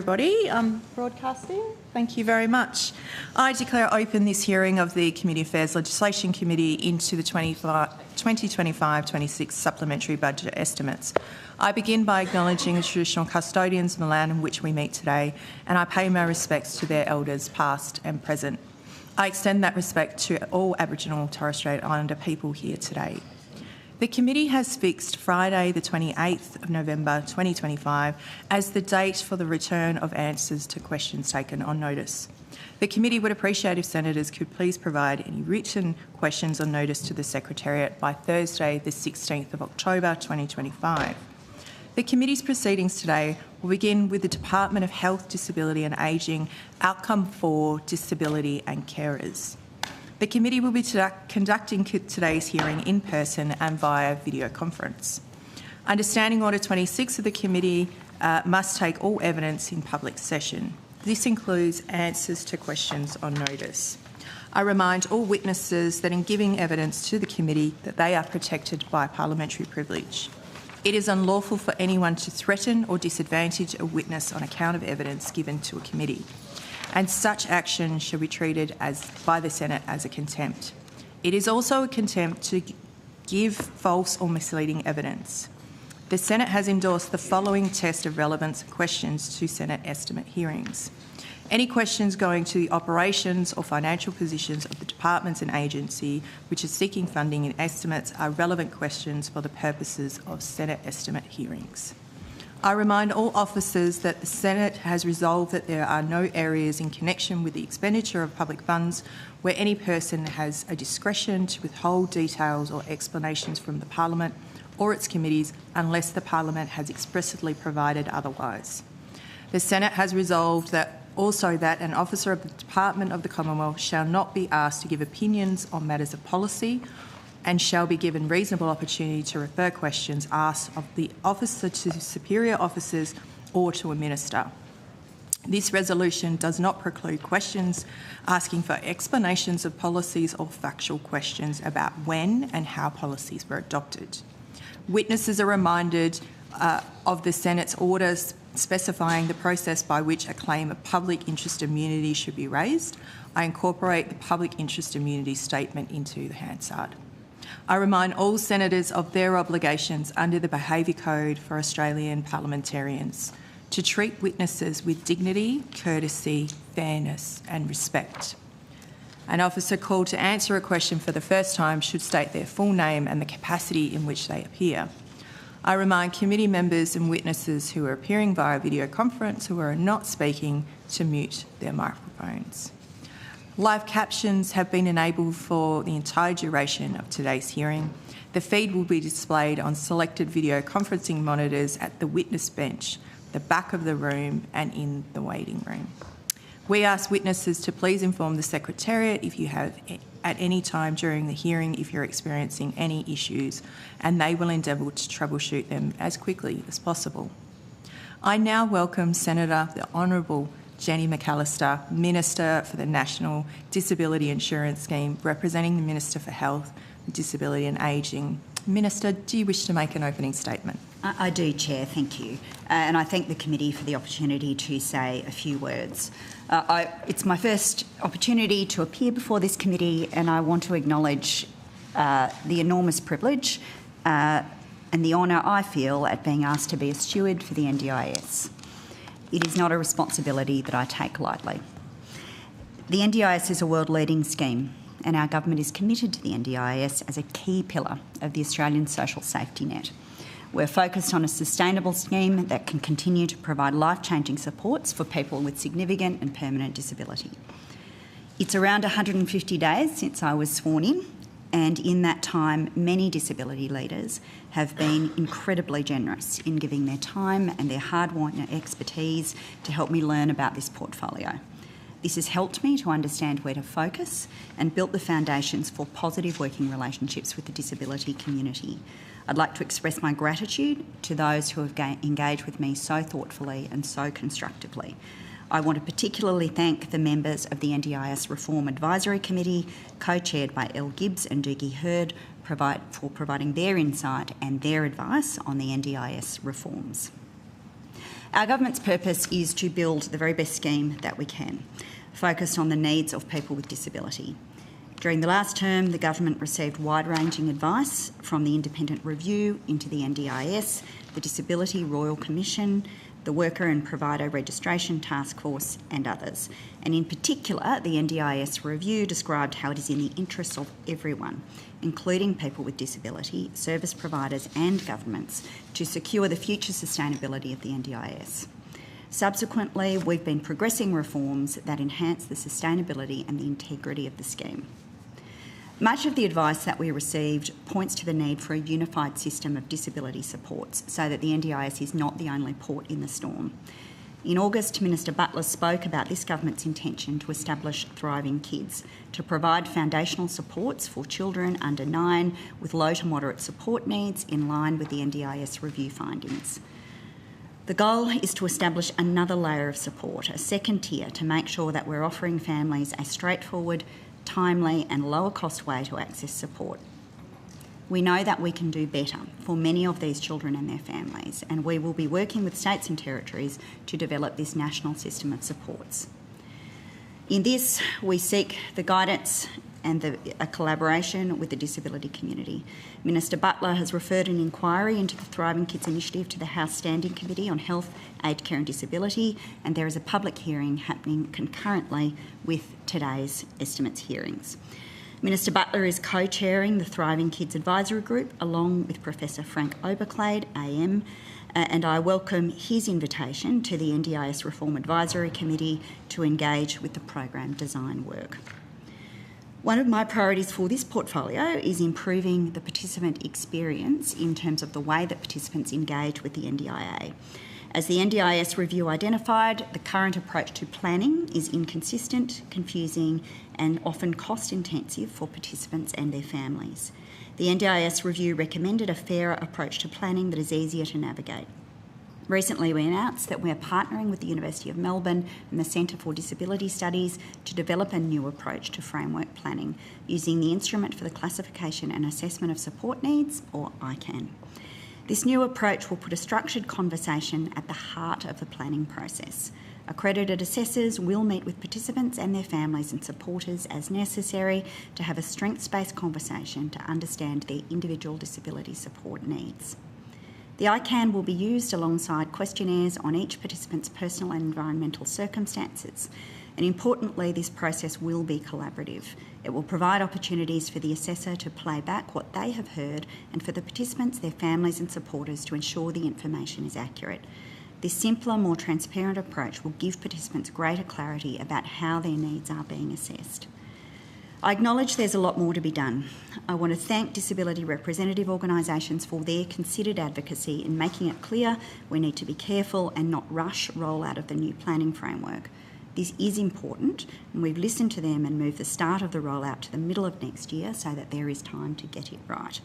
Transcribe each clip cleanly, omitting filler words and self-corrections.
Everybody, broadcasting. Thank you very much. I declare open this hearing of the Committee Affairs Legislation Committee into the 2025-26 supplementary budget estimates. I begin by acknowledging the traditional custodians of the land in which we meet today, and I pay my respects to their elders past and present. I extend that respect to all Aboriginal and Torres Strait Islander people here today. The committee has fixed Friday the 28th of November 2025 as the date for the return of answers to questions taken on notice. The committee would appreciate if senators could please provide any written questions on notice to the Secretariat by Thursday the 16th of October 2025. The committee's proceedings today will begin with the Department of Health, Disability and Ageing Outcome for Disability and Carers. The committee will be conducting today's hearing in person and via video conference. Under Standing Order 26 of the committee must take all evidence in public session. This includes answers to questions on notice. I remind all witnesses that in giving evidence to the committee that they are protected by parliamentary privilege. It is unlawful for anyone to threaten or disadvantage a witness on account of evidence given to a committee, and such action shall be treated by the Senate as a contempt. It is also a contempt to give false or misleading evidence. The Senate has endorsed the following test of relevance questions to Senate estimate hearings. Any questions going to the operations or financial positions of the departments and agency which are seeking funding in estimates are relevant questions for the purposes of Senate estimate hearings. I remind all officers that the Senate has resolved that there are no areas in connection with the expenditure of public funds where any person has a discretion to withhold details or explanations from the Parliament or its committees unless the Parliament has expressly provided otherwise. The Senate has resolved that an officer of the Department of the Commonwealth shall not be asked to give opinions on matters of policy and shall be given reasonable opportunity to refer questions asked of the officer to superior officers or to a minister. This resolution does not preclude questions asking for explanations of policies or factual questions about when and how policies were adopted. Witnesses are reminded of the Senate's orders specifying the process by which a claim of public interest immunity should be raised. I incorporate the public interest immunity statement into the Hansard. I remind all senators of their obligations under the Behaviour Code for Australian parliamentarians to treat witnesses with dignity, courtesy, fairness and respect. An officer called to answer a question for the first time should state their full name and the capacity in which they appear. I remind committee members and witnesses who are appearing via video conference who are not speaking to mute their microphones. Live captions have been enabled for the entire duration of today's hearing. The feed will be displayed on selected video conferencing monitors at the witness bench, the back of the room and in the waiting room. We ask witnesses to please inform the Secretariat if you have at any time during the hearing if you're experiencing any issues, and they will endeavour to troubleshoot them as quickly as possible. I now welcome Senator the Honourable Jenny McAllister, Minister for the National Disability Insurance Scheme, representing the Minister for Health, Disability and Ageing. Minister, do you wish to make an opening statement? I do, Chair, thank you. And I thank the committee for the opportunity to say a few words. It's my first opportunity to appear before this committee, and I want to acknowledge the enormous privilege and the honour I feel at being asked to be a steward for the NDIS. It is not a responsibility that I take lightly. The NDIS is a world-leading scheme, and our government is committed to the NDIS as a key pillar of the Australian social safety net. We're focused on a sustainable scheme that can continue to provide life-changing supports for people with significant and permanent disability. It's around 150 days since I was sworn in, and in that time, many disability leaders have been incredibly generous in giving their time and their hard-won expertise to help me learn about this portfolio. This has helped me to understand where to focus and built the foundations for positive working relationships with the disability community. I'd like to express my gratitude to those who have engaged with me so thoughtfully and so constructively. I want to particularly thank the members of the NDIS Reform Advisory Committee, co-chaired by Elle Gibbs and Doogie Hurd, for providing their insight and their advice on the NDIS reforms. Our government's purpose is to build the very best scheme that we can, focused on the needs of people with disability. During the last term, the government received wide-ranging advice from the Independent Review into the NDIS, the Disability Royal Commission, the Worker and Provider Registration Task Force and others. And in particular, the NDIS review described how it is in the interests of everyone, including people with disability, service providers and governments, to secure the future sustainability of the NDIS. Subsequently, we've been progressing reforms that enhance the sustainability and the integrity of the scheme. Much of the advice that we received points to the need for a unified system of disability supports so that the NDIS is not the only port in the storm. In August, Minister Butler spoke about this government's intention to establish Thriving Kids, to provide foundational supports for children under 9 with low to moderate support needs in line with the NDIS review findings. The goal is to establish another layer of support, a second tier, to make sure that we're offering families a straightforward, timely and lower cost way to access support. We know that we can do better for many of these children and their families, and we will be working with states and territories to develop this national system of supports. In this, we seek the guidance and a collaboration with the disability community. Minister Butler has referred an inquiry into the Thriving Kids initiative to the House Standing Committee on Health, Aged Care and Disability, and there is a public hearing happening concurrently with today's estimates hearings. Minister Butler is co-chairing the Thriving Kids Advisory Group along with Professor Frank Oberclade, AM, and I welcome his invitation to the NDIS Reform Advisory Committee to engage with the program design work. One of my priorities for this portfolio is improving the participant experience in terms of the way that participants engage with the NDIA. As the NDIS review identified, the current approach to planning is inconsistent, confusing and often cost-intensive for participants and their families. The NDIS review recommended a fairer approach to planning that is easier to navigate. Recently, we announced that we are partnering with the University of Melbourne and the Centre for Disability Studies to develop a new approach to framework planning using the Instrument for the Classification and Assessment of Support Needs, or ICAN. This new approach will put a structured conversation at the heart of the planning process. Accredited assessors will meet with participants and their families and supporters as necessary to have a strengths-based conversation to understand their individual disability support needs. The ICAN will be used alongside questionnaires on each participant's personal and environmental circumstances. And importantly, this process will be collaborative. It will provide opportunities for the assessor to play back what they have heard and for the participants, their families and supporters to ensure the information is accurate. This simpler, more transparent approach will give participants greater clarity about how their needs are being assessed. I acknowledge there's a lot more to be done. I want to thank disability representative organisations for their considered advocacy in making it clear we need to be careful and not rush rollout of the new planning framework. This is important, and we've listened to them and moved the start of the rollout to the middle of next year so that there is time to get it right.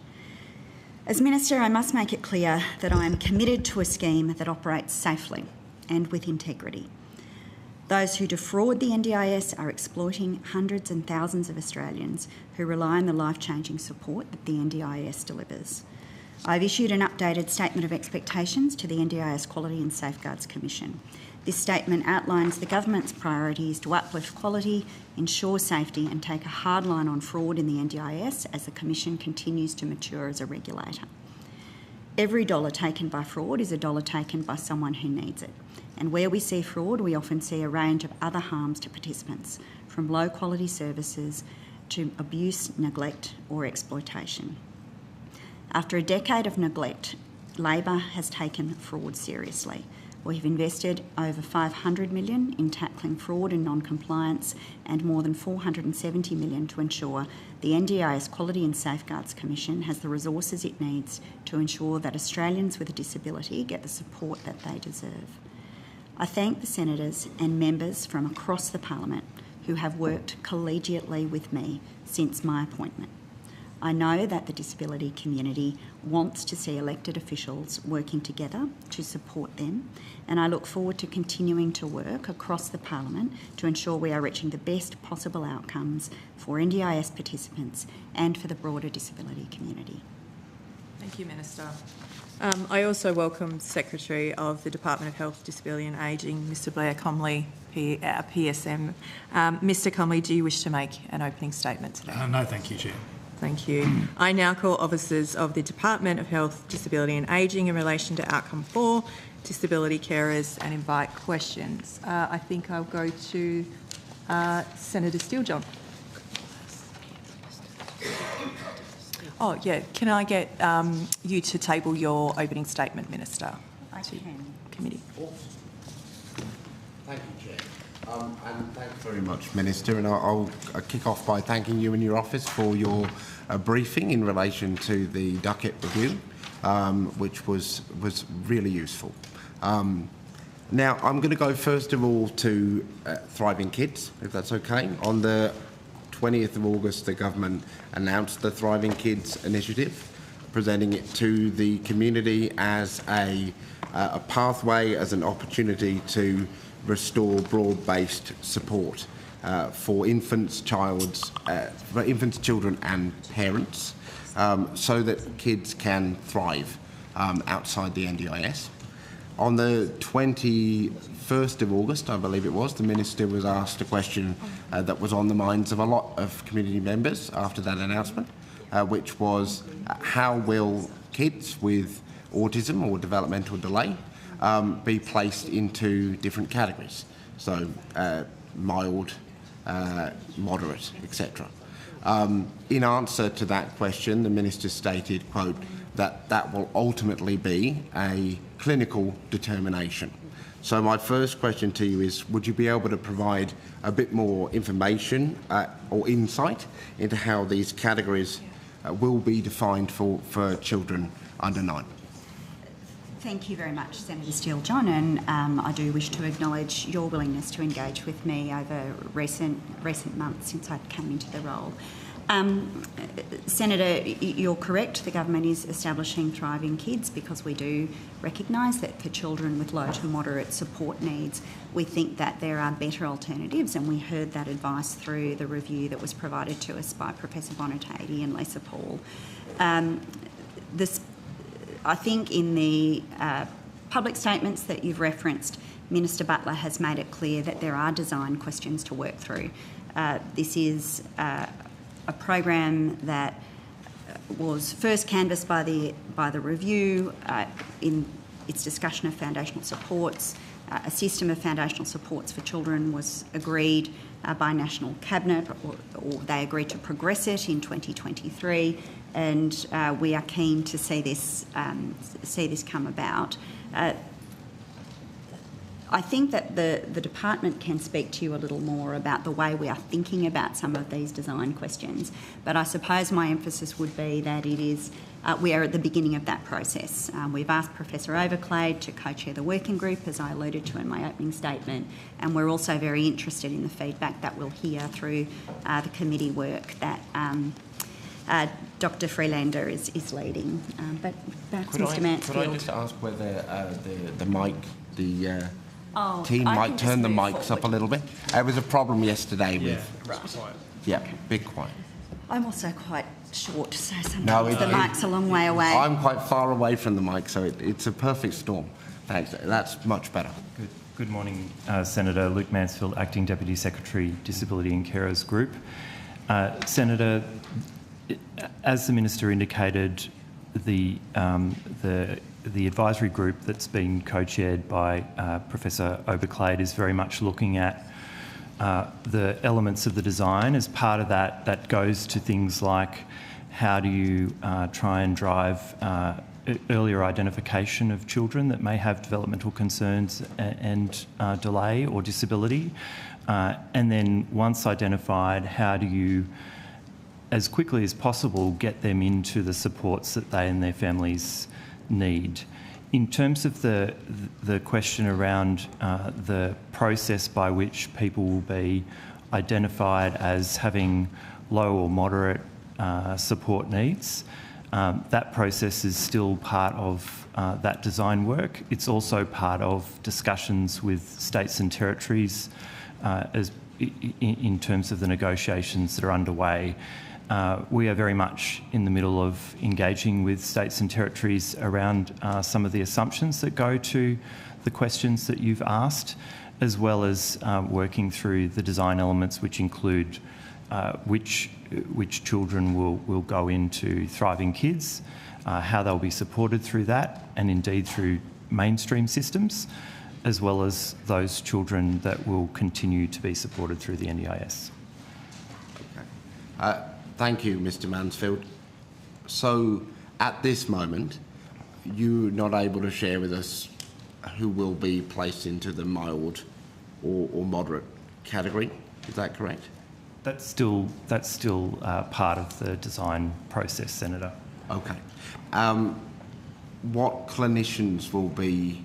As Minister, I must make it clear that I am committed to a scheme that operates safely and with integrity. Those who defraud the NDIS are exploiting hundreds and thousands of Australians who rely on the life-changing support that the NDIS delivers. I've issued an updated Statement of Expectations to the NDIS Quality and Safeguards Commission. This statement outlines the government's priorities to uplift quality, ensure safety and take a hard line on fraud in the NDIS as the Commission continues to mature as a regulator. Every dollar taken by fraud is a dollar taken by someone who needs it. And where we see fraud, we often see a range of other harms to participants, from low quality services to abuse, neglect or exploitation. After a decade of neglect, Labor has taken fraud seriously. We've invested over $500 million in tackling fraud and non-compliance and more than $470 million to ensure the NDIS Quality and Safeguards Commission has the resources it needs to ensure that Australians with a disability get the support that they deserve. I thank the senators and members from across the Parliament who have worked collegiately with me since my appointment. I know that the disability community wants to see elected officials working together to support them, and I look forward to continuing to work across the Parliament to ensure we are reaching the best possible outcomes for NDIS participants and for the broader disability community. Thank you, Minister. I also welcome Secretary of the Department of Health, Disability and Ageing, Mr Blair Comley, PSM. Mr Comley, do you wish to make an opening statement today? No, thank you, Chair. Thank you. I now call officers of the Department of Health, Disability and Ageing in relation to outcome 4, disability carers, and invite questions. I think I'll go to Senator Steele-John. Oh, yeah. Can I get you to table your opening statement, Minister? I can. Committee. Thank you, Chair. And thanks very much, Minister. And I'll kick off by thanking you and your office for your briefing in relation to the Duckett review, which was really useful. Now, I'm going to go first of all to Thriving Kids, if that's okay. On the 20th of August, the government announced the Thriving Kids initiative, presenting it to the community as a pathway, as an opportunity to restore broad-based support for infants, children and parents, so that kids can thrive outside the NDIS. On the 21st of August, I believe it was, the Minister was asked a question that was on the minds of a lot of community members after that announcement, which was how will kids with autism or developmental delay be placed into different categories, so mild, moderate, etc. In answer to that question, the Minister stated, quote, that will ultimately be a clinical determination. So my first question to you is, would you be able to provide a bit more information or insight into how these categories will be defined for children under 9? Thank you very much, Senator Steele-John, and I do wish to acknowledge your willingness to engage with me over recent months since I came into the role. Senator, you're correct. The government is establishing Thriving Kids because we do recognise that for children with low to moderate support needs, we think that there are better alternatives, and we heard that advice through the review that was provided to us by Professor Bonatati and Lisa Paul. I think in the public statements that you've referenced, Minister Butler has made it clear that there are design questions to work through. This is a program that was first canvassed by the review in its discussion of foundational supports. A system of foundational supports for children was agreed by National Cabinet, or they agreed to progress it in 2023, and we are keen to see this come about. I think that the department can speak to you a little more about the way we are thinking about some of these design questions, but I suppose my emphasis would be that it is we are at the beginning of that process. We've asked Professor Overclade to co-chair the working group, as I alluded to in my opening statement, and we're also very interested in the feedback that we'll hear through the committee work that Dr. Freelander is leading. But perhaps Mr. Mansfield. Could I just ask whether the mic, team I might can turn the just move mics up a forward. little bit? There was a problem yesterday with... Right. Yeah, big quiet. I'm also quite short, so sometimes No, the mic's a long way away. I'm quite far away from the mic, so it's a perfect storm. Thanks. That's much better. Good morning, Senator. Luke Mansfield, Acting Deputy Secretary, Disability and Carers Group. Senator, as the Minister indicated, the advisory group that's been co-chaired by Professor Overclade is very much looking at the elements of the design. As part of that goes to things like how do you try and drive earlier identification of children that may have developmental concerns and delay or disability, and then once identified, how do you as quickly as possible get them into the supports that they and their families need. In terms of the question around the process by which people will be identified as having low or moderate support needs, that process is still part of that design work. It's also part of discussions with states and territories in terms of the negotiations that are underway. we are very much in the middle of engaging with states and territories around some of the assumptions that go to the questions that you've asked, as well as working through the design elements, which include which children will go into Thriving Kids, how they'll be supported through that, and indeed through mainstream systems, as well as those children that will continue to be supported through the NDIS. Okay. Thank you, Mr Mansfield. So, at this moment, you're not able to share with us who will be placed into the mild or moderate category. Is that correct? That's still part of the design process, Senator. Okay. What clinicians will be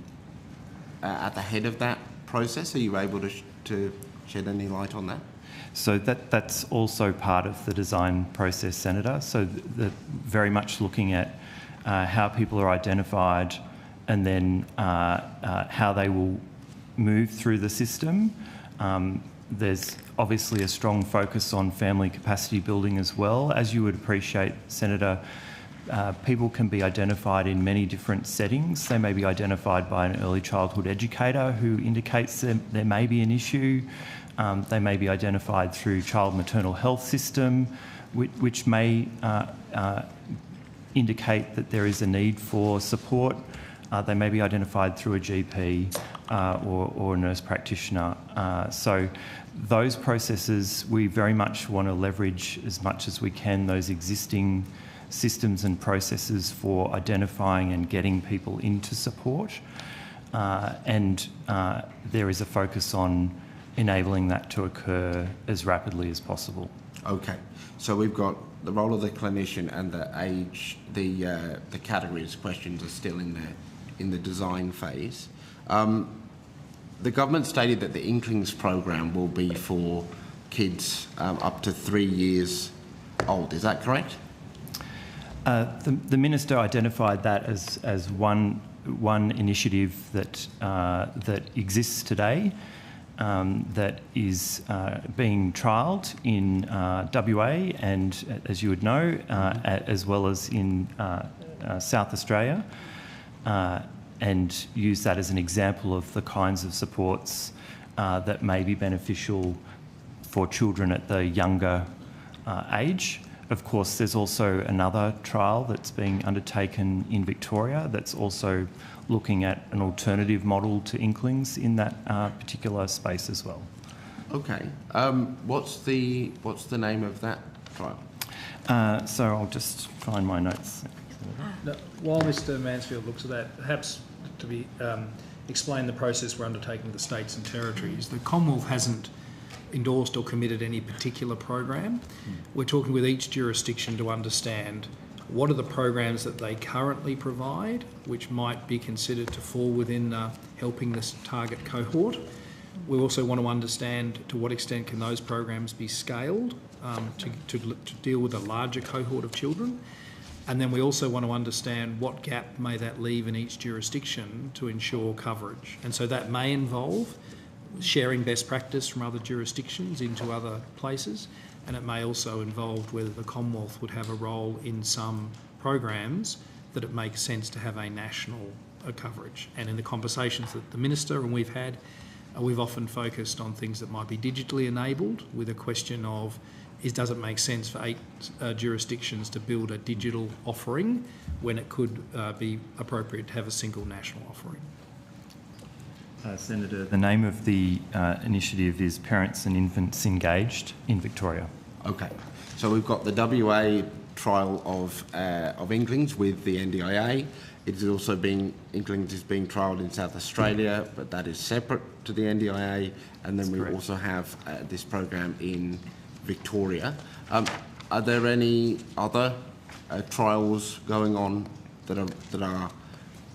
at the head of that process? Are you able to shed any light on that? So that's also part of the design process, Senator. So very much looking at how people are identified and then how they will move through the system. There's obviously a strong focus on family capacity building as well. As you would appreciate, Senator, people can be identified in many different settings. They may be identified by an early childhood educator who indicates that there may be an issue. They may be identified through child maternal health system, which may indicate that there is a need for support. They may be identified through a GP or a nurse practitioner. So those processes, we very much want to leverage as much as we can those existing systems and processes for identifying and getting people into support. And there is a focus on enabling that to occur as rapidly as possible. Okay, so we've got the role of the clinician and the age, the categories questions are still in the design phase. The government stated that the Inklings program will be for kids up to 3 years old. Is that correct? The Minister identified that as one initiative that exists today, that is being trialled in WA and, as you would know, as well as in South Australia, and use that as an example of the kinds of supports that may be beneficial for children at the younger age. Of course, there's also another trial that's being undertaken in Victoria that's also looking at an alternative model to Inklings in that particular space as well. Okay. What's the name of that trial? So I'll just find my notes. Now, while Mr Mansfield looks at that, perhaps to be explain the process we're undertaking with the states and territories. The Commonwealth hasn't endorsed or committed any particular program. We're talking with each jurisdiction to understand what are the programs that they currently provide, which might be considered to fall within helping this target cohort. We also want to understand to what extent can those programs be scaled to deal with a larger cohort of children. And then we also want to understand what gap may that leave in each jurisdiction to ensure coverage. And so that may involve sharing best practice from other jurisdictions into other places, and it may also involve whether the Commonwealth would have a role in some programs that it makes sense to have a national coverage. And in the conversations that the Minister and we've had, we've often focused on things that might be digitally enabled, with a question of does it make sense for 8 jurisdictions to build a digital offering when it could be appropriate to have a single national offering. Senator, the name of the initiative is Parents and Infants Engaged in Victoria. Okay, so we've got the WA trial of Inklings with the NDIA. It is also Inklings is being trialled in South Australia, but that is separate to the NDIA. And then we also have this program in Victoria. Are there any other trials going on that are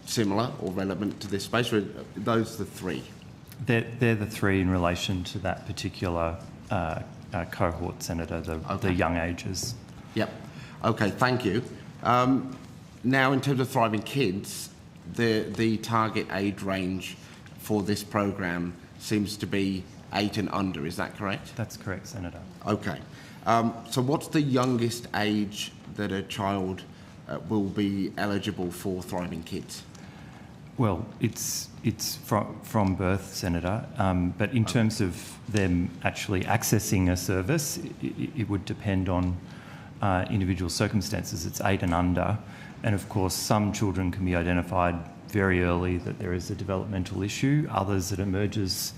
similar or relevant to this space, or are those the 3? They're the 3 in relation to that particular cohort, Senator, the young ages. Yep. Okay, thank you. Now, in terms of Thriving Kids, the target age range for this program seems to be 8 and under. Is that correct? That's correct, Senator. Okay. So what's the youngest age that a child will be eligible for Thriving Kids? Well, it's from birth, Senator, but in terms of them actually accessing a service, it would depend on individual circumstances. It's 8 and under, and of course some children can be identified very early that there is a developmental issue, others it emerges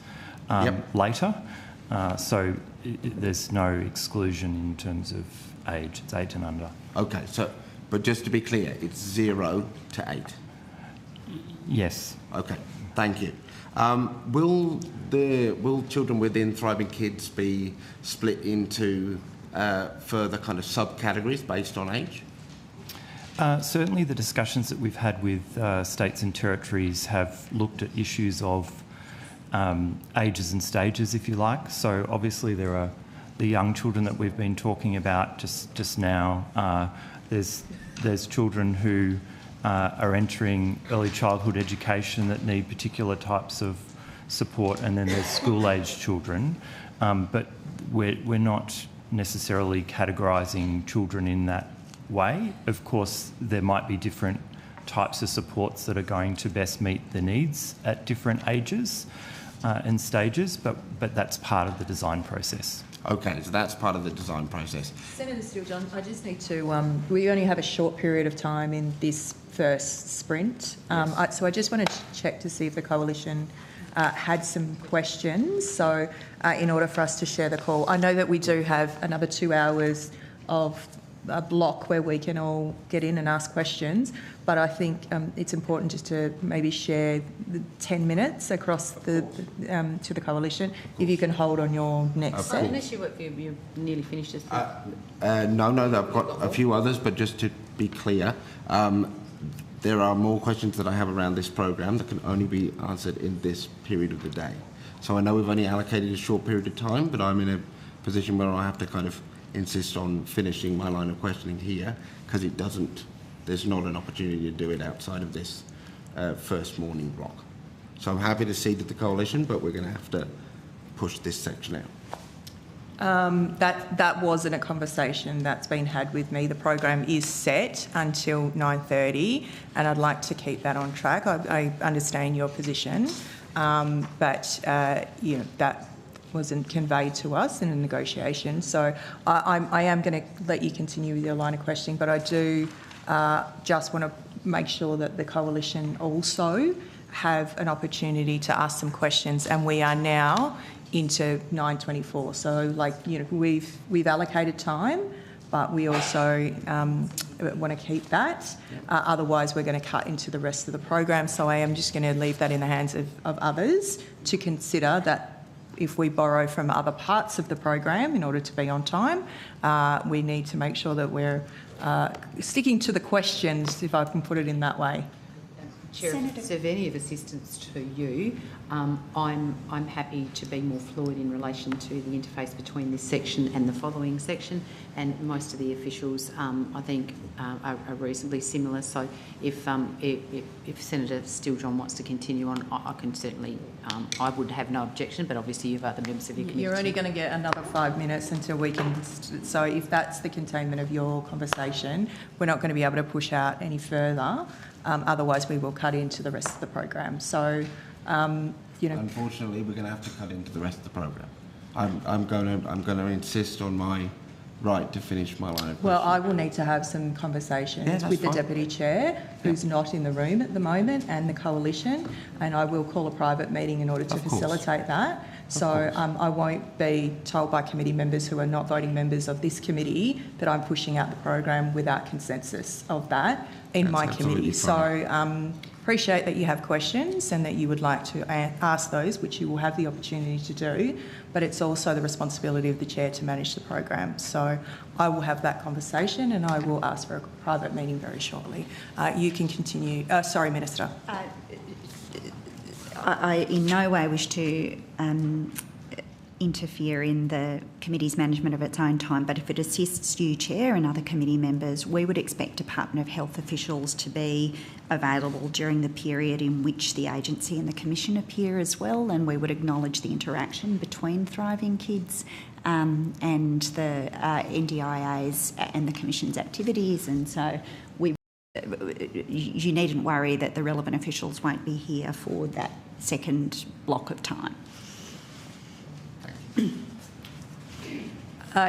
later. So there's no exclusion in terms of age. It's 8 and under. Okay, so, but just to be clear, it's 0 to 8? Yes. Okay, thank you. Will children within Thriving Kids be split into further kind of subcategories based on age? Certainly the discussions that we've had with states and territories have looked at issues of ages and stages, if you like. So obviously there are the young children that we've been talking about just now. There's children who are entering early childhood education that need particular types of support, and then there's school-aged children. But we're not necessarily categorising children in that way. Of course, there might be different types of supports that are going to best meet the needs at different ages and stages, but that's part of the design process. Okay, so that's part of the design process. Senator Steele-John, I just need to, we only have a short period of time in this first sprint, so I just wanted to check to see if the Coalition had some questions, so in order for us to share the call. I know that we do have another 2 hours of a block where we can all get in and ask questions, but I think it's important just to maybe share the 10 minutes across to the Coalition. If you can hold on your next set. Unless you're nearly finished. No, I've got a few others, but just to be clear, there are more questions that I have around this program that can only be answered in this period of the day. So I know we've only allocated a short period of time, but I'm in a position where I have to kind of insist on finishing my line of questioning here, because there's not an opportunity to do it outside of this first morning block. So I'm happy to cede to the Coalition, but we're going to have to push this section out. That wasn't a conversation that's been had with me. The program is set until 9:30, and I'd like to keep that on track. I understand your position, but that wasn't conveyed to us in a negotiation. So I am going to let you continue with your line of questioning, but I do just want to make sure that the Coalition also have an opportunity to ask some questions, and we are now into 9:24. So, we've allocated time, but we also want to keep that. Otherwise, we're going to cut into the rest of the program. So I am just going to leave that in the hands of others to consider that. If we borrow from other parts of the program in order to be on time, we need to make sure that we're sticking to the questions, if I can put it in that way. Chair, if it's of any of assistance to you, I'm happy to be more fluid in relation to the interface between this section and the following section, and most of the officials, I think, are reasonably similar. So if Senator Steele-John wants to continue on, I can certainly, I would have no objection, but obviously you've other members of your committee. You're only going to get another 5 minutes until we can, so if that's the containment of your conversation, we're not going to be able to push out any further. Otherwise, we will cut into the rest of the program. So, Unfortunately, we're going to have to cut into the rest of the program. I'm going to insist on my right to finish my line of questioning. Well, I will need to have some conversations with the Deputy Chair, who's not in the room at the moment, and the Coalition, and I will call a private meeting in order to facilitate that. So I won't be told by committee members who are not voting members of this committee that I'm pushing out the program without consensus of that in my committee. So appreciate that you have questions and that you would like to ask those, which you will have the opportunity to do, but it's also the responsibility of the Chair to manage the program. So I will have that conversation and I will ask for a private meeting very shortly. You can continue. Sorry, Minister. I in no way wish to interfere in the committee's management of its own time, but if it assists you, Chair, and other committee members, we would expect Department of Health officials to be available during the period in which the agency and the Commission appear as well, and we would acknowledge the interaction between Thriving Kids and the NDIA's and the Commission's activities, and so you needn't worry that the relevant officials won't be here for that second block of time.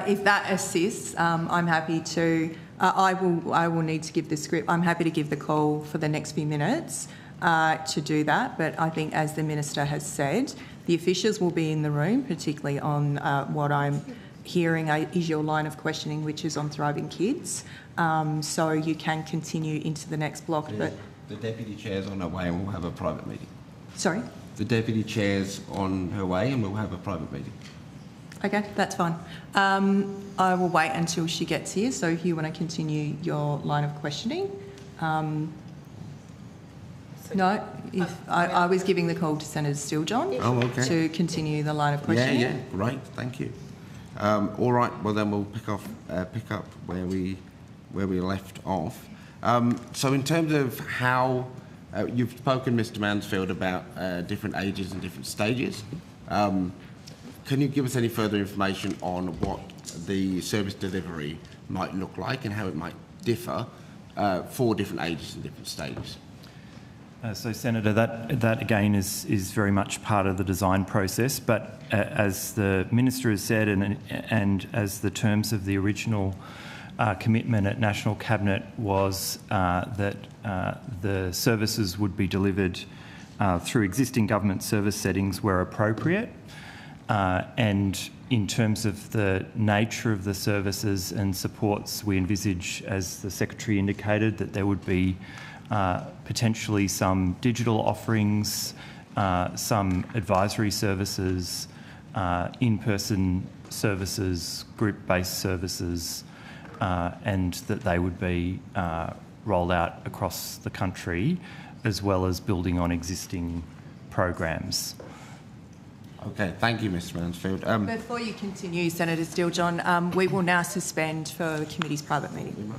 If that assists, I'm happy to. I will need to give the script. I'm happy to give the call for the next few minutes to do that. But I think, as the Minister has said, the officials will be in the room, particularly on what I'm hearing is your line of questioning, which is on Thriving Kids. So you can continue into the next block. But the Deputy Chair's on her way and we'll have a private meeting. Sorry? The Deputy Chair's on her way and we'll have a private meeting. Okay, that's fine. I will wait until she gets here. So if you want to continue your line of questioning. No, I was giving the call to Senator Steele-John to continue the line of questioning. Yeah, great, thank you. All right, well then we'll pick up where we left off. So in terms of how you've spoken, Mr. Mansfield, about different ages and different stages. Can you give us any further information on what the service delivery might look like and how it might differ for different ages and different stages? So, Senator, that again is very much part of the design process, but as the Minister has said and as the terms of the original commitment at National Cabinet was that the services would be delivered through existing government service settings where appropriate. And in terms of the nature of the services and supports, we envisage, as the Secretary indicated, that there would be potentially some digital offerings, some advisory services, in-person services, group-based services, and that they would be rolled out across the country, as well as building on existing programs. Okay, thank you, Mr. Mansfield. Before you continue, Senator Steele-John, we will now suspend for the committee's private meeting.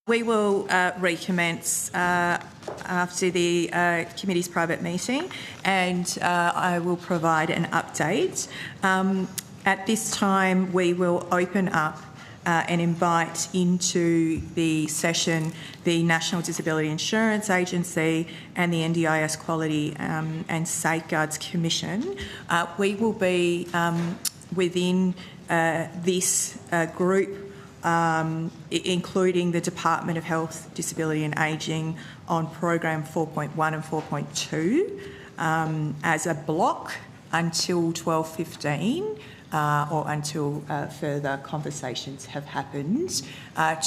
We will recommence after the committee's private meeting, and I will provide an update. At this time, we will open up and invite into the session the National Disability Insurance Agency and the NDIS Quality and Safeguards Commission. We will be within this group, including the Department of Health, Disability and Ageing on Program 4.1 and 4.2 as a block until 12:15 or until further conversations have happened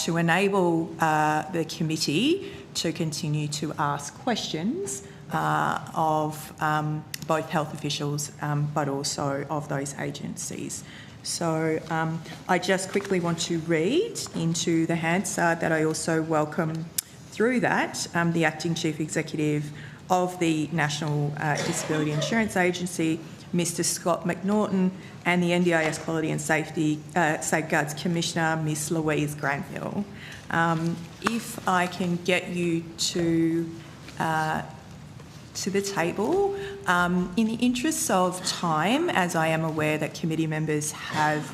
to enable the committee to continue to ask questions of both health officials but also of those agencies. So I just quickly want to read into the Hansard that I also welcome through that the Acting Chief Executive of the National Disability Insurance Agency, Mr Scott McNaughton, and the NDIS Quality and Safeguards Commissioner, Ms Louise Granville. If I can get you to the table. In the interests of time, as I am aware that committee members have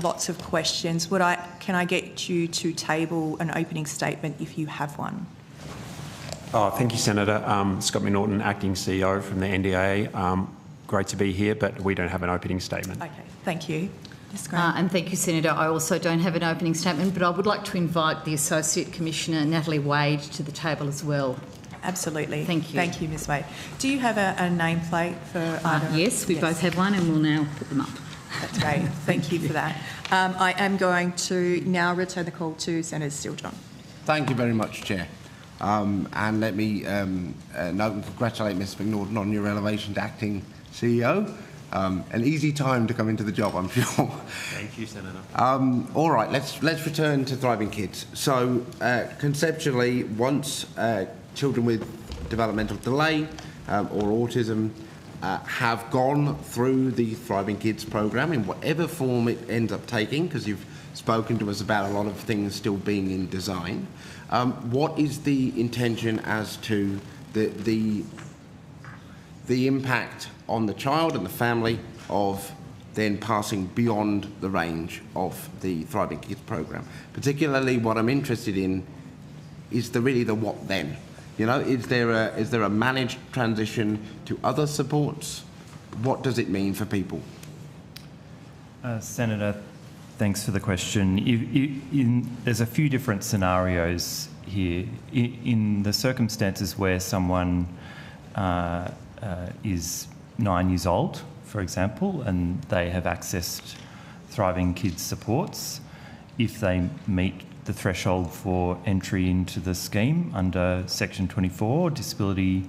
lots of questions, can I get you to table an opening statement if you have one? Oh, thank you, Senator. Scott McNaughton, Acting CEO from the NDIA. Great to be here, but we don't have an opening statement. Okay, thank you. And thank you, Senator. I also don't have an opening statement, but I would like to invite the Associate Commissioner, Natalie Wade, to the table as well. Absolutely. Thank you. Thank you, Ms Wade. Do you have a nameplate for either? Yes, we both have one, and we'll now put them up. That's great. Thank you for that. I am going to now return the call to Senator Steele-John. Thank you very much, Chair. And let me note and congratulate Ms McNaughton on your elevation to Acting CEO. An easy time to come into the job, I'm sure. Thank you, Senator. All right, let's return to Thriving Kids. So, conceptually, once children with developmental delay or autism have gone through the Thriving Kids programme in whatever form it ends up taking, because you've spoken to us about a lot of things still being in design, what is the intention as to the impact on the child and the family of then passing beyond the range of the Thriving Kids programme? Particularly what I'm interested in is really the what then. You know, is there a managed transition to other supports? What does it mean for people? Senator, thanks for the question. There's a few different scenarios here. In the circumstances where someone is 9 years old, for example, and they have accessed Thriving Kids supports, if they meet the threshold for entry into the scheme under Section 24 disability,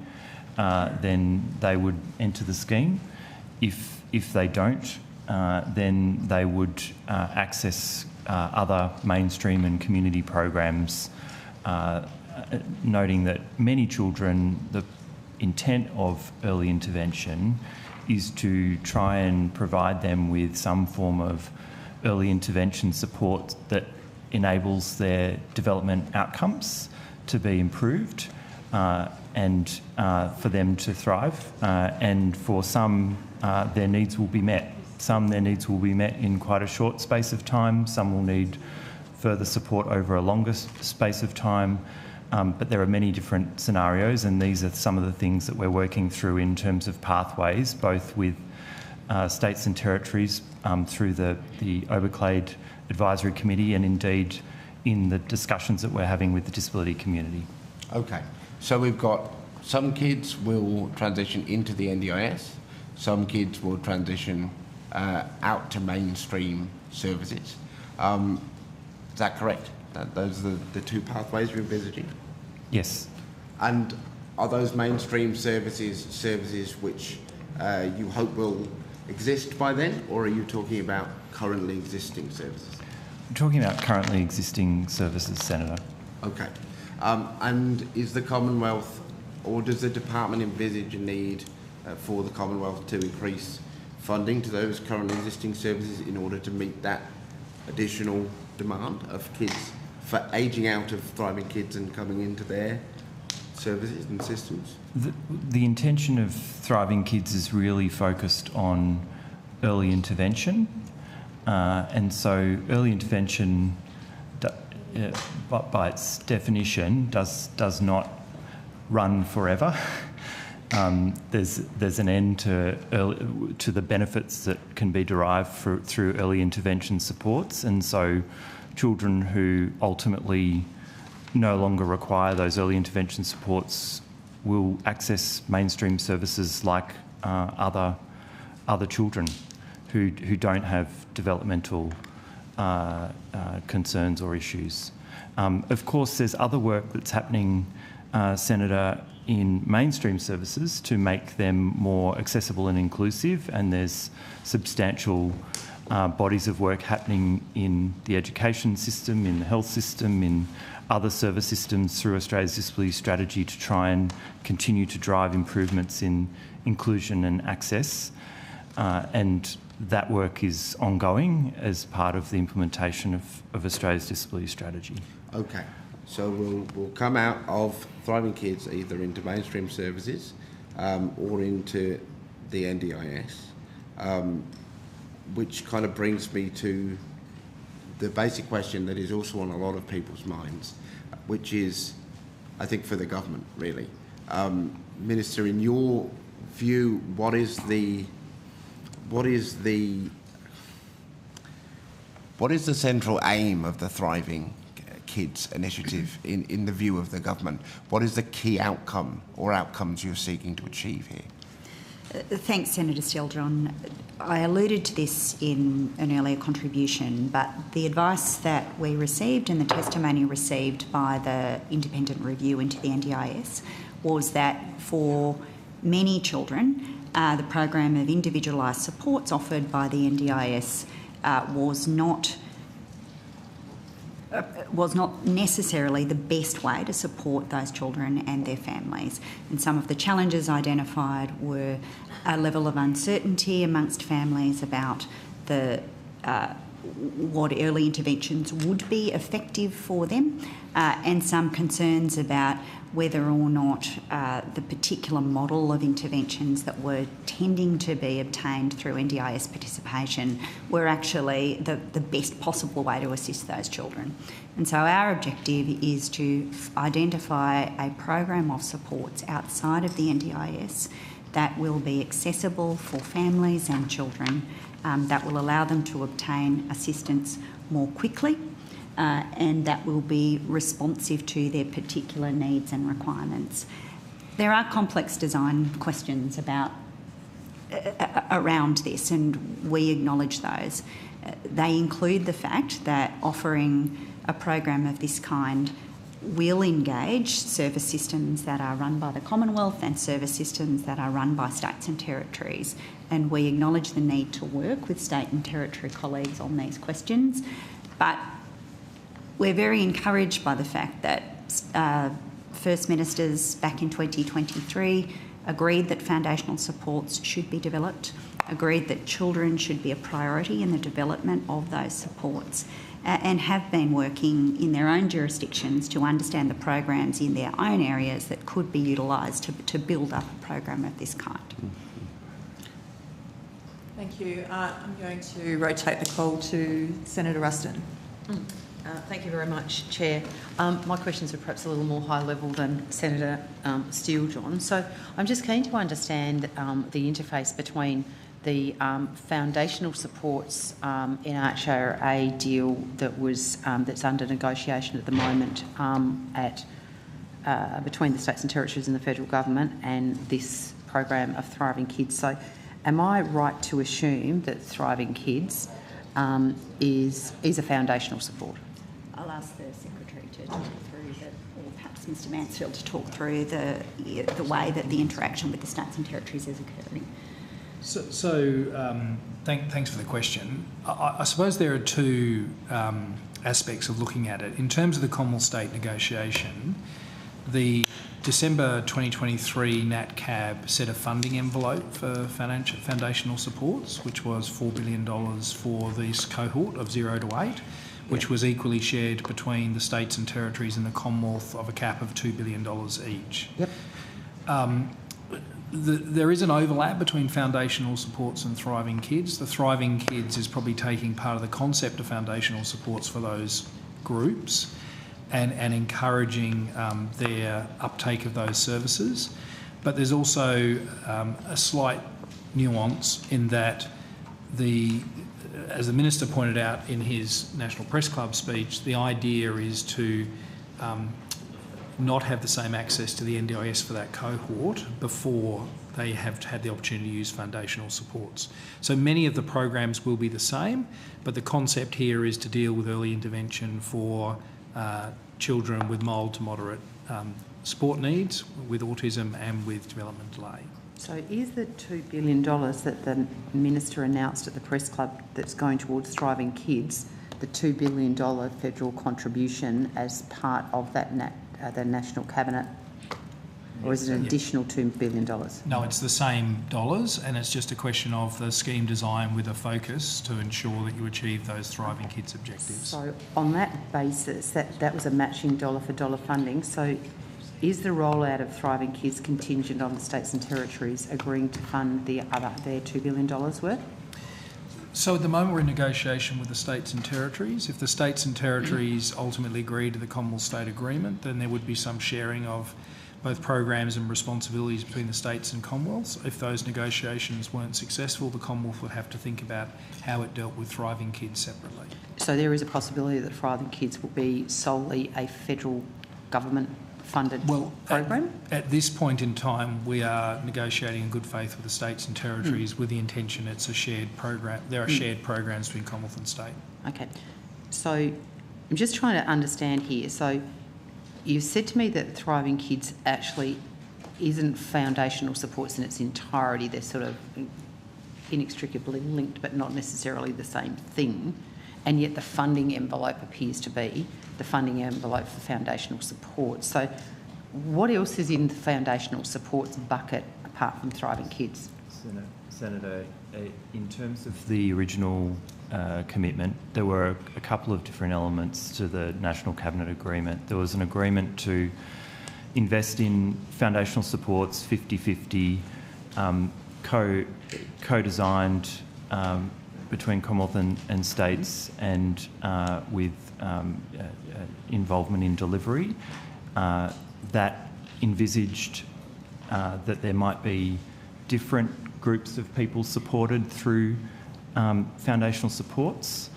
then they would enter the scheme. If they don't, then they would access other mainstream and community programs, noting that many children, the intent of early intervention is to try and provide them with some form of early intervention support that enables their development outcomes to be improved and for them to thrive. And for some, their needs will be met. Some, their needs will be met in quite a short space of time. Some will need further support over a longer space of time. But there are many different scenarios, and these are some of the things that we're working through in terms of pathways, both with states and territories through the Overclade Advisory Committee and indeed in the discussions that we're having with the disability community. Okay, so we've got some kids will transition into the NDIS, some kids will transition out to mainstream services. Is that correct? Those are the two pathways you're envisaging? Yes. And are those mainstream services which you hope will exist by then, or are you talking about currently existing services? I'm talking about currently existing services, Senator. Okay. And is the Commonwealth, or does the Department envisage a need for the Commonwealth to increase funding to those currently existing services in order to meet that additional demand of kids for ageing out of thriving kids and coming into their services and systems? The intention of Thriving Kids is really focused on early intervention, and so early intervention, by its definition, does not run forever. There's an end to the benefits that can be derived through early intervention supports, and so children who ultimately no longer require those early intervention supports will access mainstream services like other children who don't have developmental concerns or issues. Of course, there's other work that's happening, Senator, in mainstream services to make them more accessible and inclusive, and there's substantial bodies of work happening in the education system, in the health system, in other service systems through Australia's disability strategy to try and continue to drive improvements in inclusion and access. And that work is ongoing as part of the implementation of Australia's disability strategy. Okay, so we'll come out of Thriving Kids either into mainstream services or into the NDIS, which kind of brings me to the basic question that is also on a lot of people's minds, which is, I think, for the government, really. Minister, in your view, what is the central aim of the Thriving Kids initiative in the view of the government? What is the key outcome or outcomes you're seeking to achieve here? Thanks, Senator Steele-John. I alluded to this in an earlier contribution, but the advice that we received and the testimony received by the independent review into the NDIS was that for many children, the program of individualised supports offered by the NDIS was not necessarily the best way to support those children and their families. And some of the challenges identified were a level of uncertainty amongst families about what early interventions would be effective for them, and some concerns about whether or not the particular model of interventions that were tending to be obtained through NDIS participation were actually the best possible way to assist those children. And so our objective is to identify a program of supports outside of the NDIS that will be accessible for families and children, that will allow them to obtain assistance more quickly, and that will be responsive to their particular needs and requirements. There are complex design questions around this, and we acknowledge those. They include the fact that offering a program of this kind will engage service systems that are run by the Commonwealth and service systems that are run by states and territories, and we acknowledge the need to work with state and territory colleagues on these questions. But we're very encouraged by the fact that First Ministers back in 2023 agreed that foundational supports should be developed, agreed that children should be a priority in the development of those supports, and have been working in their own jurisdictions to understand the programs in their own areas that could be utilised to build up a program of this kind. Thank you. I'm going to rotate the call to Senator Ruston. Thank you very much, Chair. My questions are perhaps a little more high level than Senator Steele-John. So I'm just keen to understand the interface between the foundational supports in HRA deal that was that's under negotiation at the moment between the states and territories and the federal government, and this program of Thriving Kids. So am I right to assume that Thriving Kids is a foundational support? I'll ask the Secretary to talk through that, or perhaps Mr Mansfield to talk through the way that the interaction with the states and territories is occurring. Thanks for the question. I suppose there are two aspects of looking at it. In terms of the Commonwealth State negotiation, the December 2023 NatCab set a funding envelope for foundational supports, which was $4 billion for this cohort of 0 to 8. which was equally shared between the states and territories and the Commonwealth of a cap of $2 billion each. Yep. There is an overlap between foundational supports and Thriving Kids. The Thriving Kids is probably taking part of the concept of foundational supports for those groups and encouraging their uptake of those services. But there's also a slight nuance in that as the Minister pointed out in his National Press Club speech, the idea is to not have the same access to the NDIS for that cohort before they have had the opportunity to use foundational supports. So many of the programs will be the same, but the concept here is to deal with early intervention for children with mild to moderate support needs, with autism and with development delay. So is the $2 billion that the Minister announced at the Press Club that's going towards Thriving Kids, the $2 billion federal contribution as part of that the National Cabinet, or is it an additional $2 billion? No, it's the same dollars, and it's just a question of the scheme design with a focus to ensure that you achieve those Thriving Kids objectives. So on that basis, that was a matching dollar for dollar funding. So is the rollout of Thriving Kids contingent on the states and territories agreeing to fund their $2 billion worth? So at the moment we're in negotiation with the states and territories. If the states and territories ultimately agree to the Commonwealth State Agreement, then there would be some sharing of both programs and responsibilities between the states and Commonwealths. If those negotiations weren't successful, the Commonwealth would have to think about how it dealt with Thriving Kids separately. So there is a possibility that Thriving Kids will be solely a federal government funded program? At this point in time, we are negotiating in good faith with the states and territories with the intention it's a shared program. There are shared programs between Commonwealth and state. Okay. So I'm just trying to understand here. So you said to me that Thriving Kids actually isn't foundational supports in its entirety. They're sort of inextricably linked, but not necessarily the same thing. And yet the funding envelope appears to be the funding envelope for foundational support. So what else is in the foundational supports bucket apart from Thriving Kids? Senator, in terms of the original commitment, there were a couple of different elements to the National Cabinet Agreement. There was an agreement to invest in foundational supports 50-50, co-designed between Commonwealth and states, and with involvement in delivery. That envisaged that there might be different groups of people supported through foundational supports,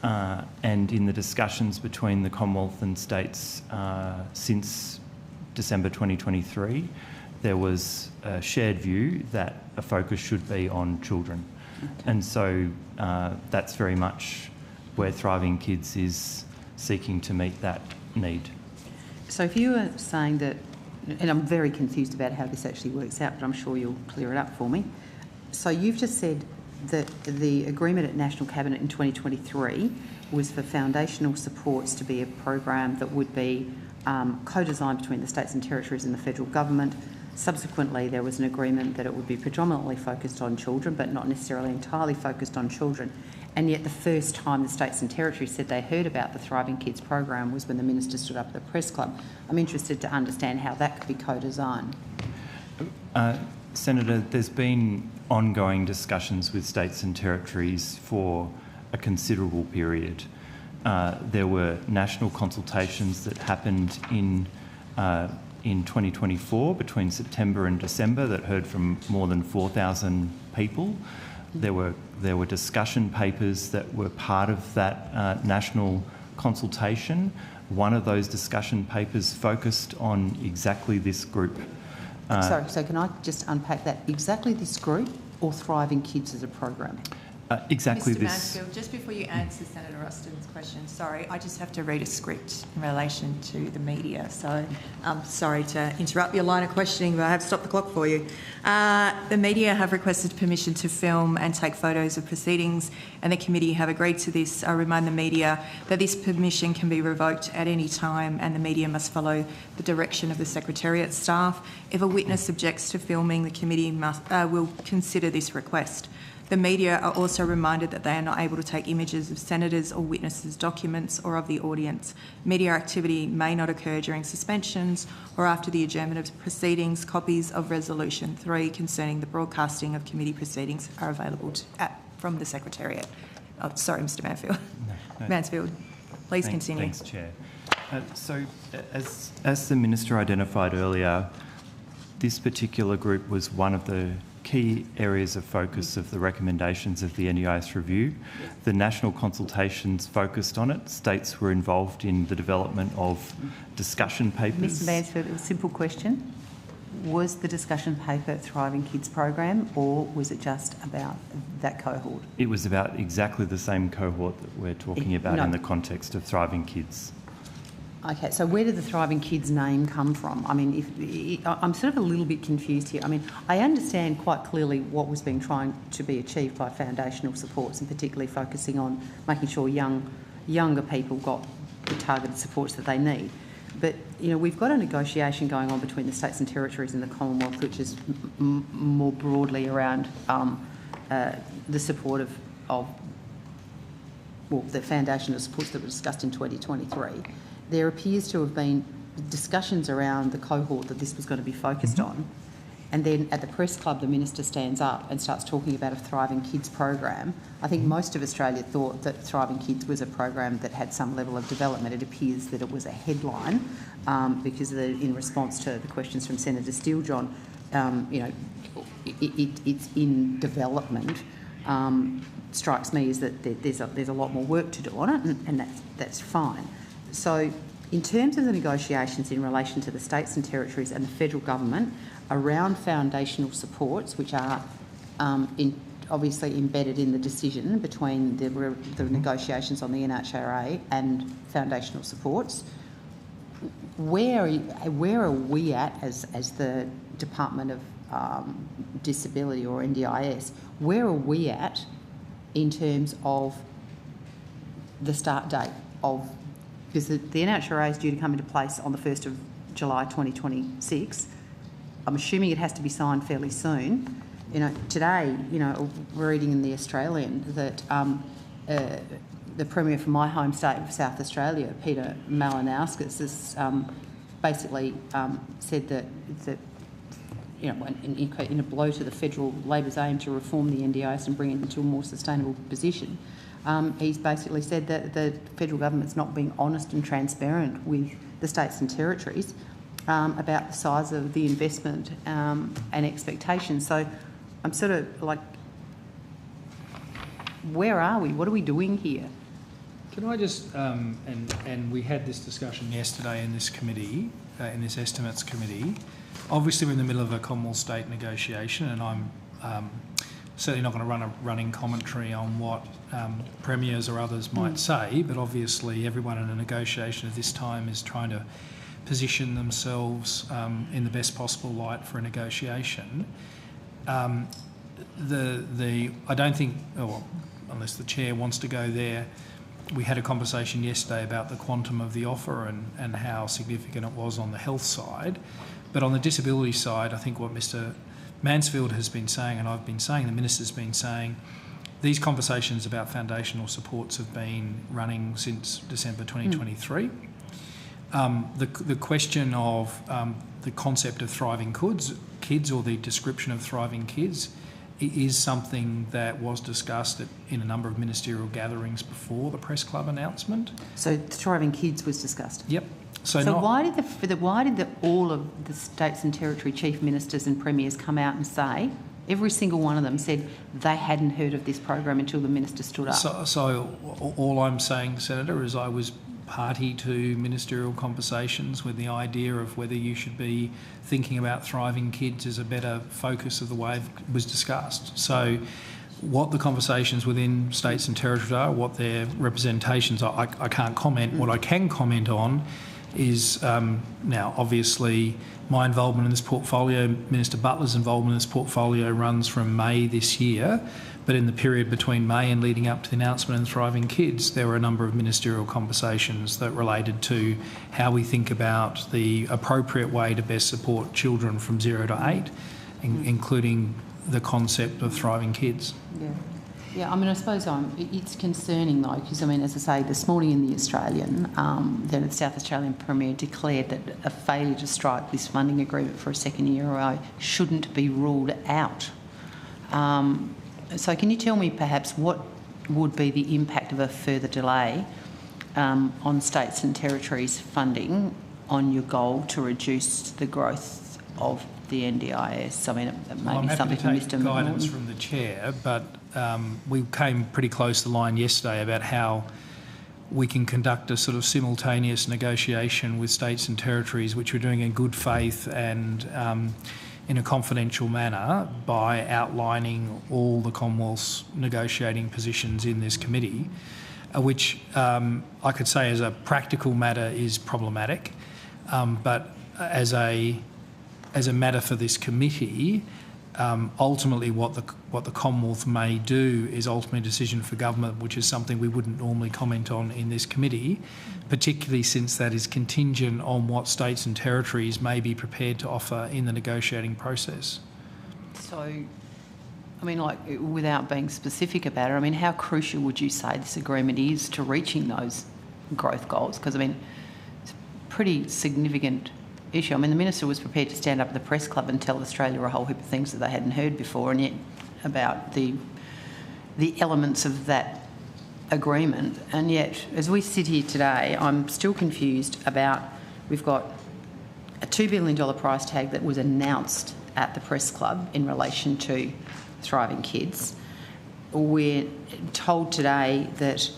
and in the discussions between the Commonwealth and states since December 2023, there was a shared view that a focus should be on children. Okay. And so that's very much where Thriving Kids is seeking to meet that need. So if you were saying that, and I'm very confused about how this actually works out, but I'm sure you'll clear it up for me. So you've just said that the agreement at National Cabinet in 2023 was for foundational supports to be a program that would be co-designed between the states and territories and the federal government. Subsequently, there was an agreement that it would be predominantly focused on children, but not necessarily entirely focused on children. And yet the first time the states and territories said they heard about the Thriving Kids program was when the Minister stood up at the Press Club. I'm interested to understand how that could be co-designed. Senator, there's been ongoing discussions with states and territories for a considerable period. There were national consultations that happened in 2024 between September and December that heard from more than 4,000 people. There were discussion papers that were part of that national consultation. One of those discussion papers focused on exactly this group. Sorry, so can I just unpack that? Exactly this group or Thriving Kids as a program? Exactly Mr. this. Mansfield, just before you answer Senator Ruston's question, sorry, I just have to read a script in relation to the media. So I'm sorry to interrupt your line of questioning, but I have stopped the clock for you. The media have requested permission to film and take photos of proceedings, and the committee have agreed to this. I remind the media that this permission can be revoked at any time, and the media must follow the direction of the Secretariat staff. If a witness objects to filming, the committee will consider this request. The media are also reminded that they are not able to take images of senators or witnesses' documents or of the audience. Media activity may not occur during suspensions or after the adjournment of proceedings. Copies of Resolution 3 concerning the broadcasting of committee proceedings are available from the Secretariat. Oh, sorry, Mr Mansfield. No. Mansfield, please continue. Thanks, Chair. So, as the Minister identified earlier, this particular group was one of the key areas of focus of the recommendations of the NDIS review. The national consultations focused on it. States were involved in the development of discussion papers. Mr Mansfield, a simple question. Was the discussion paper Thriving Kids program, or was it just about that cohort? It was about exactly the same cohort that we're talking about in the context of Thriving Kids. Okay, so where did the Thriving Kids name come from? I mean, I'm sort of a little bit confused here. I mean, I understand quite clearly what was being trying to be achieved by foundational supports, and particularly focusing on making sure younger people got the targeted supports that they need. But, you know, we've got a negotiation going on between the states and territories and the Commonwealth, which is more broadly around the support of the foundational supports that were discussed in 2023. There appears to have been discussions around the cohort that this was going to be focused on. And then at the press club, the minister stands up and starts talking about a Thriving Kids program. I think most of Australia thought that Thriving Kids was a program that had some level of development. It appears that it was a headline because in response to the questions from Senator Steele-John, you know, it's in development. Strikes me as that there's a lot more work to do on it, and that's fine. So in terms of the negotiations in relation to the states and territories and the federal government around foundational supports, which are obviously embedded in the decision between the negotiations on the NHRA and foundational supports, where are we at as the Department of Disability or NDIS? Where are we at in terms of the start date of, because the NHRA is due to come into place on the 1st of July 2026. I'm assuming it has to be signed fairly soon. You know, today, you know, we're reading in the Australian that the Premier from my home state of South Australia, Peter Malinauskas, has basically said that you know, in a blow to the federal Labor's aim to reform the NDIS and bring it into a more sustainable position, he's basically said that the federal government's not being honest and transparent with the states and territories about the size of the investment and expectations. So I'm sort of like, where are we? What are we doing here? Can I just, and we had this discussion yesterday in this committee, in this estimates committee. Obviously we're in the middle of a Commonwealth state negotiation, and I'm certainly not going to run a running commentary on what premiers or others might say, but obviously everyone in a negotiation of this time is trying to position themselves in the best possible light for a negotiation. I don't think, well, unless the chair wants to go there, we had a conversation yesterday about the quantum of the offer and how significant it was on the health side. But on the disability side, I think what Mr Mansfield has been saying, and I've been saying, the Minister's been saying, these conversations about foundational supports have been running since December 2023. The question of the concept of thriving kids or the description of thriving kids is something that was discussed in a number of ministerial gatherings before the press club announcement. So Thriving Kids was discussed? Yep. So why did all of the states and territory chief ministers and premiers come out and say, every single one of them said they hadn't heard of this program until the minister stood up? So all I'm saying, Senator, is I was party to ministerial conversations with the idea of whether you should be thinking about thriving kids as a better focus of the way it was discussed. So what the conversations within states and territories are, what their representations are, I can't comment. What I can comment on is now obviously my involvement in this portfolio, Minister Butler's involvement in this portfolio runs from May this year, but in the period between May and leading up to the announcement of Thriving Kids, there were a number of ministerial conversations that related to how we think about the appropriate way to best support children from 0 to 8, including the concept of thriving kids. Yeah, I mean, I suppose it's concerning though, because I mean, as I say, this morning in the Australian, the South Australian Premier declared that a failure to strike this funding agreement for a second year in a row shouldn't be ruled out. So can you tell me perhaps what would be the impact of a further delay on states and territories funding on your goal to reduce the growth of the NDIS? I mean, it may be something from Mr. I'm happy to take guidance McNaughton. from the chair, but we came pretty close to the line yesterday about how we can conduct a sort of simultaneous negotiation with states and territories, which we're doing in good faith and in a confidential manner by outlining all the Commonwealth's negotiating positions in this committee, which I could say as a practical matter is problematic, but as a matter for this committee, ultimately what the Commonwealth may do is ultimately a decision for government, which is something we wouldn't normally comment on in this committee, particularly since that is contingent on what states and territories may be prepared to offer in the negotiating process. So, I mean, like, without being specific about it, I mean, how crucial would you say this agreement is to reaching those growth goals? Because, I mean, it's a pretty significant issue. I mean, the Minister was prepared to stand up at the press club and tell Australia a whole heap of things that they hadn't heard before, and yet about the elements of that agreement. And yet, as we sit here today, I'm still confused about, we've got a $2 billion price tag that was announced at the press club in relation to thriving kids. We're told today that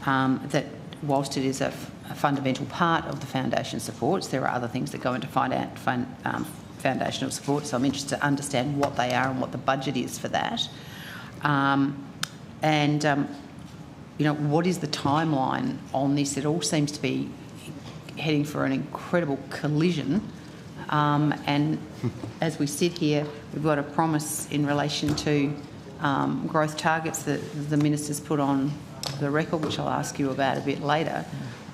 that whilst it is a fundamental part of the foundation supports, there are other things that go into foundational support, so I'm interested to understand what they are and what the budget is for that. You know, what is the timeline on this? It all seems to be heading for an incredible collision. And as we sit here, we've got a promise in relation to growth targets that the Minister's put on the record, which I'll ask you about a bit later.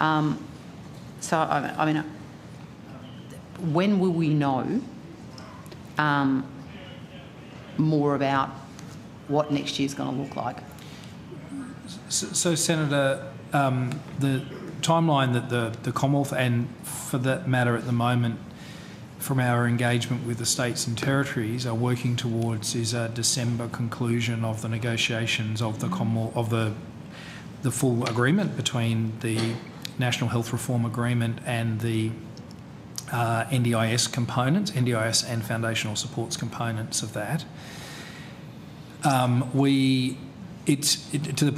So, I mean, when will we know more about what next year's going to look like? So Senator, the timeline that the Commonwealth, and for that matter at the moment, from our engagement with the states and territories, are working towards is a December conclusion of the negotiations of the Commonwealth, of the full agreement between the National Health Reform Agreement and the NDIS components, NDIS and foundational supports components of that. To the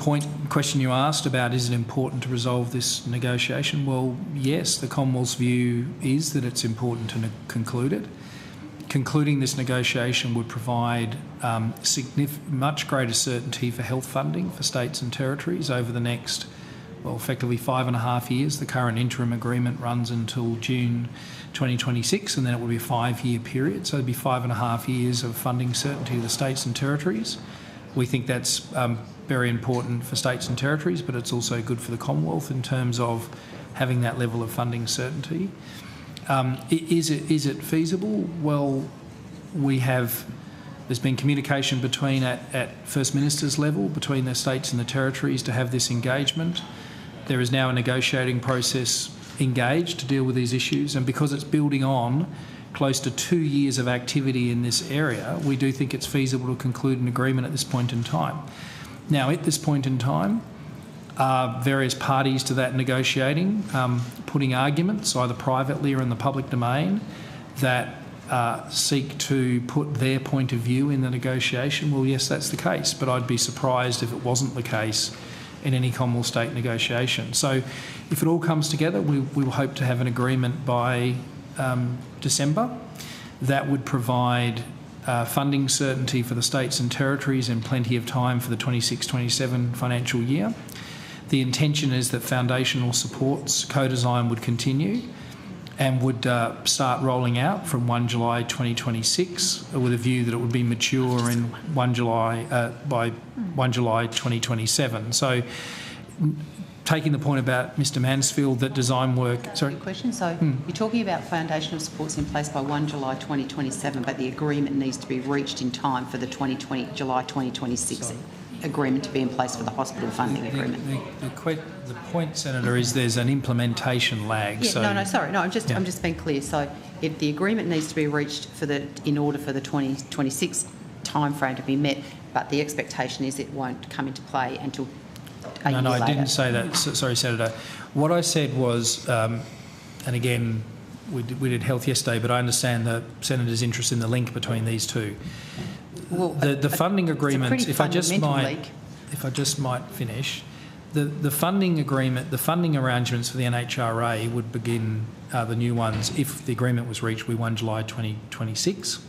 question you asked about, is it important to resolve this negotiation? Well, yes, the Commonwealth's view is that it's important to conclude it. Concluding this negotiation would provide much greater certainty for health funding for states and territories over the next, well, effectively 5.5 years. The current interim agreement runs until June 2026, and then it will be a 5-year period. So it'll be 5.5 years of funding certainty to the states and territories. We think that's very important for states and territories, but it's also good for the Commonwealth in terms of having that level of funding certainty. Is it feasible? Well, there's been communication between at First Minister's level between the states and the territories to have this engagement. There is now a negotiating process engaged to deal with these issues, and because it's building on close to 2 years of activity in this area, we do think it's feasible to conclude an agreement at this point in time. Now, at this point in time, various parties to that negotiating putting arguments, either privately or in the public domain, that seek to put their point of view in the negotiation. Well, yes, that's the case, but I'd be surprised if it wasn't the case in any Commonwealth state negotiation. So if it all comes together, we will hope to have an agreement by December. That would provide funding certainty for the states and territories and plenty of time for the 26-27 financial year. The intention is that foundational supports co-design would continue and would start rolling out from 1 July 2026 with a view that it would be mature in by 1 July 2027. So taking the point about Mr Mansfield that design work... Sorry. Good question. So you're talking about foundational supports in place by 1 July 2027, but the agreement needs to be reached in time for the July 2026 agreement to be in place for the hospital funding agreement. The point, Senator, is there's an implementation lag. Yeah, so I'm just being clear. So if the agreement needs to be reached in order for the 2026 timeframe to be met, but the expectation is it won't come into play until a year later. I didn't say that. Sorry, Senator. What I said was, and again, we did health yesterday, but I understand the Senator's interest in the link between these two. Well, the funding agreement, if I just might finish, the funding agreement, the funding arrangements for the NHRA would begin, the new ones, if the agreement was reached, we 1 July 2026.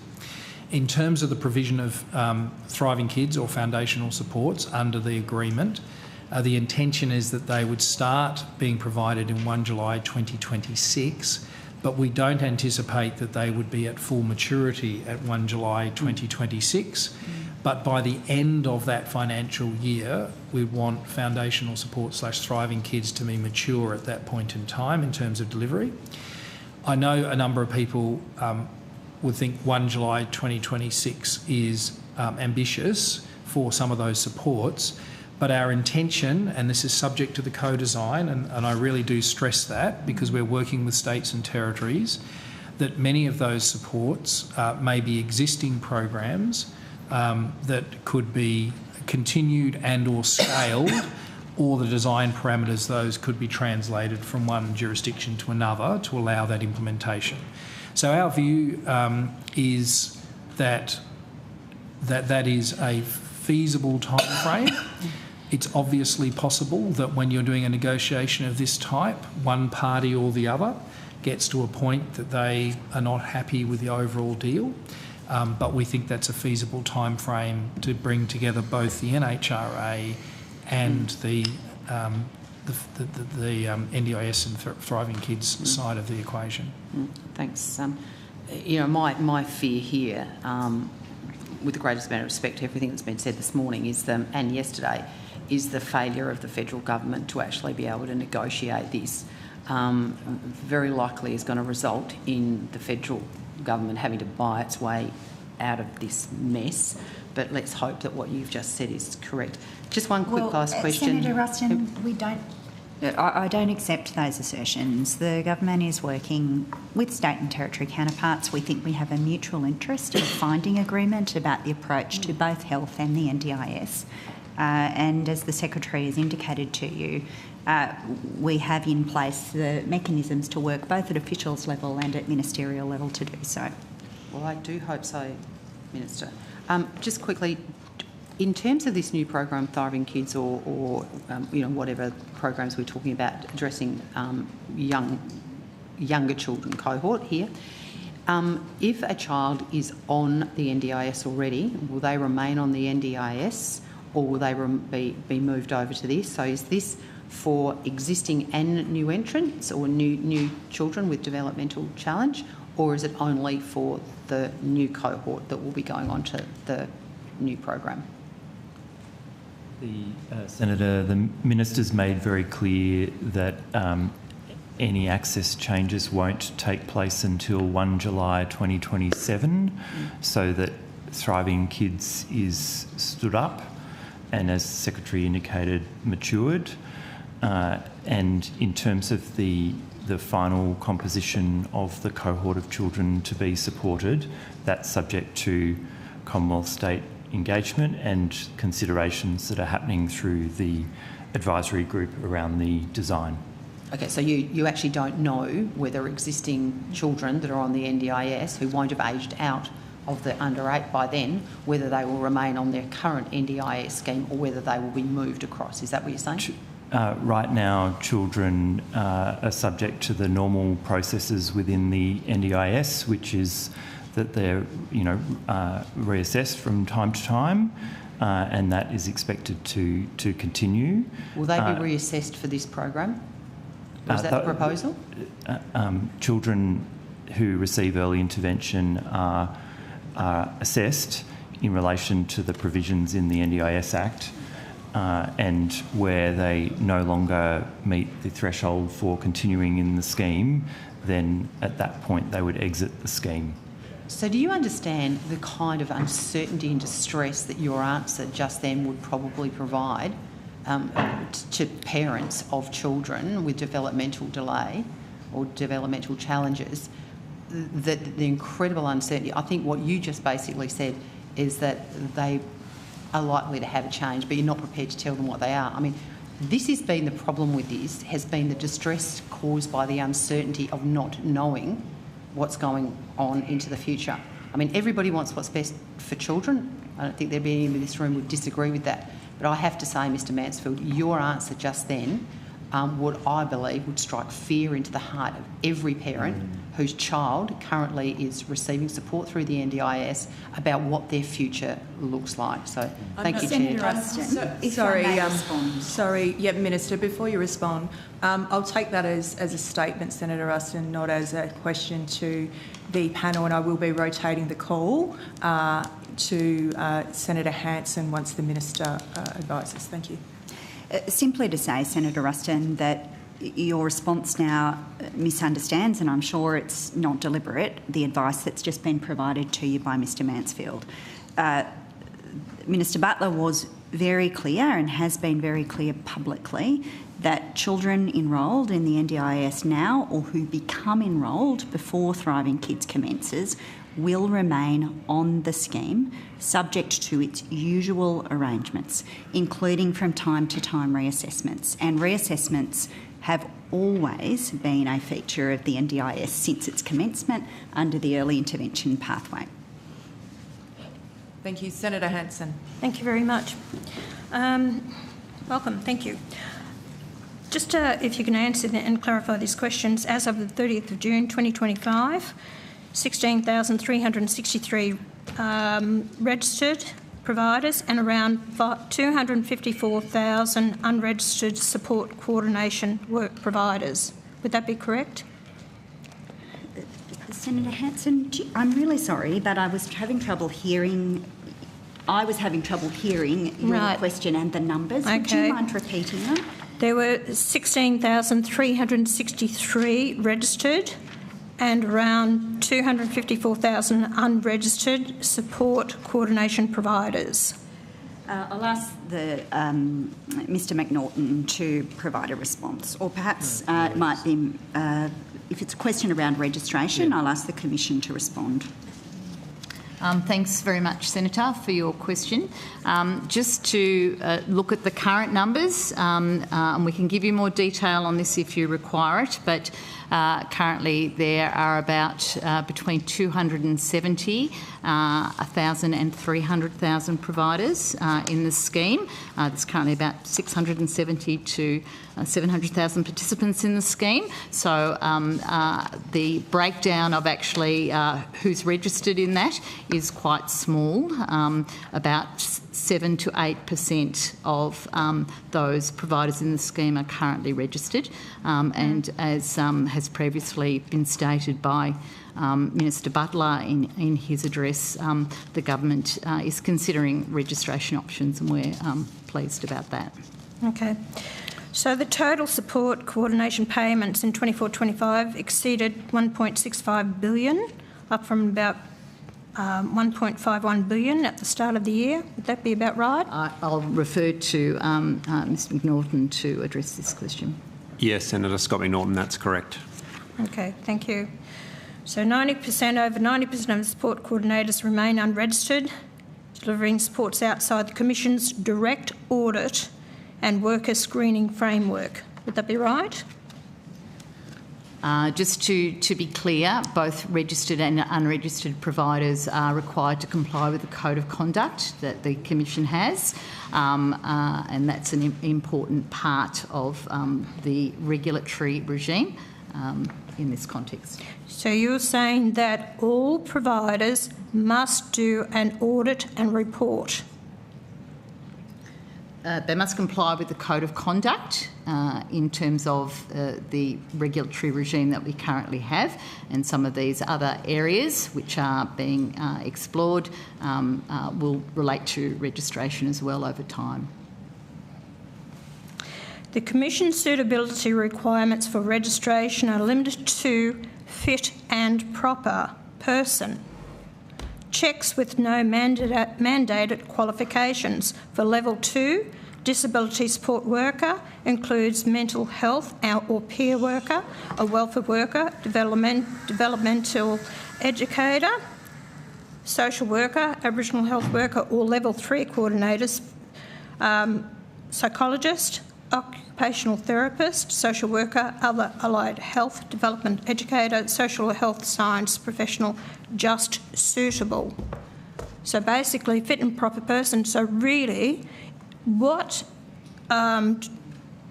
In terms of the provision of Thriving Kids or foundational supports under the agreement, the intention is that they would start being provided in 1 July 2026, but we don't anticipate that they would be at full maturity at 1 July 2026. But by the end of that financial year, we want foundational support / Thriving Kids to be mature at that point in time in terms of delivery. I know a number of people would think 1 July 2026 is ambitious for some of those supports, but our intention, and this is subject to the co-design, and I really do stress that because we're working with states and territories, that many of those supports may be existing programs that could be continued and or scaled, or the design parameters, those could be translated from one jurisdiction to another to allow that implementation. So our view is that is a feasible timeframe. It's obviously possible that when you're doing a negotiation of this type, one party or the other gets to a point that they are not happy with the overall deal. But we think that's a feasible timeframe to bring together both the NHRA and the NDIS and Thriving Kids side of the equation. Thanks. My fear here, with the greatest amount of respect to everything that's been said this morning and yesterday, is the failure of the federal government to actually be able to negotiate this. Very likely is going to result in the federal government having to buy its way out of this mess. But let's hope that what you've just said is correct. Just one quick last question. Senator Ruston, I don't accept those assertions. The government is working with state and territory counterparts. We think we have a mutual interest in finding agreement about the approach to both health and the NDIS. And as the Secretary has indicated to you, we have in place the mechanisms to work both at officials level and at ministerial level to do so. Well, I do hope so, Minister. Just quickly, in terms of this new program, Thriving Kids, or whatever programs we're talking about addressing younger children cohort here, if a child is on the NDIS already, will they remain on the NDIS, or will they be moved over to this? So is this for existing and new entrants or new children with developmental challenge, or is it only for the new cohort that will be going on to the new program? Senator, the Minister's made very clear that any access changes won't take place until 1 July 2027, so that Thriving Kids is stood up and, as the Secretary indicated, matured. And in terms of the final composition of the cohort of children to be supported, that's subject to Commonwealth State engagement and considerations that are happening through the advisory group around the design. Okay, so you actually don't know whether existing children that are on the NDIS who won't have aged out of the under 8 by then, whether they will remain on their current NDIS scheme or whether they will be moved across. Is that what you're saying? Right now, children are subject to the normal processes within the NDIS, which is that they're, reassessed from time to time, and that is expected to continue. Will they be reassessed for this program? Is that the proposal? Children who receive early intervention are assessed in relation to the provisions in the NDIS Act. and where they no longer meet the threshold for continuing in the scheme, then at that point they would exit the scheme. So do you understand the kind of uncertainty and distress that your answer just then would probably provide to parents of children with developmental delay or developmental challenges? The incredible uncertainty. I think what you just basically said is that they are likely to have a change, but you're not prepared to tell them what they are. I mean, this has been the problem with this, has been the distress caused by the uncertainty of not knowing what's going on into the future. I mean, everybody wants what's best for children. I don't think there'd be anyone in this room who would disagree with that. But I have to say, Mr Mansfield, your answer just then I believe would strike fear into the heart of every parent whose child currently is receiving support through the NDIS about what their future looks like. So thank you, Chair. Sorry, Minister, before you respond, I'll take that as a statement, Senator Ruston, not as a question to the panel, and I will be rotating the call to Senator Hanson once the Minister advises. Thank you. Simply to say, Senator Ruston, that your response now misunderstands, and I'm sure it's not deliberate, the advice that's just been provided to you by Mr Mansfield. Minister Butler was very clear and has been very clear publicly that children enrolled in the NDIS now or who become enrolled before Thriving Kids commences will remain on the scheme subject to its usual arrangements, including from time to time reassessments. And reassessments have always been a feature of the NDIS since its commencement under the early intervention pathway. Thank you. Senator Hanson. Thank you very much. Welcome. Thank you. Just if you can answer and clarify these questions, as of the 30th of June 2025, 16,363 registered providers and around 254,000 unregistered support coordination work providers. Would that be correct? Senator Hanson, I'm really sorry, but I was having trouble hearing your question and the numbers. Okay. Would you mind repeating them? There were 16,363 registered and around 254,000 unregistered support coordination providers. I'll ask Mr McNaughton to provide a response, or perhaps it might be, if it's a question around registration, I'll ask the Commission to respond. Thanks very much, Senator, for your question. Just to look at the current numbers, and we can give you more detail on this if you require it, but currently there are about between 270,000 and 300,000 providers in the scheme. There's currently about 670 to 700,000 participants in the scheme. So the breakdown of actually who's registered in that is quite small. About 7 to 8% of those providers in the scheme are currently registered, and as has previously been stated by Minister Butler in his address, the government is considering registration options, and we're pleased about that. Okay. So the total support coordination payments in 24-25 exceeded $1.65 billion, up from about $1.51 billion at the start of the year. Would that be about right? I'll refer to Mr McNaughton to address this question. Yes, Senator Scott McNaughton, that's correct. Okay, thank you. So 90%, over 90% of support coordinators remain unregistered, delivering supports outside the Commission's direct audit and worker screening framework. Would that be right? Just to be clear, both registered and unregistered providers are required to comply with the Code of Conduct that the Commission has, and that's an important part of the regulatory regime in this context. So you're saying that all providers must do an audit and report? They must comply with the Code of Conduct in terms of the regulatory regime that we currently have, and some of these other areas which are being explored will relate to registration as well over time. The Commission's suitability requirements for registration are limited to fit and proper person. Checks with no mandated qualifications. For Level 2, disability support worker includes mental health or peer worker, a welfare worker, developmental educator, social worker, Aboriginal health worker or Level 3 coordinators, psychologist, occupational therapist, social worker, other allied health, development educator, social health science professional, just suitable. So basically fit and proper person. So really, what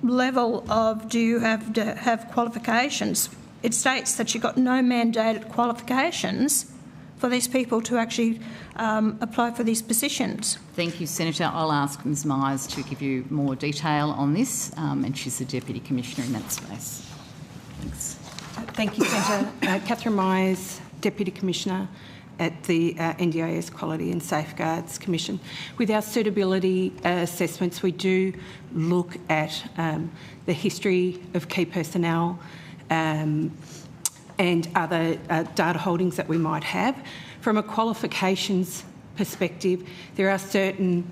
level of do you have to have qualifications? It states that you've got no mandated qualifications for these people to actually apply for these positions. Thank you, Senator. I'll ask Ms Myers to give you more detail on this, and she's the Deputy Commissioner in that space. Thanks. Thank you, Senator. Catherine Myers, Deputy Commissioner at the NDIS Quality and Safeguards Commission. With our suitability assessments, we do look at the history of key personnel and other data holdings that we might have. From a qualifications perspective, there are certain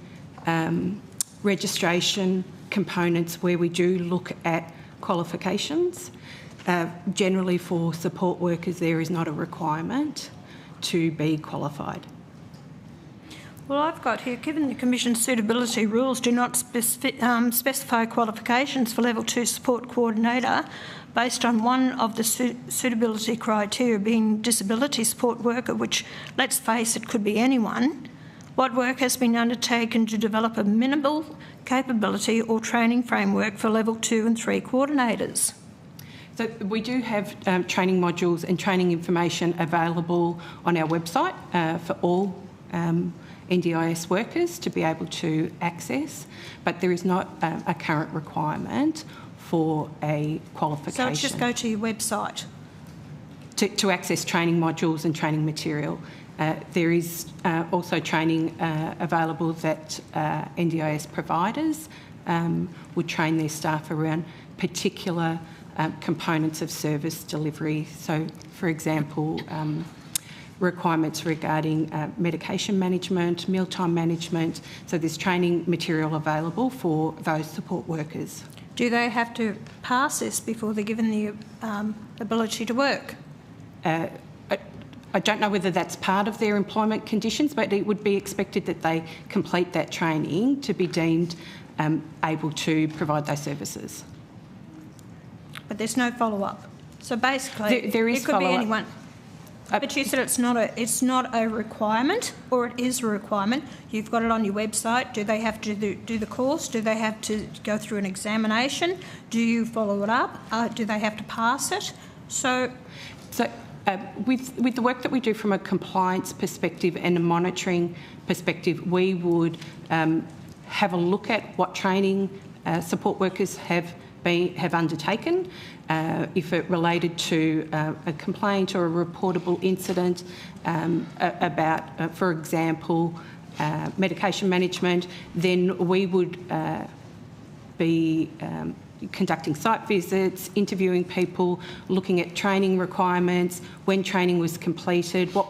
registration components where we do look at qualifications. Generally for support workers, there is not a requirement to be qualified. Well, I've got here, given the Commission's suitability rules do not specify qualifications for Level 2 support coordinator based on one of the suitability criteria being disability support worker, which, let's face it, could be anyone, what work has been undertaken to develop a minimal capability or training framework for Level 2 and 3 coordinators? So we do have training modules and training information available on our website for all NDIS workers to be able to access, but there is not a current requirement for a qualification. So it's just go to your website? To access training modules and training material. There is also training available that NDIS providers would train their staff around particular components of service delivery. So, for example, requirements regarding medication management, mealtime management. So there's training material available for those support workers. Do they have to pass this before they're given the ability to work? I don't know whether that's part of their employment conditions, but it would be expected that they complete that training to be deemed able to provide those services. But there's no follow-up. So basically, there is it could be follow-up. anyone. But you said it's not a requirement, or it is a requirement. You've got it on your website. Do they have to do the course? Do they have to go through an examination? Do you follow it up? Do they have to pass it? So with the work that we do from a compliance perspective and a monitoring perspective, we would have a look at what training support workers have undertaken, if it related to a complaint or a reportable incident about, for example, medication management, then we would be conducting site visits, interviewing people, looking at training requirements, when training was completed, what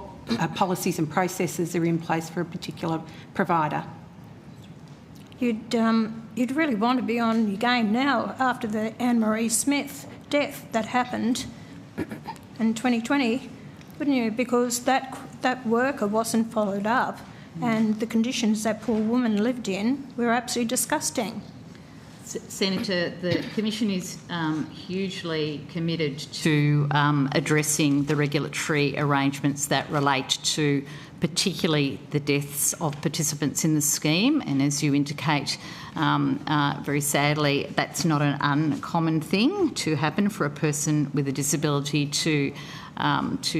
policies and processes are in place for a particular provider. You'd really want to be on your game now after the Anne-Marie Smith death that happened in 2020, wouldn't you? Because that worker wasn't followed up, and the conditions that poor woman lived in were absolutely disgusting. Senator, the Commission is hugely committed to addressing the regulatory arrangements that relate to particularly the deaths of participants in the scheme, and as you indicate, very sadly, that's not an uncommon thing to happen for a person with a disability to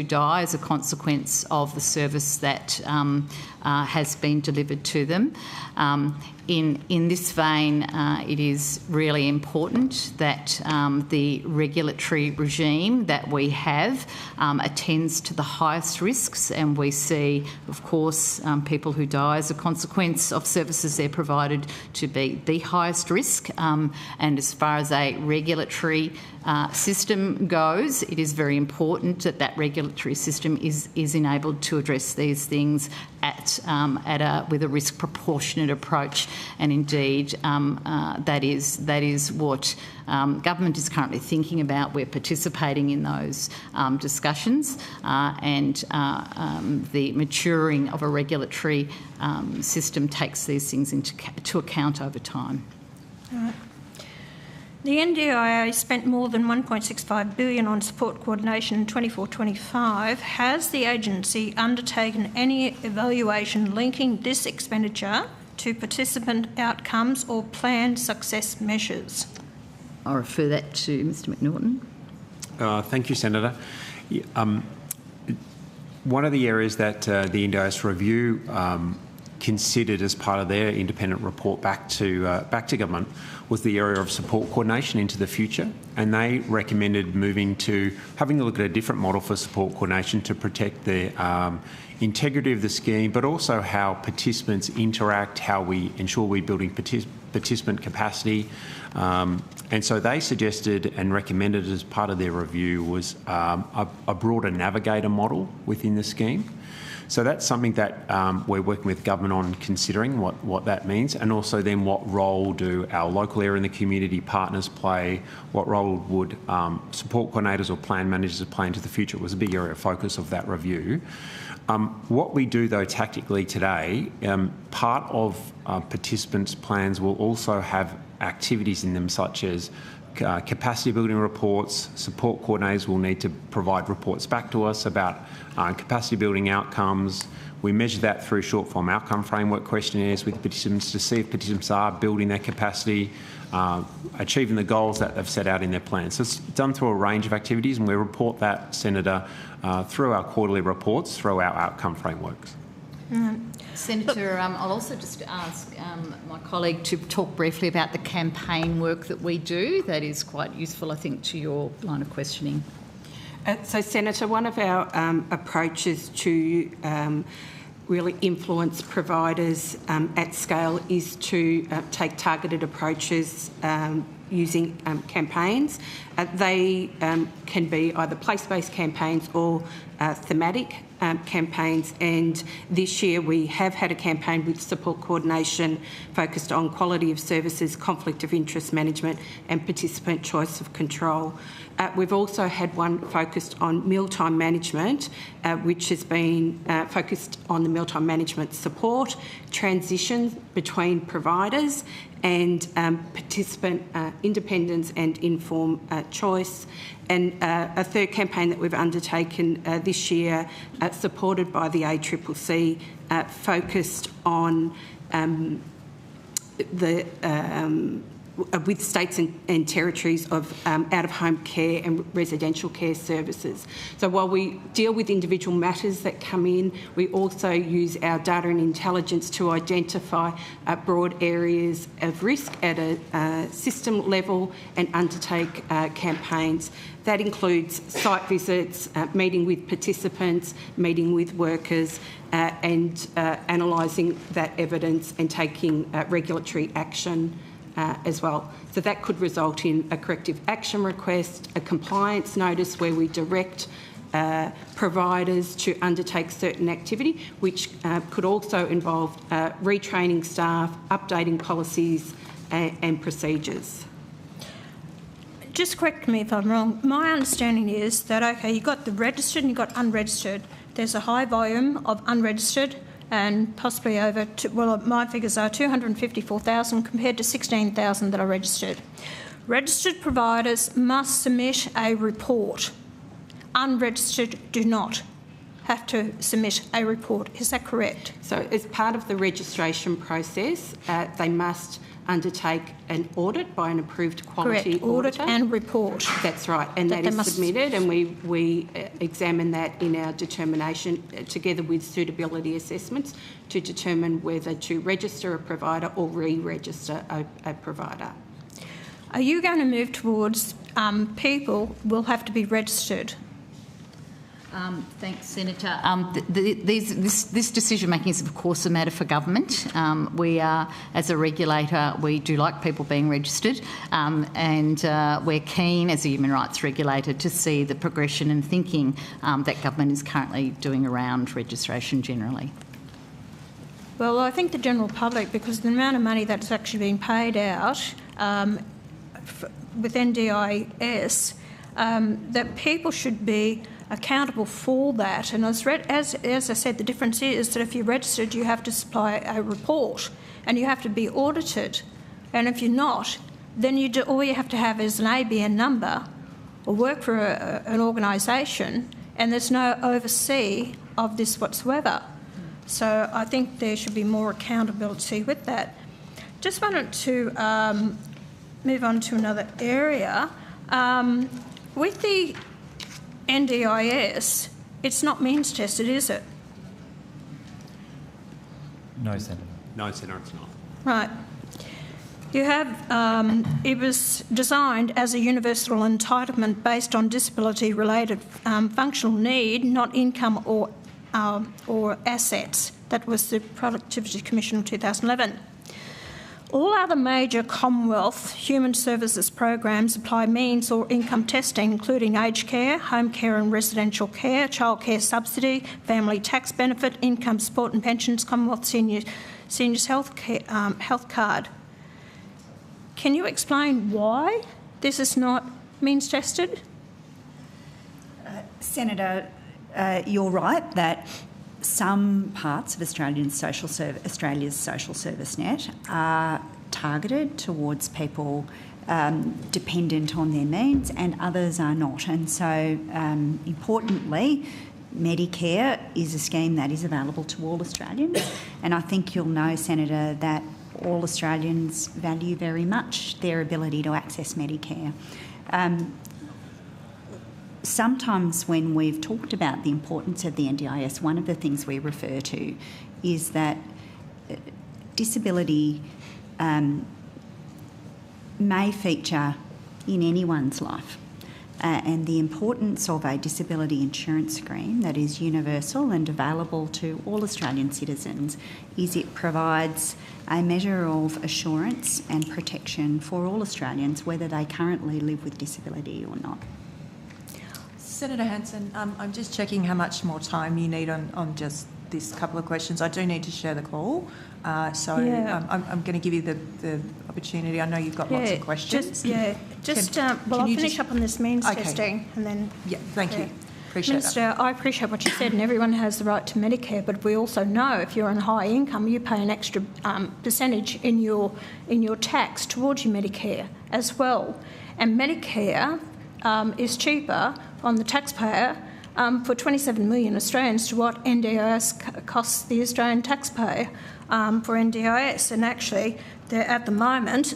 die as a consequence of the service that has been delivered to them. in this vein, it is really important that the regulatory regime that we have attends to the highest risks, and we see, of course, people who die as a consequence of services they're provided to be the highest risk. And as far as a regulatory system goes, it is very important that that regulatory system is enabled to address these things with a risk proportionate approach, and indeed that is what government is currently thinking about. We're participating in those discussions, and the maturing of a regulatory system takes these things into account over time. The NDIA spent more than $1.65 billion on support coordination in 24-25. Has the agency undertaken any evaluation linking this expenditure to participant outcomes or planned success measures? I'll refer that to Mr McNaughton. Thank you, Senator. One of the areas that the NDIS review considered as part of their independent report back to government was the area of support coordination into the future, and they recommended moving to having a look at a different model for support coordination to protect the integrity of the scheme, but also how participants interact, how we ensure we're building participant capacity. And so they suggested and recommended as part of their review was a broader navigator model within the scheme. So that's something that we're working with government on considering what that means, and also then what role do our local area and the community partners play, what role would support coordinators or plan managers play into the future. It was a big area of focus of that review. What we do though tactically today, part of participants' plans will also have activities in them such as capacity building reports. Support coordinators will need to provide reports back to us about capacity building outcomes. We measure that through short form outcome framework questionnaires with participants to see if participants are building their capacity, achieving the goals that they've set out in their plans. So it's done through a range of activities, and we report that, Senator, through our quarterly reports, through our outcome frameworks. Senator, I'll also just ask my colleague to talk briefly about the campaign work that we do. That is quite useful, I think, to your line of questioning. So, Senator, one of our approaches to really influence providers at scale is to take targeted approaches using campaigns. They can be either place-based campaigns or thematic campaigns, and this year we have had a campaign with support coordination focused on quality of services, conflict of interest management and participant choice of control. We've also had one focused on mealtime management, which has been focused on the mealtime management support, transition between providers and participant independence and informed choice. And a third campaign that we've undertaken this year, supported by the ACCC, focused on with states and territories of out-of-home care and residential care services. So while we deal with individual matters that come in, we also use our data and intelligence to identify broad areas of risk at a system level and undertake campaigns. That includes site visits, meeting with participants, meeting with workers, and analysing that evidence and taking regulatory action as well. So that could result in a corrective action request, a compliance notice where we direct providers to undertake certain activity, which could also involve retraining staff, updating policies and procedures. Just correct me if I'm wrong. My understanding is that, okay, you've got the registered and you've got unregistered. There's a high volume of unregistered and possibly over, my figures are 254,000 compared to 16,000 that are registered. Registered providers must submit a report. Unregistered do not. have to submit a report. Is that correct? So as part of the registration process, they must undertake an audit by an approved quality Correct. Audit auditor. and report. That's right, and that is submitted, and we examine that in our determination together with suitability assessments to determine whether to register a provider or re-register a provider. Are you going to move towards people will have to be registered? Thanks, Senator. This decision-making is, of course, a matter for government. We are, as a regulator, we do like people being registered, and we're keen, as a human rights regulator, to see the progression and thinking that government is currently doing around registration generally. Well, I think the general public, because the amount of money that's actually been paid out with NDIS, that people should be accountable for that. And as I said, the difference is that if you're registered, you have to supply a report and you have to be audited. And if you're not, then all you have to have is an ABN number or work for an organisation, and there's no oversee of this whatsoever. So I think there should be more accountability with that. Just wanted to move on to another area. With the NDIS, it's not means tested, is it? No, Senator. No, Senator, it's not. Right. You have, it was designed as a universal entitlement based on disability-related functional need, not income or assets. That was the Productivity Commission of 2011. All other major Commonwealth human services programs apply means or income testing, including aged care, home care and residential care, childcare subsidy, family tax benefit, income support and pensions, Commonwealth Seniors Health Card. Can you explain why this is not means tested? Senator, you're right that some parts of Australia's social service net are targeted towards people dependent on their means, and others are not. And so, importantly, Medicare is a scheme that is available to all Australians, and I think you'll know, Senator, that all Australians value very much their ability to access Medicare. Sometimes when we've talked about the importance of the NDIS, one of the things we refer to is that disability may feature in anyone's life, and the importance of a disability insurance scheme that is universal and available to all Australian citizens is it provides a measure of assurance and protection for all Australians, whether they currently live with disability or not. Senator Hanson, I'm just checking how much more time you need on just this couple of questions. I do need to share the call, I'm going to give you the opportunity. I know you've got lots of questions. I'll finish up on this means testing and then... Yeah, thank you. Appreciate Minister, that. I appreciate what you said, and everyone has the right to Medicare, but we also know if you're on high income, you pay an extra percentage in your tax towards your Medicare as well. And Medicare is cheaper on the taxpayer for 27 million Australians to what NDIS costs the Australian taxpayer for NDIS. And actually, at the moment,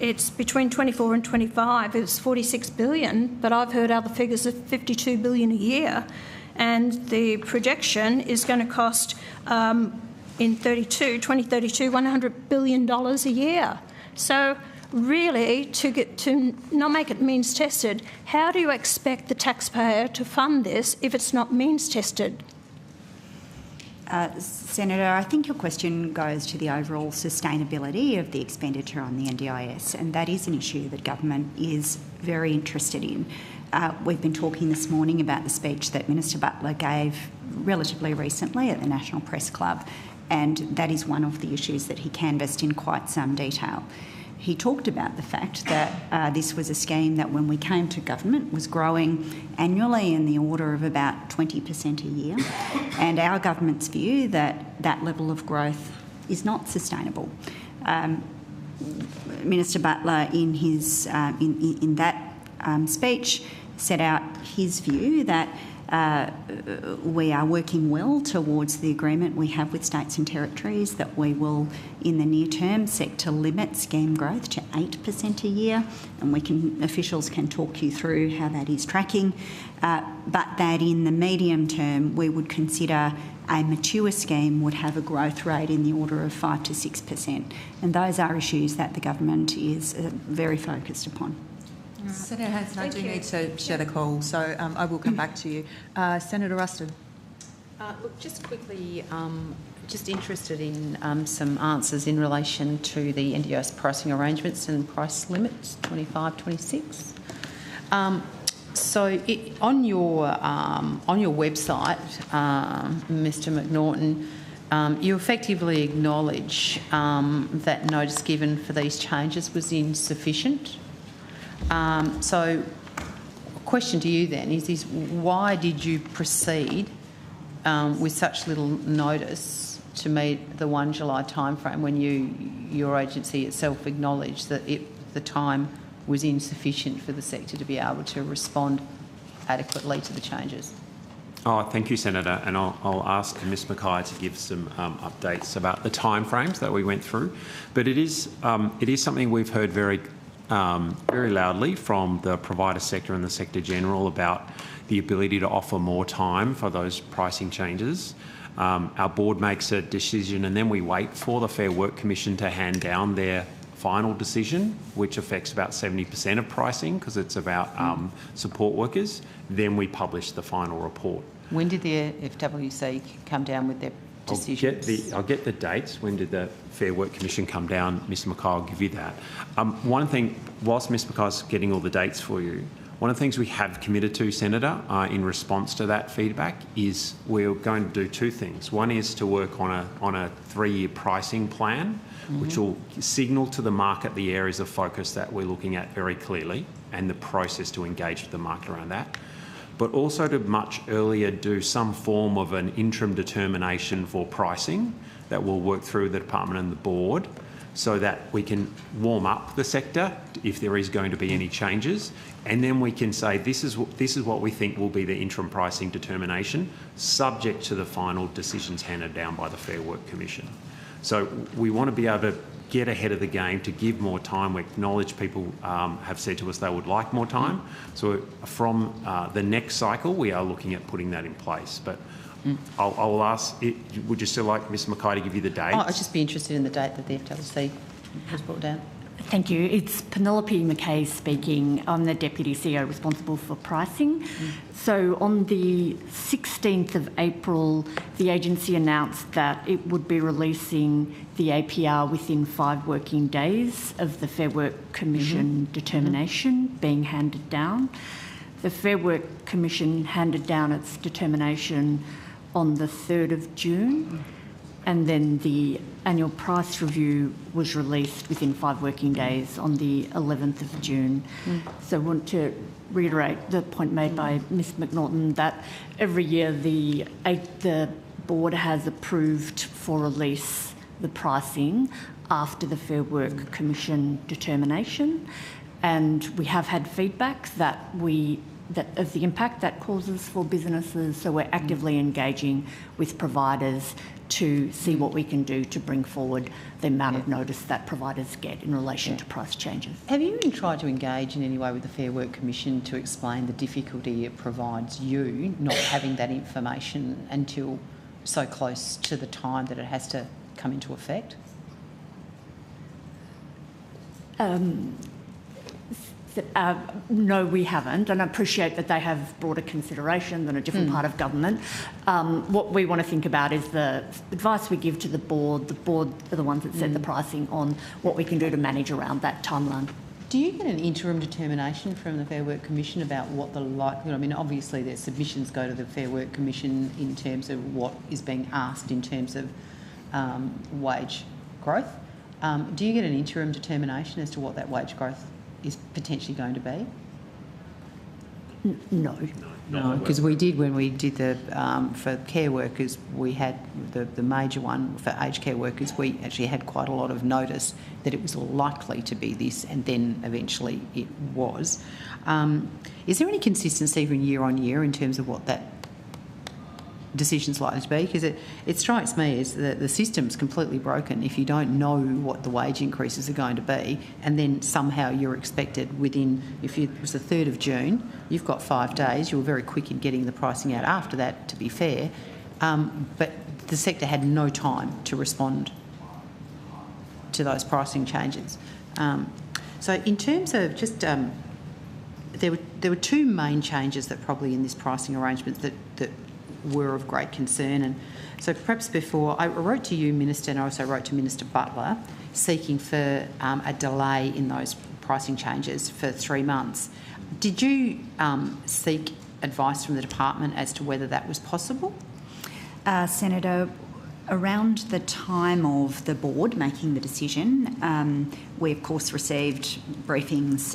it's between 24 and 25. It's 46 billion, but I've heard other figures of 52 billion a year. And the projection is going to cost, in 2032, $100 billion a year. So really, to not make it means tested, how do you expect the taxpayer to fund this if it's not means tested? Senator, I think your question goes to the overall sustainability of the expenditure on the NDIS, and that is an issue that government is very interested in. We've been talking this morning about the speech that Minister Butler gave relatively recently at the National Press Club, and that is one of the issues that he canvassed in quite some detail. He talked about the fact that this was a scheme that when we came to government was growing annually in the order of about 20% a year, and our government's view that that level of growth is not sustainable. Minister Butler in his in that speech set out his view that We are working well towards the agreement we have with states and territories that we will, in the near term, seek to limit scheme growth to 8% a year, and officials can talk you through how that is tracking, but that in the medium term we would consider a mature scheme would have a growth rate in the order of 5 to 6%, and those are issues that the government is very focused upon. Senator Hanson, I do need to share the call, so I will come back to you. Senator Ruston. Look, just quickly, just interested in some answers in relation to the NDIS pricing arrangements and price limits 25-26. So on your website, Mr McNaughton, you effectively acknowledge that notice given for these changes was insufficient. So a question to you then is why did you proceed with such little notice to meet the 1 July timeframe when your agency itself acknowledged that the time was insufficient for the sector to be able to respond adequately to the changes? Oh, thank you, Senator, and I'll ask Ms Mackay to give some updates about the timeframes that we went through. But it is something we've heard very loudly from the provider sector and the sector general about the ability to offer more time for those pricing changes. Our board makes a decision and then we wait for the Fair Work Commission to hand down their final decision, which affects about 70% of pricing because it's about support workers. Then we publish the final report. When did the FWC come down with their decisions? I'll get the dates. When did the Fair Work Commission come down? Ms Mackay will give you that. One thing, whilst Ms Mackay's getting all the dates for you, one of the things we have committed to, Senator, in response to that feedback is we're going to do two things. One is to work on a 3-year pricing plan, which will signal to the market the areas of focus that we're looking at very clearly and the process to engage with the market around that. But also to much earlier do some form of an interim determination for pricing that will work through the department and the board so that we can warm up the sector if there is going to be any changes, and then we can say this is what we think will be the interim pricing determination subject to the final decisions handed down by the Fair Work Commission. So we want to be able to get ahead of the game to give more time. We acknowledge people have said to us they would like more time. So from the next cycle, we are looking at putting that in place. But I'll ask, would you still like Ms Mackay to give you the dates? Oh, I'd just be interested in the date that the FWC was brought down. Thank you. It's Penelope Mackay speaking. I'm the Deputy CEO responsible for pricing. So on the 16th of April, the agency announced that it would be releasing the APR within 5 working days of the Fair Work Commission determination being handed down. The Fair Work Commission handed down its determination on the 3rd of June. And then the annual price review was released within 5 working days on the 11th of June. So I want to reiterate the point made by Ms McNaughton that every year the board has approved for release the pricing after the Fair Work Commission determination, and we have had feedback of the impact that causes for businesses, so we're actively engaging with providers to see what we can do to bring forward the amount of notice that providers get in relation to price changes. Have you even tried to engage in any way with the Fair Work Commission to explain the difficulty it provides you not having that information until so close to the time that it has to come into effect? No, we haven't, and I appreciate that they have broader considerations and a different part of government. What we want to think about is the advice we give to the board. The board are the ones that set the pricing on what we can do to manage around that timeline. Do you get an interim determination from the Fair Work Commission about what the likelihood? I mean, obviously their submissions go to the Fair Work Commission in terms of what is being asked in terms of wage growth. Do you get an interim determination as to what that wage growth is potentially going to be? No. No, because we did when we did the for care workers, we had the major one for aged care workers. We actually had quite a lot of notice that it was likely to be this, and then eventually it was. Is there any consistency from year on year in terms of what that decision's likely to be, because it strikes me as that the system's completely broken if you don't know what the wage increases are going to be, and then somehow you're expected within, if it was the 3rd of June, you've got 5 days, you were very quick in getting the pricing out after that, to be fair, but the sector had no time to respond to those pricing changes. So in terms of just... There were 2 main changes that probably in this pricing arrangement that were of great concern. And so perhaps before, I wrote to you, Minister, and I also wrote to Minister Butler, seeking for a delay in those pricing changes for 3 months. Did you seek advice from the department as to whether that was possible? Senator, around the time of the board making the decision, we of course received briefings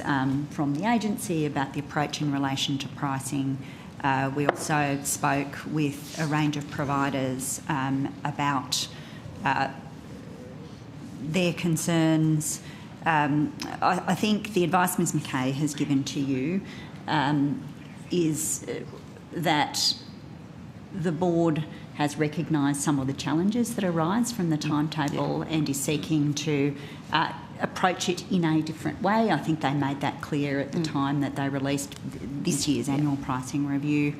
from the agency about the approach in relation to pricing. We also spoke with a range of providers about their concerns. I think the advice Ms McKay has given to you is that the board has recognised some of the challenges that arise from the timetable and is seeking to approach it in a different way. I think they made that clear at the time that they released this year's annual pricing review.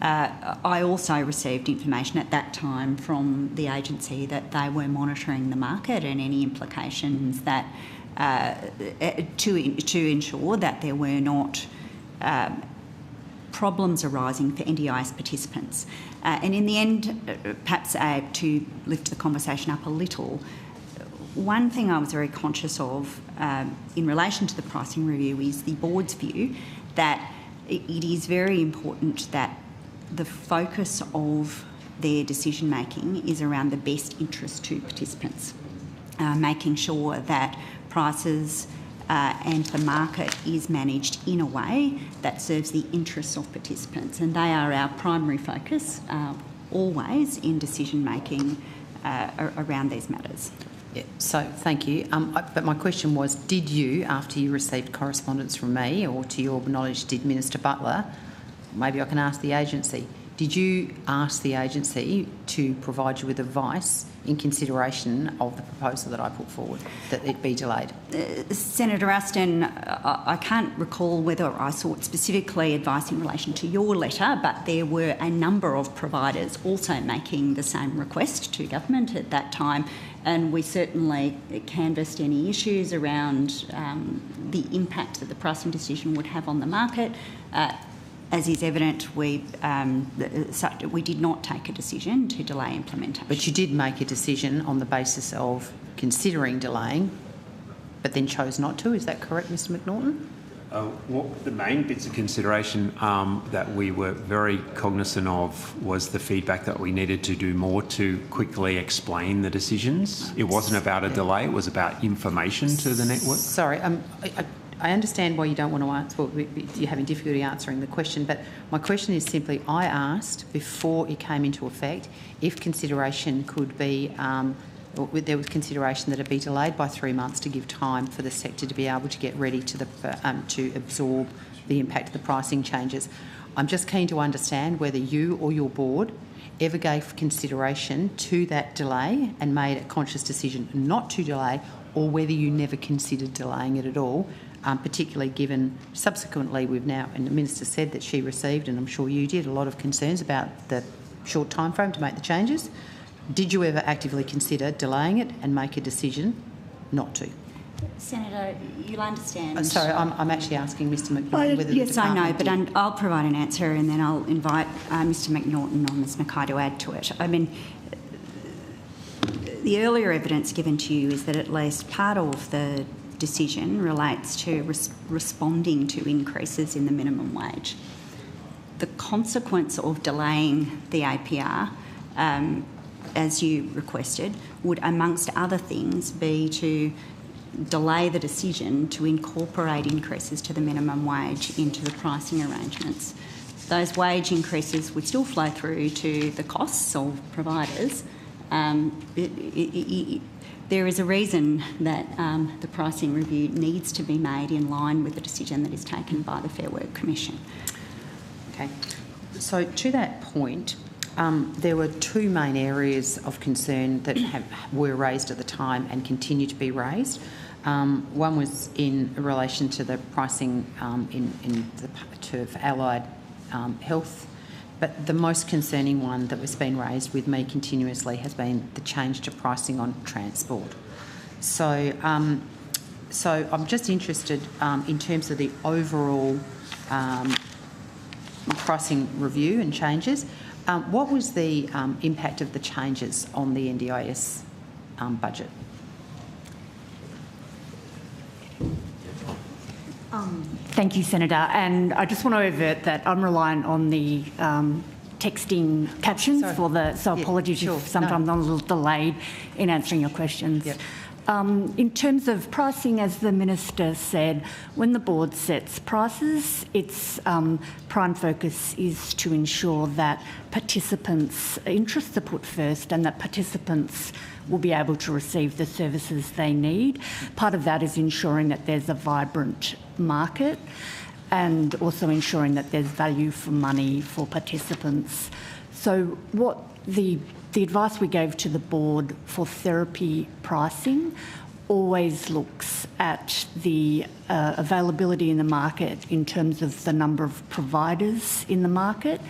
I also received information at that time from the agency that they were monitoring the market and any implications that to ensure that there were not problems arising for NDIS participants. And in the end, perhaps to lift the conversation up a little, one thing I was very conscious of in relation to the pricing review is the board's view that it is very important that the focus of their decision making is around the best interest to participants, making sure that prices and the market is managed in a way that serves the interests of participants, and they are our primary focus always in decision making around these matters. Yeah, so thank you. But my question was, did you, after you received correspondence from me, or to your knowledge did Minister Butler, maybe I can ask the agency, did you ask the agency to provide you with advice in consideration of the proposal that I put forward, that it be delayed? Senator Aston, I can't recall whether I sought specifically advice in relation to your letter, but there were a number of providers also making the same request to government at that time, and we certainly canvassed any issues around the impact that the pricing decision would have on the market. As is evident, we did not take a decision to delay implementation. But you did make a decision on the basis of considering delaying, but then chose not to. Is that correct, Mr McNaughton? The main bits of consideration that we were very cognisant of was the feedback that we needed to do more to quickly explain the decisions. It wasn't about a delay, it was about information to the network. Sorry, I understand why you don't want to answer, well, you're having difficulty answering the question, but my question is simply, I asked before it came into effect if consideration could be, there was consideration that it be delayed by 3 months to give time for the sector to be able to get ready to absorb the impact of the pricing changes. I'm just keen to understand whether you or your board ever gave consideration to that delay and made a conscious decision not to delay, or whether you never considered delaying it at all. Particularly given subsequently we've now, and the Minister said that she received, and I'm sure you did, a lot of concerns about the short time frame to make the changes. Did you ever actively consider delaying it and make a decision not to? Senator, you'll understand... sorry, I'm actually asking Mr McNaughton whether yes, the department I know, but I'll provide an answer and then I'll invite Mr McNaughton or Ms Mackay to add to it. I mean, the earlier evidence given to you is that at least part of the decision relates to responding to increases in the minimum wage. The consequence of delaying the APR, as you requested, would, amongst other things, be to delay the decision to incorporate increases to the minimum wage into the pricing arrangements. Those wage increases would still flow through to the costs of providers. There is a reason that the pricing review needs to be made in line with the decision that is taken by the Fair Work Commission. Okay. So to that point, There were two main areas of concern that were raised at the time and continue to be raised. One was in relation to the pricing for allied health, but the most concerning one that was being raised with me continuously has been the change to pricing on transport. So I'm just interested in terms of the overall pricing review and changes. What was the impact of the changes on the NDIS budget? Thank you, Senator. And I just want to avert that I'm reliant on the texting captions for the... So apologies if sometimes I'm a little delayed in answering your questions. Yep. In terms of pricing, as the Minister said, when the board sets prices, its prime focus is to ensure that participants' interests are put first and that participants will be able to receive the services they need. Part of that is ensuring that there's a vibrant market and also ensuring that there's value for money for participants. So what the advice we gave to the board for therapy pricing always looks at the availability in the market in terms of the number of providers in the market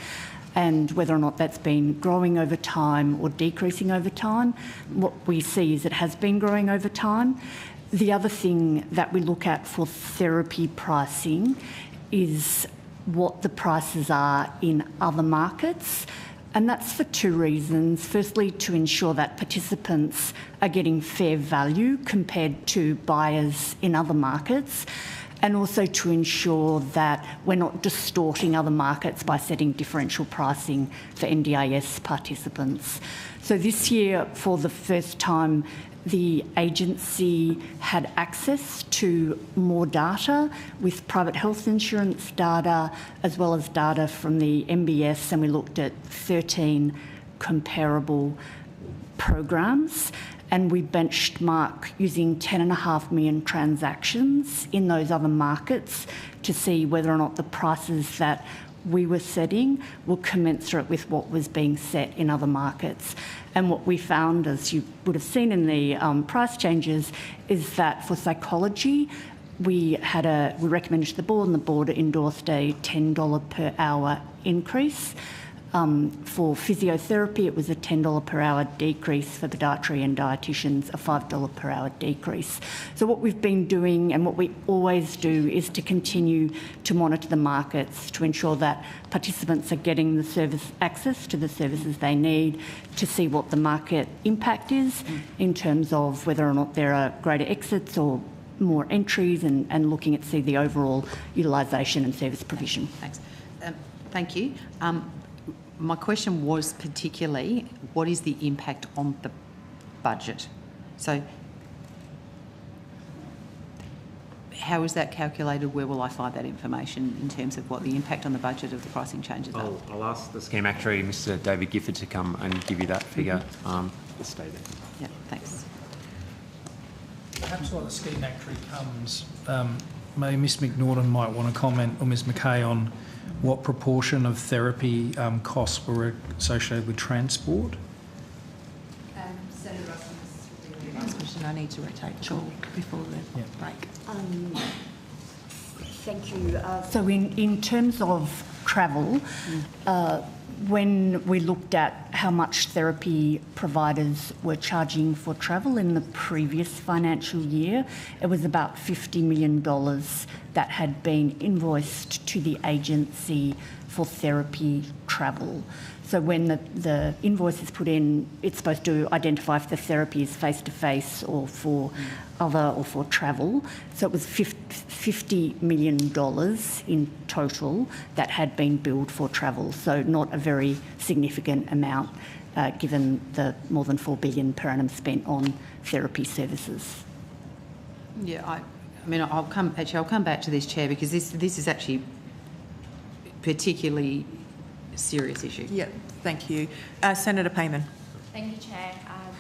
and whether or not that's been growing over time or decreasing over time. What we see is it has been growing over time. The other thing that we look at for therapy pricing is what the prices are in other markets. And that's for two reasons. Firstly, to ensure that participants are getting fair value compared to buyers in other markets, and also to ensure that we're not distorting other markets by setting differential pricing for NDIS participants. So this year, for the first time, the agency had access to more data with private health insurance data as well as data from the MBS, and we looked at 13 comparable programs, and we benchmark using 10.5 million transactions in those other markets to see whether or not the prices that we were setting were commensurate with what was being set in other markets. And what we found, as you would have seen in the price changes, is that for psychology, we recommended to the board, and the board endorsed a $10 per hour increase. For physiotherapy, it was a $10 per hour decrease. For podiatry and dietitians, a $5 per hour decrease. So what we've been doing, and what we always do, is to continue to monitor the markets to ensure that participants are getting the access to the services they need, to see what the market impact is in terms of whether or not there are greater exits or more entries, and looking at the overall utilisation and service provision. Thanks. Thank you. My question was particularly, what is the impact on the budget? So how is that calculated? Where will I find that information in terms of what the impact on the budget of the pricing changes are? I'll ask the scheme actuary, Mr. David Gifford, to come and give you that figure. Let's stay there. Yeah, thanks. Perhaps while the scheme actuary comes, maybe Ms McNaughton might want to comment, or Ms McKay, on what proportion of therapy costs were associated with transport? Senator Russell, this will be the last question. I need to rotate the call before the break. Thank you. So in terms of travel, when we looked at how much therapy providers were charging for travel in the previous financial year, it was about $50 million that had been invoiced to the agency for therapy travel. So when the invoice is put in, it's supposed to identify if the therapy is face-to-face or for other or for travel. So it was $50 million in total that had been billed for travel. So not a very significant amount given the more than $4 billion per annum spent on therapy services. Yeah, I mean, I'll come back to this, Chair, because this is actually particularly serious issue. Yeah, thank you. Senator Payman. Thank you, Chair.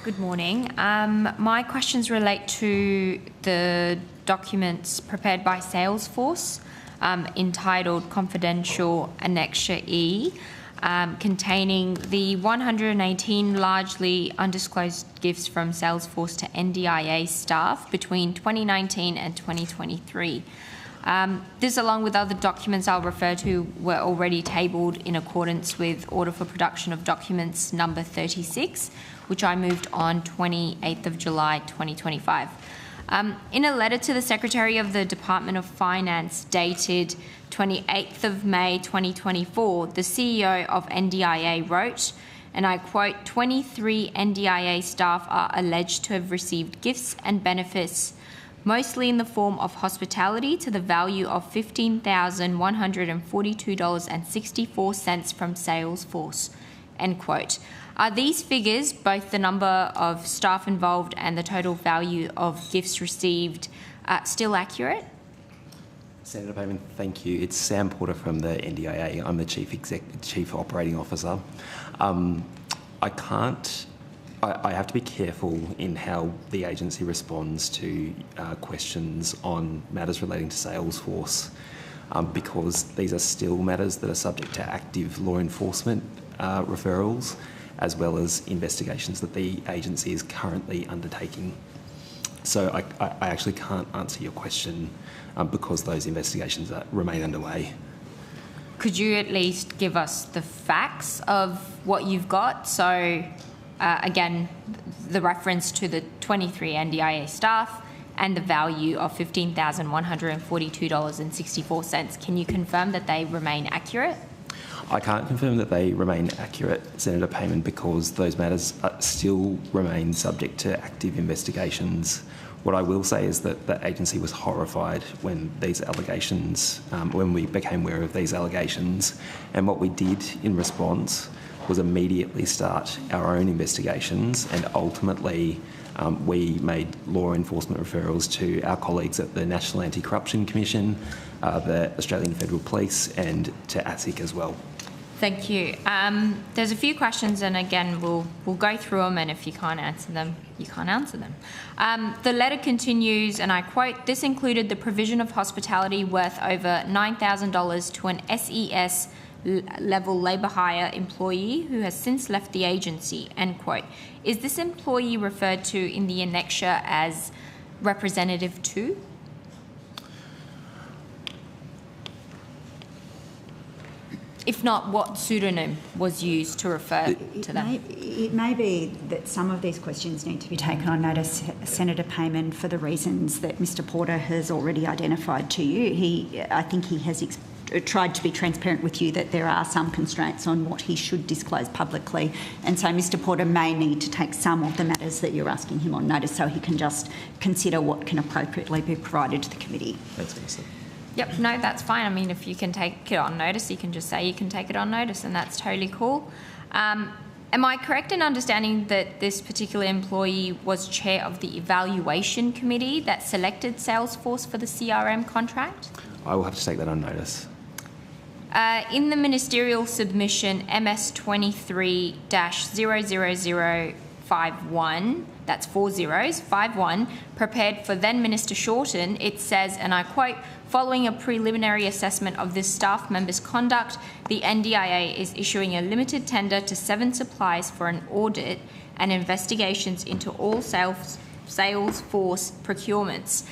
Good morning. My questions relate to the documents prepared by Salesforce entitled Confidential Annexure E. containing the 118 largely undisclosed gifts from Salesforce to NDIA staff between 2019 and 2023. This, along with other documents I'll refer to, were already tabled in accordance with Order for Production of Documents number 36, which I moved on 28th of July 2025. In a letter to the Secretary of the Department of Finance dated 28th of May 2024, the CEO of NDIA wrote, and I quote, 23 NDIA staff are alleged to have received gifts and benefits, mostly in the form of hospitality, to the value of $15,142.64 from Salesforce, end quote. Are these figures, both the number of staff involved and the total value of gifts received, still accurate? Senator Payman, thank you. It's Sam Porter from the NDIA. I'm the Chief Operating Officer. I have to be careful in how the agency responds to questions on matters relating to Salesforce, because these are still matters that are subject to active law enforcement referrals, as well as investigations that the agency is currently undertaking. So I actually can't answer your question because those investigations remain underway. Could you at least give us the facts of what you've got? So, again, the reference to the 23 NDIA staff and the value of $15,142.64. Can you confirm that they remain accurate? I can't confirm that they remain accurate, Senator Payman, because those matters still remain subject to active investigations. What I will say is that the agency was horrified when these allegations, when we became aware of these allegations, and what we did in response was immediately start our own investigations, and ultimately we made law enforcement referrals to our colleagues at the National Anti-Corruption Commission, the Australian Federal Police, and to ASIC as well. Thank you. There's a few questions, and again, we'll go through them, and if you can't answer them, you can't answer them. The letter continues, and I quote, "This included the provision of hospitality worth over $9,000 to an SES level labour hire employee who has since left the agency," end quote. Is this employee referred to in the annexure as representative 2? If not, what pseudonym was used to refer to them? It may be that some of these questions need to be taken on notice, Senator Payman, for the reasons that Mr Porter has already identified to you. I think he has tried to be transparent with you that there are some constraints on what he should disclose publicly, and so Mr Porter may need to take some of the matters that you're asking him on notice so he can just consider what can appropriately be provided to the committee. Thanks, Minister. Yep, no, that's fine. I mean, if you can take it on notice, you can just say you can take it on notice, and that's totally cool. Am I correct in understanding that this particular employee was chair of the evaluation committee that selected Salesforce for the CRM contract? I will have to take that on notice. In the ministerial submission MS23-00051, that's 4 zeros, 51, prepared for then Minister Shorten, it says, and I quote, "Following a preliminary assessment of this staff member's conduct, the NDIA is issuing a limited tender to 7 suppliers for an audit and investigations into all Salesforce procurements,"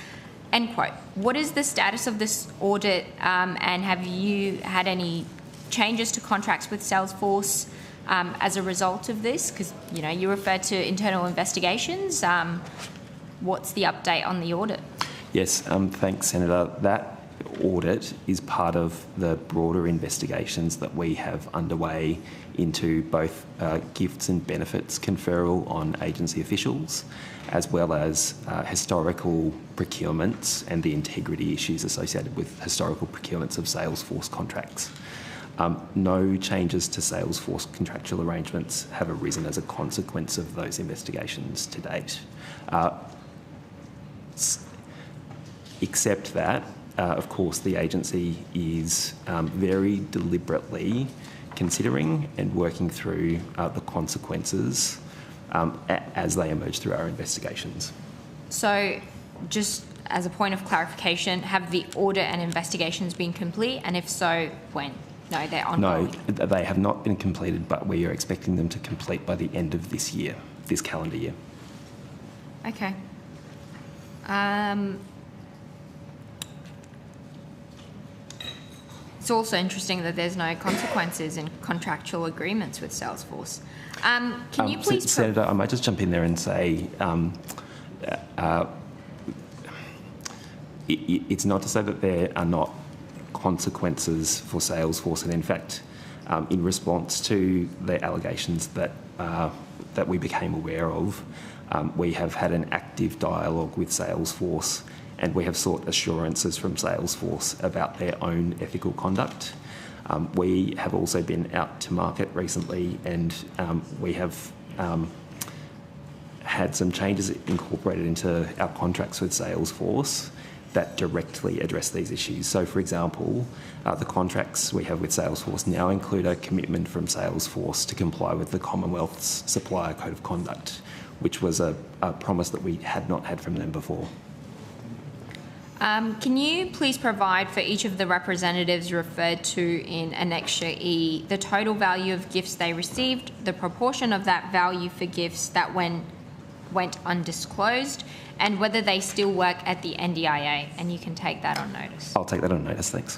end quote. What is the status of this audit, and have you had any changes to contracts with Salesforce as a result of this? Because, you know, you referred to internal investigations. What's the update on the audit? Yes, thanks, Senator. That audit is part of the broader investigations that we have underway into both gifts and benefits conferral on agency officials, as well as historical procurements and the integrity issues associated with historical procurements of Salesforce contracts. No changes to Salesforce contractual arrangements have arisen as a consequence of those investigations to date. Except that, of course, the agency is very deliberately considering and working through the consequences as they emerge through our investigations. So, just as a point of clarification, have the audit and investigations been complete, and if so, when? No, they're ongoing. No, they have not been completed, but we are expecting them to complete by the end of this year, this calendar year. Okay. It's also interesting that there's no consequences in contractual agreements with Salesforce. Can you please... Senator, I might just jump in there and say it's not to say that there are not consequences for Salesforce, and in fact, in response to the allegations that that we became aware of, we have had an active dialogue with Salesforce, and we have sought assurances from Salesforce about their own ethical conduct. We have also been out to market recently, and we have had some changes incorporated into our contracts with Salesforce that directly address these issues. So, for example, the contracts we have with Salesforce now include a commitment from Salesforce to comply with the Commonwealth's Supplier Code of Conduct, which was a promise that we had not had from them before. Can you please provide for each of the representatives referred to in Annexure E the total value of gifts they received, the proportion of that value for gifts that went undisclosed, and whether they still work at the NDIA? And you can take that on notice. I'll take that on notice, thanks.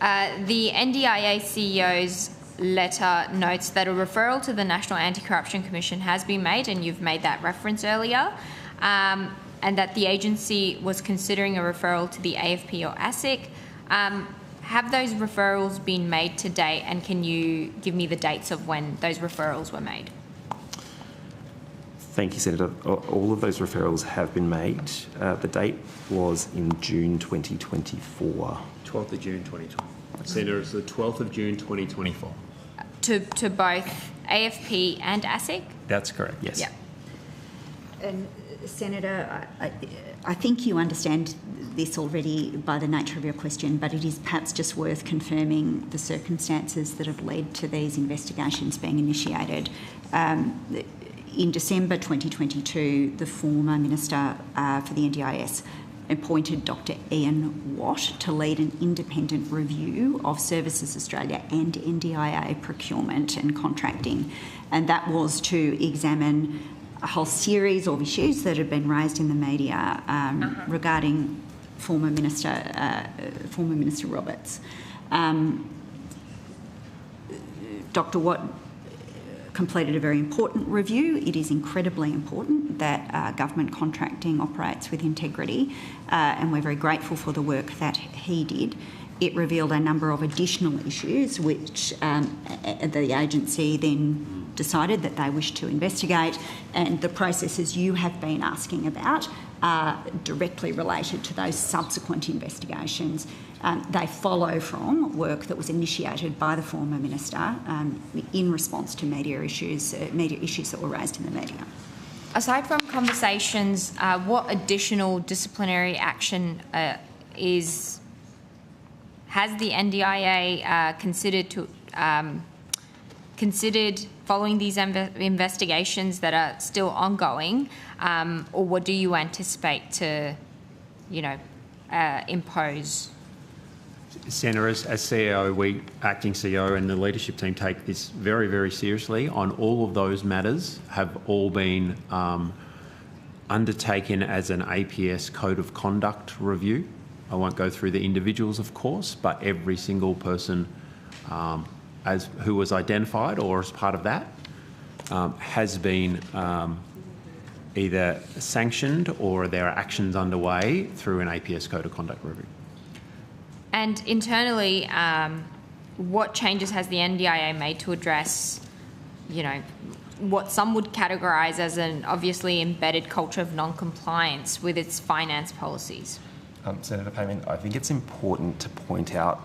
The NDIA CEO's letter notes that a referral to the National Anti-Corruption Commission has been made, and you've made that reference earlier, and that the agency was considering a referral to the AFP or ASIC. Have those referrals been made to date, and can you give me the dates of when those referrals were made? Thank you, Senator. All of those referrals have been made. The date was in June 2024. 12th of June 2024. Senator, it's the 12th of June 2024. To both AFP and ASIC? That's correct, yes. Yeah. And Senator, I think you understand this already by the nature of your question, but it is perhaps just worth confirming the circumstances that have led to these investigations being initiated. In December 2022, the former Minister for the NDIS appointed Dr Ian Watt to lead an independent review of Services Australia and NDIA procurement and contracting, and that was to examine a whole series of issues that had been raised in the media regarding former Minister Roberts. Dr Watt completed a very important review. It is incredibly important that government contracting operates with integrity, and we're very grateful for the work that he did. It revealed a number of additional issues which the agency then decided that they wished to investigate, and the processes you have been asking about are directly related to those subsequent investigations. They follow from work that was initiated by the former minister in response to media issues that were raised in the media. Aside from conversations, what additional disciplinary action has the NDIA considered following these investigations that are still ongoing, or what do you anticipate to, impose? Senator, as CEO, acting CEO and the leadership team take this very, very seriously. On all of those matters have all been undertaken as an APS Code of Conduct review. I won't go through the individuals, of course, but every single person who was identified or as part of that has been either sanctioned or there are actions underway through an APS Code of Conduct review. And internally, what changes has the NDIA made to address, what some would categorise as an obviously embedded culture of non-compliance with its finance policies? Senator Payman, I think it's important to point out,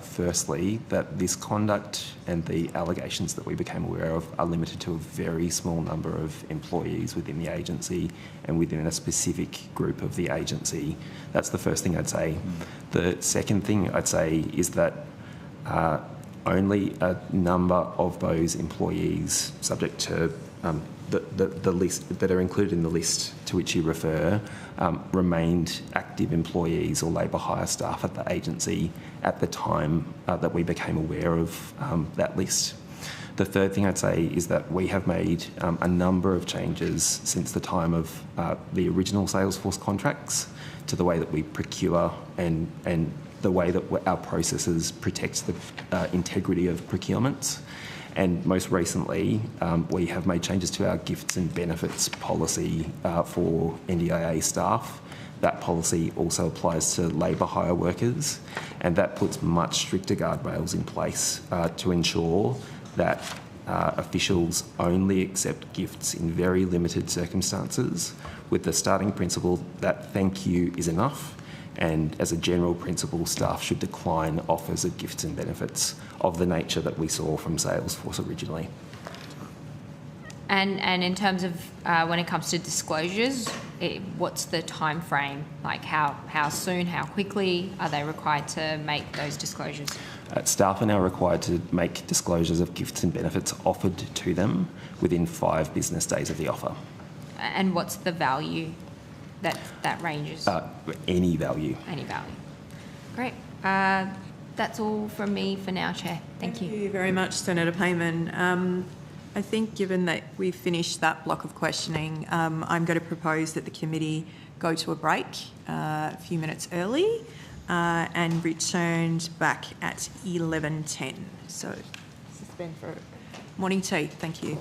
firstly, that this conduct and the allegations that we became aware of are limited to a very small number of employees within the agency and within a specific group of the agency. That's the first thing I'd say. The second thing I'd say is that only a number of those employees, subject to the list that are included in the list to which you refer remained active employees or labour hire staff at the agency at the time that we became aware of that list. The third thing I'd say is that we have made a number of changes since the time of the original Salesforce contracts to the way that we procure and the way that our processes protect the integrity of procurements. And most recently, we have made changes to our gifts and benefits policy for NDIA staff. That policy also applies to labour hire workers, and that puts much stricter guardrails in place to ensure that officials only accept gifts in very limited circumstances, with the starting principle that thank you is enough, and as a general principle, staff should decline offers of gifts and benefits of the nature that we saw from Salesforce originally. And in terms of when it comes to disclosures, what's the time frame? Like how soon, how quickly are they required to make those disclosures? Staff are now required to make disclosures of gifts and benefits offered to them within 5 business days of the offer. And what's the value that ranges? Any value. Any value. Great. That's all from me for now, Chair. Thank you. Thank you very much, Senator Payman. I think given that we've finished that block of questioning, I'm going to propose that the committee go to a break a few minutes early and returned back at 11:10. So suspend for morning tea. Thank you.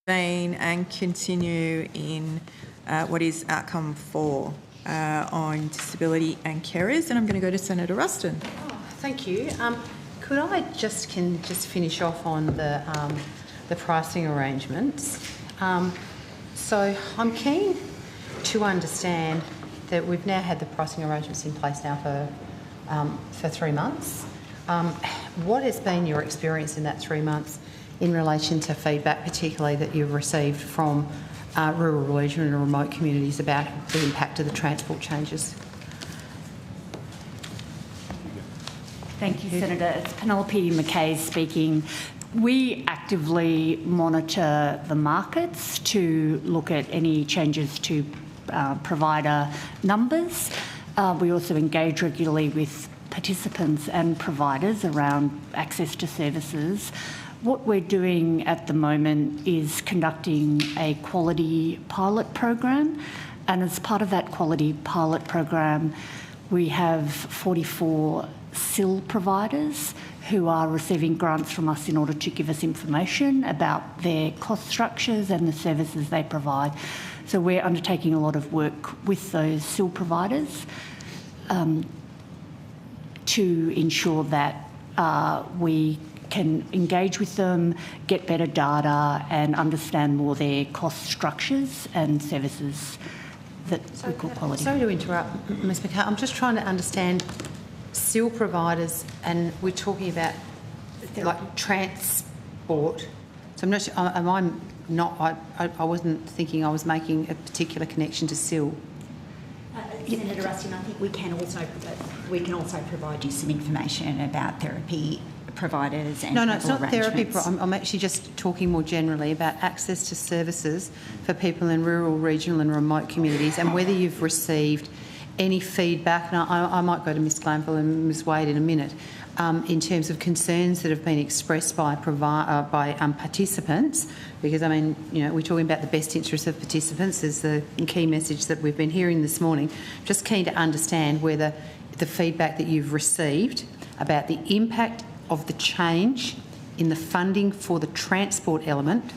and continue in what is outcome 4 on disability and carers. And I'm going to go to Senator Ruston. Oh, thank you. Could I just finish off on the pricing arrangements? So I'm keen to understand that we've now had the pricing arrangements in place now for 3 months. What has been your experience in that 3 months in relation to feedback, particularly that you've received from rural, regional and remote communities about the impact of the transport changes? Thank you, Senator. It's Penelope McKay speaking. We actively monitor the markets to look at any changes to provider numbers. We also engage regularly with participants and providers around access to services. What we're doing at the moment is conducting a quality pilot program, and as part of that quality pilot program, we have 44 SIL providers who are receiving grants from us in order to give us information about their cost structures and the services they provide. So we're undertaking a lot of work with those SIL providers to ensure that we can engage with them, get better data and understand more their cost structures and services that we call quality. Sorry to interrupt, Ms McCarthy. I'm just trying to understand SIL providers, and we're talking about like transport. So I'm not sure, I wasn't thinking I was making a particular connection to SIL. Senator Rustin, I think we can also provide you some information about therapy providers and No, it's not therapy. arrangements. I'm actually just talking more generally about access to services for people in rural, regional and remote communities, and whether you've received any feedback, and I might go to Ms Glanville and Ms Wade in a minute, in terms of concerns that have been expressed by participants, because, I mean, you know, we're talking about the best interests of participants is the key message that we've been hearing this morning. Just keen to understand whether the feedback that you've received about the impact of the change in the funding for the transport element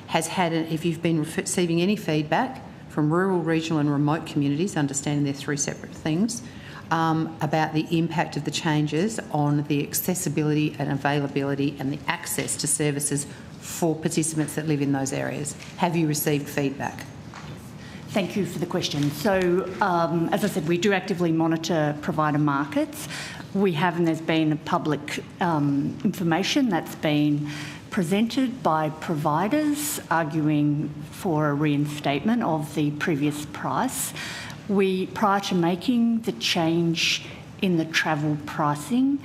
has had, if you've been receiving any feedback from rural, regional and remote communities, understanding they're 3 separate things, about the impact of the changes on the accessibility and availability and the access to services for participants that live in those areas. Have you received feedback? Thank you for the question. So, as I said, we do actively monitor provider markets. We have, and there's been public information that's been presented by providers arguing for a reinstatement of the previous price. Prior to making the change in the travel pricing,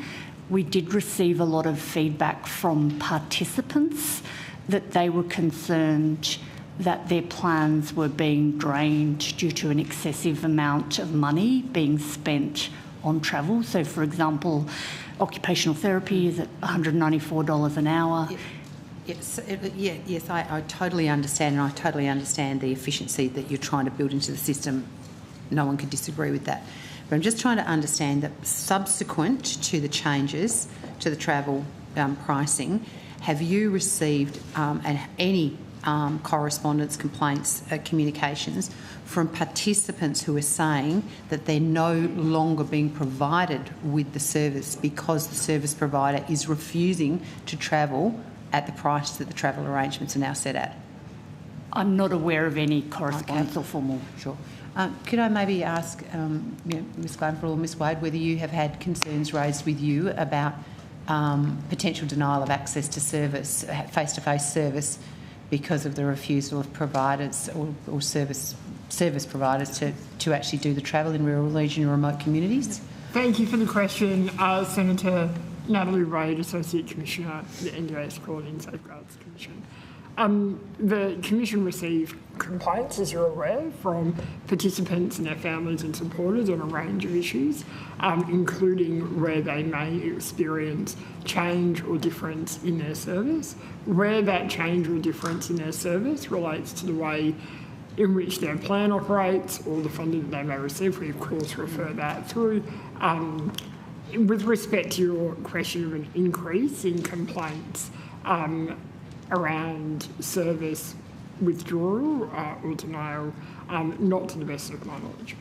we did receive a lot of feedback from participants that they were concerned that their plans were being drained due to an excessive amount of money being spent on travel. So, for example, occupational therapy is at $194 an hour. Yes, I totally understand, and I totally understand the efficiency that you're trying to build into the system. No one could disagree with that. But I'm just trying to understand that subsequent to the changes to the travel pricing, have you received any correspondence, complaints, communications from participants who are saying that they're no longer being provided with the service because the service provider is refusing to travel at the price that the travel arrangements are now set at? I'm not aware of any correspondence or formal. Sure. Could I maybe ask Ms Glanville or Ms Wade whether you have had concerns raised with you about potential denial of access to service, face-to-face service, because of the refusal of providers or service providers to actually do the travel in rural, regional and remote communities? Thank you for the question. Senator Natalie Wade, Associate Commissioner for the NDIS Quality and Safeguards Commission. The Commission received complaints, as you're aware, from participants and their families and supporters on a range of issues, including where they may experience change or difference in their service. Where that change or difference in their service relates to the way in which their plan operates or the funding that they may receive, we of course refer that through. With respect to your question of an increase in complaints, around service withdrawal or denial, not to the best of my knowledge.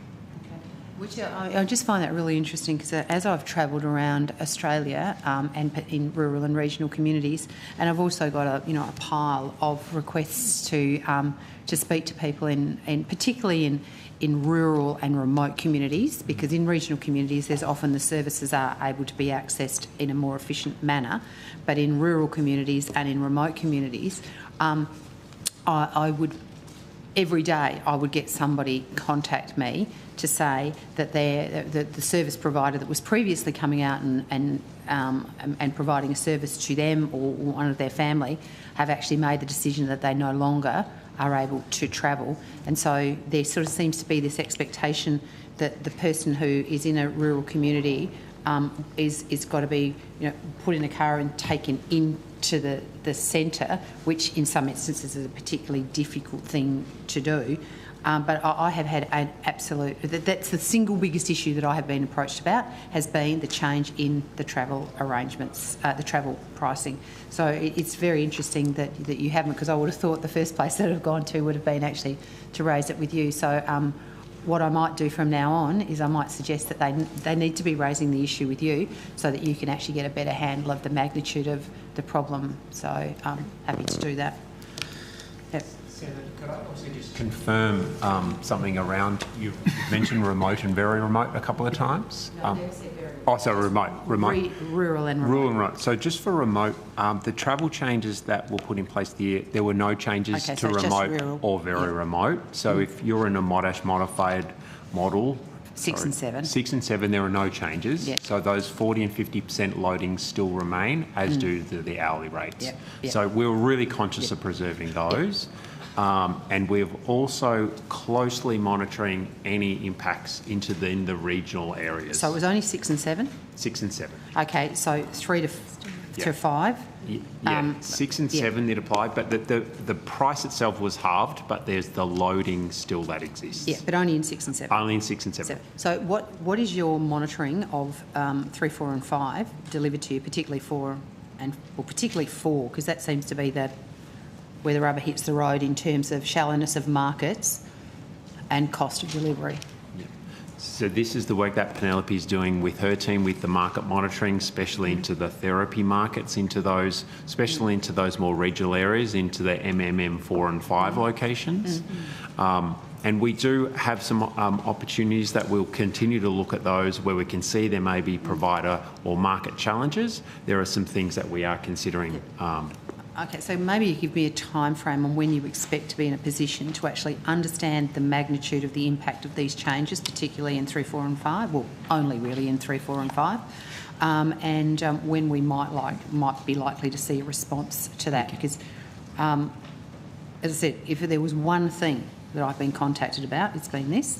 Which I just find that really interesting because as I've travelled around Australia and in rural and regional communities, and I've also got a pile of requests to speak to people in particularly in rural and remote communities, because in regional communities there's often the services are able to be accessed in a more efficient manner, but in rural communities and in remote communities, I would every day I would get somebody contact me to say that the service provider that was previously coming out and providing a service to them or one of their family have actually made the decision that they no longer are able to travel. And so there sort of seems to be this expectation that the person who is in a rural community is got to be put in a car and taken into the centre, which in some instances is a particularly difficult thing to do. But I have had an absolute... That's the single biggest issue that I have been approached about, has been the change in the travel arrangements, the travel pricing. So it's very interesting that you haven't, because I would have thought the first place that I'd have gone to would have been actually to raise it with you. So what I might do from now on is I might suggest that they need to be raising the issue with you so that you can actually get a better handle of the magnitude of the problem. So I'm happy to do that. Yep. Senator, could I also just confirm something around, you mentioned remote and very remote a couple of times? So remote. Rural and remote. Rural and remote. So just for remote, the travel changes that were put in place there were no changes to remote or very remote. So if you're in a Modash modified model, 6 and 7. 6 and 7, there are no changes. Yep. So those 40 and 50% loadings still remain, as do the hourly rates. Yep. So we're really conscious of preserving those. And we're also closely monitoring any impacts in the regional areas. So it was only 6 and 7? 6 and 7. Okay, so 3 to 5? Yeah, 6 and 7 that apply, but the price itself was halved, but there's the loading still that exists. Yeah, but only in 6 and 7? Only in 6 and 7. So what is your monitoring of 3, 4 and 5 delivered to you, particularly 4, because that seems to be where the rubber hits the road in terms of shallowness of markets and cost of delivery? So this is the work that Penelope is doing with her team, with the market monitoring, especially into the therapy markets, especially into those more regional areas, into the MMM 4 and 5 locations. And we do have some opportunities that we'll continue to look at those where we can see there may be provider or market challenges. There are some things that we are considering. Okay, so maybe you give me a time frame on when you expect to be in a position to actually understand the magnitude of the impact of these changes, particularly in 3, 4 and 5, well, only really in 3, 4 and 5, and when we might be likely to see a response to that. Because, as I said, if there was one thing that I've been contacted about, it's been this,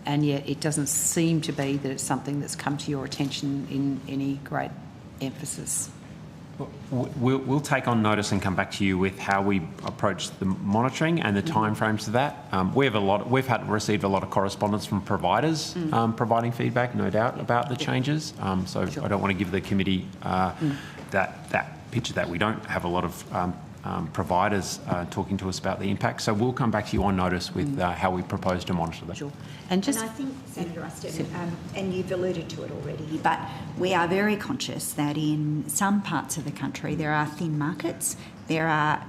and yet it doesn't seem to be that it's something that's come to your attention in any great emphasis. We'll take on notice and come back to you with how we approach the monitoring and the timeframes of that. We've received a lot of correspondence from providers providing feedback, no doubt, about the changes. So I don't want to give the committee that picture that we don't have a lot of providers talking to us about the impact. So we'll come back to you on notice with how we propose to monitor that. Sure. And I think, Senator Ruston, and you've alluded to it already, but we are very conscious that in some parts of the country there are thin markets. There are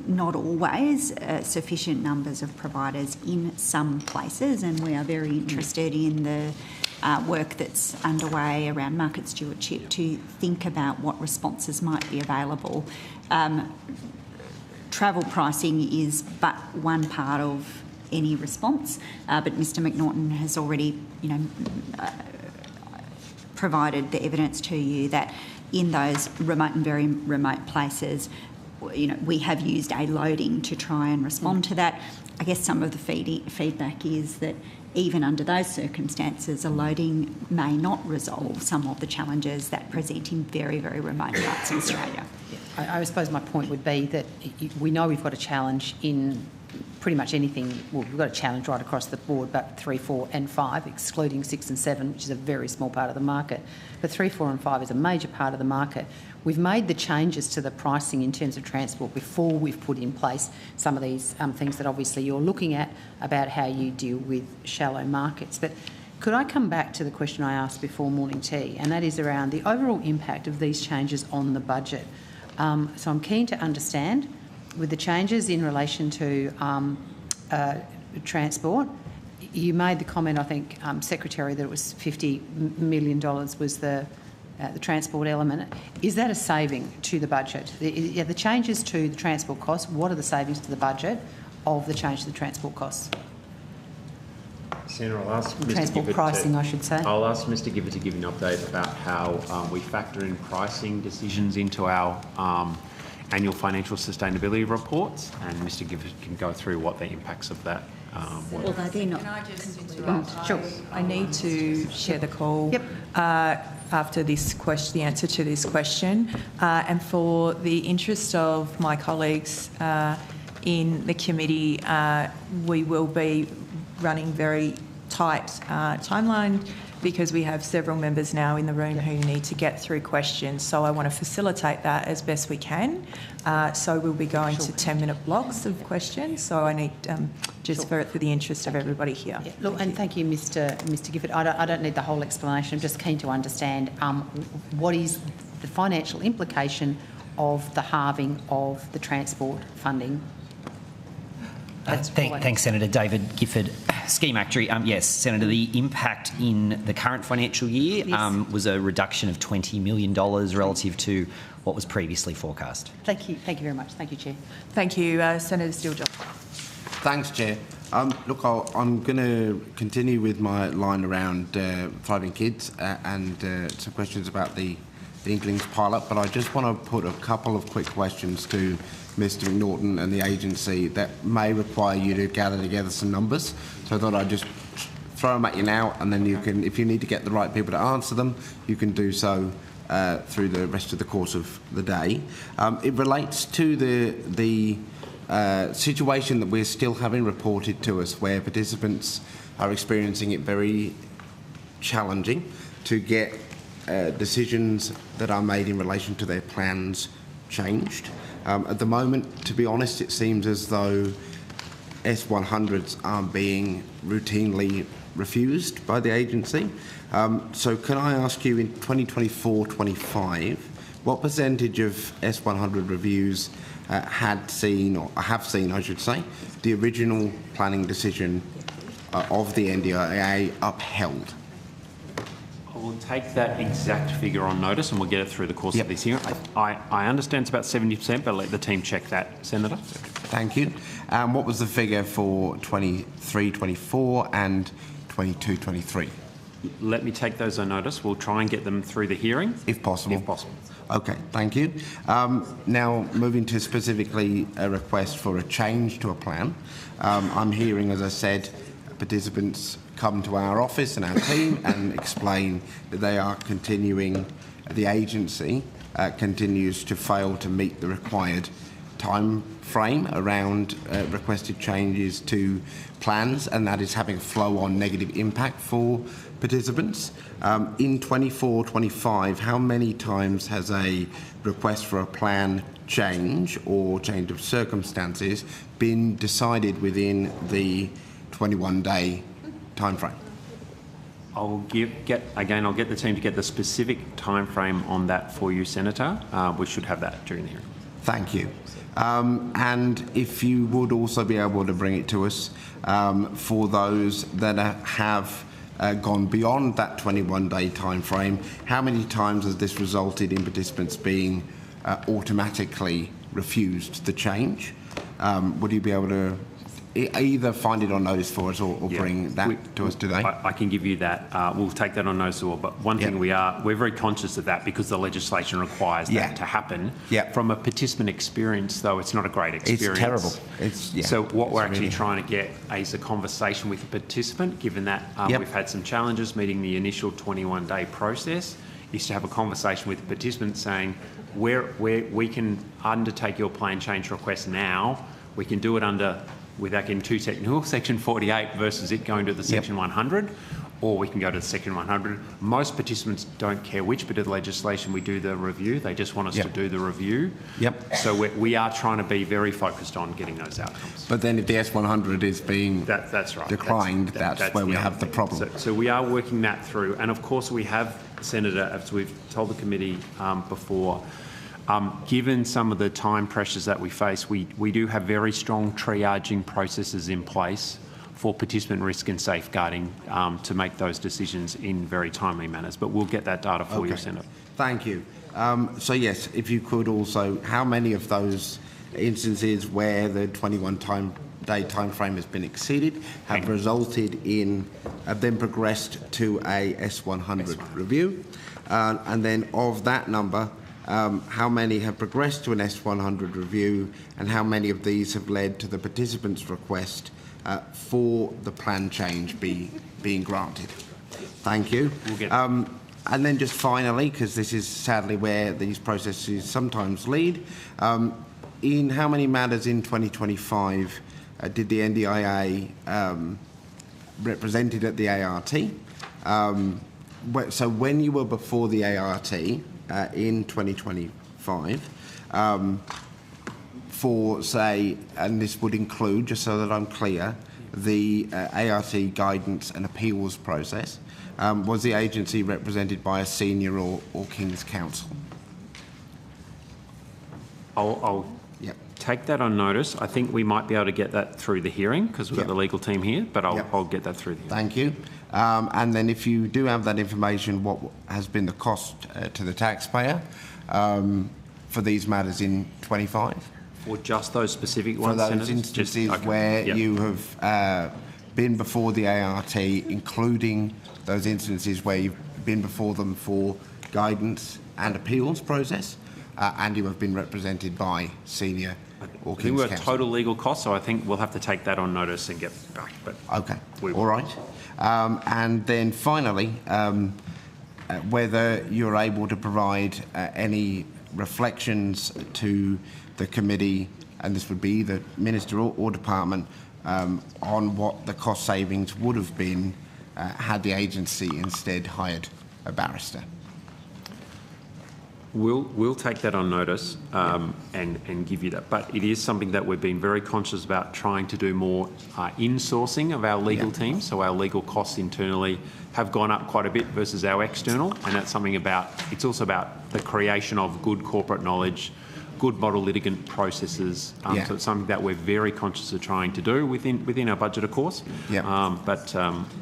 not always sufficient numbers of providers in some places, and we are very interested in the work that's underway around market stewardship to think about what responses might be available. Travel pricing is but one part of any response, but Mr McNaughton has already, provided the evidence to you that in those remote and very remote places, we have used a loading to try and respond to that. I guess some of the feedback is that even under those circumstances, a loading may not resolve some of the challenges that present in very, very remote parts of Australia. I suppose my point would be that we know we've got a challenge in pretty much anything. Well, we've got a challenge right across the board, but 3, 4 and 5, excluding 6 and 7, which is a very small part of the market. But 3, 4 and 5 is a major part of the market. We've made the changes to the pricing in terms of transport before we've put in place some of these things that obviously you're looking at about how you deal with shallow markets. But could I come back to the question I asked before morning tea, and that is around the overall impact of these changes on the budget? So I'm keen to understand, with the changes in relation to transport, you made the comment, I think, Secretary, that it was $50 million was the transport element. Is that a saving to the budget? The changes to the transport costs, what are the savings to the budget of the change to the transport costs? Senator, I'll ask Mr. Transport Gifford pricing, I should say. I'll ask Mr. Gifford to give you an update about how we factor in pricing decisions into our annual financial sustainability reports, and Mr. Gifford can go through what the impacts of that were. Although they're not. Can I just interrupt? Sure. I need to share the call. Yep. After this question, the answer to this question, and for the interest of my colleagues in the committee, we will be running very tight timeline because we have several members now in the room who need to get through questions. So I want to facilitate that as best we can. So we'll be going to 10-minute blocks of questions. So I need, just for the interest of everybody here. Yeah. Look, and thank you, Mr. Gifford. I don't need the whole explanation. I'm just keen to understand what is the financial implication of the halving of the transport funding. Thanks, Senator. David Gifford, Scheme Actuary. Yes, Senator, the impact in the current financial year was a reduction of $20 million relative to what was previously forecast. Thank you. Thank you very much. Thank you, Chair. Thank you, Senator Steele-John. Thanks, Chair. Look, I'm going to continue with my line around thriving kids and some questions about the Inklings pilot, but I just want to put a couple of quick questions to Mr. McNaughton and the agency that may require you to gather together some numbers. So I thought I'd just throw them at you now, and then you can, if you need to get the right people to answer them, you can do so through the rest of the course of the day. It relates to the situation that we're still having reported to us, where participants are experiencing it very challenging to get decisions that are made in relation to their plans changed. At the moment, to be honest, it seems as though S100s are being routinely refused by the agency. So can I ask you, in 2024-25, what percentage of S100 reviews have seen, I should say, the original planning decision of the NDIA upheld? We'll take that exact figure on notice and we'll get it through the course of this hearing. I understand it's about 70%, but I'll let the team check that, Senator. Thank you. What was the figure for 23-24 and 22-23? Let me take those on notice. We'll try and get them through the hearing. If possible. If possible. Okay, thank you. Now, moving to specifically a request for a change to a plan. I'm hearing, as I said, participants come to our office and our team and explain that they are continuing, the agency continues to fail to meet the required time frame around requested changes to plans, and that is having a flow-on negative impact for participants. In 24-25, how many times has a request for a plan change or change of circumstances been decided within the 21-day time frame? I'll get the team to get the specific time frame on that for you, Senator. We should have that during the hearing. Thank you. And if you would also be able to bring it to us for those that have gone beyond that 21-day time frame, how many times has this resulted in participants being automatically refused the change? Would you be able to either find it on notice for us or bring that to us today? I can give you that. We'll take that on notice. But one thing we're very conscious of that because the legislation requires that to happen. From a participant experience, though, it's not a great experience. It's terrible. So what we're actually trying to get is a conversation with the participant, given that we've had some challenges meeting the initial 21-day process, is to have a conversation with the participant saying, where we can undertake your plan change request now, we can do it under without getting too technical, Section 48 versus it going to the Section 100, or we can go to the Section 100. Most participants don't care which bit of the legislation we do the review. They just want us to do the review. So we are trying to be very focused on getting those outcomes. But then if the S100 is being that's right. declined, that's where we have the problem. So we are working that through. And of course we have, Senator, as we've told the committee before, given some of the time pressures that we face, we do have very strong triaging processes in place for participant risk and safeguarding to make those decisions in very timely manners. But we'll get that data for you, Senator. Thank you. So yes, if you could also, how many of those instances where the 21-day time frame has been exceeded have resulted in, have then progressed to a S100 review? And then of that number, how many have progressed to an S100 review, and how many of these have led to the participants' request for the plan change being granted? Thank you. We'll get and then just finally, because this is sadly where these processes sometimes lead, in how many matters in 2025 did the NDIA represented at the ART? So when you were before the ART in 2025, for, say, and this would include, just so that I'm clear, the ART guidance and appeals process, was the agency represented by a senior or King's Counsel? I'll take that on notice. I think we might be able to get that through the hearing because we've got the legal team here, but I'll get that through the hearing. Thank you. And then if you do have that information, what has been the cost to the taxpayer for these matters in 25? For just those specific ones, for those instances where you have been before the ART, including those instances where you've been before them for guidance and appeals process, and you have been represented by senior or King's Counsel. I think we're total legal costs, so I think we'll have to take that on notice and get back. But okay, all right. And then finally, whether you're able to provide any reflections to the committee, and this would be either Minister or Department, on what the cost savings would have been had the agency instead hired a barrister. We'll take that on notice and give you that. But it is something that we've been very conscious about trying to do more insourcing of our legal team. So our legal costs internally have gone up quite a bit versus our external, and that's something about, it's also about the creation of good corporate knowledge, good model litigant processes. So it's something that we're very conscious of trying to do within our budget, of course. But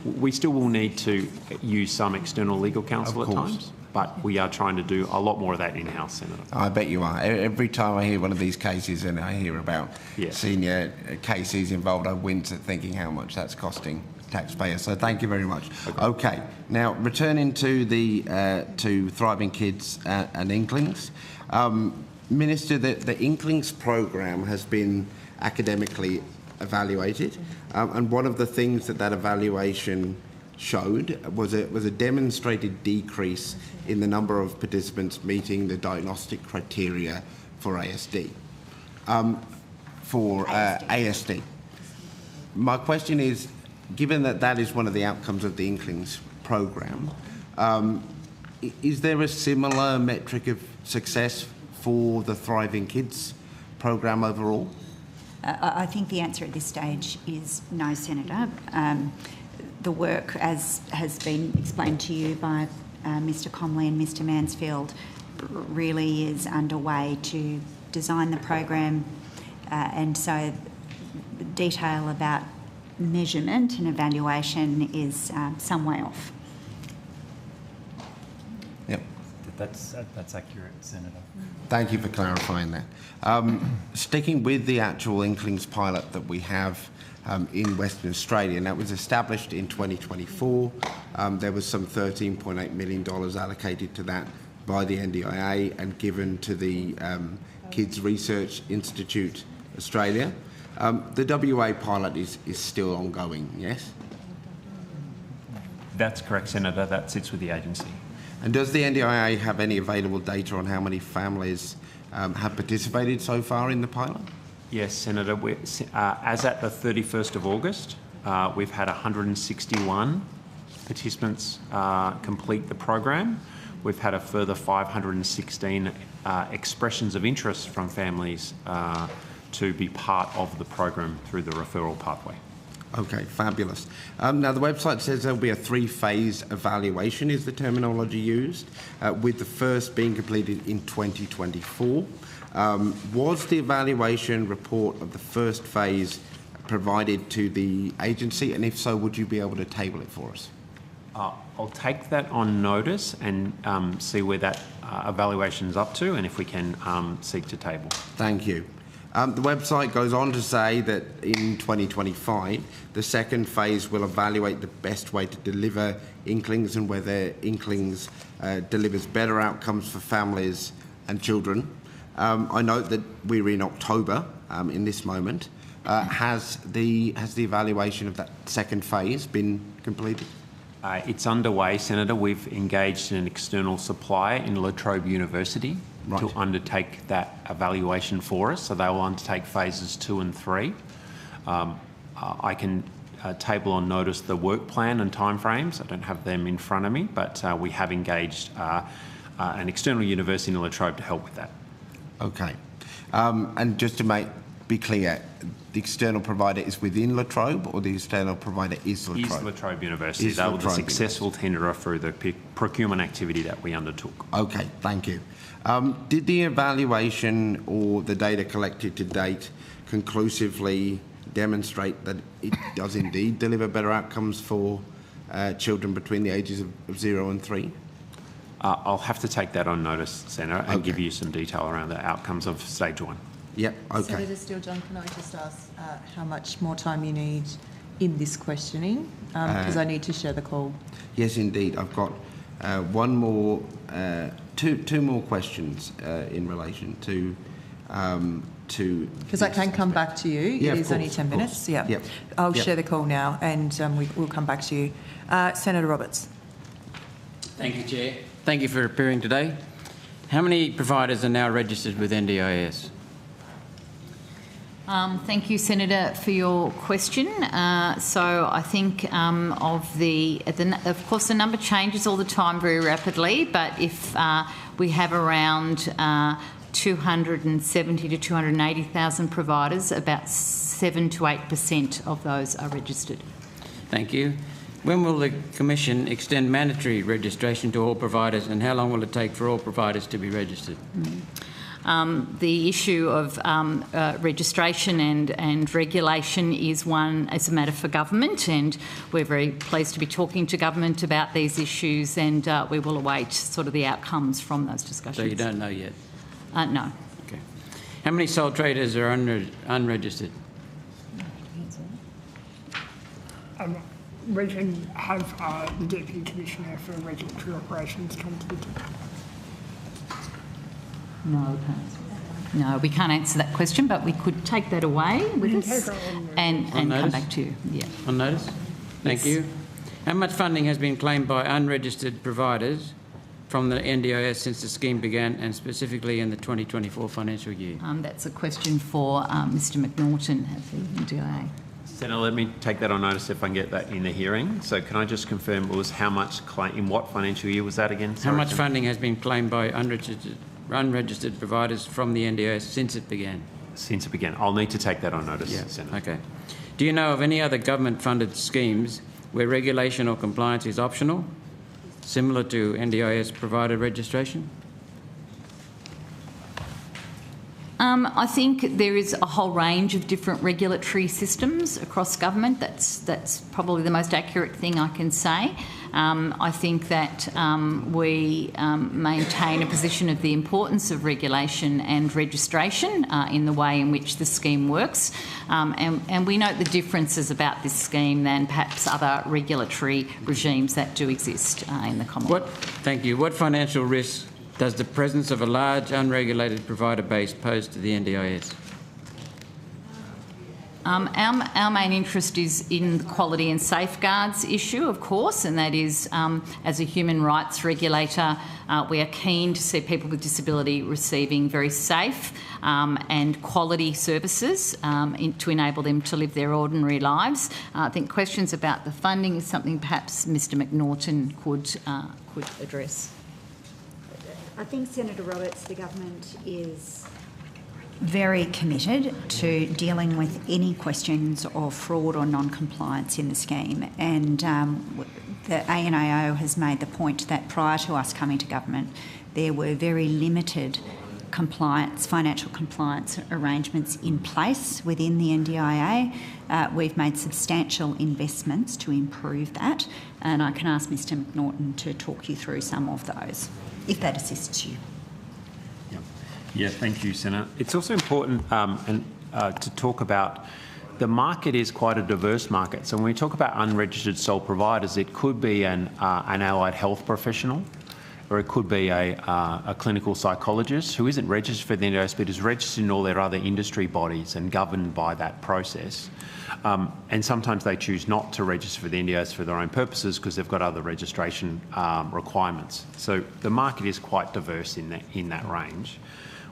we still will need to use some external legal counsel at times. But we are trying to do a lot more of that in-house, Senator. I bet you are. Every time I hear one of these cases and I hear about senior cases involved, I wince at thinking how much that's costing taxpayers. So thank you very much. Okay. Now, returning to the to Thriving Kids and Inklings. Minister, the Inklings program has been academically evaluated, and one of the things that evaluation showed was a demonstrated decrease in the number of participants meeting the diagnostic criteria for ASD. ASD. My question is, given that is one of the outcomes of the Inklings program, is there a similar metric of success for the Thriving Kids program overall? I think the answer at this stage is no, Senator. The work, as has been explained to you by Mr Comley and Mr Mansfield, really is underway to design the program, and so the detail about measurement and evaluation is some way off. Yep. That's accurate, Senator. Thank you for clarifying that. Sticking with the actual Inklings pilot that we have in Western Australia, and that was established in 2024. There was some $13.8 million allocated to that by the NDIA and given to the Kids Research Institute Australia. The WA pilot is still ongoing, yes? That's correct, Senator. That sits with the agency. And does the NDIA have any available data on how many families have participated so far in the pilot? Yes, Senator. As at the 31st of August, we've had 161 participants complete the program. We've had a further 516 expressions of interest from families to be part of the program through the referral pathway. Okay, fabulous. Now, the website says there'll be a 3-phase evaluation, is the terminology used, with the first being completed in 2024. Was the evaluation report of the first phase provided to the agency, and if so, would you be able to table it for us? I'll take that on notice and see where that evaluation is up to, and if we can seek to table. Thank you. The website goes on to say that in 2025, the second phase will evaluate the best way to deliver Inklings and whether Inklings delivers better outcomes for families and children. I note that we're in October in this moment. Has the evaluation of that second phase been completed? It's underway, Senator. We've engaged an external supplier in La Trobe University to undertake that evaluation for us. So they will undertake phases 2 and 3. I can table on notice the work plan and timeframes. I don't have them in front of me, but we have engaged an external university in La Trobe to help with that. Okay. And just to be clear, the external provider is within La Trobe, or the external provider is La Trobe? Is La Trobe University. They were the successful tenderer through the procurement activity that we undertook. Okay, thank you. Did the evaluation or the data collected to date conclusively demonstrate that it does indeed deliver better outcomes for children between the ages of 0 and 3? I'll have to take that on notice, Senator, and give you some detail around the outcomes of stage 1. Yep, okay. Senator Steele-John, can I just ask how much more time you need in this questioning? Because I need to share the call. Yes, indeed. I've got one more, two more questions in relation to because I can come back to you. Yeah, it is only 10 minutes. Yeah. Yep. I'll share the call now, and we'll come back to you. Senator Roberts. Thank you, Chair. Thank you for appearing today. How many providers are now registered with NDIS? Thank you, Senator, for your question. So I think of course, the number changes all the time very rapidly, but if we have around 270 to 280,000 providers, about 7 to 8% of those are registered. Thank you. When will the Commission extend mandatory registration to all providers, and how long will it take for all providers to be registered? The issue of registration and regulation is a matter for government, and we're very pleased to be talking to government about these issues, and we will await sort of the outcomes from those discussions. So you don't know yet? No. Okay. How many sole traders are unregistered? We can have the Deputy Commissioner for Regulatory Operations come to the table. No, we can't answer that question, but we could take that away with us and come back to you. Yeah. On notice? Thank you. How much funding has been claimed by unregistered providers from the NDIS since the scheme began, and specifically in the 2024 financial year? That's a question for Mr McNaughton at the NDIA. Senator, let me take that on notice if I can get that in the hearing. So can I just confirm it was how much in what financial year was that again? Sorry, how much funding has been claimed by unregistered providers from the NDIS since it began? Since it began. I'll need to take that on notice, Senator. Okay. Do you know of any other government-funded schemes where regulation or compliance is optional, similar to NDIS provider registration? I think there is a whole range of different regulatory systems across government. That's probably the most accurate thing I can say. I think that we maintain a position of the importance of regulation and registration in the way in which the scheme works. And we note the differences about this scheme than perhaps other regulatory regimes that do exist in the Commonwealth. Thank you. What financial risks does the presence of a large unregulated provider base pose to the NDIS? Our main interest is in the quality and safeguards issue, of course, and that is, as a human rights regulator, we are keen to see people with disability receiving very safe and quality services to enable them to live their ordinary lives. I think questions about the funding is something perhaps Mr McNaughton could address. I think, Senator Roberts, the government is very committed to dealing with any questions of fraud or non-compliance in the scheme, and the ANAO has made the point that prior to us coming to government, there were very limited financial compliance arrangements in place within the NDIA. We've made substantial investments to improve that, and I can ask Mr McNaughton to talk you through some of those, if that assists you. Yeah, thank you, Senator. It's also important to talk about the market is quite a diverse market. So when we talk about unregistered sole providers, it could be an allied health professional, or it could be a clinical psychologist who isn't registered for the NDIS but is registered in all their other industry bodies and governed by that process. And sometimes they choose not to register for the NDIS for their own purposes because they've got other registration requirements. So the market is quite diverse in that range.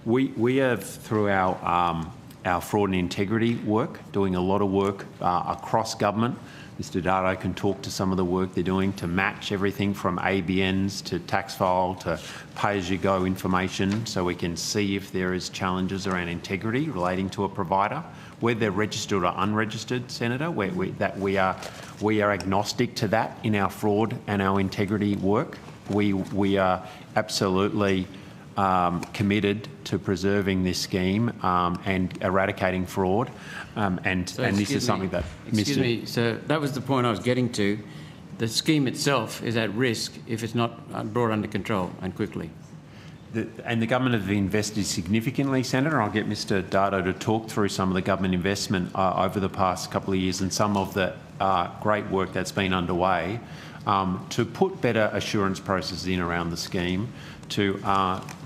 We have, through our fraud and integrity work, doing a lot of work across government. Mr Dardo can talk to some of the work they're doing to match everything from ABNs to tax file to pay-as-you-go information, so we can see if there is challenges around integrity relating to a provider, whether they're registered or unregistered, Senator. We are agnostic to that in our fraud and our integrity work. We are absolutely committed to preserving this scheme and eradicating fraud, and this is something that... Excuse me, so that was the point I was getting to. The scheme itself is at risk if it's not brought under control and quickly. And the government have invested significantly, Senator. I'll get Mr Dardo to talk through some of the government investment over the past couple of years and some of the great work that's been underway to put better assurance processes in around the scheme, to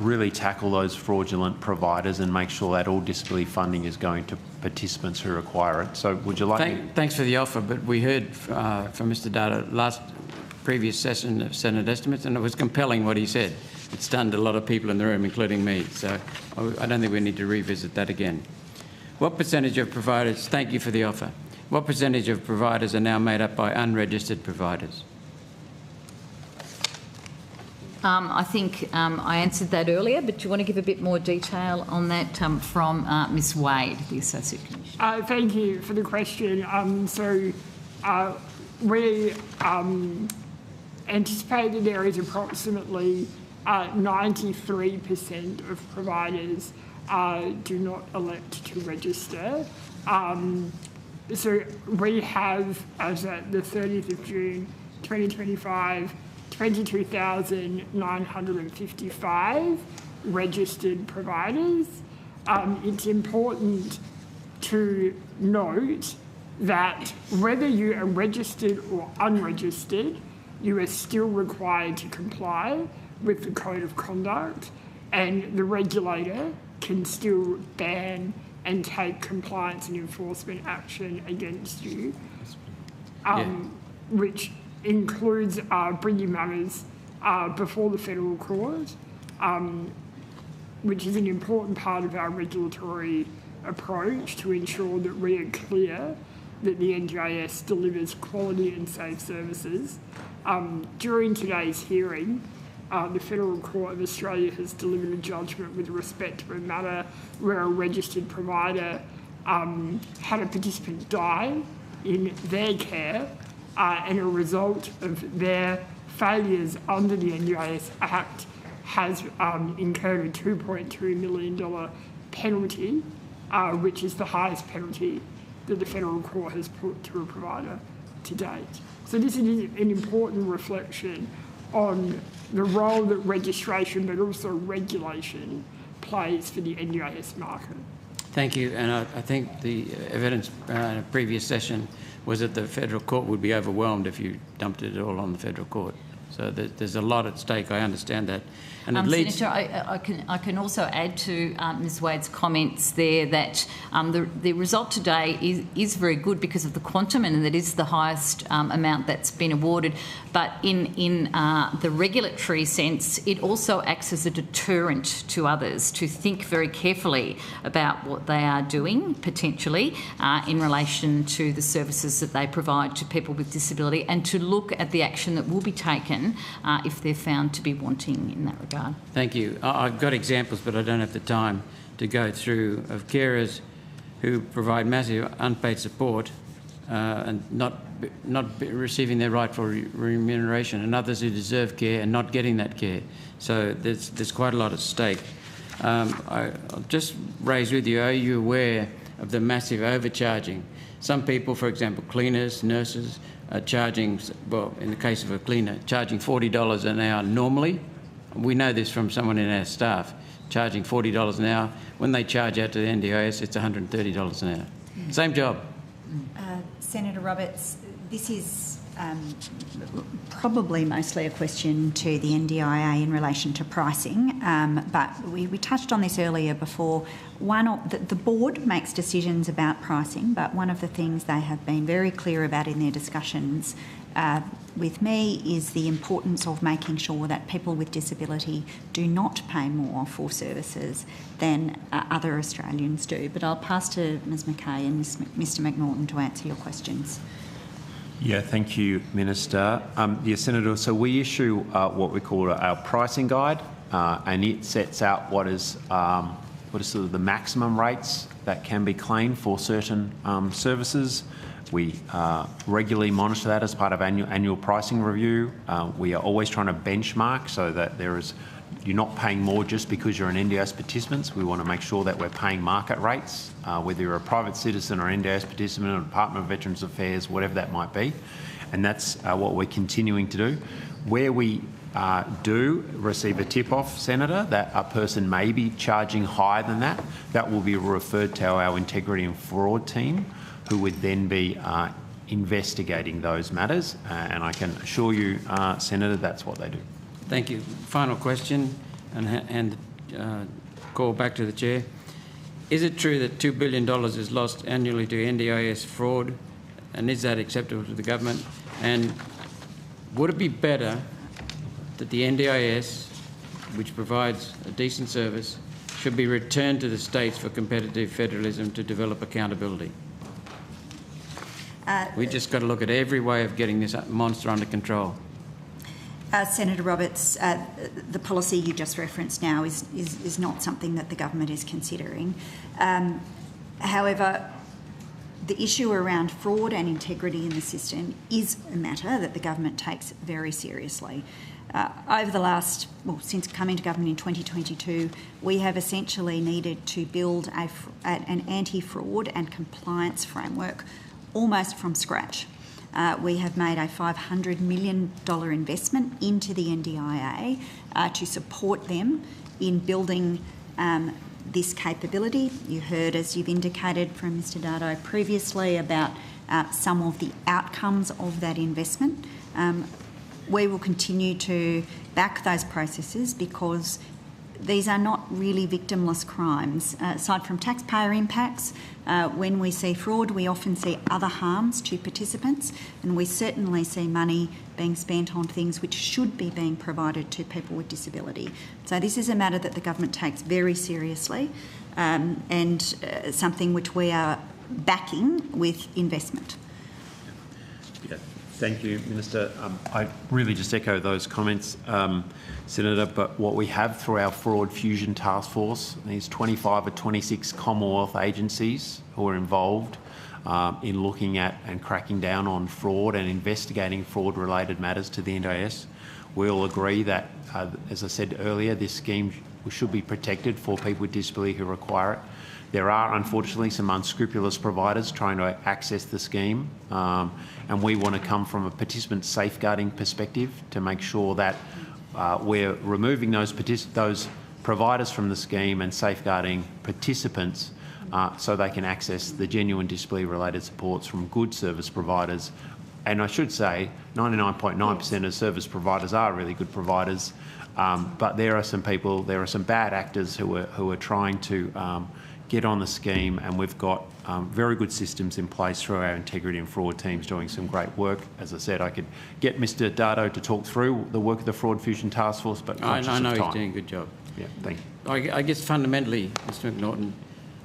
really tackle those fraudulent providers and make sure that all disability funding is going to participants who require it. So would you like Thanks for the offer, but we heard from Mr Dardo previous session of Senate estimates, and it was compelling what he said. It stunned a lot of people in the room, including me, so I don't think we need to revisit that again. What percentage of providers, thank you for the offer, what percentage of providers are now made up by unregistered providers? I think I answered that earlier, but do you want to give a bit more detail on that from Ms Wade, the Associate Commissioner? Thank you for the question. We anticipate that there is approximately 93% of providers do not elect to register. So we have, as at the 30th of June 2025, 22,955 registered providers. It's important to note that whether you are registered or unregistered, you are still required to comply with the Code of Conduct, and the regulator can still ban and take compliance and enforcement action against you, which includes bringing matters before the federal court, which is an important part of our regulatory approach to ensure that we are clear that the NDIS delivers quality and safe services. During today's hearing, the Federal Court of Australia has delivered a judgment with respect to a matter where a registered provider had a participant die in their care, and a result of their failures under the NDIS Act has incurred a $2.2 million penalty, which is the highest penalty that the Federal Court has put to a provider to date. So this is an important reflection on the role that registration but also regulation plays for the NDIS market. Thank you, and I think the evidence in a previous session was that the Federal Court would be overwhelmed if you dumped it all on the Federal Court. So there's a lot at stake. I understand that. And it leads... Senator, I can also add to Ms Wade's comments there that the result today is very good because of the quantum, and that is the highest amount that's been awarded. But in the regulatory sense, it also acts as a deterrent to others to think very carefully about what they are doing, potentially, in relation to the services that they provide to people with disability, and to look at the action that will be taken if they're found to be wanting in that regard. Thank you. I've got examples, but I don't have the time to go through, of carers who provide massive unpaid support and not receiving their rightful remuneration, and others who deserve care and not getting that care. So there's quite a lot at stake. I'll just raise with you, are you aware of the massive overcharging? Some people, for example, cleaners, nurses, are charging, well, in the case of a cleaner, charging $40 an hour normally. We know this from someone in our staff, charging $40 an hour. When they charge out to the NDIS, it's $130 an hour. Same job. Senator Roberts, this is probably mostly a question to the NDIA in relation to pricing, but we touched on this earlier before. The board makes decisions about pricing, but one of the things they have been very clear about in their discussions with me is the importance of making sure that people with disability do not pay more for services than other Australians do. But I'll pass to Ms Mackay and Mr McNaughton to answer your questions. Yeah, thank you, Minister. Yes, Senator, so we issue what we call our pricing guide, and it sets out what is sort of the maximum rates that can be claimed for certain services. We regularly monitor that as part of annual pricing review. We are always trying to benchmark so that you're not paying more just because you're an NDIS participant. We want to make sure that we're paying market rates, whether you're a private citizen or NDIS participant or Department of Veterans Affairs, whatever that might be. And that's what we're continuing to do. Where we do receive a tip-off, Senator, that a person may be charging higher than that, that will be referred to our integrity and fraud team, who would then be investigating those matters. And I can assure you, Senator, that's what they do. Thank you. Final question, and call back to the Chair. Is it true that $2 billion is lost annually to NDIS fraud, and is that acceptable to the government? And would it be better that the NDIS, which provides a decent service, should be returned to the states for competitive federalism to develop accountability? We just got to look at every way of getting this monster under control. Senator Roberts, the policy you just referenced now is not something that the government is considering. However, the issue around fraud and integrity in the system is a matter that the government takes very seriously. Over the last, since coming to government in 2022, we have essentially needed to build an anti-fraud and compliance framework almost from scratch. We have made a $500 million investment into the NDIA to support them in building this capability. You heard, as you've indicated from Mr Dardo previously, about some of the outcomes of that investment. We will continue to back those processes because these are not really victimless crimes. Aside from taxpayer impacts, when we see fraud, we often see other harms to participants, and we certainly see money being spent on things which should be being provided to people with disability. So this is a matter that the government takes very seriously, and something which we are backing with investment. Yeah. Thank you, Minister. I really just echo those comments, Senator, but what we have through our Fraud Fusion Task Force is 25 or 26 Commonwealth agencies who are involved in looking at and cracking down on fraud and investigating fraud-related matters to the NDIS. We all agree that, as I said earlier, this scheme should be protected for people with disability who require it. There are, unfortunately, some unscrupulous providers trying to access the scheme, and we want to come from a participant safeguarding perspective to make sure that we're removing those providers from the scheme and safeguarding participants so they can access the genuine disability-related supports from good service providers And I should say 99.9% of service providers are really good providers, but there are some people, there are some bad actors who are trying to get on the scheme, and we've got very good systems in place through our integrity and fraud teams doing some great work. As I said, I could get Mr Dardo to talk through the work of the Fraud Fusion Task Force, but I know he's doing a good job. Yeah, thank you. I guess fundamentally, Mr McNaughton,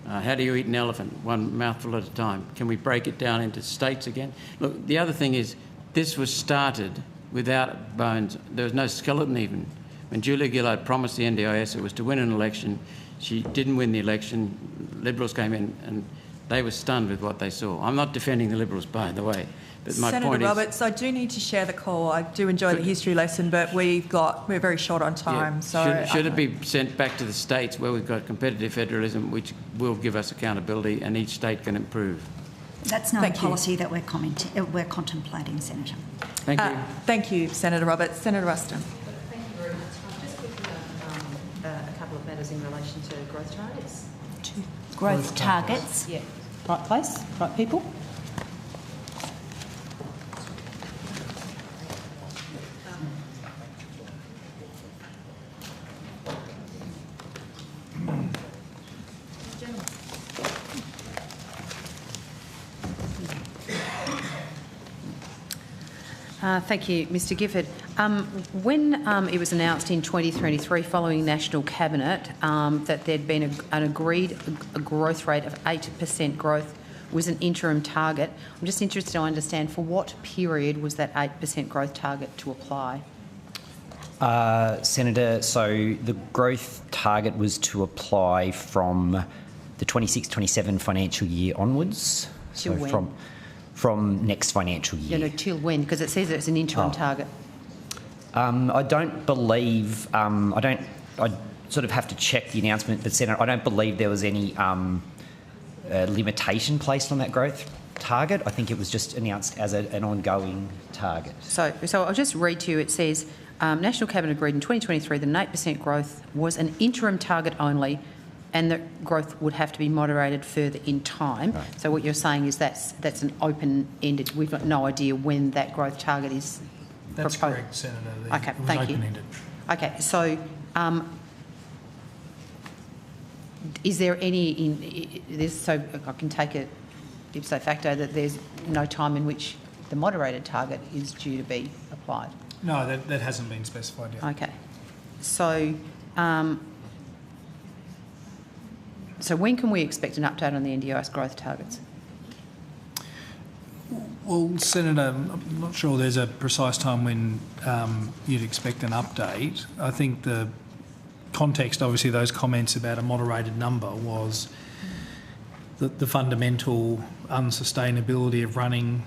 how do you eat an elephant? One mouthful at a time. Can we break it down into states again? Look, the other thing is, this was started without bones. There was no skeleton even. When Julia Gillard promised the NDIS it was to win an election, she didn't win the election. Liberals came in and they were stunned with what they saw. I'm not defending the Liberals, by the way. But my Senator point Roberts, I do need to share the call. I do enjoy the history lesson, but we're very short on time. Yeah. So should it be sent back to the states where we've got competitive federalism, which will give us accountability, and each state can improve? That's not a policy that we're contemplating, Senator. Thank you. Thank you, Senator Roberts. Senator Ruston. Thank you very much. I've just quickly a couple of matters in relation to growth targets. Growth targets? Yeah. Right place, right people. Thank you, Mr Gifford. When it was announced in 2023 following National Cabinet that there'd been an agreed growth rate of 8% growth was an interim target, I'm just interested to understand for what period was that 8% growth target to apply? Senator, so the growth target was to apply from the 26-27 financial year onwards. Till so when? From next financial year. Yeah, no, till when? Because it says it's an interim target. I don't believe, I sort of have to check the announcement, but Senator, I don't believe there was any limitation placed on that growth target. I think it was just announced as an ongoing target. So I'll just read to you. It says, National Cabinet agreed in 2023 that an 8% growth was an interim target only, and that growth would have to be moderated further in time. Right. So what you're saying is that's an open-ended. We've got no idea when that growth target is That's proposed. correct, Senator. Okay, it was thank you. open-ended. Okay, so is there any so I can take it ipso facto that there's no time in which the moderated target is due to be applied? No, that hasn't been specified yet. Okay, so so when can we expect an update on the NDIS growth targets? Well, Senator, I'm not sure there's a precise time when you'd expect an update. I think the context, obviously, those comments about a moderated number was the fundamental unsustainability of running,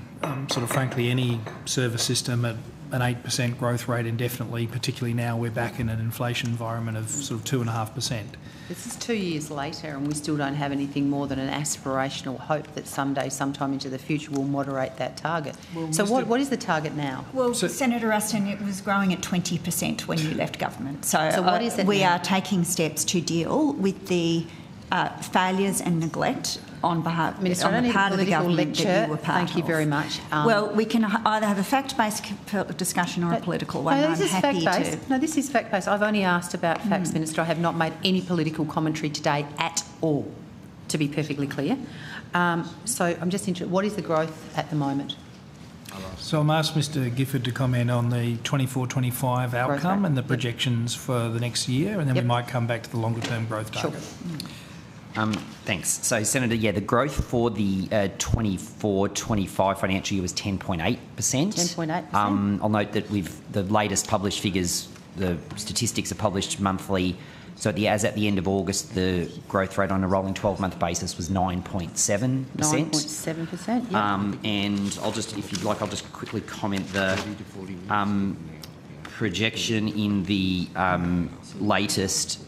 sort of frankly, any service system at an 8% growth rate indefinitely, particularly now we're back in an inflation environment of sort of 2.5%. This is 2 years later and we still don't have anything more than an aspirational hope that someday, sometime into the future, we'll moderate that target. Well, so what is the target now? Well, Senator Ruston, it was growing at 20% when you left government. So what is it we now? are taking steps to deal with the failures and neglect on behalf Minister, on the part of the government that you were part of. Thank you very much. Well, we can either have a fact-based discussion or a political one. No, this is happy fact-based. No, this is fact-based. I've only asked about facts, Minister. I have not made any political commentary today at all, to be perfectly clear. So I'm just interested, what is the growth at the moment? So I'm asked Mr Gifford to comment on the 24-25 outcome and the projections for the next year, and then we might come back to the longer-term growth target. Sure. Thanks. So, Senator, the growth for the 24-25 financial year was 10.8%. 10.8%. I'll note that the latest published figures, the statistics are published monthly. So, as at the end of August, the growth rate on a rolling 12-month basis was 9.7%. 9.7%, yeah. And I'll just, if you'd like, I'll just quickly comment the projection in the latest.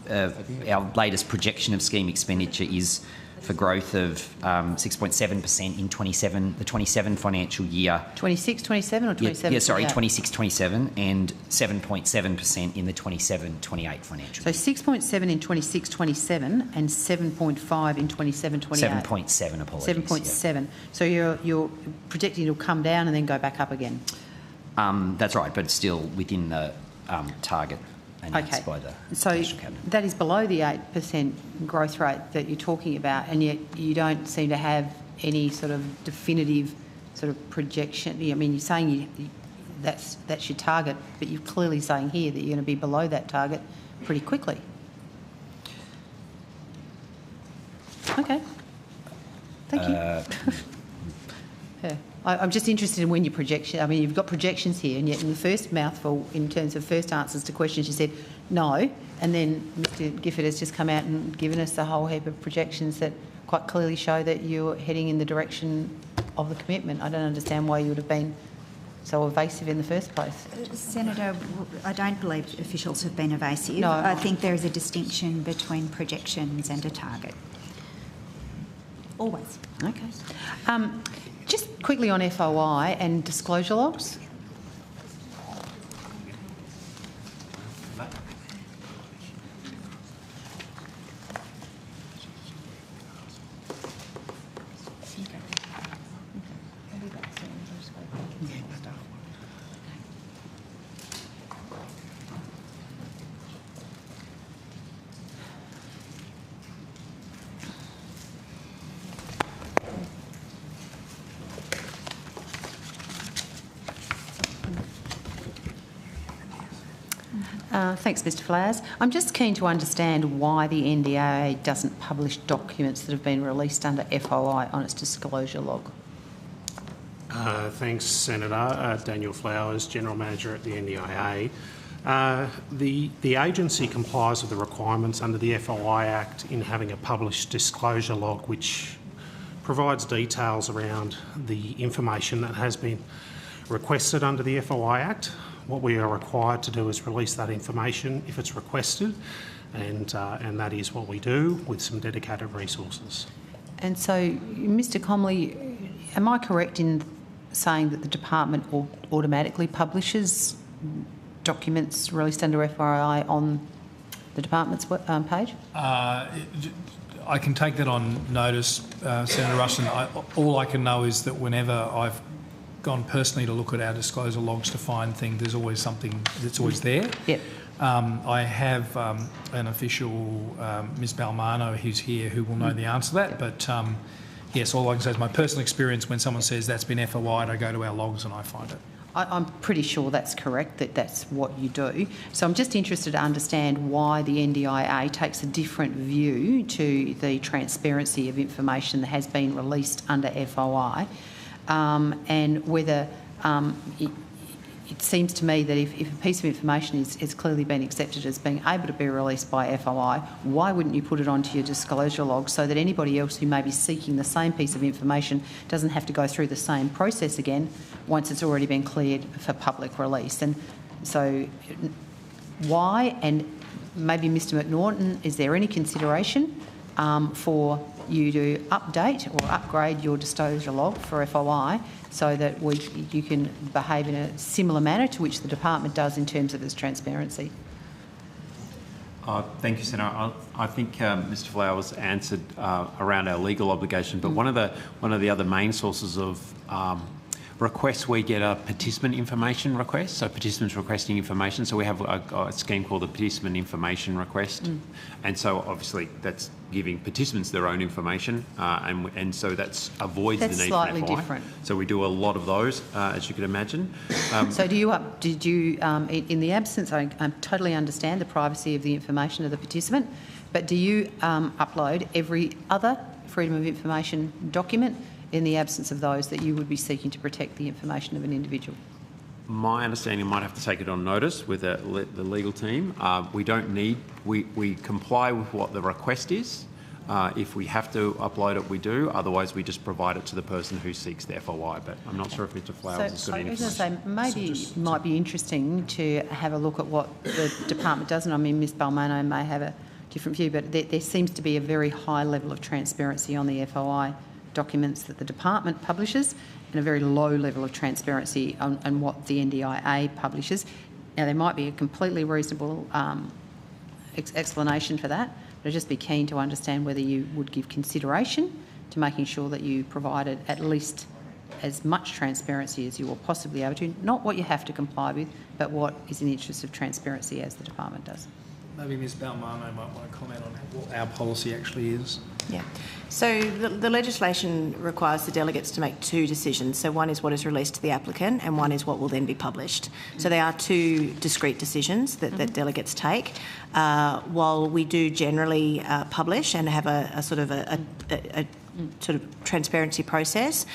Our latest projection of scheme expenditure is for growth of 6.7% in the 27 financial year. 26, 27 or 27? Yeah, sorry, 26, 27 and 7.7% in the 27, 28 financial year. So 6.7 in 26, 27 and 7.5 in 27, 28? 7.7, apologies. 7.7. Yeah. So you're predicting it'll come down and then go back up again? That's right, but still within the target. Okay, by the so that is below the 8% growth rate that you're talking about, and yet you don't seem to have any sort of definitive sort of projection. I mean, you're saying that's your target, but you're clearly saying here that you're going to be below that target pretty quickly. Okay, thank you. Yeah. I'm just interested in when your projection. I mean, you've got projections here, and yet in the first mouthful, in terms of first answers to questions, you said no, and then Mr. Gifford has just come out and given us a whole heap of projections that quite clearly show that you're heading in the direction of the commitment. I don't understand why you would have been so evasive in the first place. Senator, I don't believe officials have been evasive. No, I think there is a distinction between projections and a target. Always. Okay. Just quickly on FOI and disclosure logs. Thanks, Mr. Flowers. I'm just keen to understand why the NDIA doesn't publish documents that have been released under FOI on its disclosure log. Thanks, Senator. Daniel Flowers, General Manager at the NDIA. The agency complies with the requirements under the FOI Act in having a published disclosure log which provides details around the information that has been requested under the FOI Act. What we are required to do is release that information if it's requested, and that is what we do with some dedicated resources. And so, Mr. Comley, am I correct in saying that the department automatically publishes documents released under FOI on the department's page? I can take that on notice, Senator Ruston. All I can know is that whenever I've gone personally to look at our disclosure logs to find things, there's always something that's always there. Yep. I have an official, Ms Balmano, who's here, who will know the answer to that. But yes, all I can say is my personal experience when someone says that's been FOI'd, I go to our logs and I find it. I'm pretty sure that's correct, that that's what you do. So I'm just interested to understand why the NDIA takes a different view to the transparency of information that has been released under FOI, and whether it seems to me that if a piece of information is clearly been accepted as being able to be released by FOI, why wouldn't you put it onto your disclosure log so that anybody else who may be seeking the same piece of information doesn't have to go through the same process again once it's already been cleared for public release? And so why, and maybe Mr McNaughton, is there any consideration for you to update or upgrade your disclosure log for FOI so that you can behave in a similar manner to which the department does in terms of its transparency? Thank you, Senator. I think Mr Flowers answered around our legal obligation, but one of the other main sources of requests, we get a participant information request, so participants requesting information. So we have a scheme called the participant information request, and so obviously that's giving participants their own information, and so that avoids the need for FOI. That's slightly different. So we do a lot of those, as you can imagine. So did you, in the absence, I totally understand the privacy of the information of the participant, but do you upload every other Freedom of Information document in the absence of those that you would be seeking to protect the information of an individual? My understanding, I might have to take it on notice with the legal team. We don't need, we comply with what the request is. If we have to upload it, we do. Otherwise, we just provide it to the person who seeks the FOI. But I'm not sure if Mr Flowers has got any information. I was going to say, maybe it might be interesting to have a look at what the department does. And I mean, Ms Balmano may have a different view, but there seems to be a very high level of transparency on the FOI documents that the department publishes and a very low level of transparency on what the NDIA publishes. Now, there might be a completely reasonable explanation for that, but I'd just be keen to understand whether you would give consideration to making sure that you provided at least as much transparency as you will possibly able to, not what you have to comply with, but what is in the interest of transparency as the department does. Maybe Ms Balmano might want to comment on what our policy actually is. Yeah. So the legislation requires the delegates to make two decisions. So one is what is released to the applicant and one is what will then be published. So they are two discrete decisions that delegates take. While we do generally publish and have a sort of transparency process,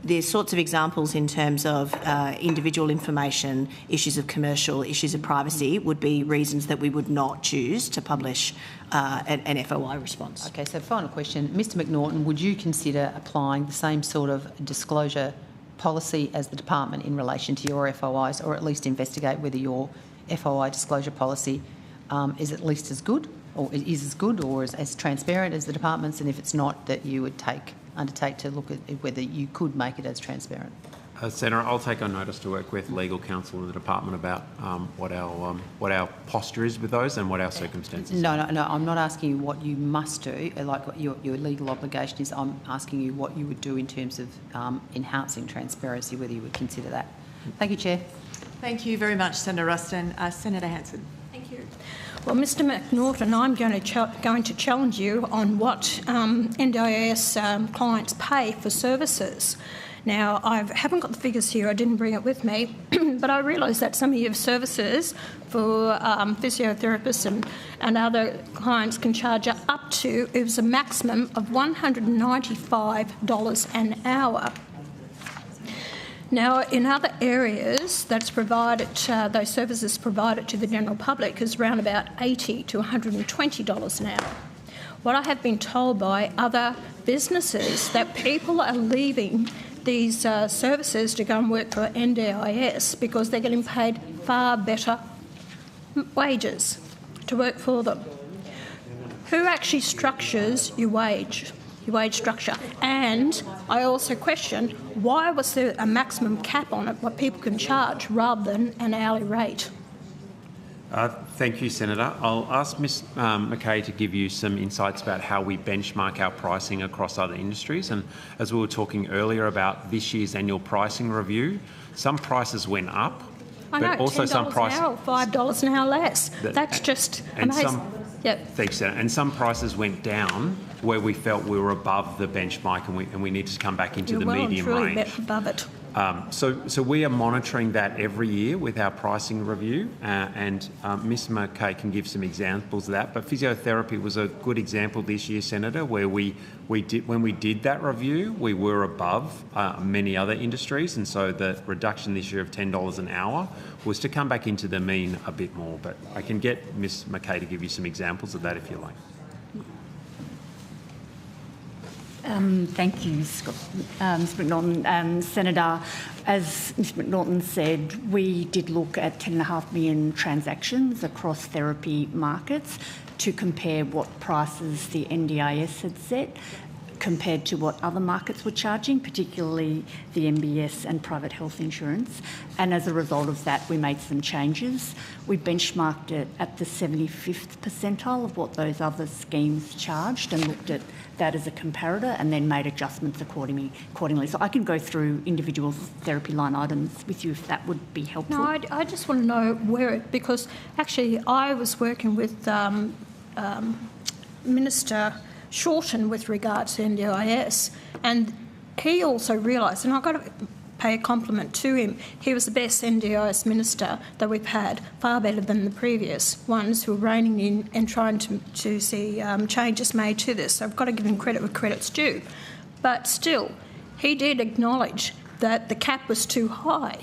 there's sorts of examples in terms of individual information, issues of commercial, issues of privacy would be reasons that we would not choose to publish an FOI response. Okay, so final question. Mr McNaughton, would you consider applying the same sort of disclosure policy as the department in relation to your FOIs, or at least investigate whether your FOI disclosure policy is at least as good, or is as good or as transparent as the department's, and if it's not, that you would undertake to look at whether you could make it as transparent? Senator, I'll take on notice to work with legal counsel in the department about what our posture is with those and what our circumstances are. No, I'm not asking you what you must do, like what your legal obligation is. I'm asking you what you would do in terms of enhancing transparency, whether you would consider that. Thank you, Chair. Thank you very much, Senator Ruston. Senator Hanson. Thank you. Well, Mr McNaughton, I'm going to challenge you on what NDIS clients pay for services. Now, I haven't got the figures here, I didn't bring it with me, but I realise that some of your services for physiotherapists and other clients can charge up to, it was a maximum of $195 an hour. Now, in other areas, that's provided, those services provided to the general public is around about $80 to $120 an hour. What I have been told by other businesses that people are leaving these services to go and work for NDIS because they're getting paid far better wages to work for them. Who actually structures your wage structure? And I also question, why was there a maximum cap on it, what people can charge, rather than an hourly rate? Thank you, Senator. I'll ask Ms McKay to give you some insights about how we benchmark our pricing across other industries. And as we were talking earlier about this year's annual pricing review, some prices went up, I know, but also $10 some prices... an hour, $5 an hour less. That's just amazing. Thanks, Senator. And some prices went down where we felt we were above the benchmark and we needed to come back into the medium range. Above it. So we are monitoring that every year with our pricing review, and Ms McKay can give some examples of that. But physiotherapy was a good example this year, Senator, where when we did that review, we were above many other industries, and so the reduction this year of $10 an hour was to come back into the mean a bit more. But I can get Ms McKay to give you some examples of that if you like. Thank you, Scott. Mr McNaughton. Senator, as Mr McNaughton said, we did look at 10.5 million transactions across therapy markets to compare what prices the NDIS had set compared to what other markets were charging, particularly the MBS and private health insurance. And as a result of that, we made some changes. We benchmarked it at the 75th percentile of what those other schemes charged and looked at that as a comparator and then made adjustments accordingly. So I can go through individual therapy line items with you if that would be helpful. No, I just want to know because actually I was working with Minister Shorten with regards to NDIS, and he also realised, and I've got to pay a compliment to him, he was the best NDIS minister that we've had, far better than the previous ones who were reining in and trying to see changes made to this. So I've got to give him credit where credit's due. But still, he did acknowledge that the cap was too high.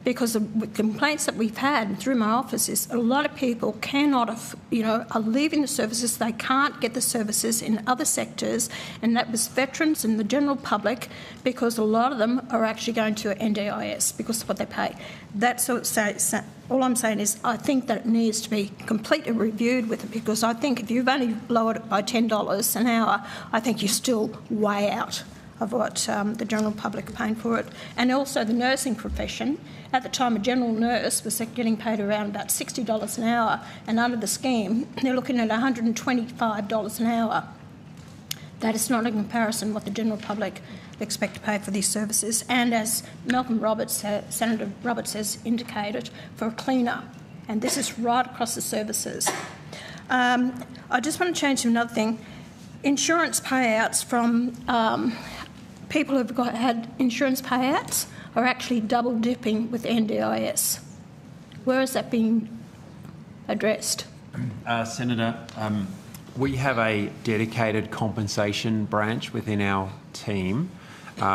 because the complaints that we've had through my office is a lot of people are leaving the services. They can't get the services in other sectors, and that was veterans and the general public, because a lot of them are actually going to NDIS because of what they pay. That's all I'm saying is I think that it needs to be completely reviewed with it, because I think if you've only lowered it by $10 an hour, I think you're still way out of what the general public are paying for it. And also the nursing profession. At the time, a general nurse was getting paid around about $60 an hour, and under the scheme, they're looking at $125 an hour. That is not in comparison what the general public expect to pay for these services. And as Senator Roberts has indicated, for a cleaner. And this is right across the services. I just want to change to another thing. Insurance payouts from people who've had insurance payouts are actually double dipping with NDIS. Where is that being addressed? Senator, we have a dedicated compensation branch within our team,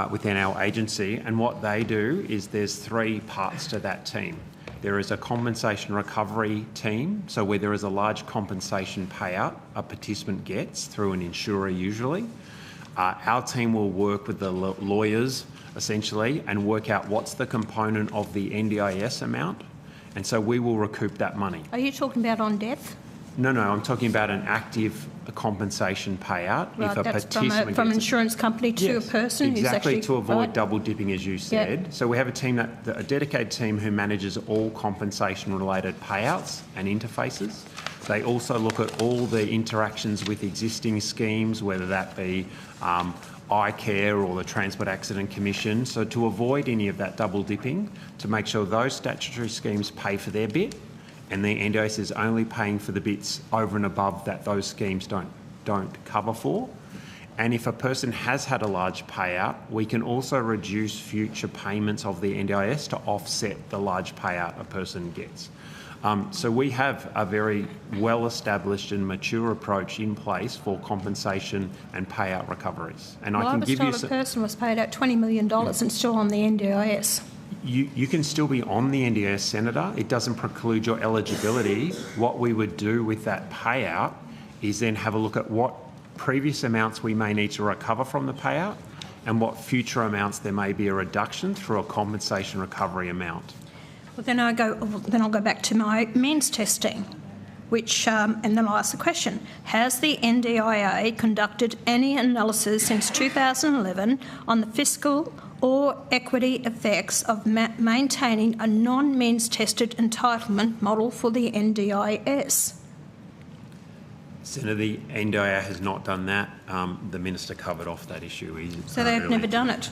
within our agency, and what they do is there's three parts to that team. There is a compensation recovery team, so where there is a large compensation payout a participant gets through an insurer usually. Our team will work with the lawyers essentially and work out what's the component of the NDIS amount, and so we will recoup that money. Are you talking about on death? No, I'm talking about an active compensation payout. Right, if a that's participant from an gets insurance company to a person who's exactly actually... to avoid right. double dipping, as you said. Yep. So we have a dedicated team who manages all compensation-related payouts and interfaces. They also look at all the interactions with existing schemes, whether that be iCare or the Transport Accident Commission. So to avoid any of that double dipping, to make sure those statutory schemes pay for their bit, and the NDIS is only paying for the bits over and above that those schemes don't cover for. And if a person has had a large payout, we can also reduce future payments of the NDIS to offset the large payout a person gets. So we have a very well-established and mature approach in place for compensation and payout recoveries. And I was told a person was paid out $20 million and still on the NDIS. You can still be on the NDIS, Senator. It doesn't preclude your eligibility. What we would do with that payout is then have a look at what previous amounts we may need to recover from the payout and what future amounts there may be a reduction through a compensation recovery amount. Well, then I'll go back to my means testing, which, and then I'll ask the question, has the NDIA conducted any analysis since 2011 on the fiscal or equity effects of maintaining a non-means tested entitlement model for the NDIS? Senator, the NDIA has not done that. The Minister covered off that issue. So they've never done it?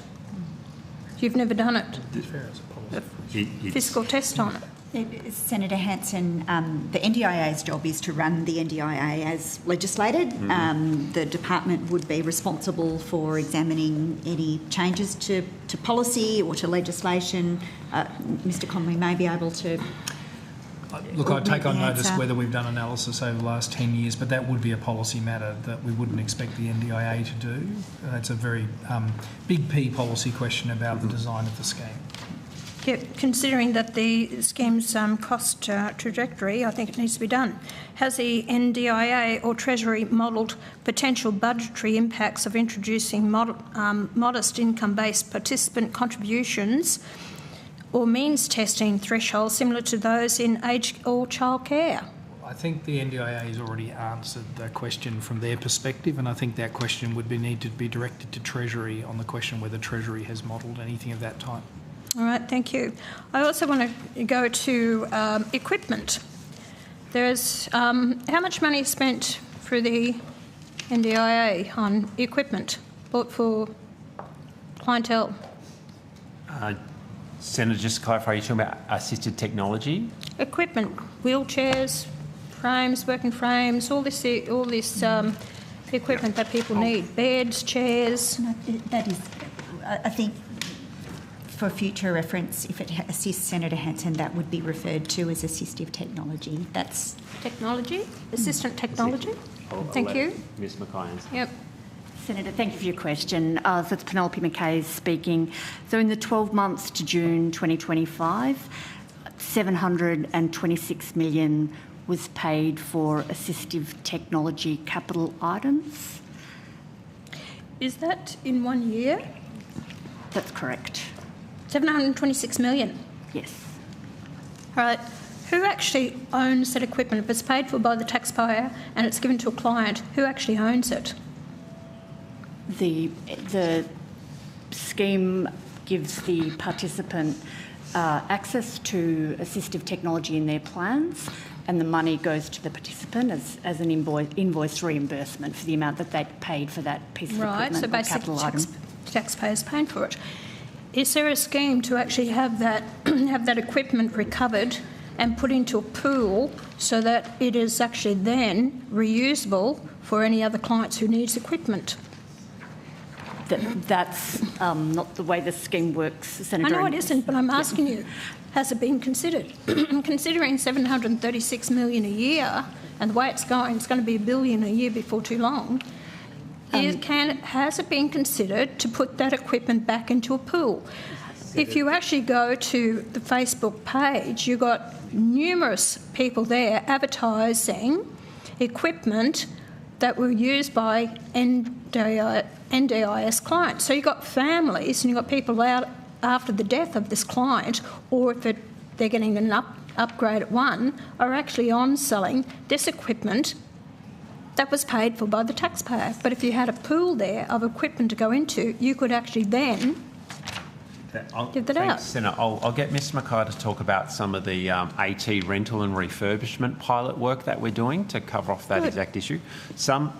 You've never done it? Fiscal test on it? Senator Hanson, the NDIA's job is to run the NDIA as legislated. The department would be responsible for examining any changes to policy or to legislation. Mr Conway may be able to... Look, I take on notice whether we've done analysis over the last 10 years, but that would be a policy matter that we wouldn't expect the NDIA to do. That's a very big P policy question about the design of the scheme. Yeah, considering that the scheme's cost trajectory, I think it needs to be done. Has the NDIA or Treasury modelled potential budgetary impacts of introducing modest income-based participant contributions or means testing thresholds similar to those in aged or childcare? I think the NDIA has already answered the question from their perspective, and I think that question would need to be directed to Treasury on the question whether Treasury has modelled anything of that type. All right, thank you. I also want to go to equipment. There's how much money is spent through the NDIA on equipment bought for clientele? Senator, just to clarify, you're talking about assisted technology? Equipment, wheelchairs, frames, working frames, all this equipment that people need, beds, chairs. No, that is, I think, for future reference, if it assists Senator Hanson, that would be referred to as assistive technology. That's technology, assistant technology. Thank you, Ms. Mackay answer. Yep. Senator, thank you for your question. So it's Penelope Mackay speaking. So in the 12 months to June 2025, $726 million was paid for assistive technology capital items. Is that in 1 year? That's correct. 726 million? Yes. All right. Who actually owns that equipment? If it's paid for by the taxpayer and it's given to a client, who actually owns it? The scheme gives the participant access to assistive technology in their plans, and the money goes to the participant as an invoice reimbursement for the amount that they paid for that piece of equipment so or capital item. Taxpayers paying for it. Is there a scheme to actually have that have that equipment recovered and put into a pool so that it is actually then reusable for any other clients who needs equipment? That's not the way the scheme works, Senator. I know it isn't, but I'm asking you, has it been considered? Considering $736 million a year and the way it's going to be $1 billion a year before too long. Has it been considered to put that equipment back into a pool? If you actually go to the Facebook page, you've got numerous people there advertising equipment that were used by NDIS clients. So you've got families and you've got people out after the death of this client, or if they're getting an upgrade at one, are actually on selling this equipment that was paid for by the taxpayer. But if you had a pool there of equipment to go into, you could actually then give that out. Senator, I'll get Ms Mackay to talk about some of the AT rental and refurbishment pilot work that we're doing to cover off that exact issue. Some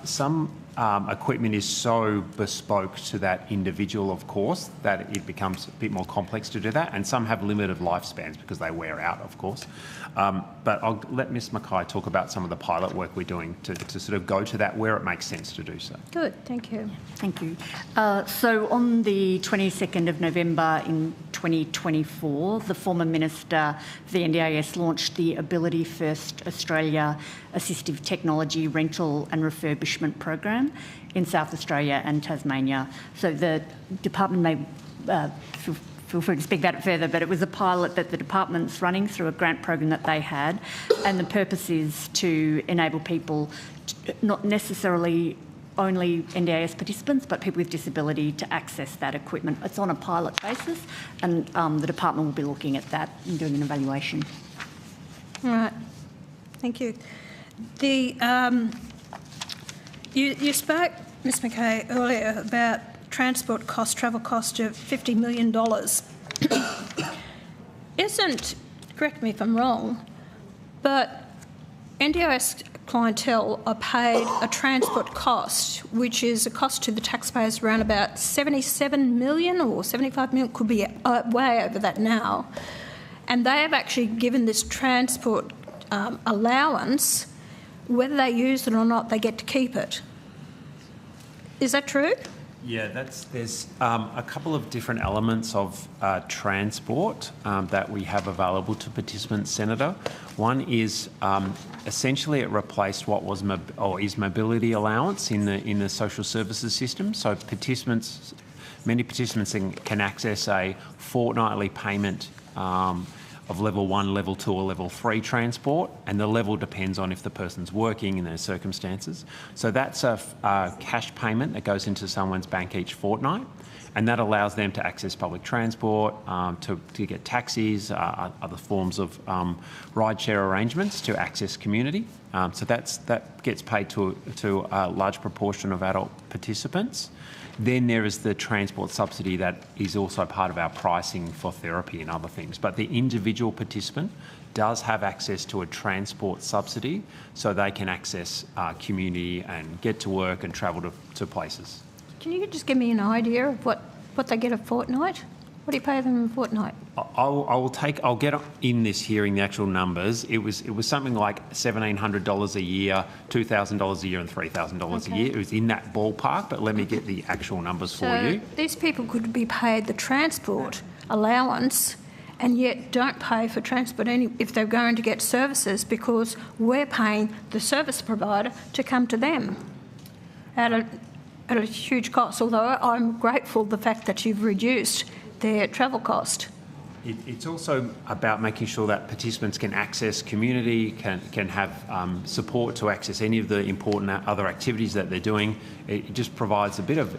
equipment is so bespoke to that individual, of course, that it becomes a bit more complex to do that, and some have limited lifespans because they wear out, of course. But I'll let Ms Mackay talk about some of the pilot work we're doing to sort of go to that where it makes sense to do so. Good, thank you. Thank you. So on the 22nd of November in 2024, the former Minister for the NDIS launched the Ability First Australia Assistive Technology Rental and Refurbishment Program in South Australia and Tasmania. So the department may feel free to speak about it further, but it was a pilot that the department's running through a grant program that they had, and the purpose is to enable people, not necessarily only NDIS participants, but people with disability, to access that equipment. It's on a pilot basis, and the department will be looking at that and doing an evaluation. All right, thank you. You spoke, Ms Mackay, earlier about transport cost, travel cost of $50 million. Correct me if I'm wrong, but NDIS clientele are paid a transport cost, which is a cost to the taxpayers around about $77 million or $75 million, could be way over that now. And they have actually given this transport allowance. Whether they use it or not, they get to keep it. Is that true? Yeah, there's a couple of different elements of transport that we have available to participants, Senator. One is essentially it replaced what was is mobility allowance in the social services system. So many participants can access a fortnightly payment of level 1, level 2 or level 3 transport, and the level depends on if the person's working in their circumstances. So that's a cash payment that goes into someone's bank each fortnight, and that allows them to access public transport, to get taxis, other forms of rideshare arrangements to access community. So that gets paid to a large proportion of adult participants. Then there is the transport subsidy that is also part of our pricing for therapy and other things. But the individual participant does have access to a transport subsidy so they can access community and get to work and travel to places. Can you just give me an idea of what they get a fortnight? What do you pay them a fortnight? I'll get in this hearing the actual numbers. It was something like $1,700 a year, $2,000 a year, and $3,000 a year. It was in that ballpark, but let me get the actual numbers for you. These people could be paid the transport allowance and yet don't pay for transport if they're going to get services, because we're paying the service provider to come to them. at a huge cost, although I'm grateful the fact that you've reduced their travel cost. It's also about making sure that participants can access community, can have support to access any of the important other activities that they're doing. It just provides a bit of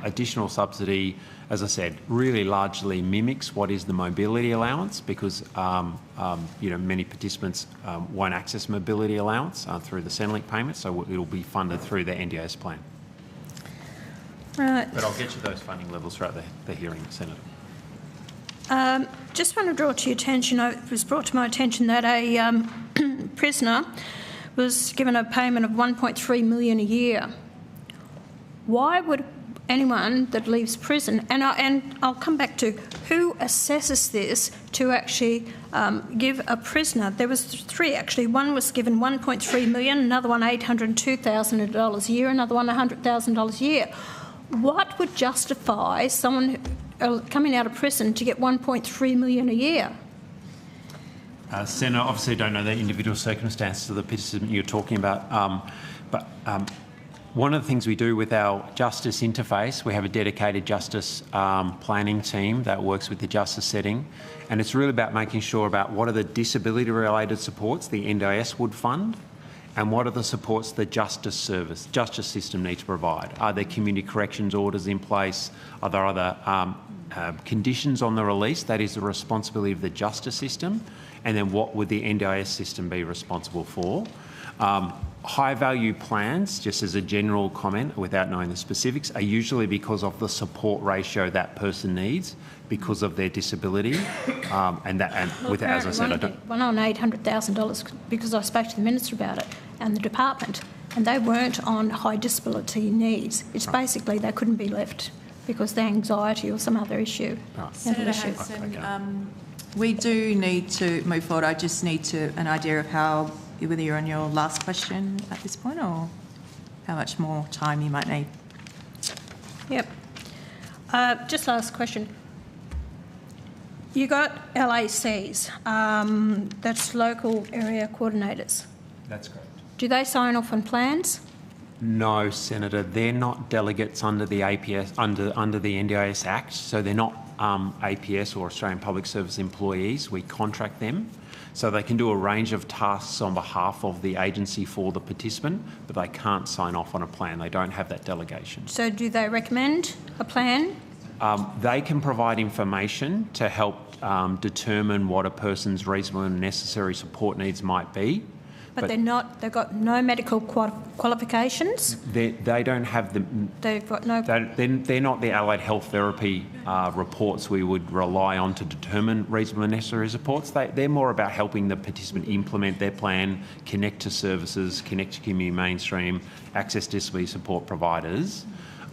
additional subsidy. As I said, really largely mimics what is the mobility allowance, because many participants won't access mobility allowance through the Centrelink payment, so it'll be funded through the NDIS plan. Right. But I'll get you those funding levels throughout the hearing, Senator. Just want to draw to your attention, it was brought to my attention that a prisoner was given a payment of $1.3 million a year. Why would anyone that leaves prison, and I'll come back to who assesses this to actually give a prisoner, there was three actually, one was given $1.3 million, another one $802,000 a year, another one $100,000 a year. What would justify someone coming out of prison to get $1.3 million a year? Senator, obviously I don't know the individual circumstances of the participant you're talking about, but one of the things we do with our justice interface, we have a dedicated justice planning team that works with the justice setting, and it's really about making sure about what are the disability-related supports the NDIS would fund, and what are the supports the justice system needs to provide. Are there community corrections orders in place? Are there other conditions on the release? That is the responsibility of the justice system. And then what would the NDIS system be responsible for? High value plans, just as a general comment without knowing the specifics, are usually because of the support ratio that person needs because of their disability. As I said, I don't... One on $800,000 because I spoke to the Minister about it and the department, and they weren't on high disability needs. It's basically they couldn't be left because of their anxiety or some other issue. Senator Hanson, we do need to move forward. I just need an idea of whether you're on your last question at this point or how much more time you might need. Yep. Just last question. You got LACs, that's local area coordinators. That's correct. Do they sign off on plans? No, Senator, they're not delegates under the APS, under the NDIS Act, so they're not APS or Australian Public Service employees. We contract them, so they can do a range of tasks on behalf of the agency for the participant, but they can't sign off on a plan. They don't have that delegation. So do they recommend a plan? They can provide information to help determine what a person's reasonable and necessary support needs might be. But they've got no medical qualifications? They don't have the... They've got no... They're not the allied health therapy reports we would rely on to determine reasonable and necessary supports. They're more about helping the participant implement their plan, connect to services, connect to community mainstream, access disability support providers.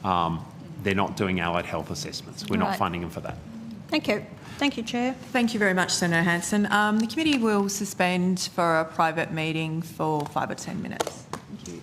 They're not doing allied health assessments. We're not funding them for that. Thank you. Thank you, Chair. Thank you very much, Senator Hanson. The committee will suspend for a private meeting for 5 or 10 minutes. Thank you.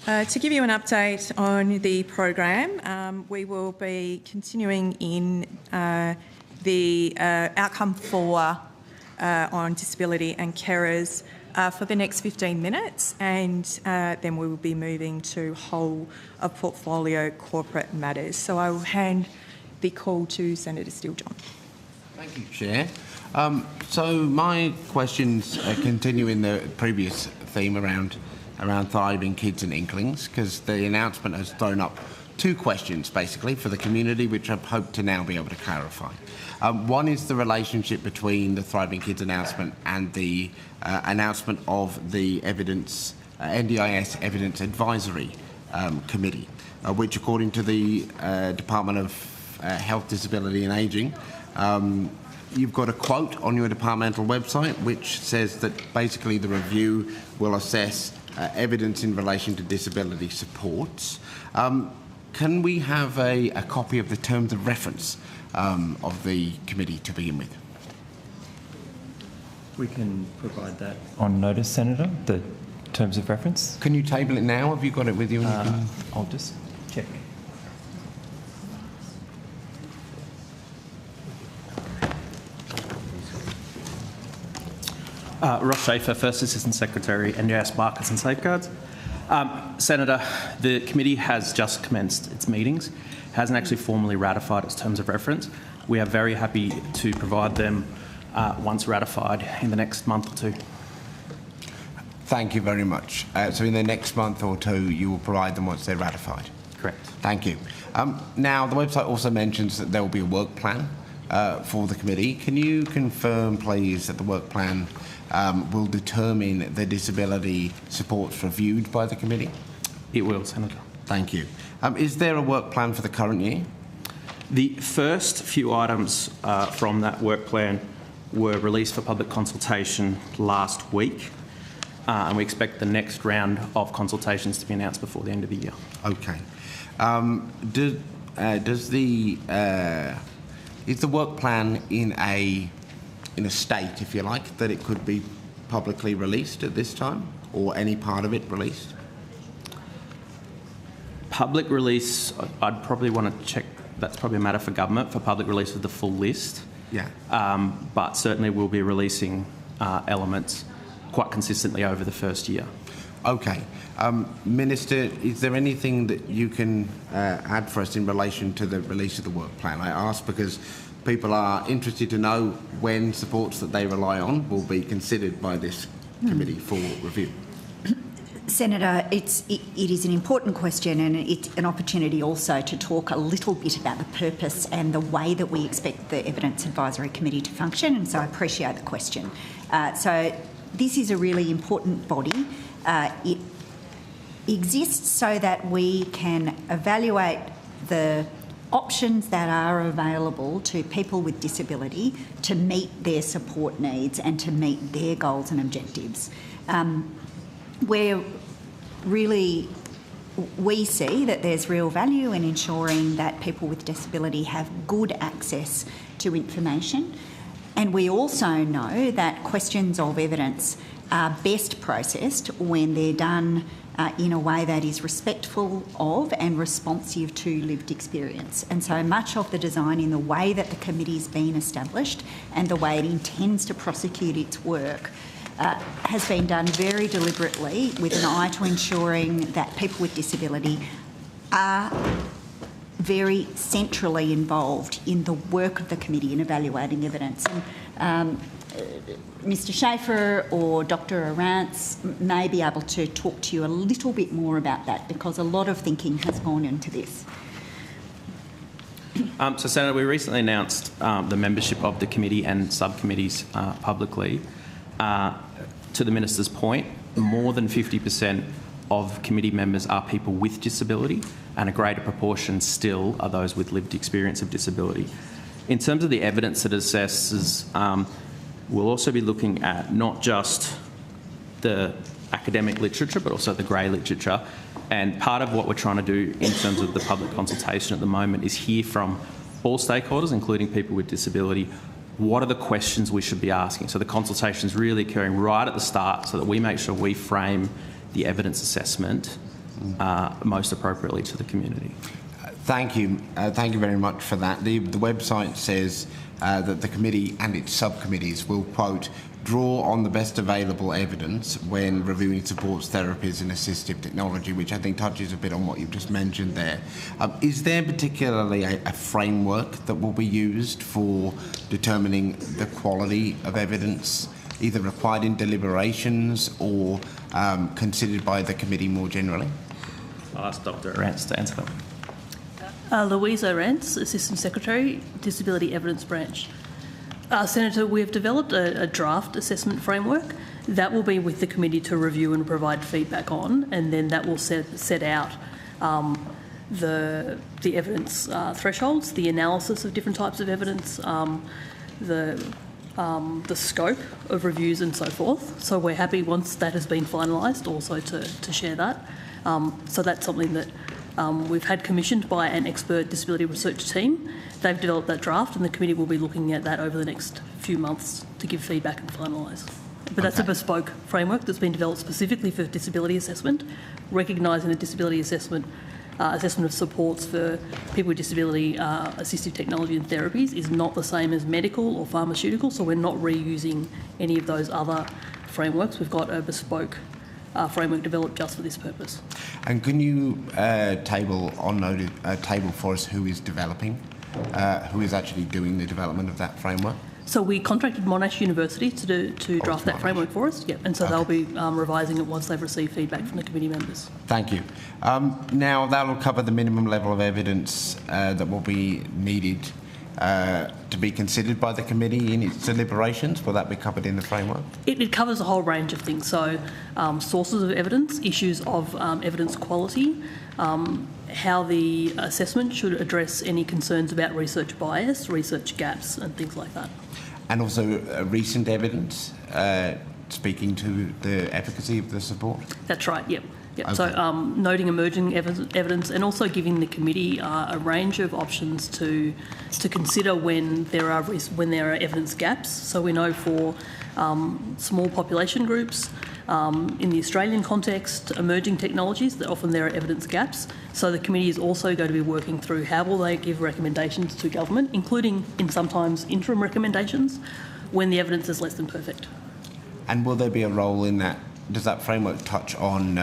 To give you an update on the program, we will be continuing in the outcome 4 on disability and carers for the next 15 minutes, and then we will be moving to whole of portfolio corporate matters. So I will hand the call to Senator Steele-John. Thank you, Chair. So my questions continue in the previous theme around thriving kids and inklings, because the announcement has thrown up 2 questions basically for the community, which I hope to now be able to clarify. One is the relationship between the Thriving Kids announcement and the announcement of the evidence NDIS Evidence Advisory Committee, which, according to the Department of Health, Disability and Ageing, you've got a quote on your departmental website which says that basically the review will assess evidence in relation to disability supports. Can we have a copy of the terms of reference of the committee to begin with? We can provide that on notice, Senator, the terms of reference. Can you table it now? Have you got it with you? I'll just check. Ross Schaefer, First Assistant Secretary, NDIS Markets and Safeguards. Senator, the committee has just commenced its meetings, hasn't actually formally ratified its terms of reference. We are very happy to provide them once ratified in the next month or 2. Thank you very much. So in the next month or 2, you will provide them once they're ratified? Correct. Thank you. Now, the website also mentions that there will be a work plan for the committee. Can you confirm, please, that the work plan will determine the disability supports reviewed by the committee? It will, Senator. Thank you. Is there a work plan for the current year? The first few items from that work plan were released for public consultation last week, and we expect the next round of consultations to be announced before the end of the year. Okay. Is the work plan in a state, if you like, that it could be publicly released at this time, or any part of it released? Public release, I'd probably want to check. That's probably a matter for government for public release of the full list. Yeah. But certainly we'll be releasing elements quite consistently over the first year. Okay. Minister, is there anything that you can add for us in relation to the release of the work plan? I ask because people are interested to know when supports that they rely on will be considered by this committee for review. Senator, it is an important question, and it's an opportunity also to talk a little bit about the purpose and the way that we expect the Evidence Advisory Committee to function, and so I appreciate the question. So this is a really important body. It exists so that we can evaluate the options that are available to people with disability to meet their support needs and to meet their goals and objectives. We see that there's real value in ensuring that people with disability have good access to information, and we also know that questions of evidence are best processed when they're done in a way that is respectful of and responsive to lived experience. And so much of the design in the way that the committee's been established and the way it intends to prosecute its work has been done very deliberately with an eye to ensuring that people with disability are very centrally involved in the work of the committee in evaluating evidence. And Mr Schaefer or Dr Arantz may be able to talk to you a little bit more about that, because a lot of thinking has gone into this. So, Senator, we recently announced the membership of the committee and subcommittees publicly. To the Minister's point, more than 50% of committee members are people with disability, and a greater proportion still are those with lived experience of disability. In terms of the evidence that assesses, we'll also be looking at not just the academic literature but also the grey literature, and part of what we're trying to do in terms of the public consultation at the moment is hear from all stakeholders, including people with disability, what are the questions we should be asking. So the consultation is really occurring right at the start so that we make sure we frame the evidence assessment most appropriately to the community. Thank you very much for that. The website says that the committee and its subcommittees will, quote, draw on the best available evidence when reviewing supports, therapies and assistive technology, which I think touches a bit on what you've just mentioned there. Is there particularly a framework that will be used for determining the quality of evidence, either required in deliberations or considered by the committee more generally? I'll ask Dr. Rance to answer that. Louisa Rance, Assistant Secretary, Disability Evidence Branch. Senator, we have developed a draft assessment framework that will be with the committee to review and provide feedback on, and then that will set out the evidence thresholds, the analysis of different types of evidence, the scope of reviews and so forth. So we're happy once that has been finalised also to share that. So that's something that we've had commissioned by an expert disability research team. They've developed that draft and the committee will be looking at that over the next few months to give feedback and finalise. But that's a bespoke framework that's been developed specifically for disability assessment, recognising the disability assessment of supports for people with disability, assistive technology and therapies is not the same as medical or pharmaceutical, so we're not reusing any of those other frameworks. We've got a bespoke framework developed just for this purpose. And can you table for us who is developing, who is actually doing the development of that framework? So we contracted Monash University to draft that framework for us, and so they'll be revising it once they've received feedback from the committee members. Thank you. Now that will cover the minimum level of evidence that will be needed to be considered by the committee in its deliberations. Will that be covered in the framework? It covers a whole range of things. So sources of evidence, issues of evidence quality, how the assessment should address any concerns about research bias, research gaps and things like that. And also recent evidence speaking to the efficacy of the support? That's right, yep. Okay. So noting emerging evidence and also giving the committee a range of options to consider when there are evidence gaps. So we know for small population groups, in the Australian context, emerging technologies, that often there are evidence gaps. So the committee is also going to be working through how will they give recommendations to government, including in sometimes interim recommendations, when the evidence is less than perfect. And will there be a role in that? Does that framework touch on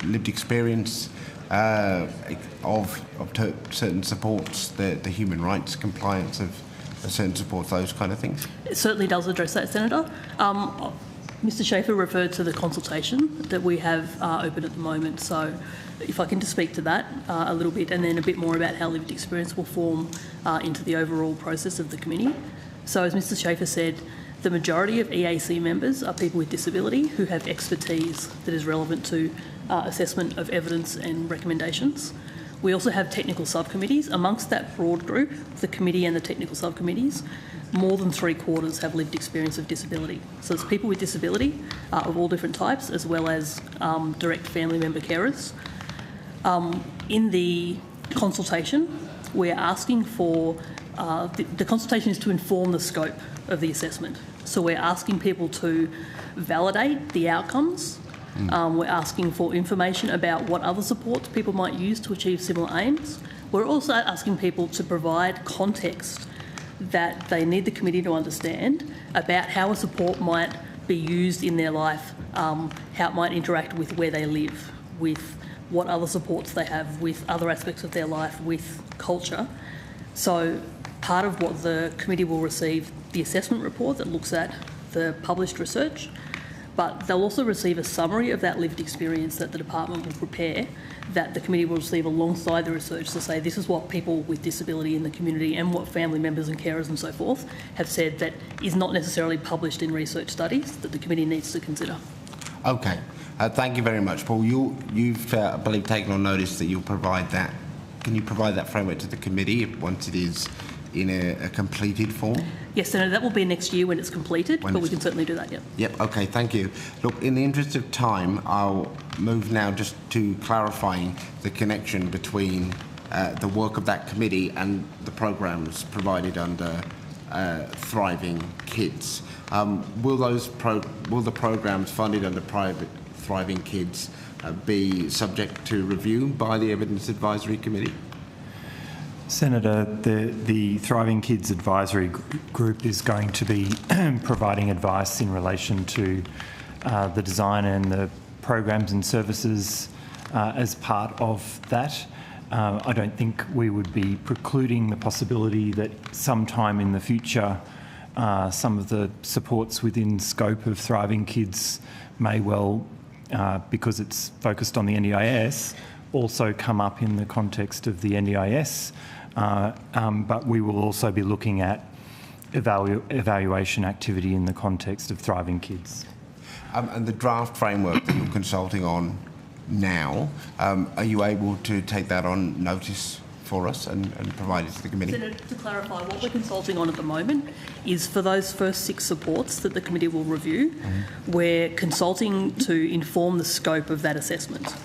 lived experience of certain supports, the human rights compliance of certain supports, those kind of things? It certainly does address that, Senator. Mr Schaefer referred to the consultation that we have open at the moment, so if I can just speak to that a little bit and then a bit more about how lived experience will form into the overall process of the committee. So as Mr Schaefer said, the majority of EAC members are people with disability who have expertise that is relevant to assessment of evidence and recommendations. We also have technical subcommittees. Amongst that broad group, the committee and the technical subcommittees, more than 3/4 have lived experience of disability. So it's people with disability of all different types, as well as direct family member carers. In the consultation, we're asking for, the consultation is to inform the scope of the assessment. So we're asking people to validate the outcomes. We're asking for information about what other supports people might use to achieve similar aims. We're also asking people to provide context that they need the committee to understand about how a support might be used in their life, how it might interact with where they live, with what other supports they have, with other aspects of their life, with culture. So part of what the committee will receive, the assessment report that looks at the published research, but they'll also receive a summary of that lived experience that the department will prepare, that the committee will receive alongside the research to say this is what people with disability in the community and what family members and carers and so forth have said that is not necessarily published in research studies that the committee needs to consider. Okay. Thank you very much, Paul. You've, I believe, taken on notice that you'll provide that. Can you provide that framework to the committee once it is in a completed form? Yes, Senator, that will be next year when it's completed, but we can certainly do that, yep. Yep, okay, thank you. Look, in the interest of time, I'll move now just to clarifying the connection between the work of that committee and the programs provided under Thriving Kids. Will the programs funded under Thriving Kids be subject to review by the Evidence Advisory Committee? Senator, the Thriving Kids Advisory Group is going to be providing advice in relation to the design and the programs and services as part of that. I don't think we would be precluding the possibility that sometime in the future some of the supports within scope of Thriving Kids may well, because it's focused on the NDIS, also come up in the context of the NDIS, but we will also be looking at evaluation activity in the context of Thriving Kids. And the draft framework that you're consulting on now, are you able to take that on notice for us and provide it to the committee? Senator, to clarify, what we're consulting on at the moment is for those first 6 supports that the committee will review, we're consulting to inform the scope of that assessment.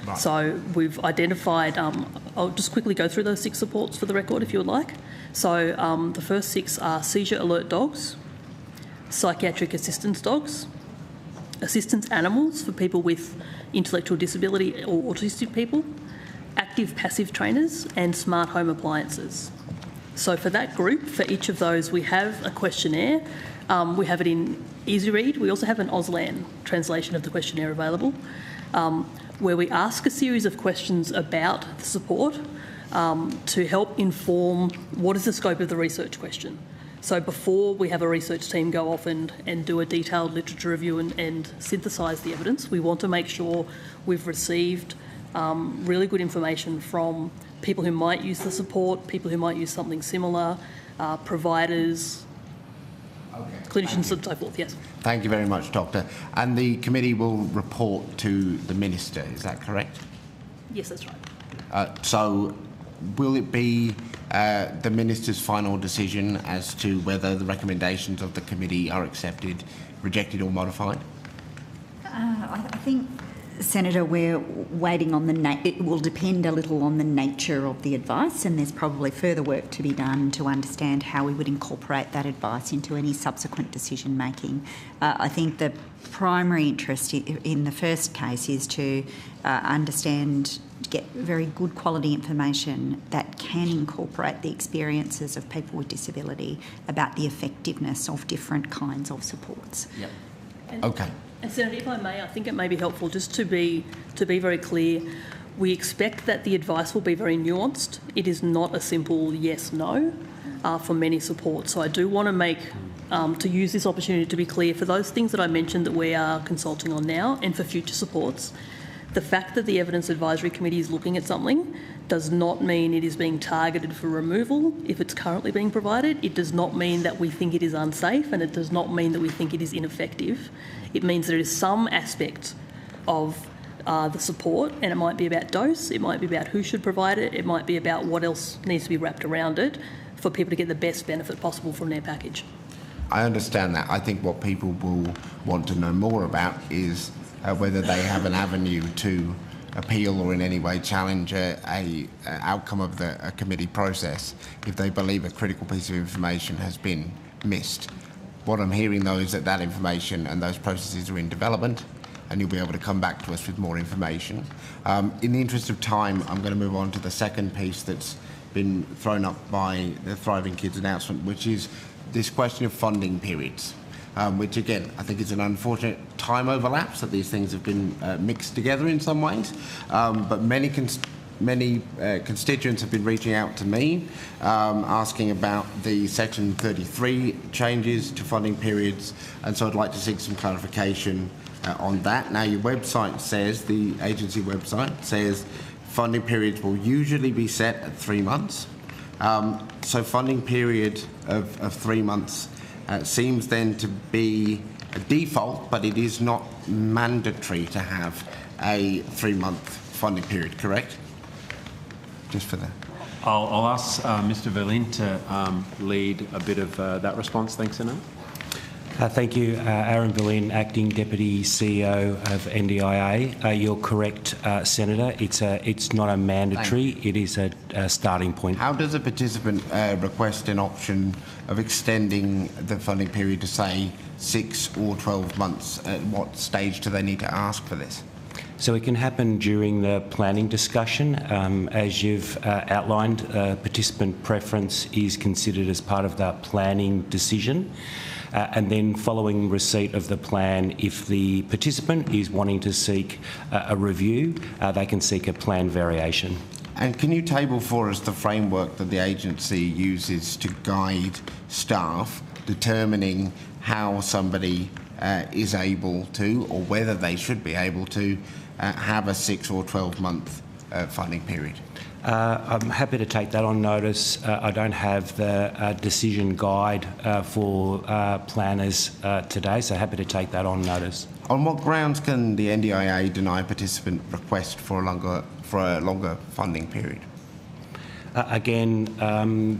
Right. So we've identified, I'll just quickly go through those 6 supports for the record if you would like. So the first 6 are seizure alert dogs, psychiatric assistance dogs, assistance animals for people with intellectual disability or autistic people, active passive trainers and smart home appliances. So for that group, for each of those, we have a questionnaire. We have it in Easy Read. We also have an Auslan translation of the questionnaire available, where we ask a series of questions about the support to help inform what is the scope of the research question. So before we have a research team go off and do a detailed literature review and synthesise the evidence, we want to make sure we've received really good information from people who might use the support, people who might use something similar, providers, clinicians and so forth, yes. Thank you very much, Doctor. And the committee will report to the Minister, is that correct? Yes, that's right. So will it be the Minister's final decision as to whether the recommendations of the committee are accepted, rejected or modified? I think, Senator, we're waiting on it will depend a little on the nature of the advice, and there's probably further work to be done to understand how we would incorporate that advice into any subsequent decision making. I think the primary interest in the first case is to understand, get very good quality information that can incorporate the experiences of people with disability about the effectiveness of different kinds of supports. Yep. Okay. And Senator, if I may, I think it may be helpful just to be very clear. We expect that the advice will be very nuanced. It is not a simple yes/no for many supports. So I do want to make to use this opportunity to be clear for those things that I mentioned that we are consulting on now and for future supports. The fact that the Evidence Advisory Committee is looking at something does not mean it is being targeted for removal if it's currently being provided. It does not mean that we think it is unsafe, and it does not mean that we think it is ineffective. It means there is some aspect of the support, and it might be about dose, it might be about who should provide it, it might be about what else needs to be wrapped around it for people to get the best benefit possible from their package. I understand that. I think what people will want to know more about is whether they have an avenue to appeal or in any way challenge a outcome of a committee process if they believe a critical piece of information has been missed. What I'm hearing, though, is that information and those processes are in development, and you'll be able to come back to us with more information. In the interest of time, I'm going to move on to the second piece that's been thrown up by the Thriving Kids announcement, which is this question of funding periods. Which again, I think is an unfortunate time overlaps that these things have been mixed together in some ways. But many constituents have been reaching out to me asking about the Section 33 changes to funding periods, and so I'd like to seek some clarification on that. Now, your website says, the agency website says, funding periods will usually be set at 3 months. So funding period of 3 months seems then to be a default, but it is not mandatory to have a 3-month funding period, correct? Just for that. I'll ask Mr. Verlin to lead a bit of that response. Thanks, Senator. Thank you, Aaron Verlin, Acting Deputy CEO of NDIA. You're correct, Senator. It's not a mandatory. It is a starting point. How does a participant request an option of extending the funding period to, say, 6 or 12 months? At what stage do they need to ask for this? So it can happen during the planning discussion. As you've outlined, participant preference is considered as part of the planning decision. And then following receipt of the plan, if the participant is wanting to seek a review, they can seek a plan variation. And can you table for us the framework that the agency uses to guide staff determining how somebody is able to, or whether they should be able to, have a 6 or 12 month funding period? I'm happy to take that on notice. I don't have the decision guide for planners today, so happy to take that on notice. On what grounds can the NDIA deny participant request for a longer funding period? Again,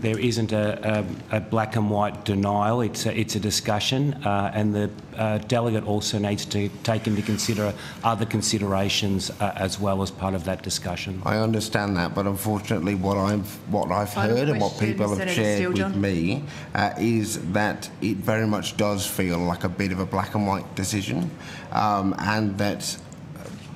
there isn't a black and white denial. It's a discussion, and the delegate also needs to take into consider other considerations as well as part of that discussion. I understand that, but unfortunately, what I've heard and what people have shared with me is that it very much does feel like a bit of a black and white decision, and that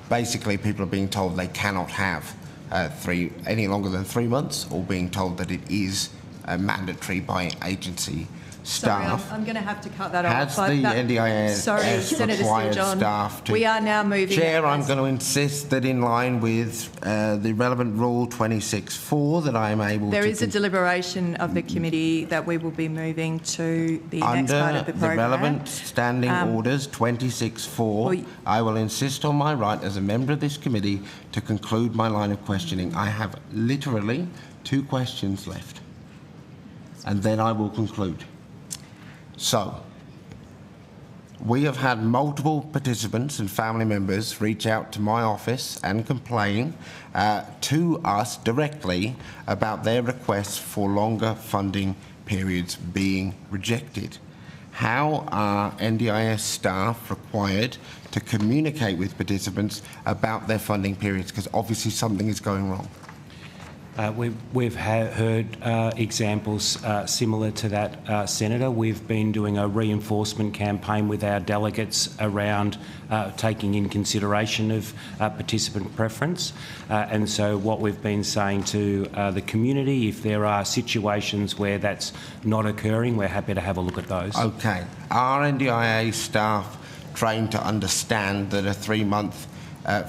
basically people are being told they cannot have any longer than 3 months, or being told that it is mandatory by agency staff. Sorry, I'm going to have to cut that off. Has the NDIS required staff to... We are now moving... Chair, I'm going to insist that in line with the relevant rule 26.4 that I am able to... There is a deliberation of the committee that we will be moving to the next part of the program. Under the relevant standing orders 26.4, I will insist on my right as a member of this committee to conclude my line of questioning. I have literally 2 questions left, and then I will conclude. So, we have had multiple participants and family members reach out to my office and complain to us directly about their requests for longer funding periods being rejected. How are NDIS staff required to communicate with participants about their funding periods? Because obviously something is going wrong. We've heard examples similar to that, Senator. We've been doing a reinforcement campaign with our delegates around taking in consideration of participant preference. And so what we've been saying to the community, if there are situations where that's not occurring, we're happy to have a look at those. Okay. Are NDIA staff trained to understand that a 3-month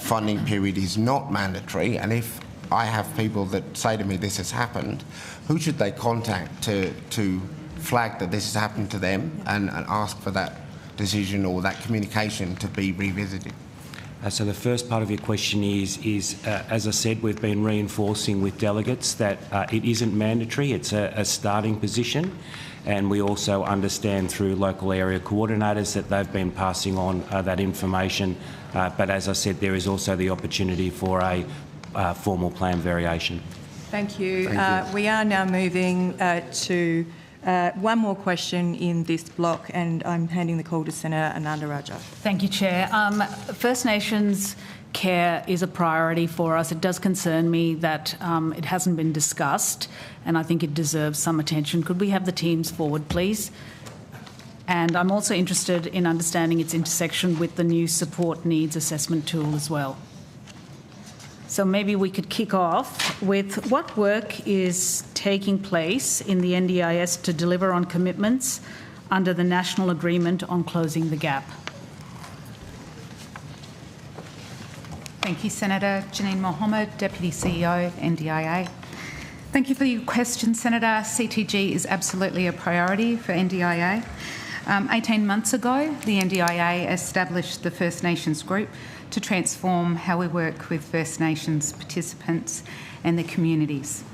funding period is not mandatory? And if I have people that say to me this has happened, who should they contact to flag that this has happened to them and ask for that decision or that communication to be revisited? So the first part of your question is as I said, we've been reinforcing with delegates that it isn't mandatory, it's a starting position, and we also understand through local area coordinators that they've been passing on that information, but as I said, there is also the opportunity for a formal plan variation. Thank you. We are now moving to one more question in this block, and I'm handing the call to Senator Ananda Raja. Thank you, Chair. First Nations care is a priority for us. It does concern me that it hasn't been discussed, and I think it deserves some attention. Could we have the teams forward, please? And I'm also interested in understanding its intersection with the new support needs assessment tool as well. So maybe we could kick off with what work is taking place in the NDIS to deliver on commitments under the National Agreement on Closing the Gap. Thank you, Senator. Janine Mohammed, Deputy CEO, NDIA. Thank you for your question, Senator. CTG is absolutely a priority for NDIA. 18 months ago, the NDIA established the First Nations group to transform how we work with First Nations participants and their communities.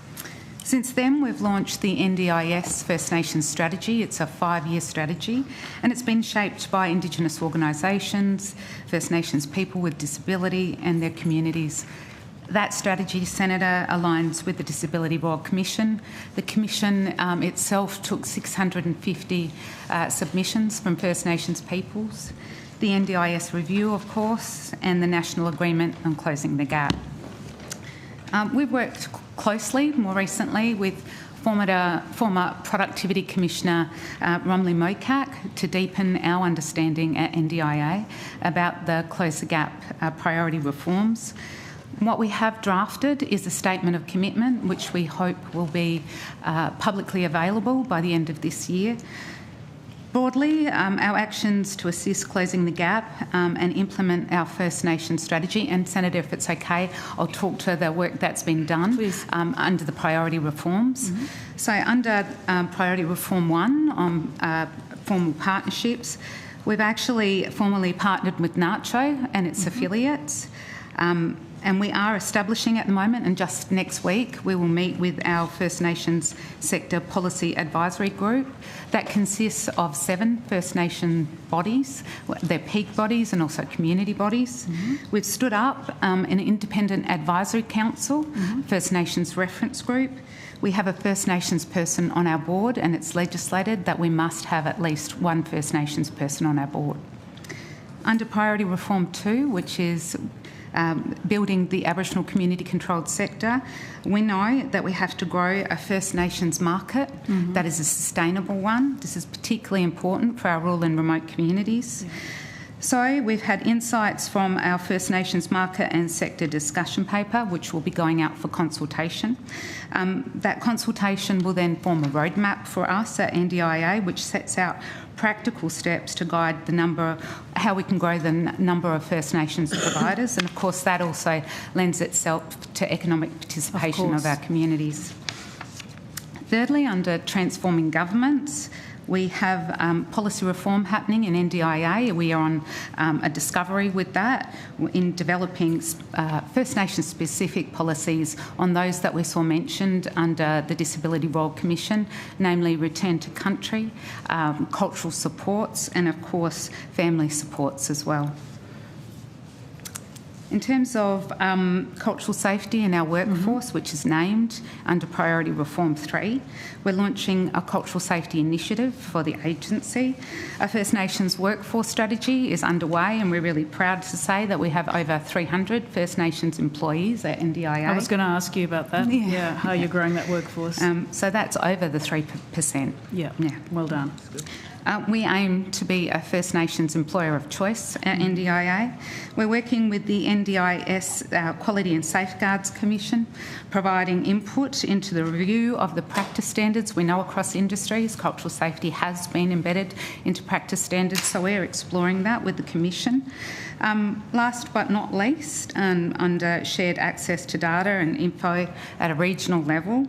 Since then, we've launched the NDIS First Nations strategy. It's a 5-year strategy, and it's been shaped by Indigenous organisations, First Nations people with disability and their communities. That strategy, Senator, aligns with the Disability Royal Commission. The Commission itself took 650 submissions from First Nations peoples, the NDIS review, of course, and the National Agreement on Closing the Gap. We've worked closely more recently with former Productivity Commissioner Romley Mokak to deepen our understanding at NDIA about the Close the Gap priority reforms. What we have drafted is a statement of commitment, which we hope will be publicly available by the end of this year. Broadly, our actions to assist closing the gap and implement our First Nations strategy, and Senator, if it's okay, I'll talk to the work that's been done under the priority reforms. So under Priority Reform 1 on formal partnerships, we've actually formally partnered with NACCHO and its affiliates. And we are establishing at the moment, and just next week we will meet with our First Nations Sector Policy Advisory Group. That consists of 7 First Nation bodies. They're peak bodies and also community bodies. We've stood up an independent advisory council, First Nations reference group. We have a First Nations person on our board, and it's legislated that we must have at least one First Nations person on our board. Under Priority Reform 2, which is building the Aboriginal community-controlled sector, we know that we have to grow a First Nations market that is a sustainable one. This is particularly important for our rural and remote communities. So we've had insights from our First Nations market and sector discussion paper, which will be going out for consultation. That consultation will then form a roadmap for us at NDIA, which sets out practical steps to guide how we can grow the number of First Nations providers, and of course that also lends itself to economic participation of our communities. Thirdly, under Transforming Governments, we have policy reform happening in NDIA. We are on a discovery with that in developing First Nations specific policies on those that we saw mentioned under the Disability Royal Commission, namely return to country, cultural supports, and of course family supports as well. In terms of cultural safety in our workforce, which is named under Priority Reform 3, we're launching a cultural safety initiative for the agency. A First Nations workforce strategy is underway, and we're really proud to say that we have over 300 First Nations employees at NDIA. I was going to ask you about that. Yeah, how you're growing that workforce. So that's over the 3%. Yeah, well done. We aim to be a First Nations employer of choice at NDIA. We're working with the NDIS Quality and Safeguards Commission, providing input into the review of the practice standards. We know across industries cultural safety has been embedded into practice standards, so we're exploring that with the Commission. Last but not least, under shared access to data and info at a regional level,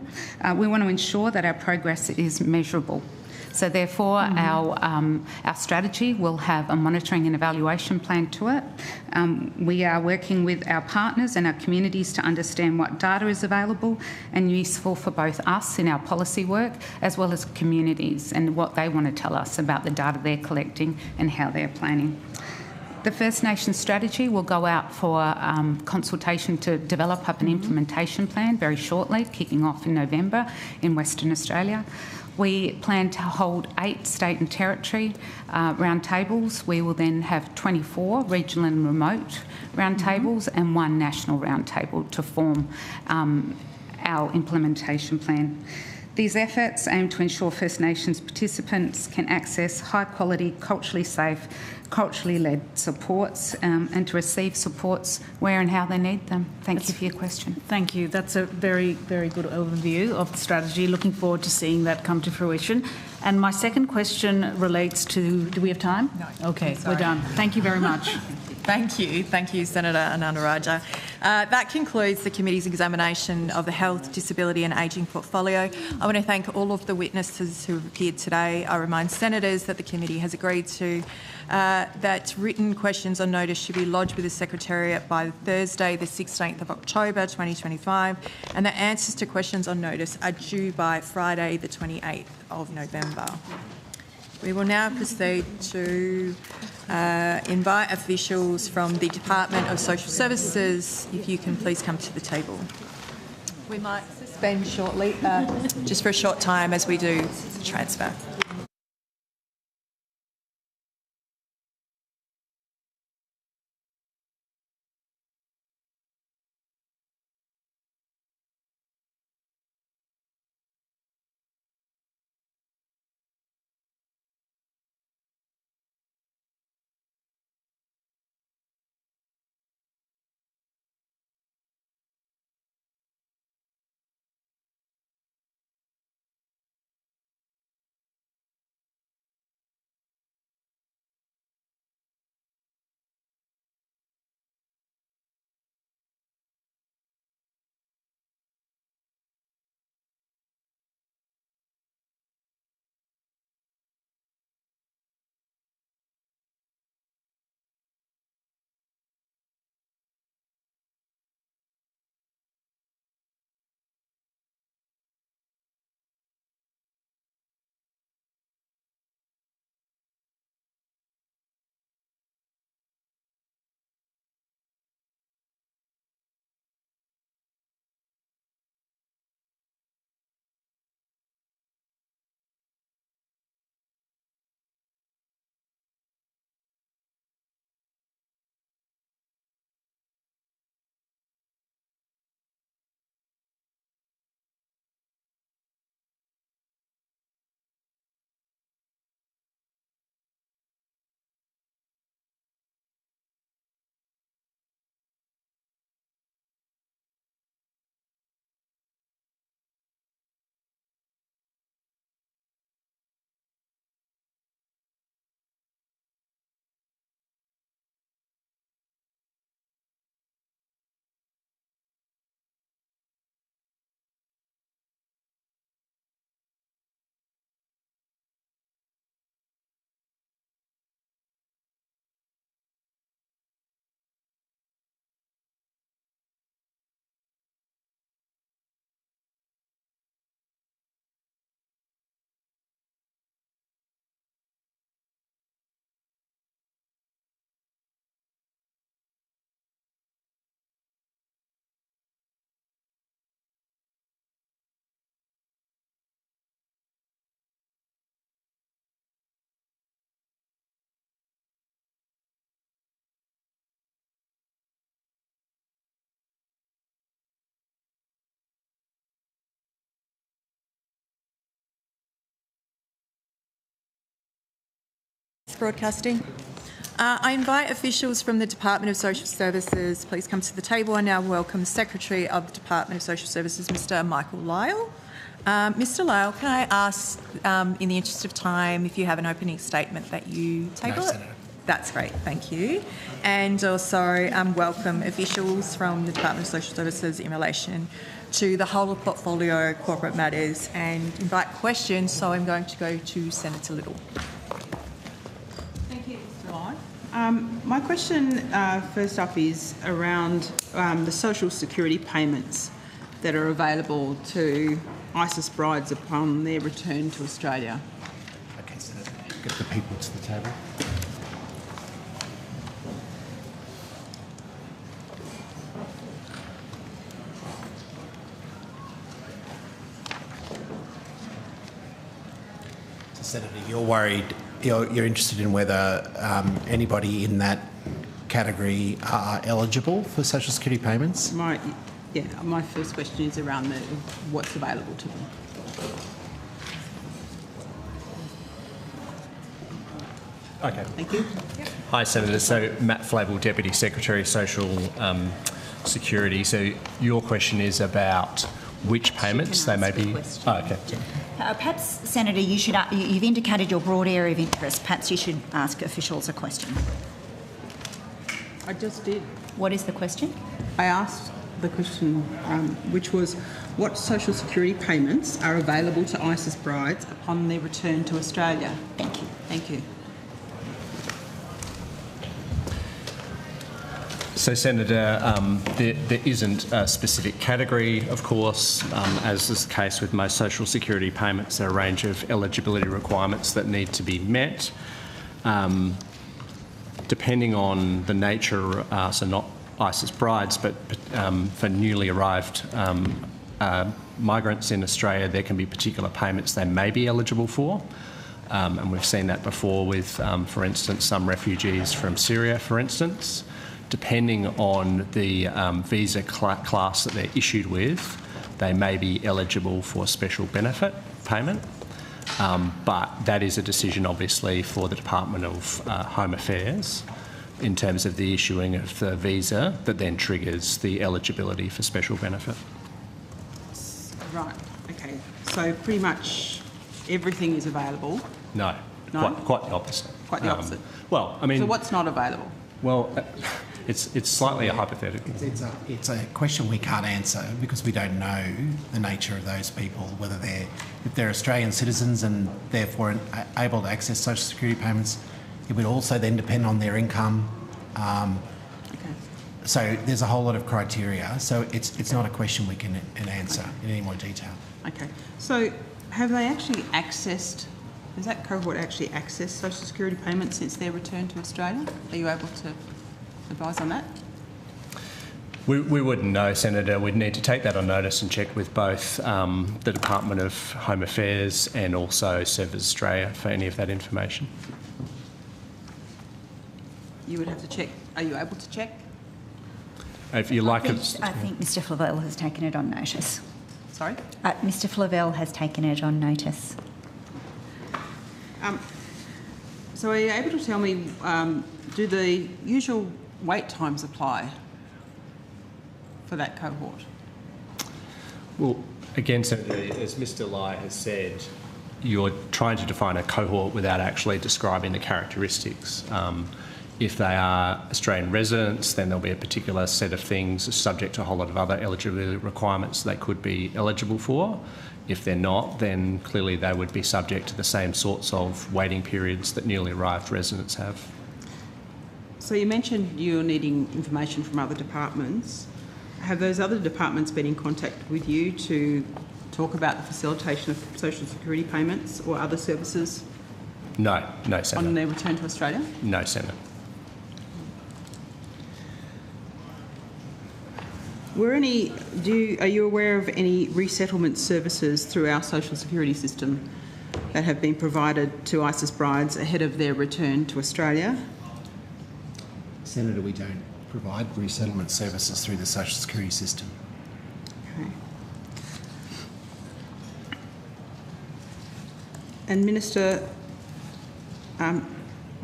we want to ensure that our progress is measurable. So therefore, our strategy will have a monitoring and evaluation plan to it. We are working with our partners and our communities to understand what data is available and useful for both us in our policy work, as well as communities and what they want to tell us about the data they're collecting and how they're planning. The First Nations strategy will go out for consultation to develop up an implementation plan very shortly, kicking off in November in Western Australia. We plan to hold 8 state and territory roundtables. We will then have 24 regional and remote roundtables and 1 national roundtable to form our implementation plan. These efforts aim to ensure First Nations participants can access high-quality, culturally safe, culturally led supports and to receive supports where and how they need them. Thank you for your question. Thank you. That's a very, very good overview of the strategy. Looking forward to seeing that come to fruition. And my second question relates to... Do we have time? No. Okay, we're done. Thank you very much. Thank you, Senator Ananda-Rajah. That concludes the committee's examination of the Health, Disability and Ageing portfolio. I want to thank all of the witnesses who have appeared today. I remind senators that the committee has agreed to that written questions on notice should be lodged with the Secretariat by Thursday, the 16th of October 2025, and that answers to questions on notice are due by Friday, the 28th of November. We will now proceed to invite officials from the Department of Social Services, if you can please come to the table. We might suspend shortly, just for a short time as we do the transfer. broadcasting. I invite officials from the Department of Social Services, please come to the table. I now welcome the Secretary of the Department of Social Services, Mr Michael Lyle. Mr Lyle, can I ask, in the interest of time, if you have an opening statement that you table it? That's great, thank you. And also welcome officials from the Department of Social Services in relation to the whole of portfolio corporate matters and invite questions. So I'm going to go to Senator Little. Thank you, Mr Lyon. My question first up is around the social security payments that are available to ISIS brides upon their return to Australia. Okay, Senator, get the people to the table. Senator, you're worried, you're interested in whether anybody in that category are eligible for social security payments? My first question is around what's available to them. Okay. Thank you. Hi, Senator. So Matt Flavel, Deputy Secretary, Social Security. So your question is about which payments they may be. Oh, okay. Perhaps, Senator, you've indicated your broad area of interest. Perhaps you should ask officials a question. I just did. What is the question? I asked the question, which was, what social security payments are available to ISIS brides upon their return to Australia? Thank you. Thank you. So, Senator, there isn't a specific category, of course, as is the case with most social security payments. There are a range of eligibility requirements that need to be met. Depending on the nature, so not ISIS brides, but for newly arrived migrants in Australia, there can be particular payments they may be eligible for. And we've seen that before with, for instance, some refugees from Syria, for instance. Depending on the visa class that they're issued with, they may be eligible for special benefit payment. But that is a decision, obviously, for the Department of Home Affairs in terms of the issuing of the visa that then triggers the eligibility for special benefit. Right, okay. So pretty much everything is available? No, No? Quite the opposite. Quite the opposite? Well, I mean... So what's not available? Well, it's slightly a hypothetical. It's a question we can't answer because we don't know the nature of those people, whether if they're Australian citizens and therefore able to access social security payments. It would also then depend on their income. So there's a whole lot of criteria. So it's not a question we can answer in any more detail. Okay. So have they actually accessed, has that cohort actually accessed social security payments since their return to Australia? Are you able to advise on that? We wouldn't know, Senator. We'd need to take that on notice and check with both the Department of Home Affairs and also Services Australia for any of that information. You would have to check. Are you able to check? If you like, I think Mr Flavel has taken it on notice. Sorry? Mr Flavel has taken it on notice. So are you able to tell me, do the usual wait times apply for that cohort? Well, again, Senator, as Mr Lai has said, you're trying to define a cohort without actually describing the characteristics. If they are Australian residents, then there'll be a particular set of things subject to a whole lot of other eligibility requirements they could be eligible for. If they're not, then clearly they would be subject to the same sorts of waiting periods that newly arrived residents have. So you mentioned you're needing information from other departments. Have those other departments been in contact with you to talk about the facilitation of social security payments or other services? No, Senator. On their return to Australia? No, Senator. Are you aware of any resettlement services through our social security system that have been provided to ISIS brides ahead of their return to Australia? Senator, we don't provide resettlement services through the social security system. Okay. And Minister,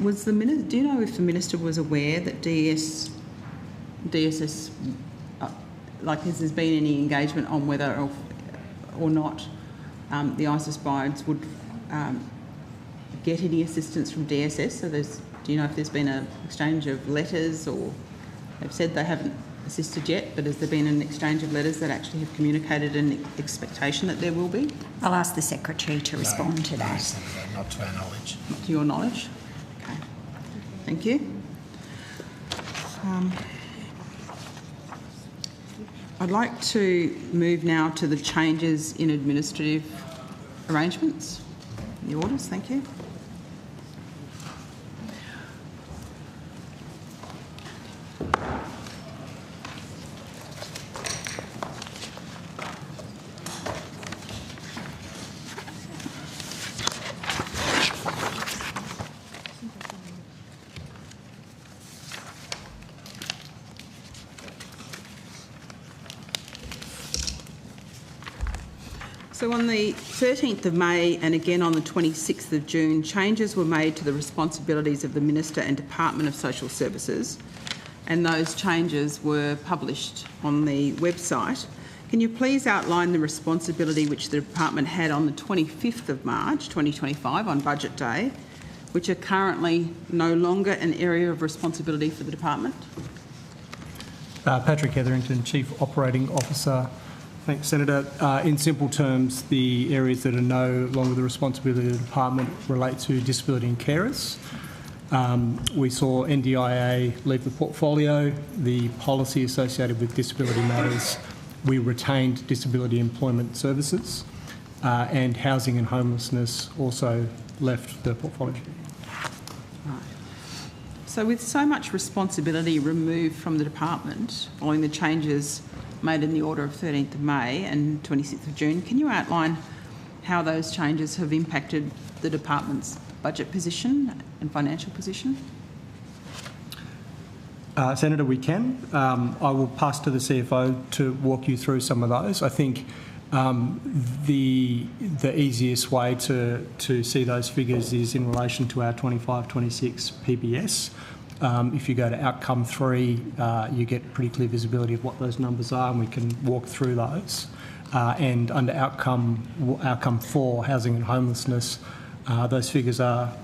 Was the minister? Do you know if the minister was aware that DSS, like, has there been any engagement on whether or not the ISIS bides would get any assistance from DSS? So do you know if there's been an exchange of letters, or they've said they haven't assisted yet, but has there been an exchange of letters that actually have communicated an expectation that there will be? I'll ask the Secretary to respond to that. No, Senator, not to our knowledge. Not to your knowledge? Okay. Thank you. I'd like to move now to the changes in administrative arrangements. The orders, thank you. So on the 13th of May and again on the 26th of June, changes were made to the responsibilities of the Minister and Department of Social Services, and those changes were published on the website. Can you please outline the responsibility which the Department had on the 25th of March 2025 on Budget Day, which are currently no longer an area of responsibility for the Department? Patrick Etherington, Chief Operating Officer. Thanks, Senator. In simple terms, the areas that are no longer the responsibility of the department relate to disability and carers. We saw NDIA leave the portfolio, the policy associated with disability matters. We retained disability employment services, and housing and homelessness also left the portfolio. Right. So with so much responsibility removed from the department following the changes made in the order of 13th of May and 26th of June, can you outline how those changes have impacted the department's budget position and financial position? Senator, we can. I will pass to the CFO to walk you through some of those. I think the easiest way to see those figures is in relation to our 25-26 PBS. If you go to outcome 3, you get pretty clear visibility of what those numbers are, and we can walk through those. And under outcome 4, housing and homelessness, those figures are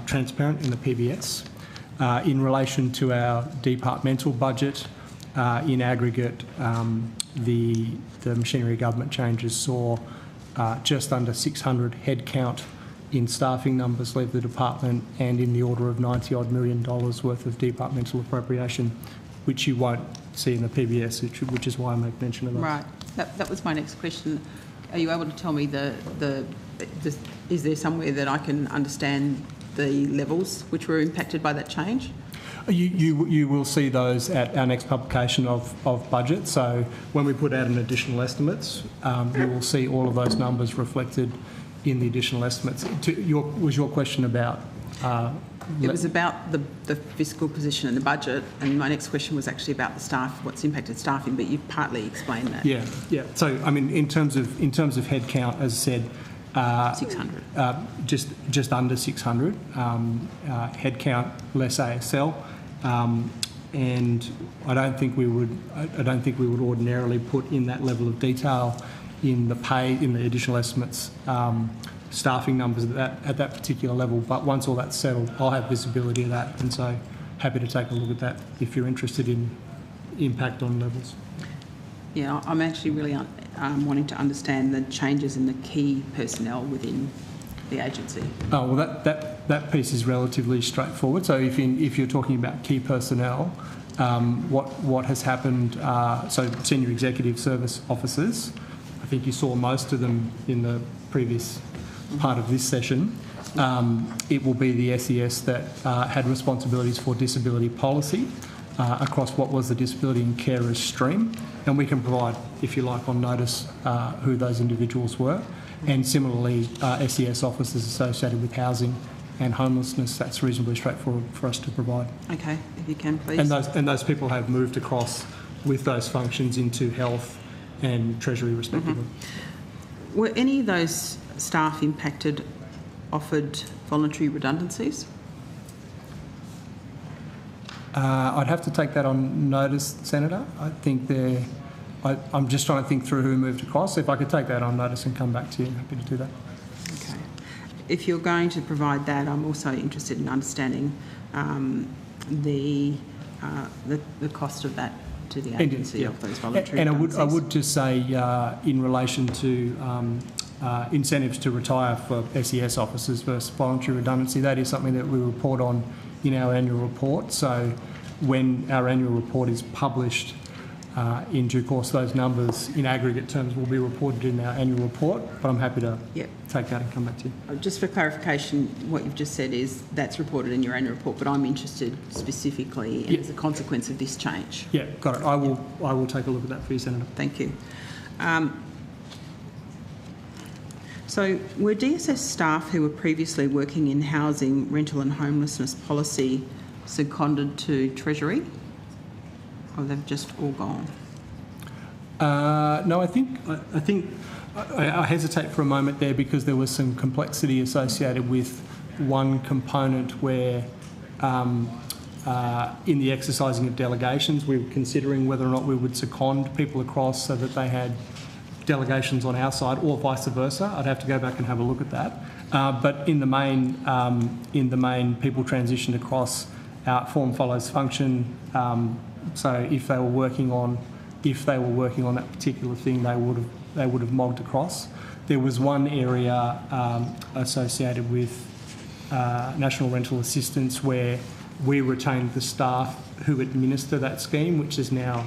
transparent in the PBS. In relation to our departmental budget, in aggregate, the machinery government changes saw just under 600 headcount in staffing numbers leave the department, and in the order of $90-odd million worth of departmental appropriation, which you won't see in the PBS, which is why I make mention of those. Right. That was my next question. Are you able to tell me is there somewhere that I can understand the levels which were impacted by that change? You will see those at our next publication of budget. So when we put out an additional estimates, you will see all of those numbers reflected in the additional estimates. Was your question about? It was about the fiscal position and the budget, and my next question was actually about the staff, what's impacted staffing, but you've partly explained that. Yeah. So I mean, in terms of headcount, as I said, 600. Just under 600 headcount, less ASL, and I don't think we would ordinarily put in that level of detail in the additional estimates staffing numbers at that particular level. But once all that's settled, I'll have visibility of that, and so happy to take a look at that if you're interested in impact on levels. Yeah, I'm actually really wanting to understand the changes in the key personnel within the agency. Oh, well, that piece is relatively straightforward. So if you're talking about key personnel, what has happened, so senior executive service officers, I think you saw most of them in the previous part of this session. It will be the SES that had responsibilities for disability policy across what was the disability and carers stream, and we can provide, if you like, on notice who those individuals were. And similarly, SES officers associated with housing and homelessness, that's reasonably straightforward for us to provide. Okay, if you can, please. And those people have moved across with those functions into health and treasury, respectively. Mm-hmm. Were any of those staff impacted offered voluntary redundancies? I'd have to take that on notice, Senator. I think I'm just trying to think through who moved across. If I could take that on notice and come back to you, happy to do that. Okay. If you're going to provide that, I'm also interested in understanding the cost of that to the agency of those voluntary redundancies. I would just say in relation to incentives to retire for SES officers versus voluntary redundancy, that is something that we report on in our annual report. So when our annual report is published in due course, those numbers in aggregate terms will be reported in our annual report, but I'm happy to take that and come back to you. Just for clarification, what you've just said is that's reported in your annual report, but I'm interested specifically in as a consequence of this change. Yeah, got it. I will take a look at that for you, Senator. Thank you. So were DSS staff who were previously working in housing, rental and homelessness policy seconded to Treasury? Or they've just all gone? No, I think I hesitate for a moment there because there was some complexity associated with one component where in the exercising of delegations we were considering whether or not we would second people across so that they had delegations on our side or vice versa. I'd have to go back and have a look at that. But in the main, people transitioned across form follows function. So if they were working on that particular thing, they would have mogged across. There was one area associated with national rental assistance where we retained the staff who administer that scheme, which is now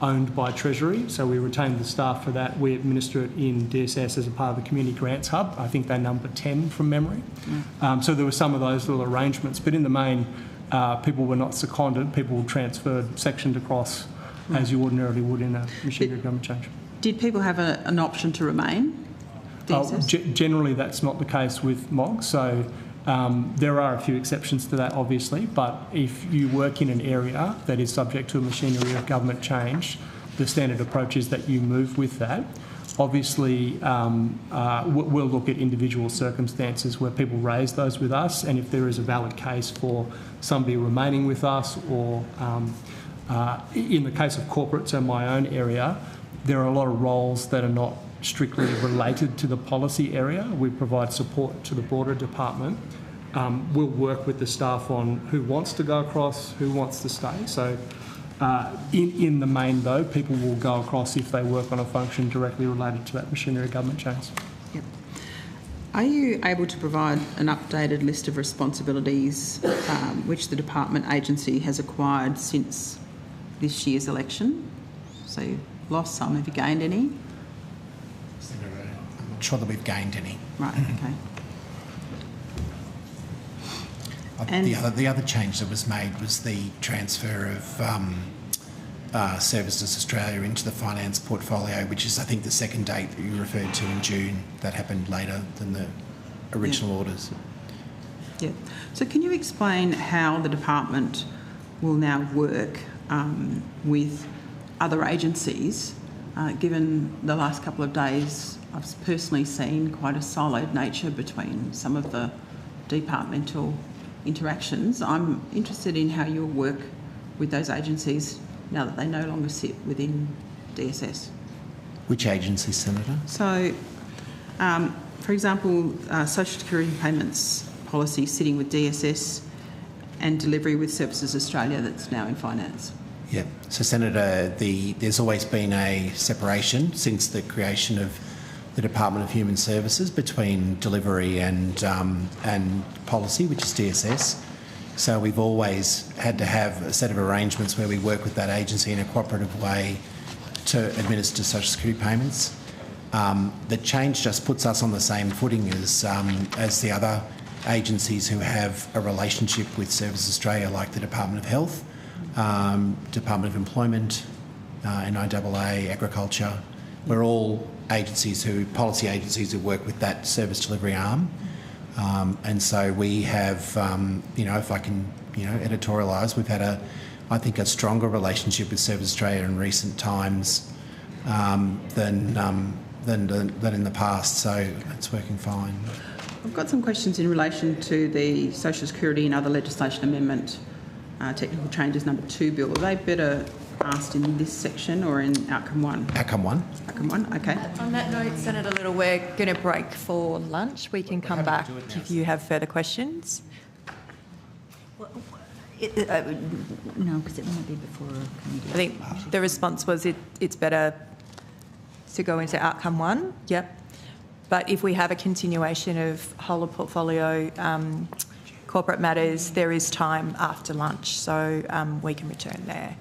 owned by Treasury. So we retained the staff for that. We administer it in DSS as a part of the Community Grants Hub. I think they're number 10 from memory. So there were some of those little arrangements, but in the main, people were not seconded. People were transferred, sectioned across as you ordinarily would in a machinery government change. Did people have an option to remain DSS? Generally, that's not the case with MOG. So there are a few exceptions to that, obviously, but if you work in an area that is subject to a machinery of government change, the standard approach is that you move with that. Obviously, we'll look at individual circumstances where people raise those with us, and if there is a valid case for somebody remaining with us, or in the case of corporates and my own area, there are a lot of roles that are not strictly related to the policy area. We provide support to the broader department. We'll work with the staff on who wants to go across, who wants to stay. So in the main, though, people will go across if they work on a function directly related to that machinery government change. Yep. Are you able to provide an updated list of responsibilities which the department agency has acquired since this year's election? So you've lost some, have you gained any? I'm not sure that we've gained any. Right, okay. And the other change that was made was the transfer of Services Australia into the finance portfolio, which is, I think, the second date that you referred to in June. That happened later than the original orders. Yeah. So can you explain how the department will now work with other agencies? Given the last couple of days, I've personally seen quite a solid nature between some of the departmental interactions. I'm interested in how you'll work with those agencies now that they no longer sit within DSS. Which agencies, Senator? So, for example, Social Security payments policy sitting with DSS and delivery with Services Australia that's now in finance. Yeah. So, Senator, there's always been a separation since the creation of the Department of Human Services between delivery and policy, which is DSS. So we've always had to have a set of arrangements where we work with that agency in a cooperative way to administer social security payments. The change just puts us on the same footing as the other agencies who have a relationship with Services Australia, like the Department of Health, Department of Employment, NIAA, Agriculture. We're all policy agencies who work with that service delivery arm. And so we have, if I can, editorialise, we've had I think a stronger relationship with Service Australia in recent times than in the past. So it's working fine. I've got some questions in relation to the Social Security and other legislation amendment technical changes number 2 bill, are they better asked in this section or in outcome 1? Outcome 1. Outcome 1, okay. On that note, Senator Little, we're going to break for lunch. We can come back if you have further questions. No, because it might be before a committee. I think the response was it's better to go into outcome 1. Yep. But if we have a continuation of whole of portfolio corporate matters, there is time after lunch, so we can return there.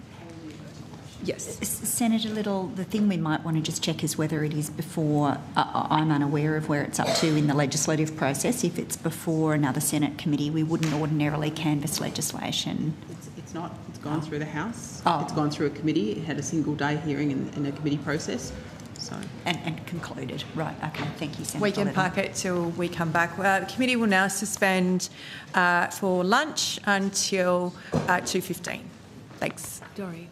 Yes. Senator Little, the thing we might want to just check is whether it is before, I'm unaware of where it's up to in the legislative process. If it's before another Senate committee, we wouldn't ordinarily canvass legislation. It's not. It's gone through the House. Oh. It's gone through a committee. It had a single day hearing in a committee process. So. And concluded. Right, okay. Thank you, Senator We can Little. park it till we come back. The committee will now suspend for lunch until 2:15. Thanks. Dory.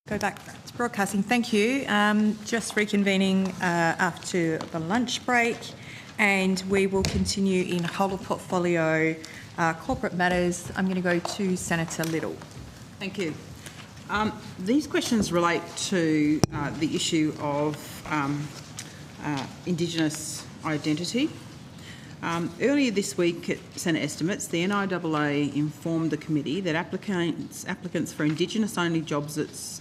Go back to broadcasting. Thank you. Just reconvening after the lunch break, and we will continue in whole of portfolio corporate matters. I'm going to go to Senator Little. Thank you. These questions relate to the issue of Indigenous identity. Earlier this week at Senate estimates, the NIAA informed the committee that applicants for Indigenous-only jobs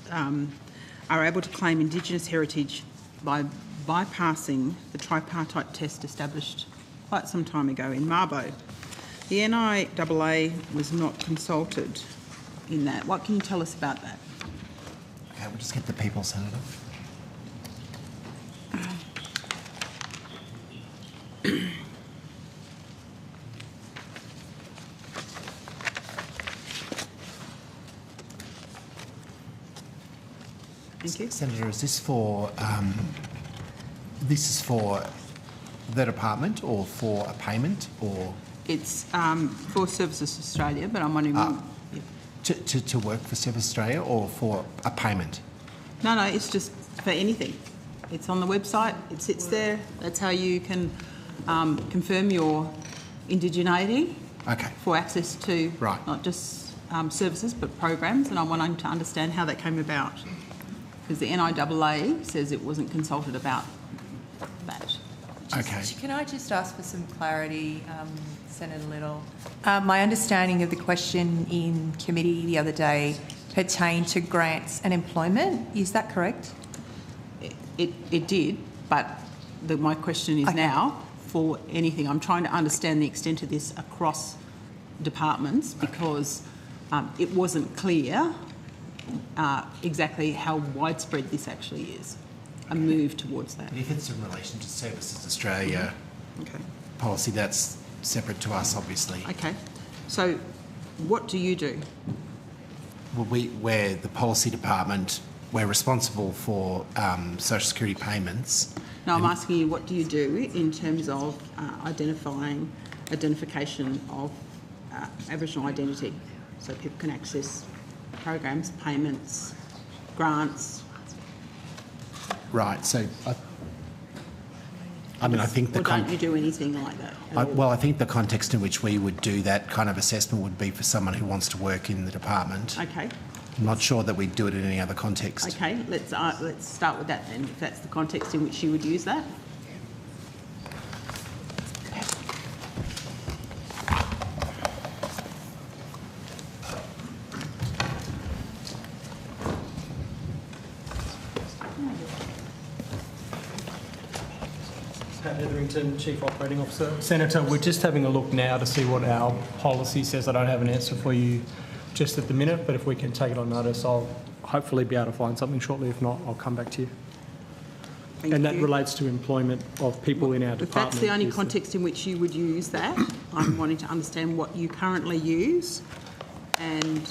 are able to claim Indigenous heritage by bypassing the tripartite test established quite some time ago in Mabo. The NIAA was not consulted in that. What can you tell us about that? Okay, we'll just get the people, Senator. Thank you. Senator, is this for the department or for a payment, or It's for Services Australia, but I'm wondering... to work for Services Australia or for a payment? No, it's just for anything. It's on the website, it sits there. That's how you can confirm your indigeneity for access to not just services but programs, and I'm wanting to understand how that came about, because the NIAA says it wasn't consulted about that. Can I just ask for some clarity, Senator Little? My understanding of the question in committee the other day pertained to grants and employment. Is that correct? It did, but my question is now for anything. I'm trying to understand the extent of this across departments, because it wasn't clear exactly how widespread this actually is, a move towards that. If it's in relation to Services Australia policy, that's separate to us, obviously. Okay. So what do you do? Well, we're the policy department. We're responsible for social security payments. No, I'm asking you, what do you do in terms of identification of Aboriginal identity, so people can access programs, payments, grants? Right. So, I think the... Or don't you do anything like that? I think the context in which we would do that kind of assessment would be for someone who wants to work in the department. Okay. I'm not sure that we'd do it in any other context. Okay, let's start with that then, if that's the context in which you would use that. Pat Etherington, Chief Operating Officer. Senator, we're just having a look now to see what our policy says. I don't have an answer for you just at the minute, but if we can take it on notice, I'll hopefully be able to find something shortly. If not, I'll come back to you. That relates to employment of people in our department. If that's the only context in which you would use that, I'm wanting to understand what you currently use and...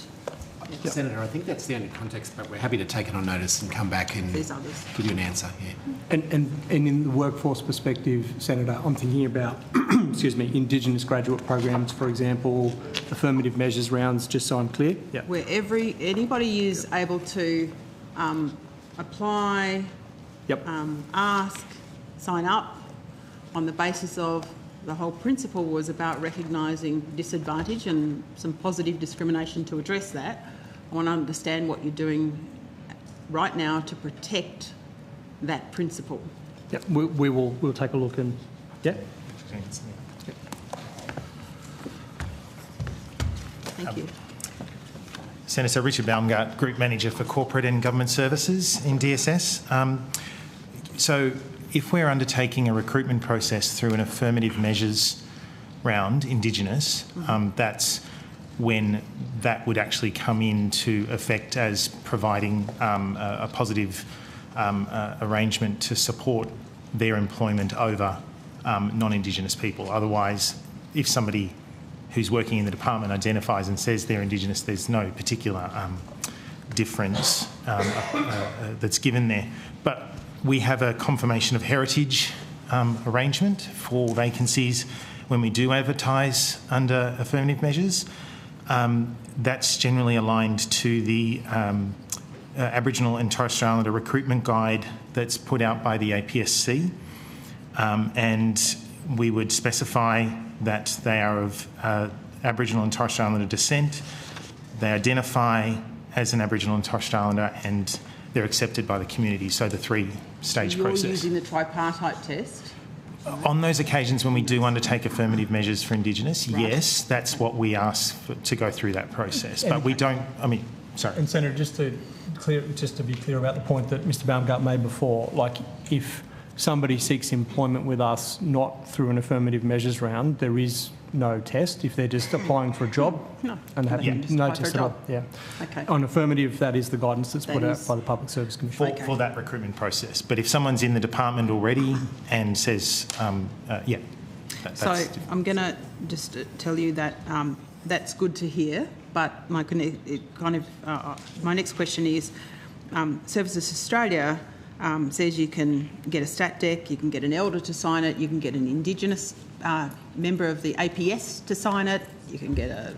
Senator, I think that's the only context, but we're happy to take it on notice and come back and give you an answer. Yeah. And in the workforce perspective, Senator, I'm thinking about, excuse me, Indigenous graduate programs, for example, affirmative measures rounds, just so I'm clear. Yeah. Where anybody is able to apply, ask, sign up on the basis of the whole principle was about recognising disadvantage and some positive discrimination to address that. I want to understand what you're doing right now to protect that principle. Yeah, we'll take a look and Thank you. Senator Richard Baumgart, Group Manager for Corporate and Government Services in DSS. So if we're undertaking a recruitment process through an affirmative measures round, Indigenous, that's when that would actually come into effect as providing a positive arrangement to support their employment over non-Indigenous people. Otherwise, if somebody who's working in the department identifies and says they're Indigenous, there's no particular difference that's given there. But we have a confirmation of heritage arrangement for vacancies when we do advertise under affirmative measures. That's generally aligned to the Aboriginal and Torres Strait Islander recruitment guide that's put out by the APSC, and we would specify that they are of Aboriginal and Torres Strait Islander descent, they identify as an Aboriginal and Torres Strait Islander, and they're accepted by the community, so the three-stage process. You're using the tripartite test? On those occasions when we do undertake affirmative measures for Indigenous, yes, that's what we ask to go through that process. But we don't, sorry. And Senator, just to be clear about the point that Mr Baumgart made before, like if somebody seeks employment with us not through an affirmative measures round, there is no test. If they're just applying for a job, and have no test at all. Yeah. Okay. On affirmative, that is the guidance that's put out by the Public Service Commission. For that recruitment process. But if someone's in the department already and says, So I'm going to just tell you that that's good to hear, but my next question is, Services Australia says you can get a stat dec, you can get an elder to sign it, you can get an Indigenous member of the APS to sign it, you can get a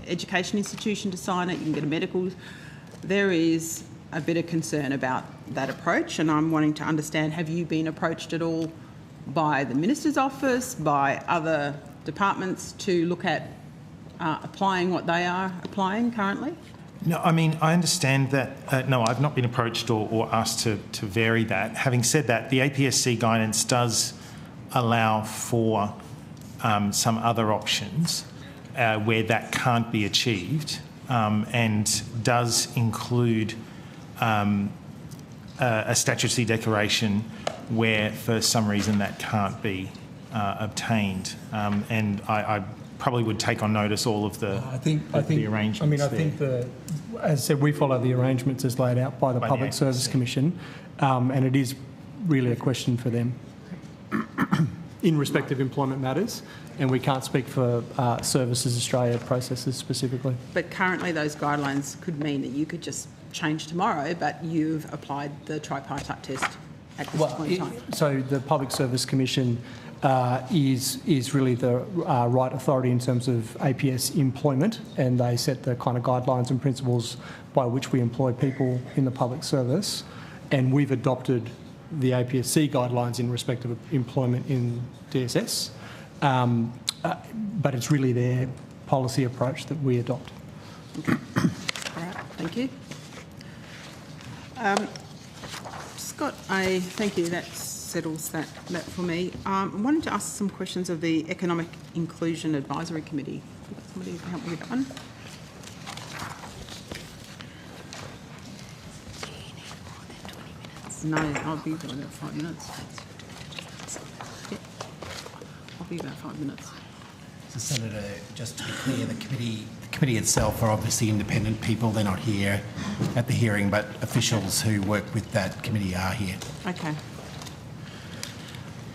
education institution to sign it, you can get a medical. There is a bit of concern about that approach, and I'm wanting to understand, have you been approached at all by the Minister's office, by other departments to look at applying what they are applying currently? No, I understand that. No, I've not been approached or asked to vary that. Having said that, the APSC guidance does allow for some other options where that can't be achieved, and does include a statutory declaration where for some reason that can't be obtained. And I probably would take on notice all of the arrangements. I think as I said, we follow the arrangements as laid out by the Public Service Commission, and it is really a question for them in respect of employment matters, and we can't speak for Services Australia processes specifically. But currently those guidelines could mean that you could just change tomorrow, but you've applied the tripartite test at this point in time. So the Public Service Commission is really the right authority in terms of APS employment, and they set the kind of guidelines and principles by which we employ people in the public service, and we've adopted the APSC guidelines in respect of employment in DSS, but it's really their policy approach that we adopt. Okay. All right, thank you. Thank you, that settles that for me. I wanted to ask some questions of the Economic Inclusion Advisory Committee. Somebody can help me with that one. No, I'll be about 5 minutes. Yeah. I'll be about 5 minutes. So, Senator, just to be clear, the committee itself are obviously independent people. They're not here at the hearing, but officials who work with that committee are here. Okay.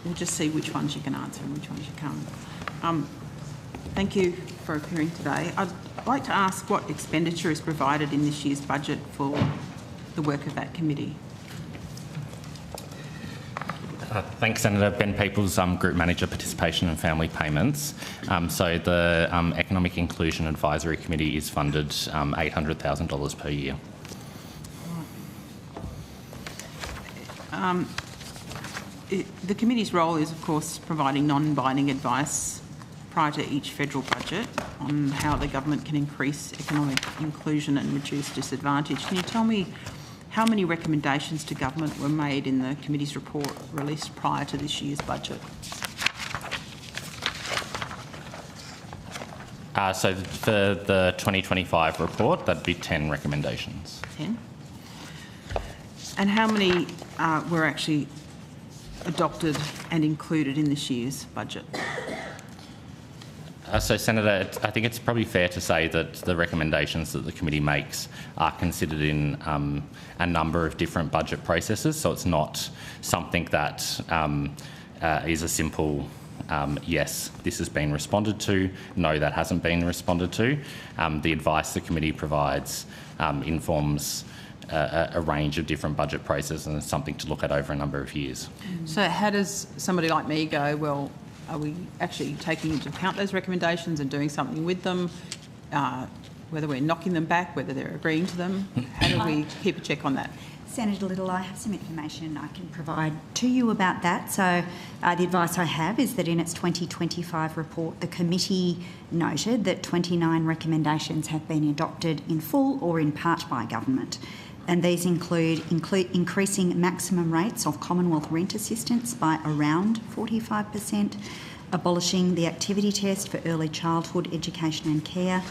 We'll just see which ones you can answer and which ones you can't. Thank you for appearing today. I'd like to ask what expenditure is provided in this year's budget for the work of that committee. Thanks, Senator. Ben Peoples, Group Manager, Participation and Family Payments. So the Economic Inclusion Advisory Committee is funded $800,000 per year. The committee's role is, of course, providing non-binding advice prior to each federal budget on how the government can increase economic inclusion and reduce disadvantage. Can you tell me how many recommendations to government were made in the committee's report released prior to this year's budget? So for the 2025 report, that'd be 10 recommendations. 10. And how many were actually adopted and included in this year's budget? So, Senator, I think it's probably fair to say that the recommendations that the committee makes are considered in a number of different budget processes, so it's not something that is a simple yes, this has been responded to, no, that hasn't been responded to. The advice the committee provides informs a range of different budget processes, and it's something to look at over a number of years. So how does somebody like me go, well, are we actually taking into account those recommendations and doing something with them? whether we're knocking them back, whether they're agreeing to them? How do we keep a check on that? Senator Little, I have some information I can provide to you about that. So the advice I have is that in its 2025 report, the committee noted that 29 recommendations have been adopted in full or in part by government. And these include increasing maximum rates of Commonwealth rent assistance by around 45%, abolishing the activity test for early childhood education and care,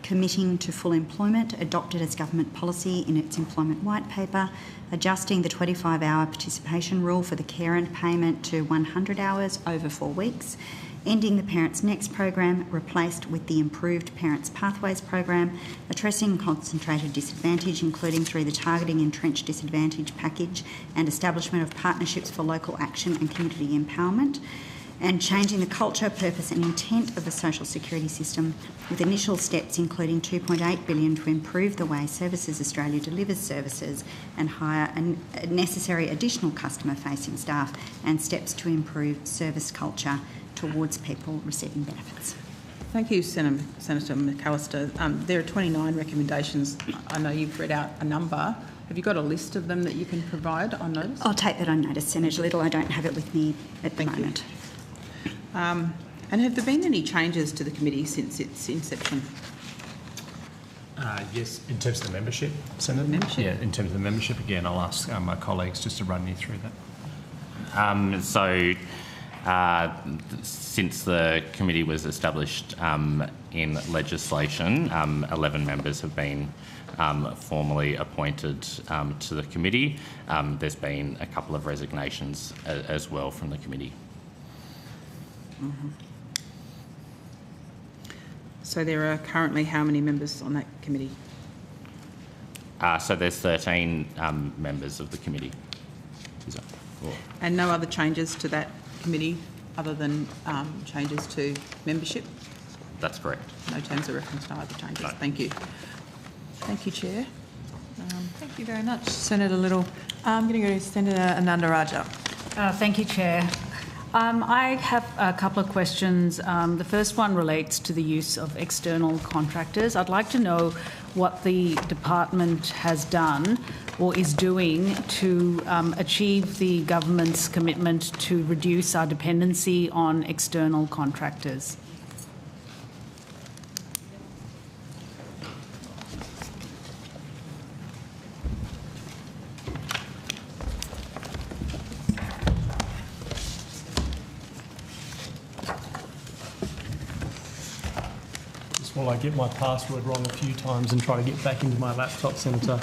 committing to full employment adopted as government policy in its employment white paper, adjusting the 25-hour participation rule for the care and payment to 100 hours over 4 weeks, ending the Parents Next program, replaced with the improved Parents Pathways program, addressing concentrated disadvantage, including through the Targeting Entrenched Disadvantage package and establishment of partnerships for local action and community empowerment, and changing the culture, purpose and intent of the social security system, with initial steps including $2.8 billion to improve the way Services Australia delivers services and hire a necessary additional customer-facing staff, and steps to improve service culture towards people receiving benefits. Thank you, Senator McAllister. There are 29 recommendations. I know you've read out a number. Have you got a list of them that you can provide on notice? I'll take that on notice, Senator Little. I don't have it with me at the moment. And have there been any changes to the committee since its inception? Yes, in terms of the membership, Senator? Membership? Yeah, in terms of the membership, again, I'll ask my colleagues just to run you through that. Since the committee was established in legislation, 11 members have been formally appointed to the committee. There's been a couple of resignations as well from the committee. Mm-hmm. So there are currently how many members on that committee? So there's 13 members of the committee. And no other changes to that committee other than changes to membership? That's correct. No terms of reference, no other changes. No. Thank you. Thank you, Chair. Thank you very much, Senator Little. I'm going to go to Senator Ananda-Rajah. Thank you, Chair. I have a couple of questions. The first one relates to the use of external contractors. I'd like to know what the department has done or is doing to achieve the government's commitment to reduce our dependency on external contractors. While I get my password wrong a few times and try to get back into my laptop, Senator,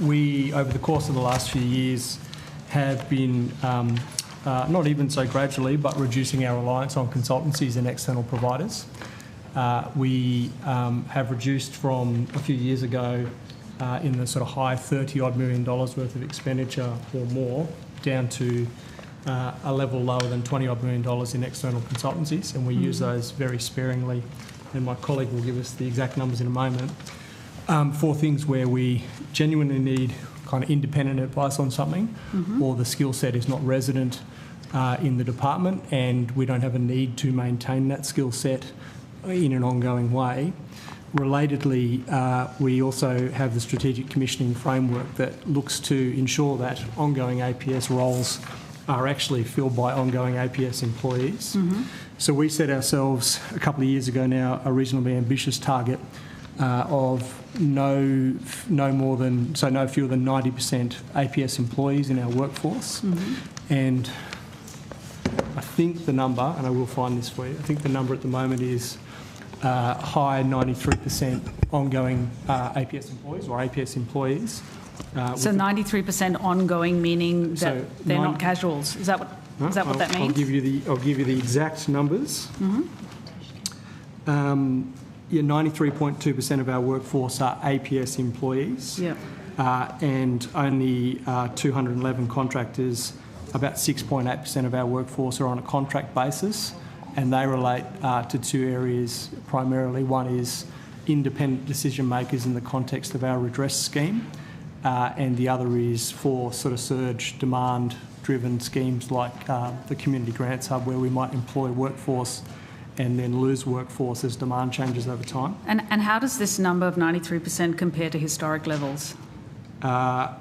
we, over the course of the last few years, have been not even so gradually, but reducing our reliance on consultancies and external providers. We have reduced from a few years ago in the sort of high $30-odd million worth of expenditure or more, down to a level lower than $20-odd million in external consultancies, and we use those very sparingly. And my colleague will give us the exact numbers in a moment, for things where we genuinely need kind of independent advice on something, or the skill set is not resident in the department and we don't have a need to maintain that skill set in an ongoing way. Relatedly, we also have the strategic commissioning framework that looks to ensure that ongoing APS roles are actually filled by ongoing APS employees. So we set ourselves a couple of years ago now a reasonably ambitious target of no fewer than 90% APS employees in our workforce. And I think the number, and I will find this for you, I think the number at the moment is high 93% ongoing APS employees or APS employees. So 93% ongoing, meaning that they're not casuals. Is that what that means? I'll give you the exact numbers. 93.2% of our workforce are APS employees. And only 211 contractors. About 6.8% of our workforce are on a contract basis, and they relate to two areas primarily. One is independent decision makers in the context of our redress scheme, and the other is for sort of surge demand driven schemes like the Community Grants Hub, where we might employ workforce and then lose workforce as demand changes over time. And how does this number of 93% compare to historic levels? I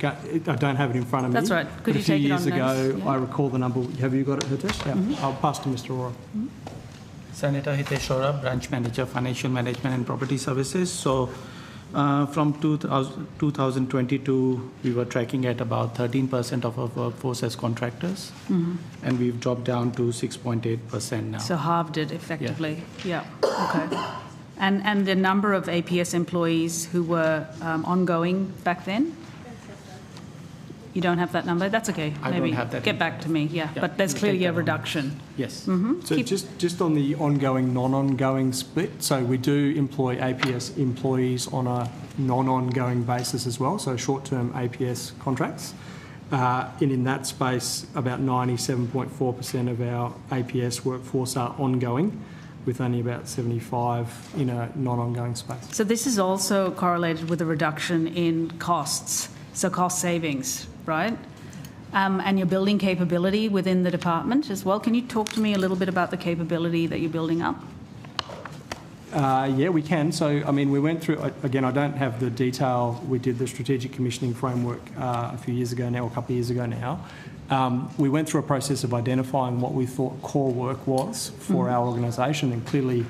don't have it in front of me. That's right. Could you take it on notice? A few years ago, yeah. I recall the number. Have you got it, Hitesh? Yeah. I'll pass to Mr. Arora. Senator Hitesh Arora, Branch Manager, Financial Management and Property Services. So from 2022, we were tracking at about 13% of our workforce as contractors, and we've dropped down to 6.8% now. So halved it effectively. Yeah. Okay. And the number of APS employees who were ongoing back then? You don't have that number? That's okay. I Maybe don't have that. get back to me. Yeah. But there's clearly a reduction. Yes. So just on the ongoing, non-ongoing split, so we do employ APS employees on a non-ongoing basis as well, so short-term APS contracts. And in that space, about 97.4% of our APS workforce are ongoing, with only about 75 in a non-ongoing space. So this is also correlated with a reduction in costs, so cost savings, right? And you're building capability within the department as well. Can you talk to me a little bit about the capability that you're building up? Yeah, we can. So, I mean, we went through, again, I don't have the detail. We did the strategic commissioning framework a few years ago now, a couple of years ago now. We went through a process of identifying what we thought core work was for our organisation, and clearly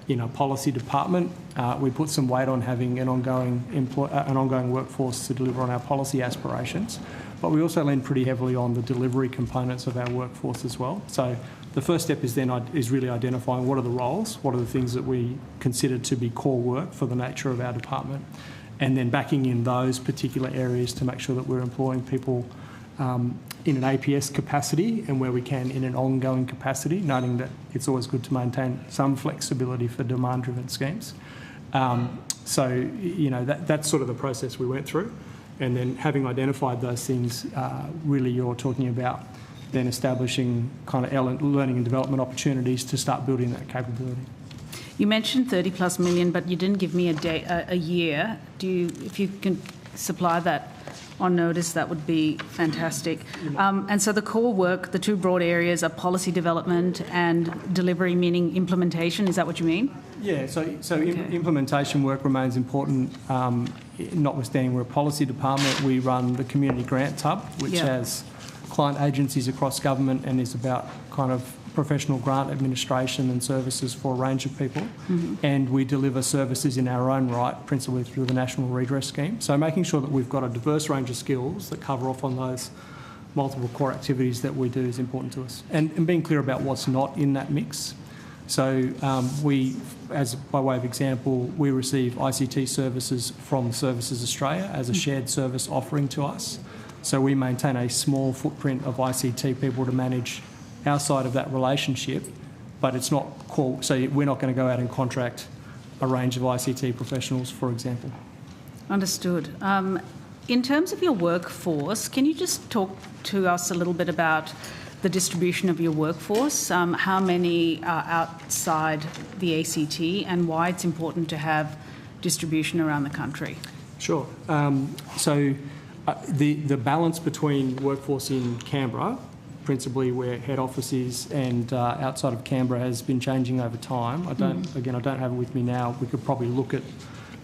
in a policy department, we put some weight on having an ongoing workforce to deliver on our policy aspirations. But we also lean pretty heavily on the delivery components of our workforce as well. So the first step is really identifying what are the roles, what are the things that we consider to be core work for the nature of our department, and then backing in those particular areas to make sure that we're employing people in an APS capacity and where we can in an ongoing capacity, noting that it's always good to maintain some flexibility for demand-driven schemes. So, you know, that's sort of the process we went through. And then having identified those things, really you're talking about then establishing kind of learning and development opportunities to start building that capability. You mentioned 30 plus million, but you didn't give me a year. If you can supply that on notice, that would be fantastic. And so the core work, the two broad areas are policy development and delivery, meaning implementation. Is that what you mean? Yeah, so implementation work remains important. Notwithstanding we're a policy department, we run the Community Grants Hub, which has client agencies across government and is about kind of professional grant administration and services for a range of people. And we deliver services in our own right, principally through the National Redress Scheme. So making sure that we've got a diverse range of skills that cover off on those multiple core activities that we do is important to us. And being clear about what's not in that mix. So by way of example, we receive ICT services from Services Australia as a shared service offering to us. So we maintain a small footprint of ICT people to manage our side of that relationship, but it's not core. So we're not going to go out and contract a range of ICT professionals, for example. Understood. In terms of your workforce, can you just talk to us a little bit about the distribution of your workforce? How many are outside the ACT and why it's important to have distribution around the country? Sure. The balance between workforce in Canberra, principally where head office is, and outside of Canberra has been changing over time. I don't have it with me now. We could probably look at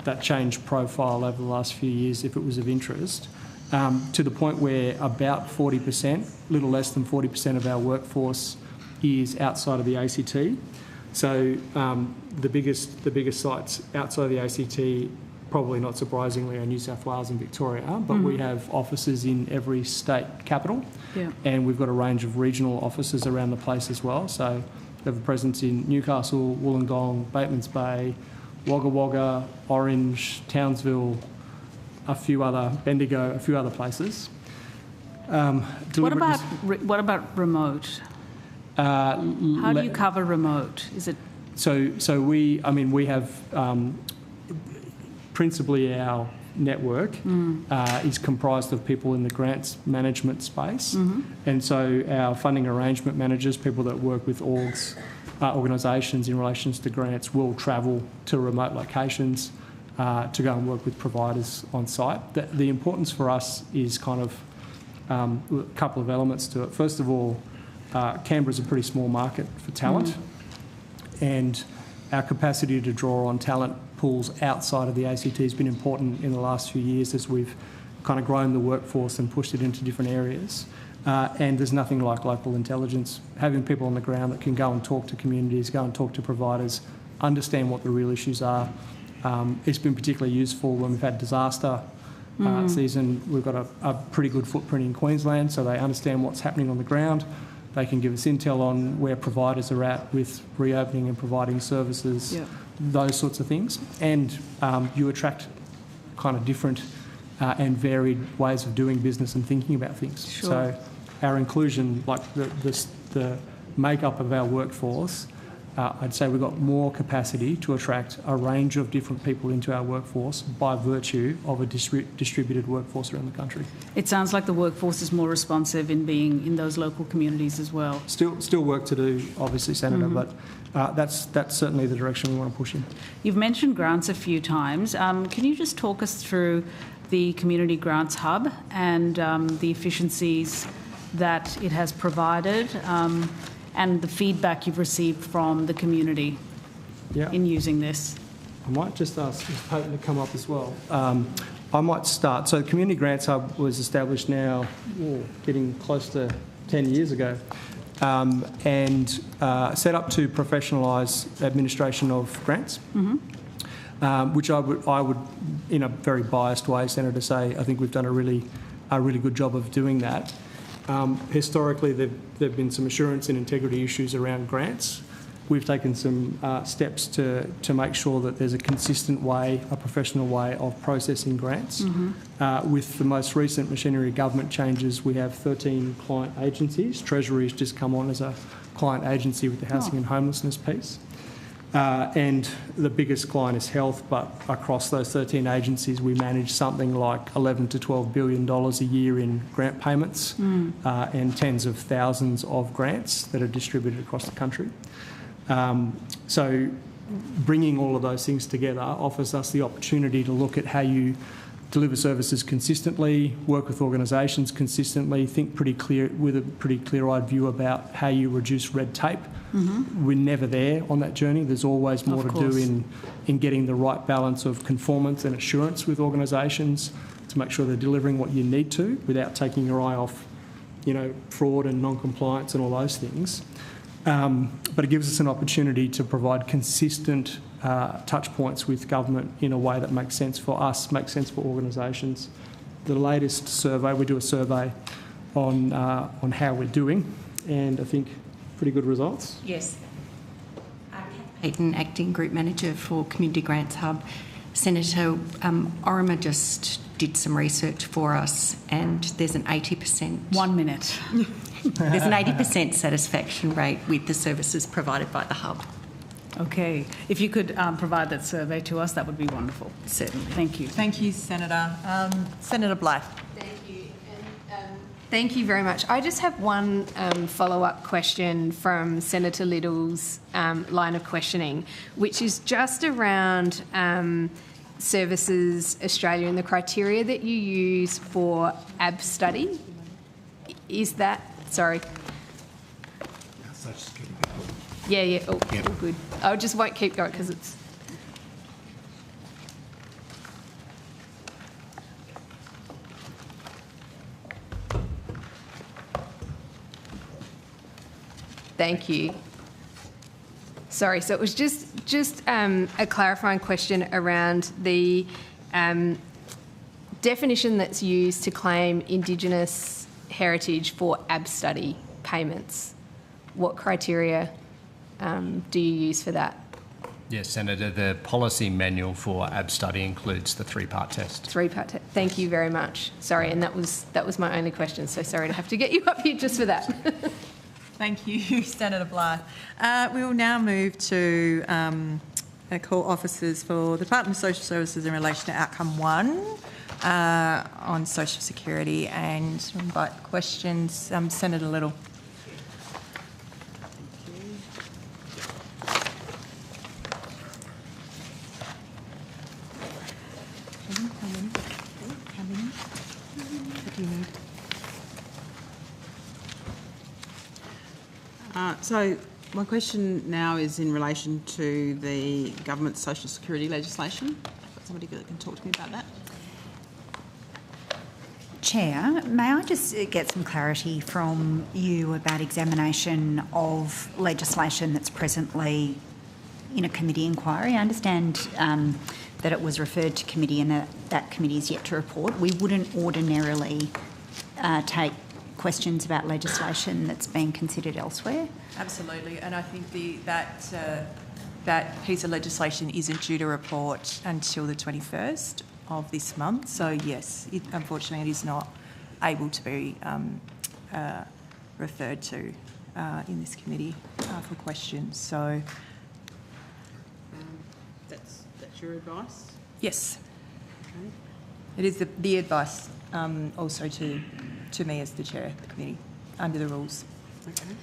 that change profile over the last few years if it was of interest. To the point where about 40%, little less than 40% of our workforce is outside of the ACT. So the biggest sites outside of the ACT, probably not surprisingly, are New South Wales and Victoria, but we have offices in every state capital, and we've got a range of regional offices around the place as well. So we have a presence in Newcastle, Wollongong, Batemans Bay, Wagga Wagga, Orange, Townsville, Bendigo, a few other places. What about remote? How do you cover remote? Is it? We have principally our network is comprised of people in the grants management space, and so our funding arrangement managers, people that work with organisations in relation to grants, will travel to remote locations to go and work with providers on site. The importance for us is kind of a couple of elements to it. First of all, Canberra's a pretty small market for talent, and our capacity to draw on talent pools outside of the ACT has been important in the last few years as we've kind of grown the workforce and pushed it into different areas. And there's nothing like local intelligence. Having people on the ground that can go and talk to communities, go and talk to providers, understand what the real issues are. It's been particularly useful when we've had disaster season. We've got a pretty good footprint in Queensland, so they understand what's happening on the ground. They can give us intel on where providers are at with reopening and providing services, those sorts of things. And you attract kind of different and varied ways of doing business and thinking about things. Sure. So our inclusion, like the makeup of our workforce, I'd say we've got more capacity to attract a range of different people into our workforce by virtue of a distributed workforce around the country. It sounds like the workforce is more responsive in being in those local communities as well. Still work to do, obviously, Senator, but that's certainly the direction we want to push in. You've mentioned grants a few times. Can you just talk us through the Community Grants Hub and the efficiencies that it has provided and the feedback you've received from the community in using this? I might just ask Ms. Payton to come up as well. I might start. So the Community Grants Hub was established now, getting close to 10 years ago, and set up to professionalise administration of grants. Which I would, in a very biased way, Senator, say I think we've done a really good job of doing that. Historically, there've been some assurance and integrity issues around grants. We've taken some steps to make sure that there's a consistent way, a professional way of processing grants. With the most recent machinery government changes, we have 13 client agencies. Treasury's just come on as a client agency with the housing and homelessness piece. And the biggest client is health, but across those 13 agencies we manage something like $11 to $12 billion a year in grant payments and tens of thousands of grants that are distributed across the country. So bringing all of those things together offers us the opportunity to look at how you deliver services consistently, work with organisations consistently, think pretty clear with a pretty clear-eyed view about how you reduce red tape. We're never there on that journey. There's always more to do in getting the right balance of conformance and assurance with organisations to make sure they're delivering what you need to without taking your eye off, fraud and non-compliance and all those things. But it gives us an opportunity to provide consistent touch points with government in a way that makes sense for us, makes sense for organisations. The latest survey, we do a survey on how we're doing, and I think pretty good results. Yes. Payton, Acting Group Manager for Community Grants Hub. Senator, Orima just did some research for us, and there's an 80%... 1 minute. There's an 80% satisfaction rate with the services provided by the Hub. Okay. If you could provide that survey to us, that would be wonderful. Certainly. Thank you. Thank you, Senator. Senator Blythe. Thank you. Thank you very much. I just have one follow-up question from Senator Little's line of questioning, which is just around Services Australia and the criteria that you use for AB study. Is that... Sorry. Yeah. All good. I just won't keep going because it's... Thank you. Sorry, so it was just a clarifying question around the definition that's used to claim Indigenous heritage for AB study payments. What criteria do you use for that? Yes, Senator, the policy manual for AB study includes the three-part test. Three-part test. Thank you very much. Sorry, and that was my only question, so sorry to have to get you up here just for that. Thank you, Senator Blythe. We will now move to call officers for the Department of Social Services in relation to Outcome 1 on social security, and invite questions. Senator Little. So my question now is in relation to the government's social security legislation. Got somebody that can talk to me about that? Chair, may I just get some clarity from you about examination of legislation that's presently in a committee inquiry? I understand that it was referred to committee and that committee is yet to report. We wouldn't ordinarily take questions about legislation that's being considered elsewhere. Absolutely, and I think that piece of legislation isn't due to report until the 21st of this month. So yes, unfortunately, it is not able to be referred to in this committee for questions. So that's your advice? Yes, Okay. it is the advice also to me as the chair of the committee under the rules. Okay.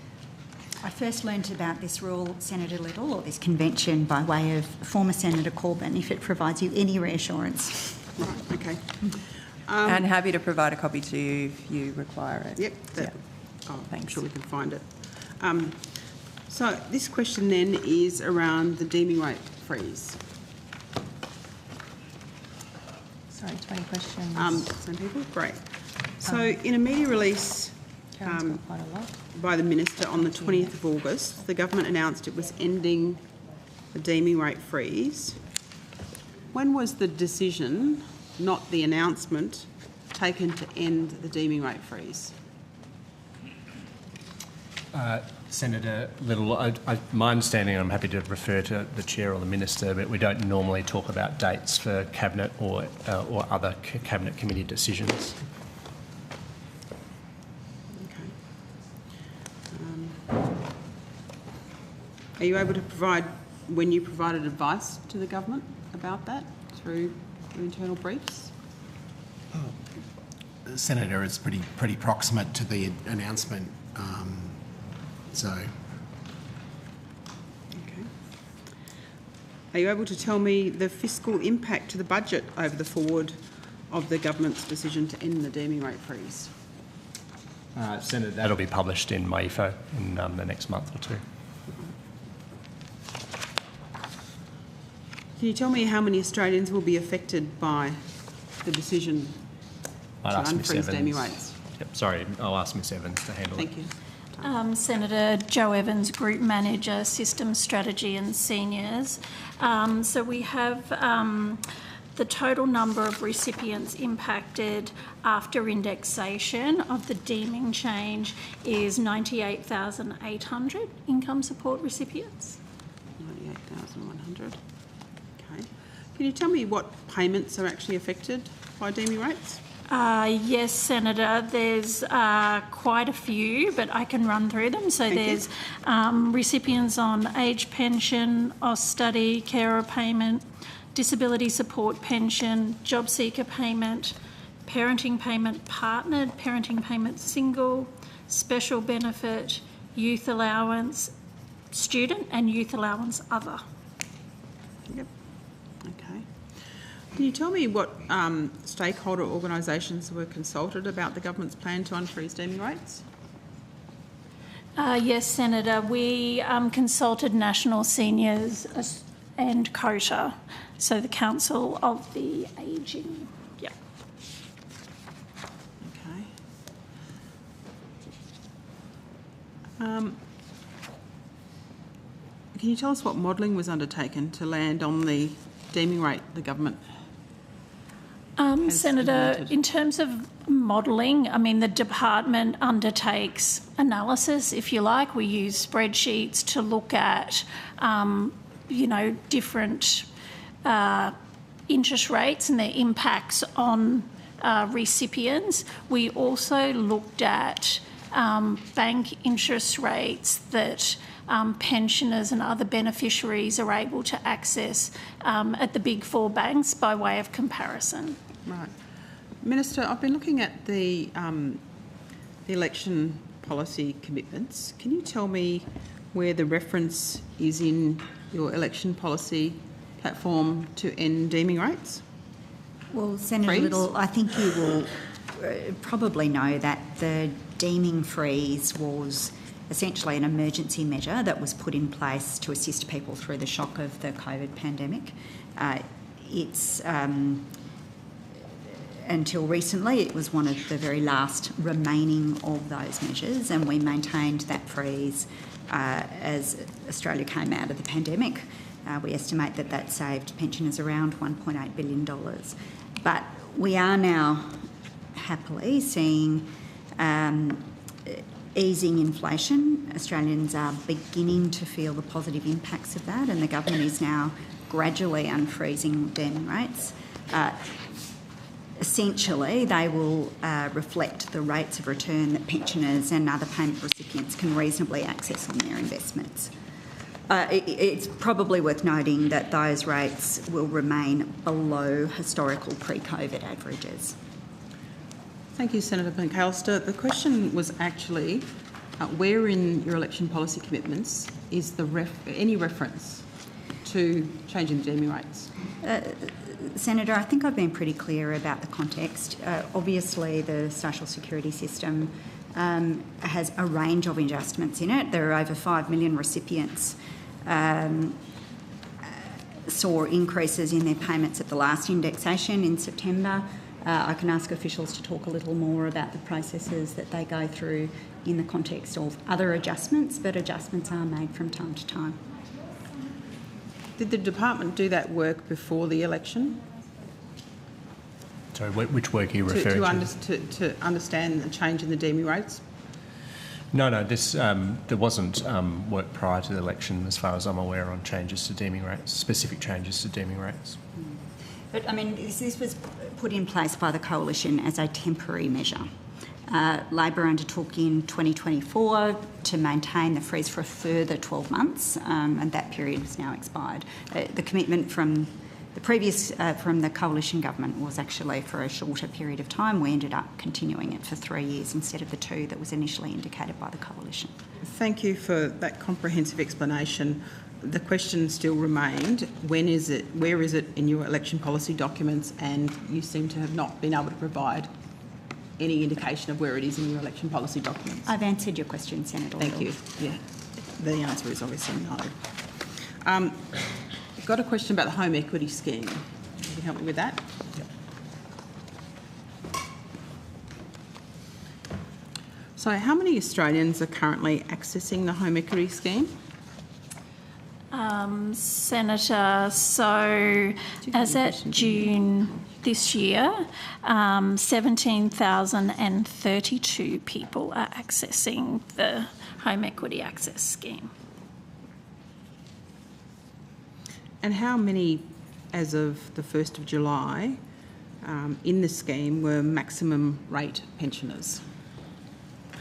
I first learnt about this rule, Senator Little, or this convention, by way of former Senator Corbyn, if it provides you any reassurance. Right, okay. And happy to provide a copy to you if you require it. Yep, I'm sure we can find it. So this question then is around the deeming rate freeze. Sorry, 20 questions. Some people? Great. So in a media release by the Minister on the 20th of August, the government announced it was ending the deeming rate freeze. When was the decision, not the announcement, taken to end the deeming rate freeze? Senator Little, my understanding, and I'm happy to refer to the Chair or the Minister, but we don't normally talk about dates for Cabinet or other Cabinet committee decisions. Are you able to provide when you provided advice to the government about that through internal briefs? Senator, it's pretty proximate to the announcement, so. Okay. Are you able to tell me the fiscal impact to the budget over the forward of the government's decision to end the deeming rate freeze? Senator, that'll be published in MyEFO in the next month or two. Can you tell me how many Australians will be affected by the decision to unfreeze deeming rates? Yep, sorry, I'll ask Ms Evans to handle it. Thank you. Senator Jo Evans, Group Manager, Systems Strategy and Seniors. So we have the total number of recipients impacted after indexation of the deeming change is 98,800 income support recipients. 98,100. Okay. Can you tell me what payments are actually affected by deeming rates? Yes, Senator. There's quite a few, but I can run through them. So there's recipients on age pension, Austudy, carer payment, disability support pension, job seeker payment, parenting payment partnered, parenting payment single, special benefit, youth allowance student and youth allowance other. Yep. Okay. Can you tell me what stakeholder organisations were consulted about the government's plan to unfreeze deeming rates? Yes, Senator. We consulted National Seniors and COTA, so the Council of the Ageing. Yep. Okay. Can you tell us what modelling was undertaken to land on the deeming rate the government Senator, in terms of modelling, I mean, the department undertakes analysis, if you like. We use spreadsheets to look at, different interest rates and their impacts on recipients. We also looked at bank interest rates that pensioners and other beneficiaries are able to access at the big four banks by way of comparison. Right. Minister, I've been looking at the election policy commitments. Can you tell me where the reference is in your election policy platform to end deeming rates? Well, Senator Little, I think you will probably know that the deeming freeze was essentially an emergency measure that was put in place to assist people through the shock of the COVID pandemic. It's until recently, it was one of the very last remaining of those measures, and we maintained that freeze as Australia came out of the pandemic. We estimate that that saved pensioners around $1.8 billion. But we are now happily seeing easing inflation. Australians are beginning to feel the positive impacts of that, and the government is now gradually unfreezing Dearman rates. Essentially, they will reflect the rates of return that pensioners and other payment recipients can reasonably access on their investments. It's probably worth noting that those rates will remain below historical pre-COVID averages. Thank you, Senator McAllister. The question was actually, where in your election policy commitments is any reference to changing the DME rates? Senator, I think I've been pretty clear about the context. Obviously, the social security system has a range of adjustments in it. There are over 5 million recipients saw increases in their payments at the last indexation in September. I can ask officials to talk a little more about the processes that they go through in the context of other adjustments, but adjustments are made from time to time. Did the department do that work before the election? Sorry, which work are you referring to? To understand the change in the DME rates? No, there wasn't work prior to the election, as far as I'm aware, on changes to DME rates, specific changes to DME rates. But, I mean, this was put in place by the Coalition as a temporary measure. Labor undertook in 2024 to maintain the freeze for a further 12 months, and that period has now expired. The commitment from the Coalition government was actually for a shorter period of time. We ended up continuing it for 3 years instead of the 2 that was initially indicated by the Coalition. Thank you for that comprehensive explanation. The question still remained, where is it in your election policy documents, and you seem to have not been able to provide any indication of where it is in your election policy documents. I've answered your question, Senator. Thank you. Yeah, the answer is obviously no. I've got a question about the home equity scheme. Can you help me with that? Yep. So how many Australians are currently accessing the home equity scheme? Senator, so as at June this year, 17,032 people are accessing the Home Equity Access Scheme. And how many, as of the 1st of July, in the scheme were maximum rate pensioners? Do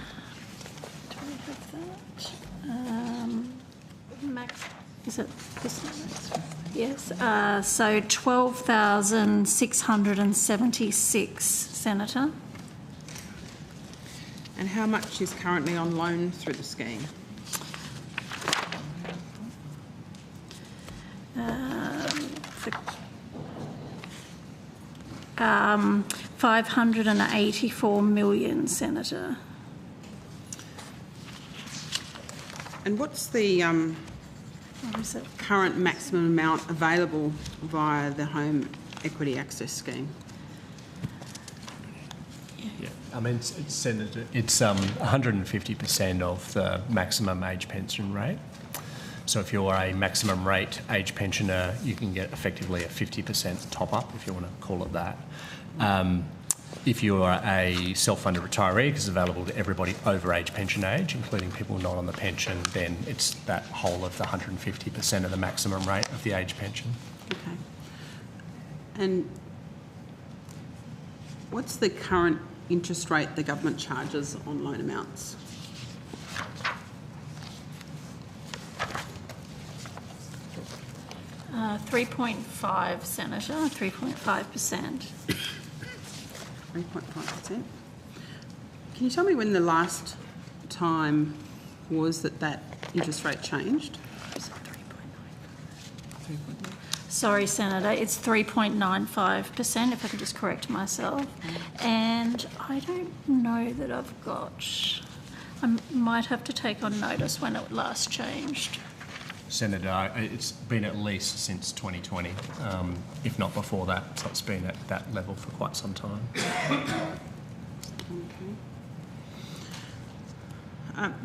we have that? Is it this one? Yes. So 12,676, Senator. And how much is currently on loan through the scheme? $584 million, Senator. And what's the current maximum amount available via the Home Equity Access Scheme? Yeah, I mean, Senator, it's 150% of the maximum age pension rate. So if you're a maximum rate age pensioner, you can get effectively a 50% top-up, if you want to call it that. If you're a self-funded retiree, because it's available to everybody over age pension age, including people not on the pension, then it's that whole of the 150% of the maximum rate of the age pension. Okay. And what's the current interest rate the government charges on loan amounts? Uh, 3.5, Senator, 3.5%. 3.5%. Can you tell me when the last time was that interest rate changed? Sorry, Senator, it's 3.95%, if I could just correct myself. And I don't know that I've got... I might have to take on notice when it last changed. Senator, it's been at least since 2020, if not before that, so it's been at that level for quite some time.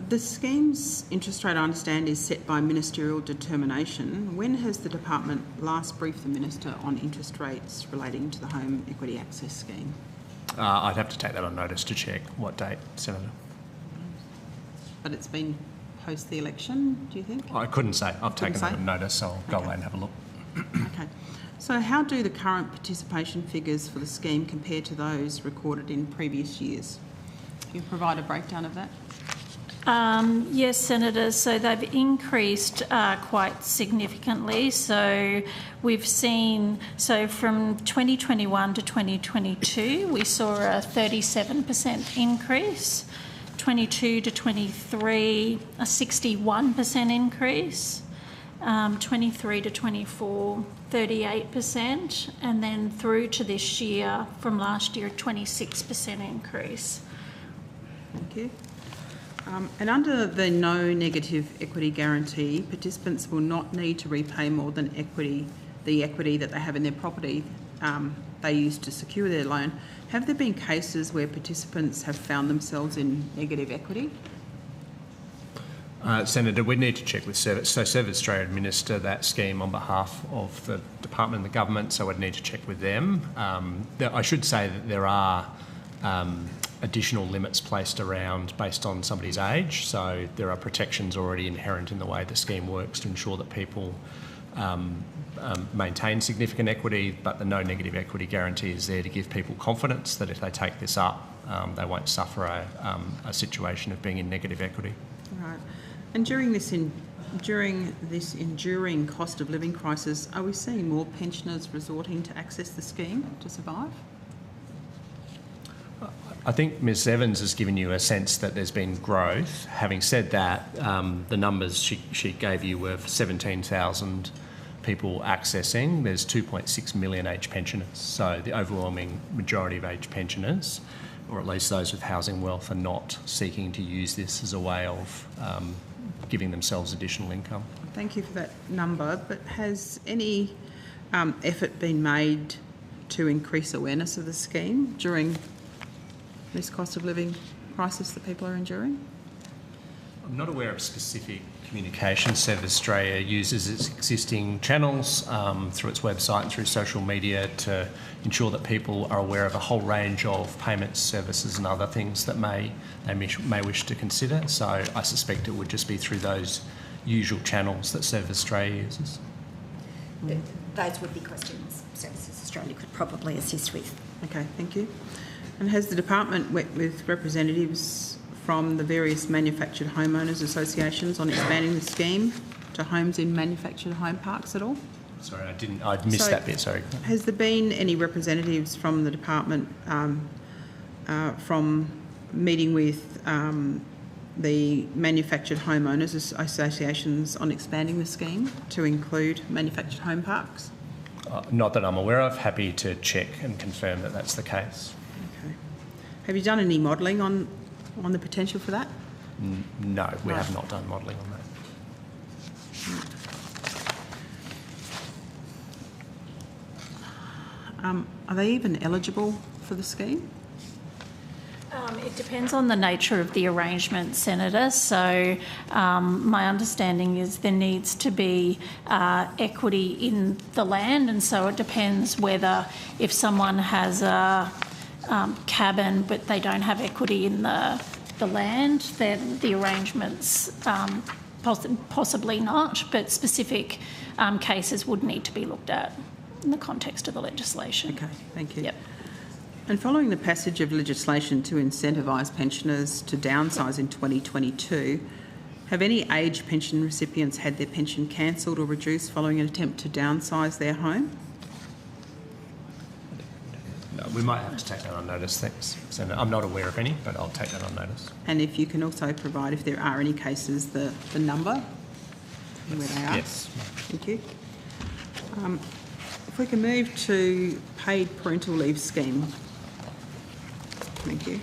The scheme's interest rate, I understand, is set by ministerial determination. When has the department last briefed the minister on interest rates relating to the Home Equity Access Scheme? I'd have to take that on notice to check what date, Senator. But it's been post the election, do you think? I couldn't say. I've taken it on notice, so I'll go Okay. away and have a look. Okay. So how do the current participation figures for the scheme compare to those recorded in previous years? Can you provide a breakdown of that? Yes, Senator. So they've increased quite significantly. So we've seen, so from 2021 to 2022, we saw a 37% increase. 22 to 23, a 61% increase. 23 to 24, 38%. And then through to this year, from last year, a 26% increase. Thank you. And under the no negative equity guarantee, participants will not need to repay more than the equity that they have in their property they use to secure their loan. Have there been cases where participants have found themselves in negative equity? Senator, we need to check with Service. So Service Australia administer that scheme on behalf of the department and the government, so I'd need to check with them. I should say that there are additional limits placed around based on somebody's age, so there are protections already inherent in the way the scheme works to ensure that people maintain significant equity, but the no negative equity guarantee is there to give people confidence that if they take this up, they won't suffer a situation of being in negative equity. Right. And during this enduring cost of living crisis, are we seeing more pensioners resorting to access the scheme to survive? I think Ms Evans has given you a sense that there's been growth. Having said that, the numbers she gave you were 17,000 people accessing. There's 2.6 million age pensioners. So the overwhelming majority of age pensioners, or at least those with housing wealth, are not seeking to use this as a way of giving themselves additional income. Thank you for that number, but has any effort been made to increase awareness of the scheme during this cost of living crisis that people are enduring? I'm not aware of specific communication. Service Australia uses its existing channels through its website and through social media to ensure that people are aware of a whole range of payments, services and other things that they may wish to consider. So I suspect it would just be through those usual channels that Service Australia uses. Those would be questions Services Australia could probably assist with. Okay, thank you. And has the department met with representatives from the various manufactured homeowners associations on expanding the scheme to homes in manufactured home parks at all? Sorry, I missed that bit, sorry. Has there been any representatives from the department from meeting with the manufactured homeowners associations on expanding the scheme to include manufactured home parks? Not that I'm aware of. Happy to check and confirm that that's the case. Okay. Have you done any modelling on the potential for that? No, we have not done modelling on that. Are they even eligible for the scheme? It depends on the nature of the arrangement, Senator. So my understanding is there needs to be equity in the land, and so it depends whether if someone has a cabin but they don't have equity in the land, then the arrangements possibly not, but specific cases would need to be looked at in the context of the legislation. Okay, thank you. Yep. And following the passage of legislation to incentivise pensioners to downsize in 2022, have any aged pension recipients had their pension cancelled or reduced following an attempt to downsize their home? No, we might have to take that on notice, thanks. So I'm not aware of any, but I'll take that on notice. And if you can also provide, if there are any cases, the number and where they are. Yes. Thank you. If we can move to paid parental leave scheme. Thank you.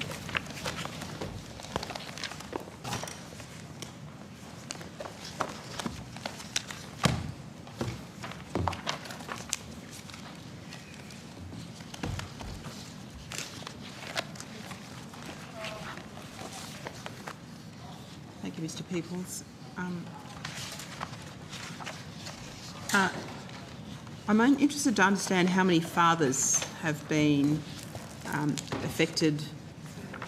you, Mr Peoples. I'm interested to understand how many fathers have been affected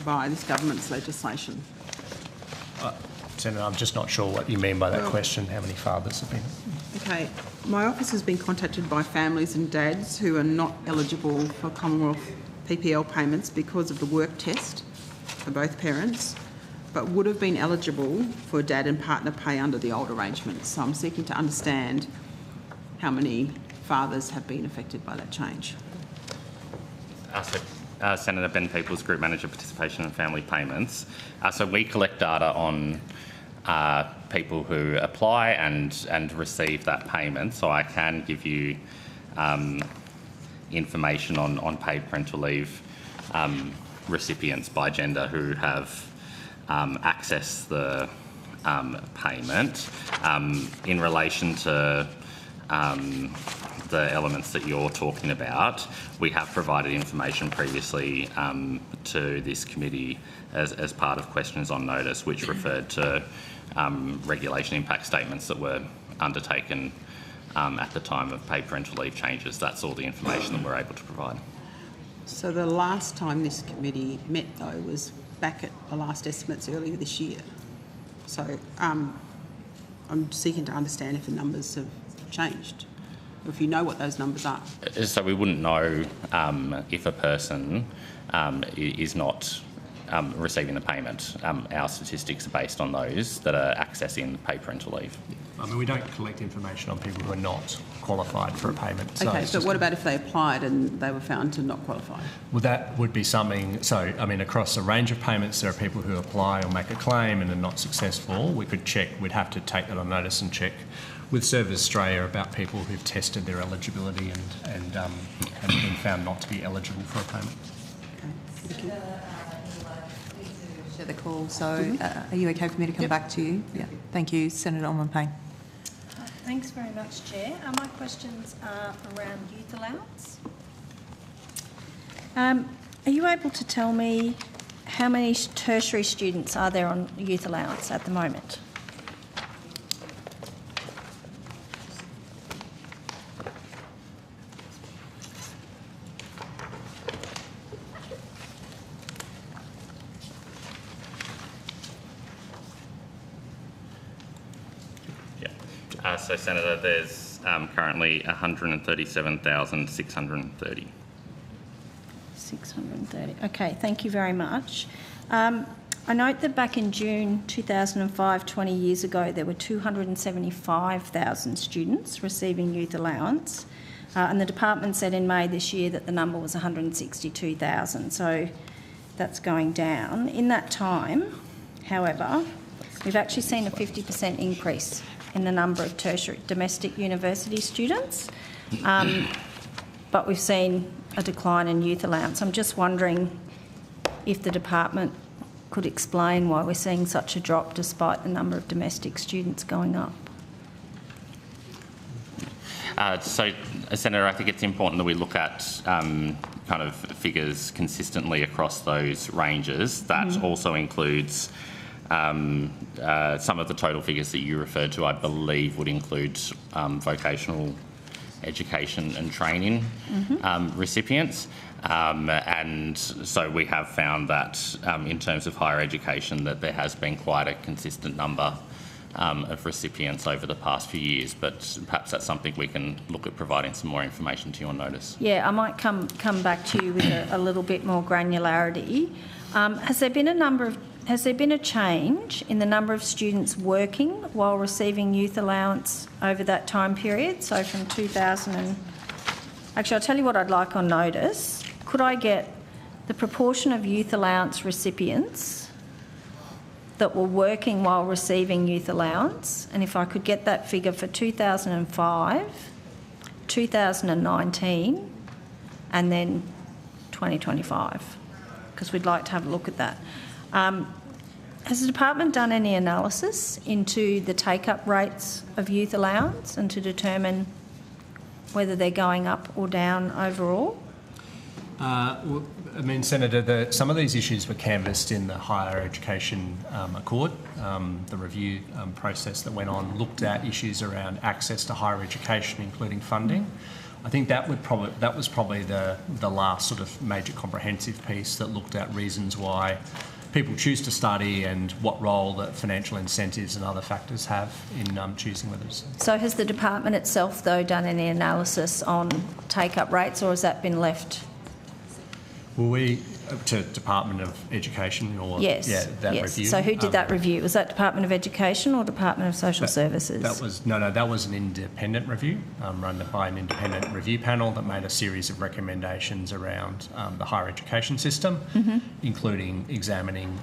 by this government's legislation. Senator, I'm just not sure what you mean by that question, how many fathers have been. Okay, my office has been contacted by families and dads who are not eligible for Commonwealth PPL payments because of the work test for both parents, but would have been eligible for dad and partner pay under the old arrangements. So I'm seeking to understand how many fathers have been affected by that change. Senator Ben Peoples, Group Manager, Participation and Family Payments. So we collect data on people who apply and receive that payment. So I can give you information on paid parental leave recipients by gender who have accessed the payment. In relation to the elements that you're talking about, we have provided information previously to this committee as part of questions on notice, which referred to regulation impact statements that were undertaken at the time of paid parental leave changes. That's all the information that we're able to provide. So the last time this committee met, though, was back at the last estimates earlier this year. So I'm seeking to understand if the numbers have changed, or if you know what those numbers are. So we wouldn't know if a person is not receiving the payment. Our statistics are based on those that are accessing paid parental leave. I mean, we don't collect information on people who are not qualified for a payment. So okay, so what about if they applied and they were found to not qualify? Well, that would be something. So, I mean, across a range of payments, there are people who apply or make a claim and are not successful. We could check, we'd have to take that on notice and check with Service Australia about people who've tested their eligibility and been found not to be eligible for a payment. Okay, thank you. Share the call. So are you okay for me to come back to you? Yeah. Thank you. Senator Orman-Payne. Thanks very much, Chair. My questions are around youth allowance. Are you able to tell me how many tertiary students are there on youth allowance at the moment? So, Senator, there's currently 137,630. 630. Okay, thank you very much. I note that back in June 2005, 20 years ago, there were 275,000 students receiving youth allowance, and the department said in May this year that the number was 162,000, so that's going down. In that time, however, we've actually seen a 50% increase in the number of tertiary domestic university students, but we've seen a decline in youth allowance. I'm just wondering if the department could explain why we're seeing such a drop despite the number of domestic students going up. So, Senator, I think it's important that we look at kind of figures consistently across those ranges. That also includes some of the total figures that you referred to, I believe, would include vocational education and training recipients. And so we have found that in terms of higher education that there has been quite a consistent number of recipients over the past few years, but perhaps that's something we can look at providing some more information to you on notice. Yeah, I might come back to you with a little bit more granularity. Has there been a change in the number of students working while receiving youth allowance over that time period? So from 2000 and... Actually, I'll tell you what I'd like on notice. Could I get the proportion of youth allowance recipients that were working while receiving youth allowance, and if I could get that figure for 2005, 2019 and then 2025, because we'd like to have a look at that. Has the department done any analysis into the take-up rates of youth allowance and to determine whether they're going up or down overall? Well, I mean, Senator, some of these issues were canvassed in the Higher Education Accord. The review process that went on looked at issues around access to higher education, including funding. I think that was probably the last sort of major comprehensive piece that looked at reasons why people choose to study and what role that financial incentives and other factors have in choosing whether to study. So has the department itself, though, done any analysis on take-up rates, or has that been left? Well, to Department of Education or yes, that yes. review. So who did that review? Was that Department of Education or Department of Social Services? That was an independent review run by an independent review panel that made a series of recommendations around the higher education system, including examining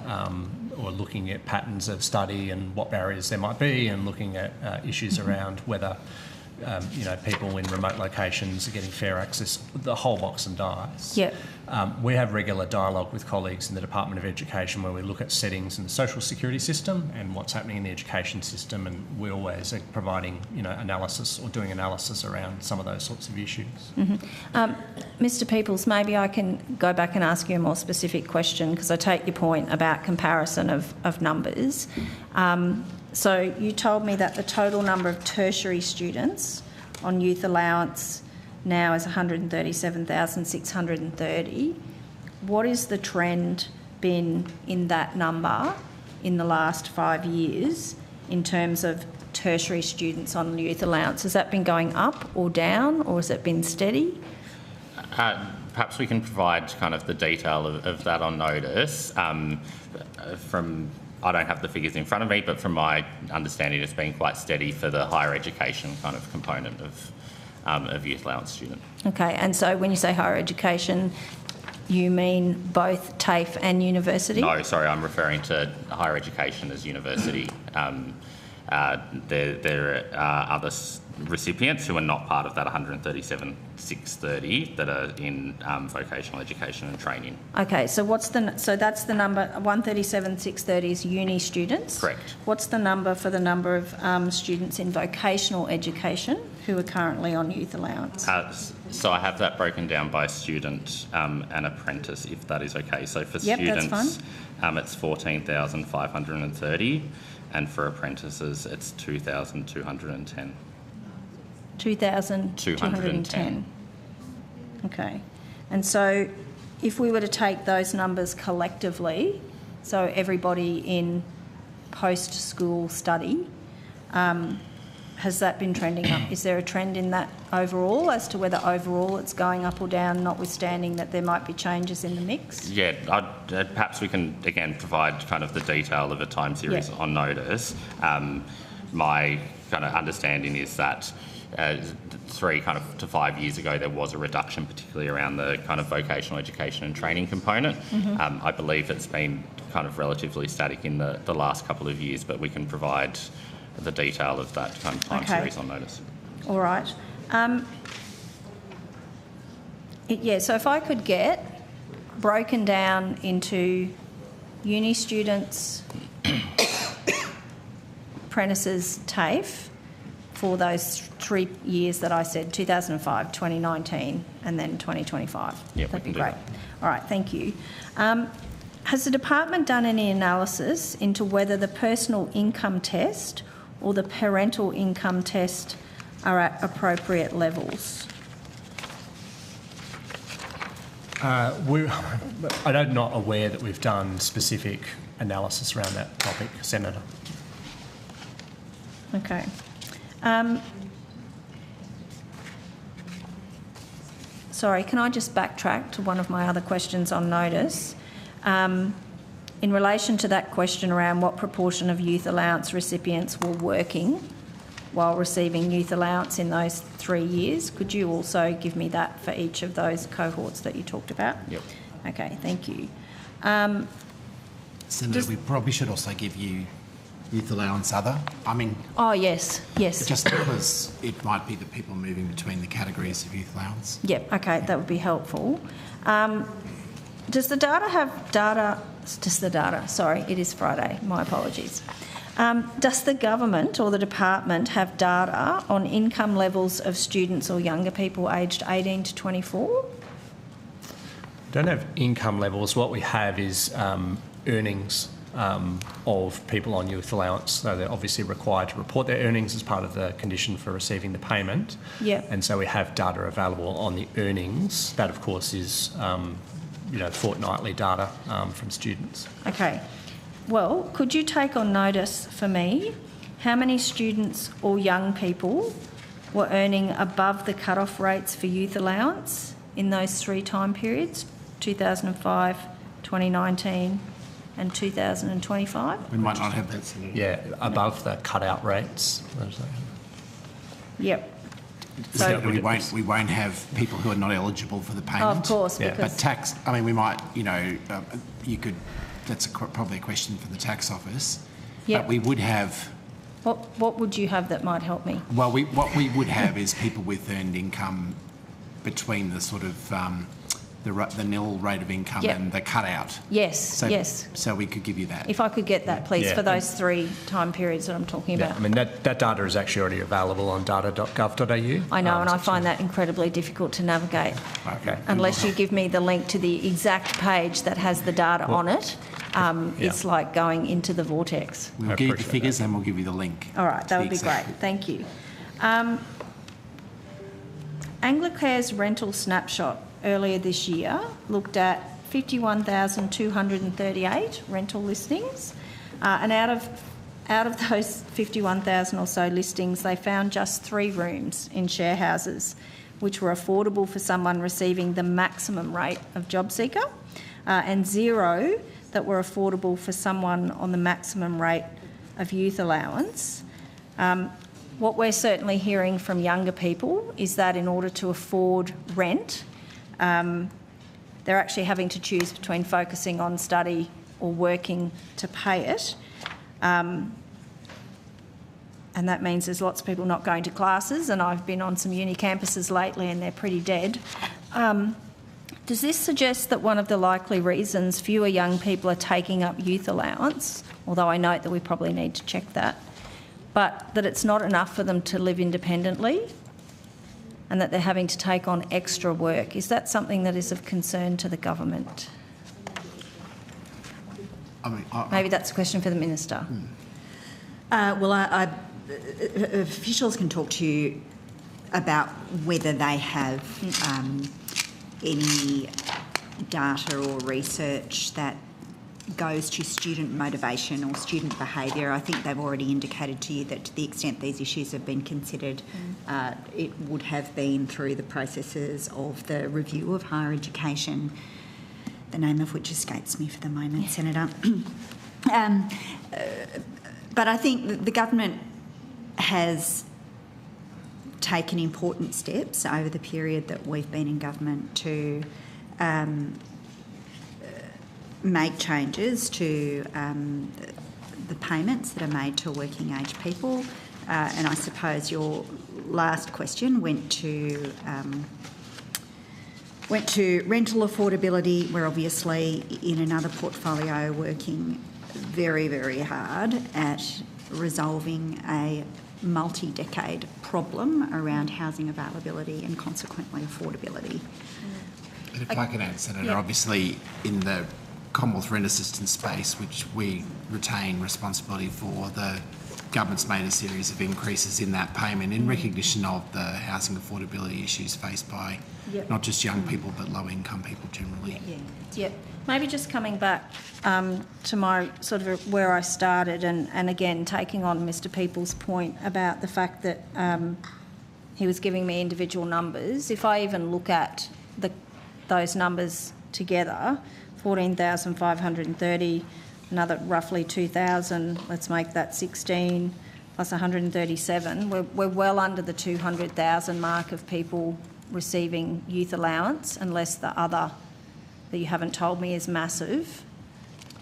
or looking at patterns of study and what barriers there might be, and looking at issues around whether people in remote locations are getting fair access, the whole box and dice. Yep. We have regular dialogue with colleagues in the Department of Education where we look at settings in the social security system and what's happening in the education system, and we always are providing analysis or doing analysis around some of those sorts of issues. Mr Peoples, maybe I can go back and ask you a more specific question, because I take your point about comparison of numbers. So you told me that the total number of tertiary students on youth allowance now is 137,630. What is the trend been in that number in the last 5 years in terms of tertiary students on youth allowance? Has that been going up or down, or has it been steady? Perhaps we can provide kind of the detail of that on notice. I don't have the figures in front of me, but from my understanding, it's been quite steady for the higher education kind of component of youth allowance student. Okay, and so when you say higher education, you mean both TAFE and university? No, sorry, I'm referring to higher education as university. There are other recipients who are not part of that 137,630 that are in vocational education and training. Okay, so that's the number. 137,630 is uni students. Correct. What's the number for the number of students in vocational education who are currently on youth allowance? So I have that broken down by student and apprentice, if that is okay. So for students, that's fine. It's 14,530, and for apprentices, it's 2,210. 2,210. Okay. And so if we were to take those numbers collectively, so everybody in post-school study, has that been trending up? Is there a trend in that overall as to whether overall it's going up or down, notwithstanding that there might be changes in the mix? Yeah, perhaps we can, again, provide kind of the detail of a time series on notice. My kind of understanding is that 3 to 5 years ago, there was a reduction, particularly around the kind of vocational education and training component. I believe it's been kind of relatively static in the last couple of years, but we can provide the detail of that kind of time series on notice. All right. So if I could get broken down into uni students, apprentices, TAFE, for those 3 years that I said, 2005, 2019 and then 2025. That'd be great. All right, thank you. Has the department done any analysis into whether the personal income test or the parental income test are at appropriate levels? I'm not aware that we've done specific analysis around that topic, Senator. Okay. Sorry, can I just backtrack to one of my other questions on notice? In relation to that question around what proportion of youth allowance recipients were working while receiving youth allowance in those 3 years, could you also give me that for each of those cohorts that you talked about? Yep. Okay, thank you. Senator, we probably should also give you youth allowance other. I mean... Oh, yes. Just because it might be that people are moving between the categories of youth allowance. Yep, okay, that would be helpful. Does the data... Sorry, it is Friday, my apologies. Does the government or the department have data on income levels of students or younger people aged 18 to 24? don't have income levels. What we have is earnings of people on youth allowance. So they're obviously required to report their earnings as part of the condition for receiving the payment. Yeah. And so we have data available on the earnings. That, of course, is fortnightly data from students. Okay. Well, could you take on notice for me how many students or young people were earning above the cut-off rates for youth allowance in those 3 time periods, 2005, 2019 and 2025? We might not have that. Yeah, above the cut-out rates. Yep. So we won't have people who are not eligible for the payment. Of course, yeah. because... But tax, I mean, we might, you could, that's probably a question for the tax office. Yep. But we would have... What would you have that might help me? Well, what we would have is people with earned income between the sort of the nil rate of income and the cutout. Yes, yes. So we could give you that. If I could get that, please, for those 3 time periods that I'm talking about. I mean, that data is actually already available on data.gov.au. I know, and I find that incredibly difficult to navigate. Okay. Unless you give me the link to the exact page that has the data on it. It's like going into the vortex. We'll give you the figures and we'll give you the link. All right, that would be great. Thank you. Anglicare's rental snapshot earlier this year looked at 51,238 rental listings, and out of those 51,000 or so listings, they found just 3 rooms in share houses, which were affordable for someone receiving the maximum rate of job seeker, and 0 that were affordable for someone on the maximum rate of youth allowance. What we're certainly hearing from younger people is that in order to afford rent, they're actually having to choose between focusing on study or working to pay it. And that means there's lots of people not going to classes, and I've been on some uni campuses lately and they're pretty dead. Does this suggest that one of the likely reasons fewer young people are taking up youth allowance, although I note that we probably need to check that, but that it's not enough for them to live independently and that they're having to take on extra work? Is that something that is of concern to the government? Maybe that's a question for the Minister. Officials can talk to you about whether they have any data or research that goes to student motivation or student behaviour. I think they've already indicated to you that to the extent these issues have been considered, it would have been through the processes of the review of higher education, the name of which escapes me for the moment, Senator. But I think the government has taken important steps over the period that we've been in government to make changes to the payments that are made to working age people. And I suppose your last question went to rental affordability. We're obviously in another portfolio working very, very hard at resolving a multi-decade problem around housing availability and consequently affordability. And if I can add, Senator, obviously in the Commonwealth Rent Assistance space, which we retain responsibility for, the government's made a series of increases in that payment in recognition of the housing affordability issues faced by not just young people but low-income people generally. Yep. Maybe just coming back to my sort of where I started and again taking on Mr Peoples' point about the fact that he was giving me individual numbers. If I even look at those numbers together, 14,530, another roughly 2,000, let's make that 16, plus 137. We're well under the 200,000 mark of people receiving youth allowance, unless the other that you haven't told me is massive.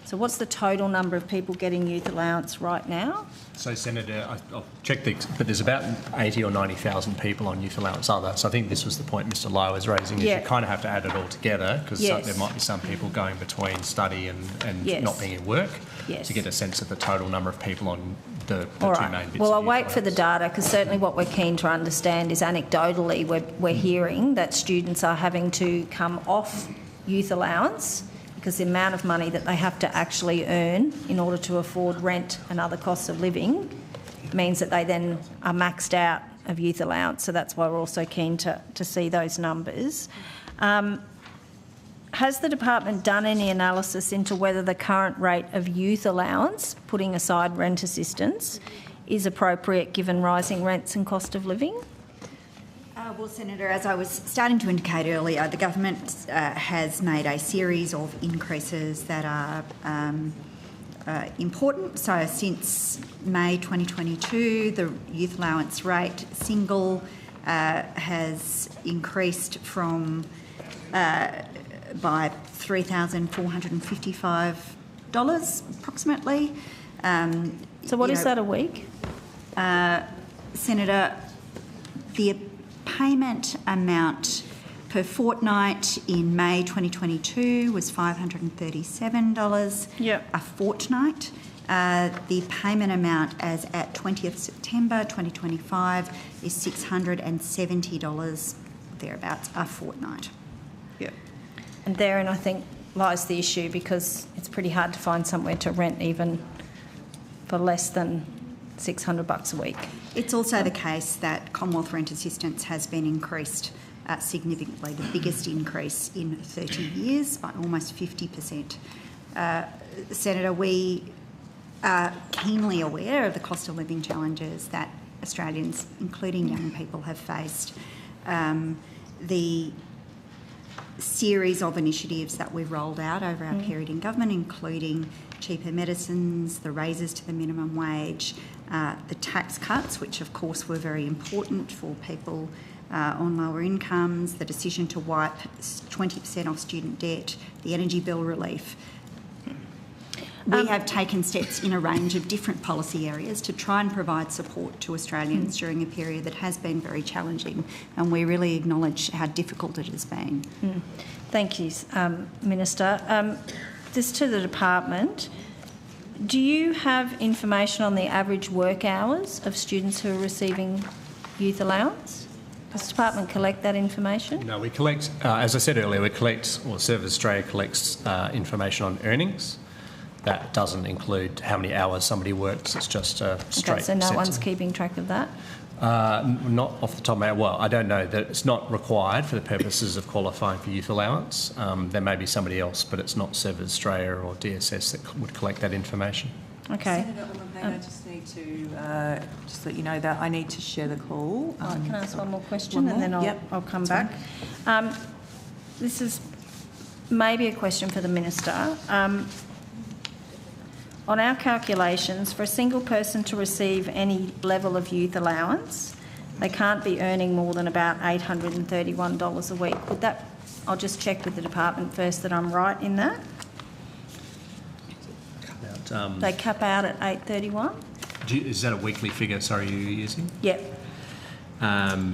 So what's the total number of people getting youth allowance right now? So, Senator, I'll check but there's about 80 or 90,000 people on youth allowance other. So I think this was the point Mr Lowe was raising, is you kind of have to add it all together because there might be some people going between study and not being in work to get a sense of the total number of people on the two main bits. Well, I'll wait for the data because certainly what we're keen to understand is anecdotally we're hearing that students are having to come off youth allowance, because the amount of money that they have to actually earn in order to afford rent and other costs of living means that they then are maxed out of youth allowance. So that's why we're also keen to see those numbers. Has the department done any analysis into whether the current rate of youth allowance, putting aside rent assistance, is appropriate given rising rents and cost of living? Well, Senator, as I was starting to indicate earlier, the government has made a series of increases that are important. So since May 2022, the youth allowance rate single has increased from by $3,455 approximately. So what is that a week? Senator, the payment amount per fortnight in May 2022 was $537 a fortnight. The payment amount as at 20th September 2025 is $670 thereabouts a fortnight. Yeah. And therein I think lies the issue, because it's pretty hard to find somewhere to rent even for less than $600 a week. It's also the case that Commonwealth rent assistance has been increased significantly, the biggest increase in 30 years by almost 50%. Senator, we are keenly aware of the cost of living challenges that Australians, including young people, have faced. The series of initiatives that we've rolled out over our period in government, including cheaper medicines, the raises to the minimum wage, the tax cuts, which of course were very important for people on lower incomes, the decision to wipe 20% off student debt, the energy bill relief. We have taken steps in a range of different policy areas to try and provide support to Australians during a period that has been very challenging, and we really acknowledge how difficult it has been. Thank you, Minister. Just to the department, do you have information on the average work hours of students who are receiving youth allowance? Does the department collect that information? No, we collect, as I said earlier, Service Australia collects information on earnings. That doesn't include how many hours somebody works. It's just a straight. Okay, so no one's keeping track of that? Not off the top of my head. Well, I don't know that it's not required for the purposes of qualifying for youth allowance. There may be somebody else, but it's not Service Australia or DSS that would collect that information. Okay. Senator I just need to just let you know that I need to share the call. Can I ask one more question and then I'll come back? This is maybe a question for the Minister. On our calculations, for a single person to receive any level of youth allowance, they can't be earning more than about $831 a week. Would that? I'll just check with the department first that I'm right in that. They cap out at $831. Is that a weekly figure? Sorry, you're using? Yep. Yeah,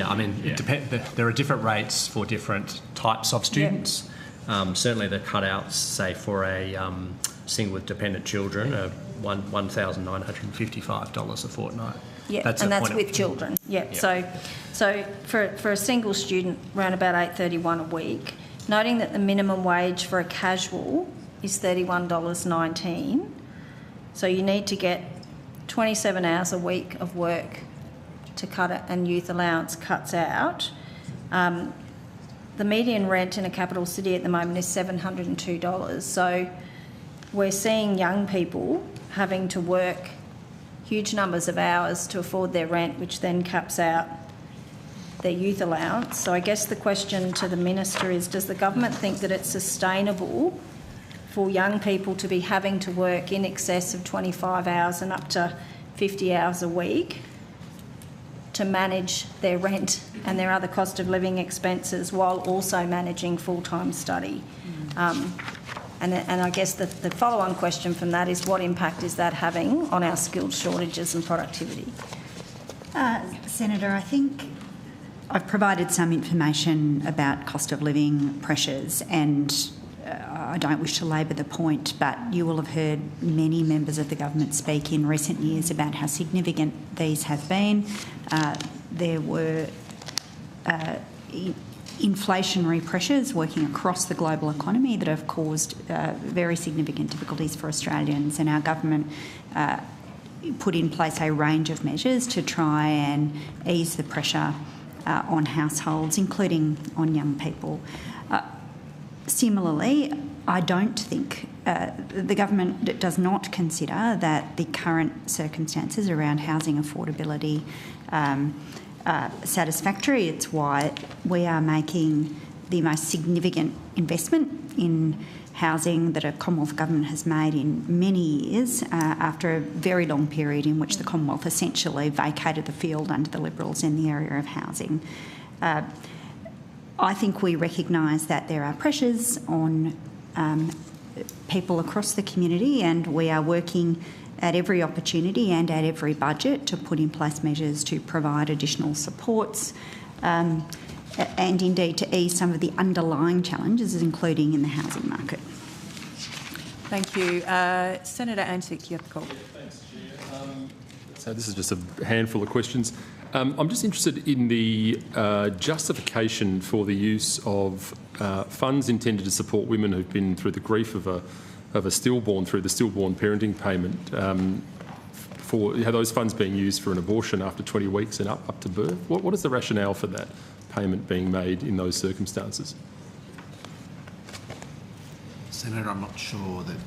I mean, it depends. There are different rates for different types of students. Certainly, the cutouts, say for a single with dependent children, are $1,955 a fortnight. Yeah, and that's with children. Yeah. So for a single student, around about $831 a week. Noting that the minimum wage for a casual is $31.19. So you need to get 27 hours a week of work to cut it, and youth allowance cuts out. The median rent in a capital city at the moment is $702. So we're seeing young people having to work huge numbers of hours to afford their rent, which then caps out their youth allowance. So I guess the question to the Minister is, does the government think that it's sustainable for young people to be having to work in excess of 25 hours and up to 50 hours a week to manage their rent and their other cost of living expenses while also managing full-time study? And I guess the follow-on question from that is, what impact is that having on our skilled shortages and productivity? Senator, I think I've provided some information about cost of living pressures, and I don't wish to labour the point, but you will have heard many members of the government speak in recent years about how significant these have been. There were inflationary pressures working across the global economy that have caused very significant difficulties for Australians, and our government put in place a range of measures to try and ease the pressure on households, including on young people. Similarly, I don't think the government does not consider that the current circumstances around housing affordability satisfactory. It's why we are making the most significant investment in housing that a Commonwealth government has made in many years, after a very long period in which the Commonwealth essentially vacated the field under the Liberals in the area of housing. I think we recognise that there are pressures on people across the community, and we are working at every opportunity and at every budget to put in place measures to provide additional supports and indeed to ease some of the underlying challenges, including in the housing market. Thank you. Senator Antic, you have the call. Thanks, Chair. So this is just a handful of questions. I'm just interested in the justification for the use of funds intended to support women who've been through the grief of a stillborn through the stillborn parenting payment. For those funds being used for an abortion after 20 weeks and up to birth. What is the rationale for that payment being made in those circumstances? Senator, I'm not sure that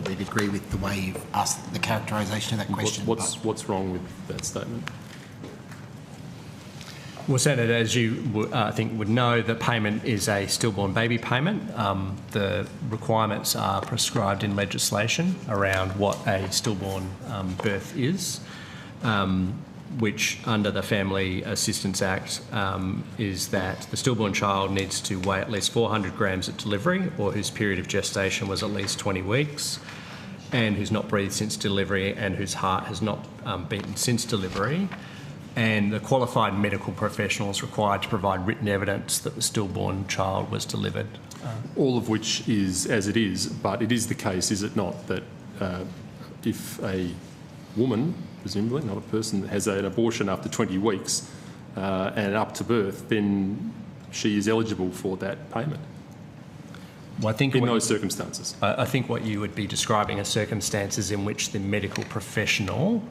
we'd agree with the way you've asked the characterisation of that question. What's wrong with that statement? Well, Senator, as you I think would know, the payment is a stillborn baby payment. The requirements are prescribed in legislation around what a stillborn birth is, which under the Family Assistance Act is that the stillborn child needs to weigh at least 400 grams at delivery, or whose period of gestation was at least 20 weeks, and who's not breathed since delivery and whose heart has not beaten since delivery. And the qualified medical professional is required to provide written evidence that the stillborn child was delivered. All of which is as it is, but it is the case, is it not, that if a woman, presumably not a person, that has an abortion after 20 weeks and up to birth, then she is eligible for that payment? Well, I think in those circumstances. I think what you would be describing are circumstances in which the medical professional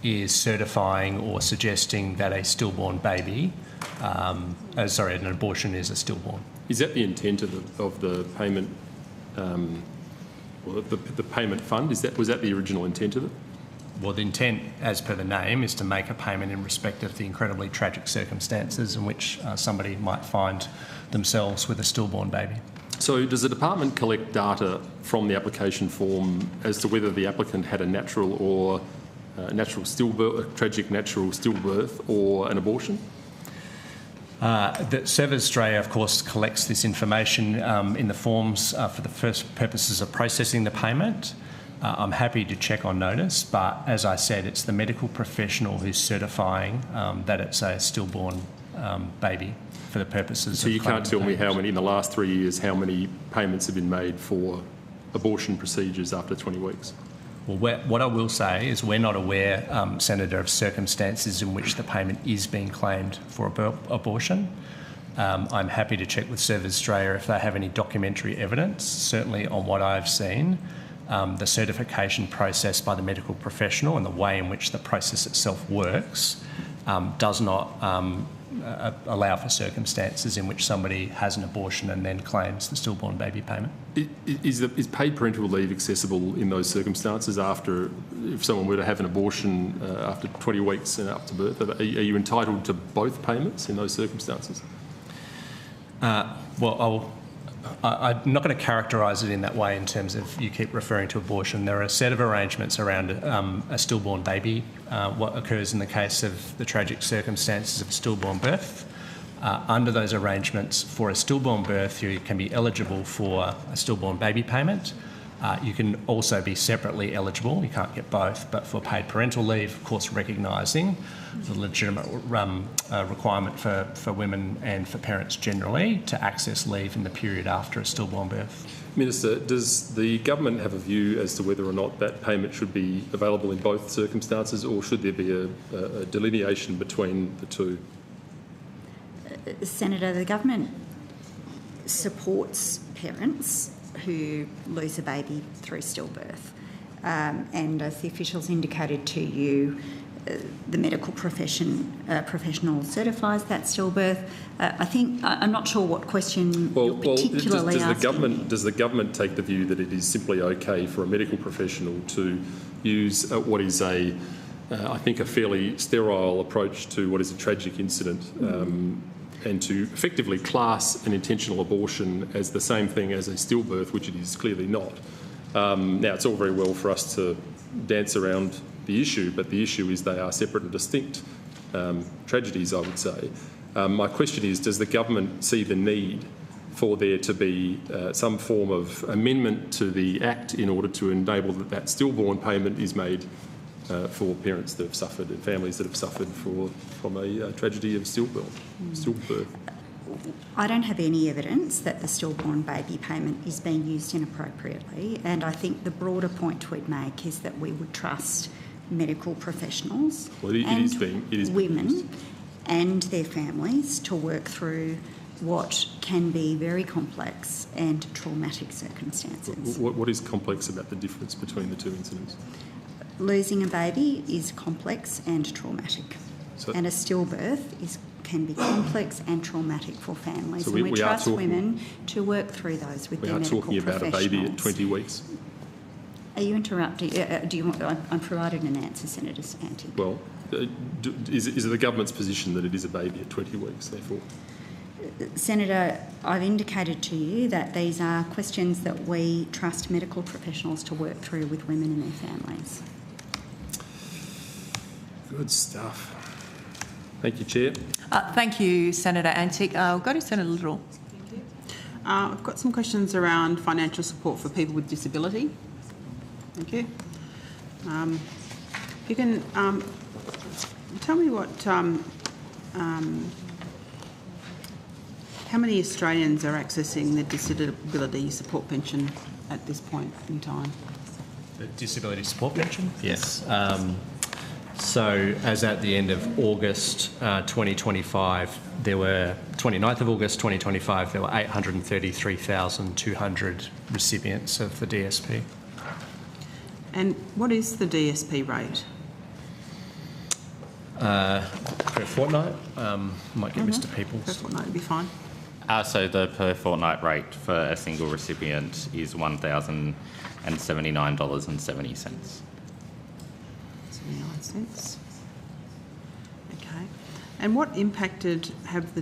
is certifying or suggesting that a stillborn baby, an abortion is a stillborn. Is that the intent of the payment, the payment fund? Was that the original intent of it? Well, the intent, as per the name, is to make a payment in respect of the incredibly tragic circumstances in which somebody might find themselves with a stillborn baby. So does the department collect data from the application form as to whether the applicant had a natural or tragic natural stillbirth or an abortion? The Service Australia, of course, collects this information in the forms for the first purposes of processing the payment. I'm happy to check on notice, but as I said, it's the medical professional who's certifying that it's a stillborn baby for the purposes. So you can't tell me how many in the last 3 years, how many payments have been made for abortion procedures after 20 weeks? Well, what I will say is we're not aware, Senator, of circumstances in which the payment is being claimed for abortion. I'm happy to check with Service Australia if they have any documentary evidence. Certainly on what I've seen, the certification process by the medical professional and the way in which the process itself works does not allow for circumstances in which somebody has an abortion and then claims the stillborn baby payment. Is paid parental leave accessible in those circumstances if someone were to have an abortion after 20 weeks and up to birth? Are you entitled to both payments in those circumstances? I'm not going to characterise it in that way in terms of you keep referring to abortion. There are a set of arrangements around a stillborn baby, what occurs in the case of the tragic circumstances of a stillborn birth. Under those arrangements, for a stillborn birth, you can be eligible for a stillborn baby payment. You can also be separately eligible, you can't get both, but for paid parental leave, of course, recognising the legitimate requirement for women and for parents generally to access leave in the period after a stillborn birth. Minister, does the government have a view as to whether or not that payment should be available in both circumstances, or should there be a delineation between the two? Senator, the government supports parents who lose a baby through stillbirth. And as the officials indicated to you, the medical professional certifies that stillbirth. I'm not sure what question you're particularly asking. Does the government take the view that it is simply okay for a medical professional to use what is I think a fairly sterile approach to what is a tragic incident, and to effectively class an intentional abortion as the same thing as a stillbirth, which it is clearly not? Now, it's all very well for us to dance around the issue, but the issue is they are separate and distinct tragedies, I would say. My question is, does the government see the need for there to be some form of amendment to the Act in order to enable that stillborn payment is made for parents that have suffered and families that have suffered from a tragedy of stillbirth? I don't have any evidence that the stillborn baby payment is being used inappropriately, and I think the broader point we'd make is that we would trust medical professionals and women and their families to work through what can be very complex and traumatic circumstances. What is complex about the difference between the two incidents? Losing a baby is complex and traumatic, and a stillbirth can be complex and traumatic for families. So and we trust women to work through those with their medical professionals. We are talking about a baby at 20 weeks. Are you interrupting? I'm providing an answer, Senator Antic. Well, is it the government's position that it is a baby at 20 weeks, therefore? Senator, I've indicated to you that these are questions that we trust medical professionals to work through with women and their families. Good stuff. Thank you, Chair. Thank you, Senator Antic. I'll go to Senator Little. Thank you. I've got some questions around financial support for people with disability. Thank you. You can tell me what, how many Australians are accessing the disability support pension at this point in time? The disability support pension? Yes. So as at the end of August 2025, there were, 29th of August 2025, there were 833,200 recipients of the DSP. And what is the DSP rate? Per fortnight? Might get Mr. Peoples. Per fortnight would be fine. So the per fortnight rate for a single recipient is $1,079.70. 79 cents. Okay. And what impact have the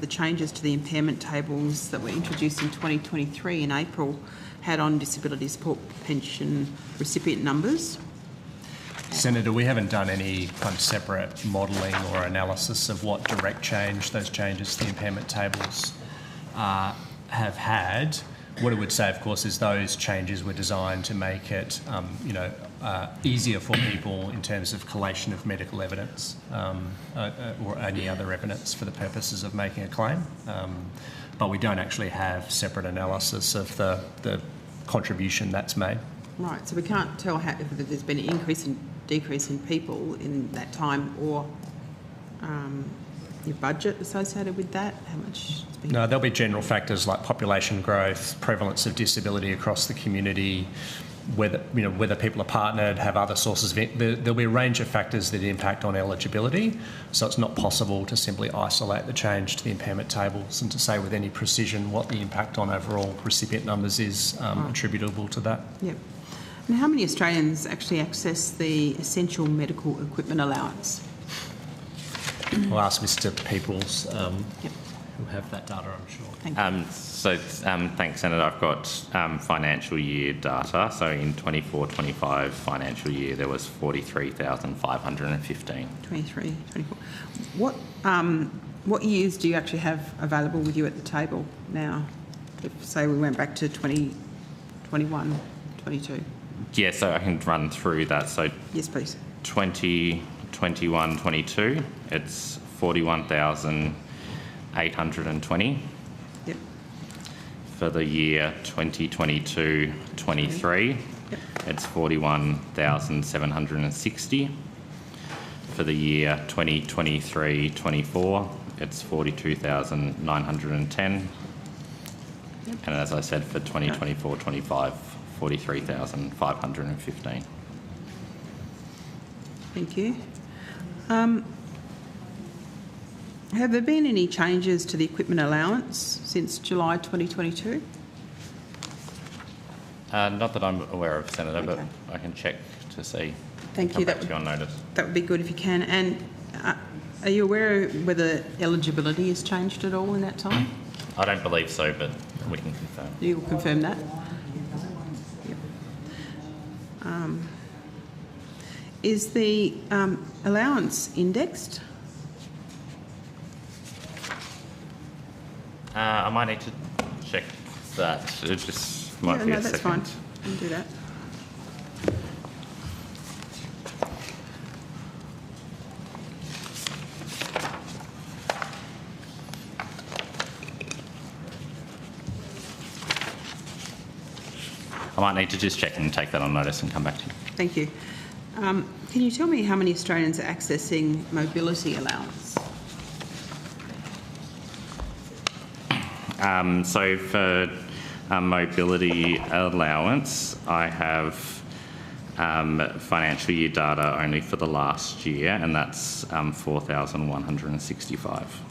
changes to the impairment tables that were introduced in 2023 in April had on disability support pension recipient numbers? Senator, we haven't done any kind of separate modelling or analysis of what direct change those changes to the impairment tables have had. What I would say, of course, is those changes were designed to make it, easier for people in terms of collation of medical evidence or any other evidence for the purposes of making a claim. But we don't actually have separate analysis of the contribution that's made. Right, so we can't tell if there's been an increase and decrease in people in that time, or your budget associated with that? How much? No, there'll be general factors like population growth, prevalence of disability across the community, whether people are partnered, have other sources of it. There'll be a range of factors that impact on eligibility, so it's not possible to simply isolate the change to the impairment tables and to say with any precision what the impact on overall recipient numbers is attributable to that. Yep. And how many Australians actually access the essential medical equipment allowance? I'll ask Mr. Peoples, who'll have that data, I'm sure. Thank you. Thanks, Senator. I've got financial year data. So in 24-25 financial year, there was 43,515. 23, 24. What years do you actually have available with you at the table now? If, say, we went back to 2021, 22. Yeah, so I can run through that. So yes, please. 2021, 22, it's 41,820. Yep. For the year 2022, 23, yep, it's 41,760. For the year 2023, 24, it's 42,910. And as I said, for 2024-25, 43,515. Thank you. Have there been any changes to the equipment allowance since July 2022? Not that I'm aware of, Senator, Okay. but I can check to see. Thank Come you. back to you on notice. That would be good if you can. And are you aware of whether eligibility has changed at all in that time? I don't believe so, but we can confirm. You will confirm that? Yep. Is the allowance indexed? I might need to check that. It just might be a that's second. fine. I can do that. I might need to just check and take that on notice and come back to you. Thank you. Can you tell me how many Australians are accessing mobility allowance? So for mobility allowance, I have financial year data only for the last year, and that's 4,165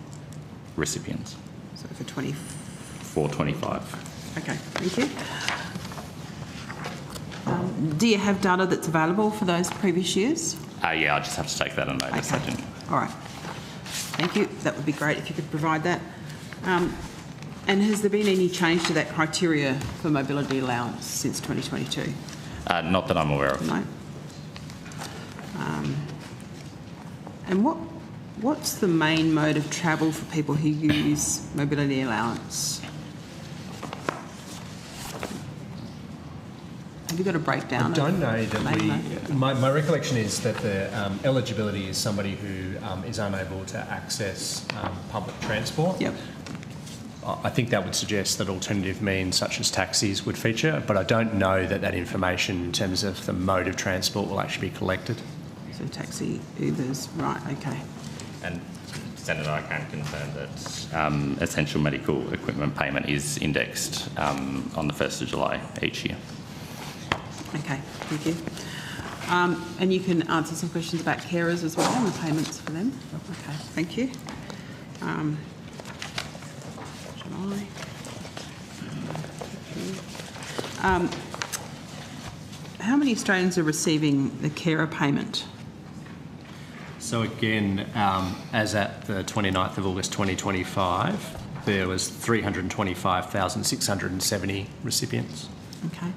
recipients. So for 20... 425. Okay, thank you. Do you have data that's available for those previous years? Yeah, I just have to take that on notice. Okay. I didn't. All right. Thank you. That would be great if you could provide that. And has there been any change to that criteria for mobility allowance since 2022? Not that I'm aware of. No. And what's the main mode of travel for people who use mobility allowance? Have you got a breakdown? I don't know that my recollection is that the eligibility is somebody who is unable to access public transport. Yep. I think that would suggest that alternative means such as taxis would feature, but I don't know that that information in terms of the mode of transport will actually be collected. So taxi, Ubers, right, okay. And Senator, I can confirm that essential medical equipment payment is indexed on the 1st of July each year. Okay, thank you. And you can answer some questions about carers as well and the payments for them. Okay, thank you. July. How many Australians are receiving the carer payment? So again, as at the 29th of August 2025, there was 325,670 recipients. Okay.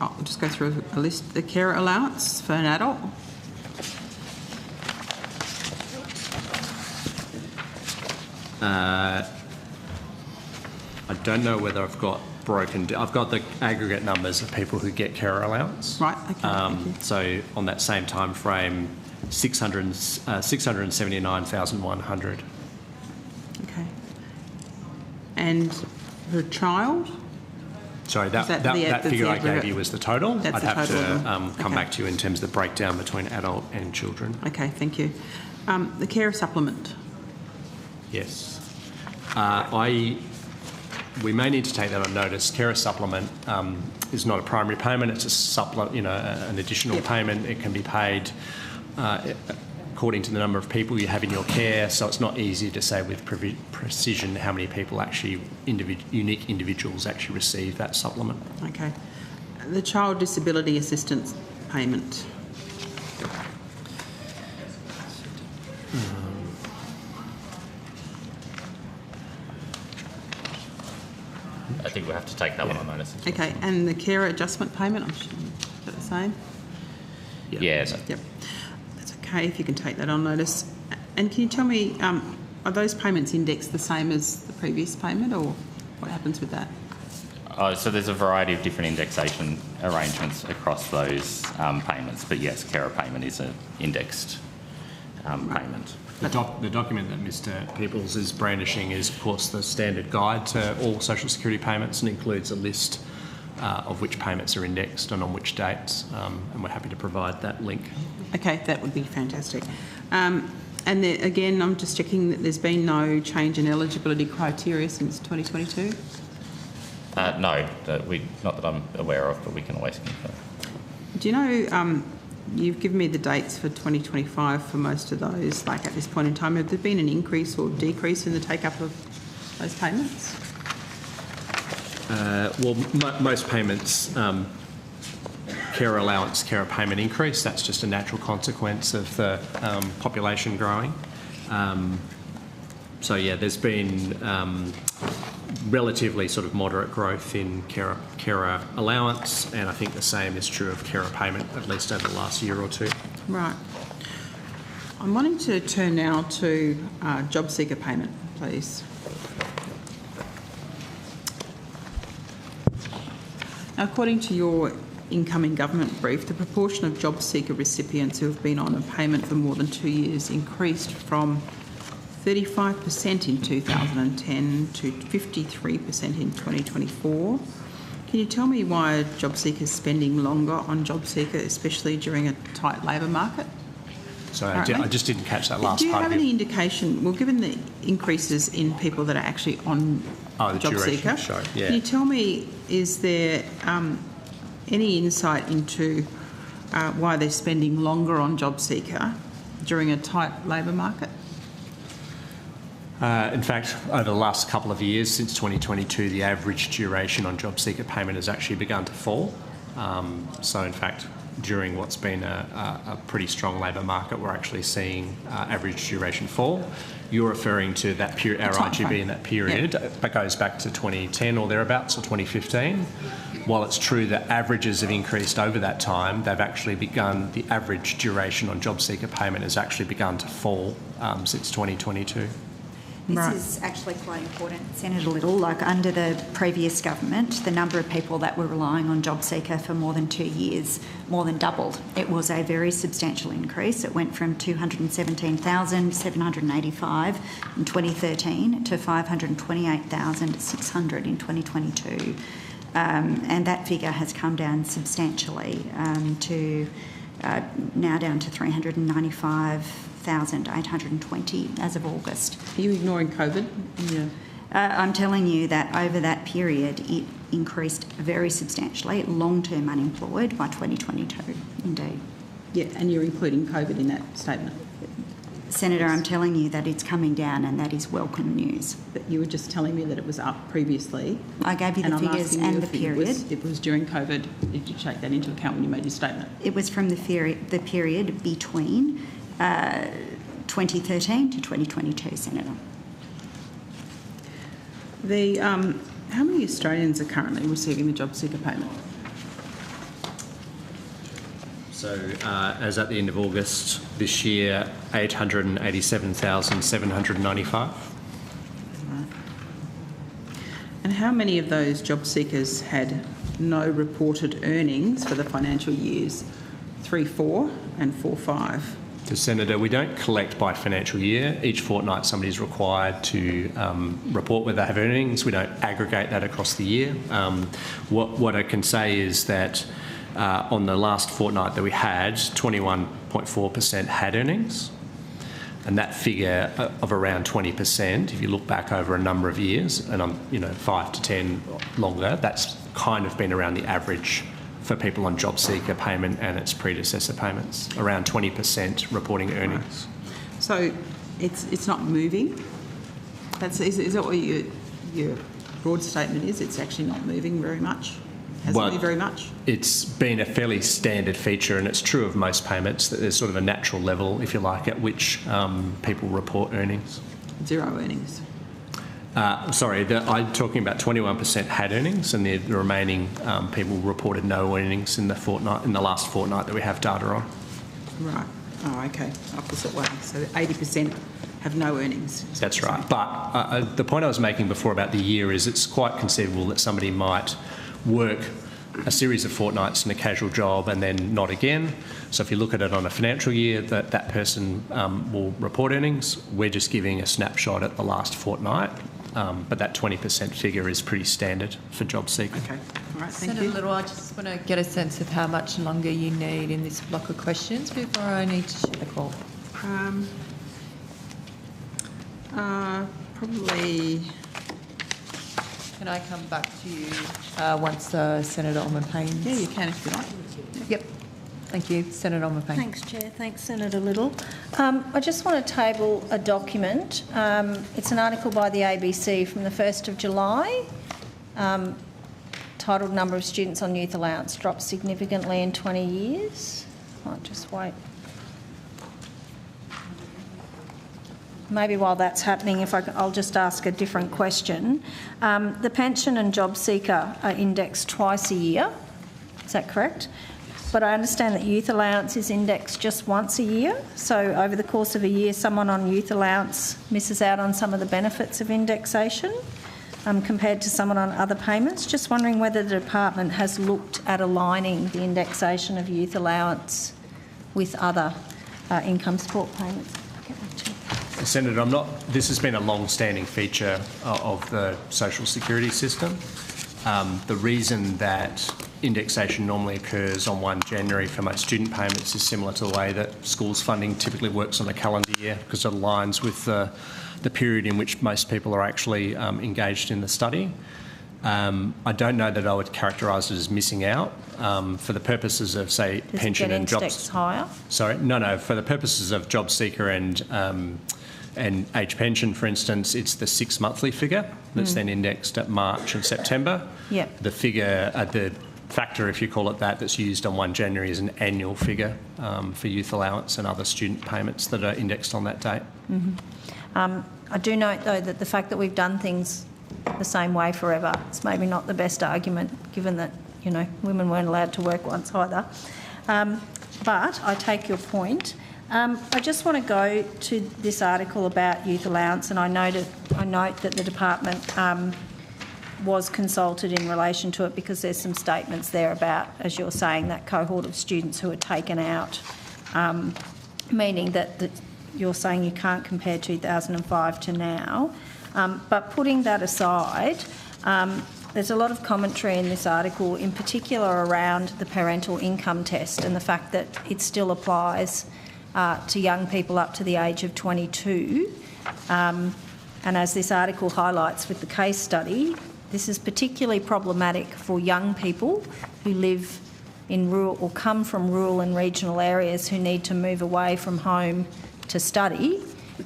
I'll just go through a list. The carer allowance for an adult? I don't know whether I've got I've got the aggregate numbers of people who get carer allowance. Right, okay, thank you. So on that same time frame, 679,100. Okay. And for a child? Sorry, that figure I gave you was the total. That's I'd the have total. to come back to you in terms of the breakdown between adult and children. Okay, thank you. The carer supplement? Yes. We may need to take that on notice. Carer supplement is not a primary payment; it's a an additional payment. It can be paid according to the number of people you have in your care. So it's not easy to say with precision how many people actually, unique individuals, actually receive that supplement. Okay. The child disability assistance payment? I think we'll have to take that one on notice. Okay, and the carer adjustment payment, is that the same? Yeah. Yep. That's okay if you can take that on notice. And can you tell me, are those payments indexed the same as the previous payment, or what happens with that? So there's a variety of different indexation arrangements across those payments, but yes, carer payment is an indexed payment. The document that Mr Peoples is brandishing is, of course, the standard guide to all social security payments and includes a list of which payments are indexed and on which dates, and we're happy to provide that link. Okay, that would be fantastic. And then, again, I'm just checking that there's been no change in eligibility criteria since 2022? No, not that I'm aware of, but we can always confirm. Do you know, you've given me the dates for 2025 for most of those, like at this point in time. Have there been an increase or decrease in the take-up of those payments? Most payments, carer allowance, carer payment increase, that's just a natural consequence of the population growing. There's been relatively sort of moderate growth in carer allowance, and I think the same is true of carer payment, at least over the last year or two. Right. I'm wanting to turn now to job seeker payment, please. Now, according to your incoming government brief, the proportion of job seeker recipients who have been on a payment for more than 2 years increased from 35% in 2010 to 53% in 2024. Can you tell me why job seekers spending longer on job seeker, especially during a tight labour market? Sorry, I just didn't catch that last part. Do you have any indication, well, given the increases in people that are actually on job seeker, can you tell me, is there any insight into why they're spending longer on job seeker during a tight labour market? In fact, over the last couple of years, since 2022, the average duration on job seeker payment has actually begun to fall. In fact, during what's been a pretty strong labour market, we're actually seeing average duration fall. You're referring to that period, our IGB in that period, that goes back to 2010 or thereabouts, or 2015. While it's true that averages have increased over that time, they've actually begun, the average duration on job seeker payment has actually begun to fall since 2022. This is actually quite important, Senator Little. Like under the previous government, the number of people that were relying on job seeker for more than 2 years more than doubled. It was a very substantial increase. It went from 217,785 in 2013 to 528,600 in 2022. And that figure has come down substantially to now down to 395,820 as of August. Are you ignoring COVID? Yeah. I'm telling you that over that period it increased very substantially, long-term unemployed by 2022, indeed. Yeah, and you're including COVID in that statement? Senator, I'm telling you that it's coming down and that is welcome news. But you were just telling me that it was up previously. I gave you the figures and the period. It was during COVID. Did you take that into account when you made your statement? It was from the period between 2013 to 2022, Senator. How many Australians are currently receiving the job seeker payment? So, as at the end of August this year, 887,795. Right. And how many of those job seekers had no reported earnings for the financial years 3-4 and 4-5? So, Senator, we don't collect by financial year. Each fortnight somebody is required to report whether they have earnings. We don't aggregate that across the year. What I can say is that on the last fortnight that we had, 21.4% had earnings. And that figure of around 20%, if you look back over a number of years, and 5 to 10 longer, that's kind of been around the average for people on job seeker payment and its predecessor payments, around 20% reporting earnings. Right. So it's not moving? Is that what your broad statement is? It's actually not moving very much? Hasn't moved very much? It's been a fairly standard feature, and it's true of most payments, that there's sort of a natural level, if you like, at which people report earnings. Zero earnings? I'm talking about 21% had earnings, and the remaining people reported no earnings in the last fortnight that we have data on. Right. Oh, okay. Opposite way. So 80% have no earnings. That's right. But the point I was making before about the year is it's quite conceivable that somebody might work a series of fortnights in a casual job and then not again. So if you look at it on a financial year, that person will report earnings. We're just giving a snapshot at the last fortnight, but that 20% figure is pretty standard for job seeker. Okay, all right, thank Senator you. Little, I just want to get a sense of how much longer you need in this block of questions before I need to share the call. Probably. Can I come back to you once Senator Orman-Payne? Yeah, you can if you like. Yep. Thank you, Senator Orman-Payne. Thanks, Chair. Thanks, Senator Little. I just want to table a document. It's an article by the ABC from the 1st of July, titled "Number of Students on Youth Allowance Dropped Significantly in 20 Years." Might just wait. Maybe while that's happening, I'll just ask a different question. The pension and job seeker are indexed twice a year. Is that correct? But I understand that youth allowance is indexed just once a year. So over the course of a year, someone on youth allowance misses out on some of the benefits of indexation compared to someone on other payments. Just wondering whether the department has looked at aligning the indexation of youth allowance with other income support payments. Senator, this has been a long-standing feature of the social security system. The reason that indexation normally occurs on 1 January for most student payments is similar to the way that schools funding typically works on a calendar year, because it aligns with the period in which most people are actually engaged in the study. I don't know that I would characterise it as missing out for the purposes of, say, pension and jobs. Higher? Sorry, no. For the purposes of job seeker and age pension, for instance, it's the 6 monthly figure that's then indexed at March and September. Yep. The figure, the factor, if you call it that, that's used on 1 January is an annual figure for youth allowance and other student payments that are indexed on that date. I do note, though, that the fact that we've done things the same way forever is maybe not the best argument, given that, women weren't allowed to work once either. But I take your point. I just want to go to this article about youth allowance, and I note that the department was consulted in relation to it, because there's some statements there about, as you're saying, that cohort of students who are taken out, meaning that you're saying you can't compare 2005 to now. But putting that aside, there's a lot of commentary in this article, in particular around the parental income test and the fact that it still applies to young people up to the age of 22. And as this article highlights with the case study, this is particularly problematic for young people who live in rural or come from rural and regional areas who need to move away from home to study.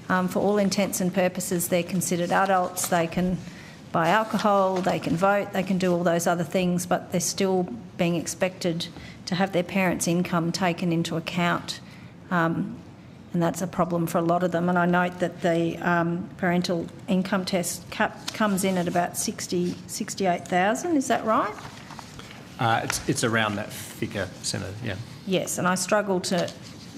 For all intents and purposes, they're considered adults. They can buy alcohol, they can vote, they can do all those other things, but they're still being expected to have their parents' income taken into account. And that's a problem for a lot of them. And I note that the parental income test comes in at about 68,000. Is that right? It's around that figure, Senator, yeah. Yes, and I struggle to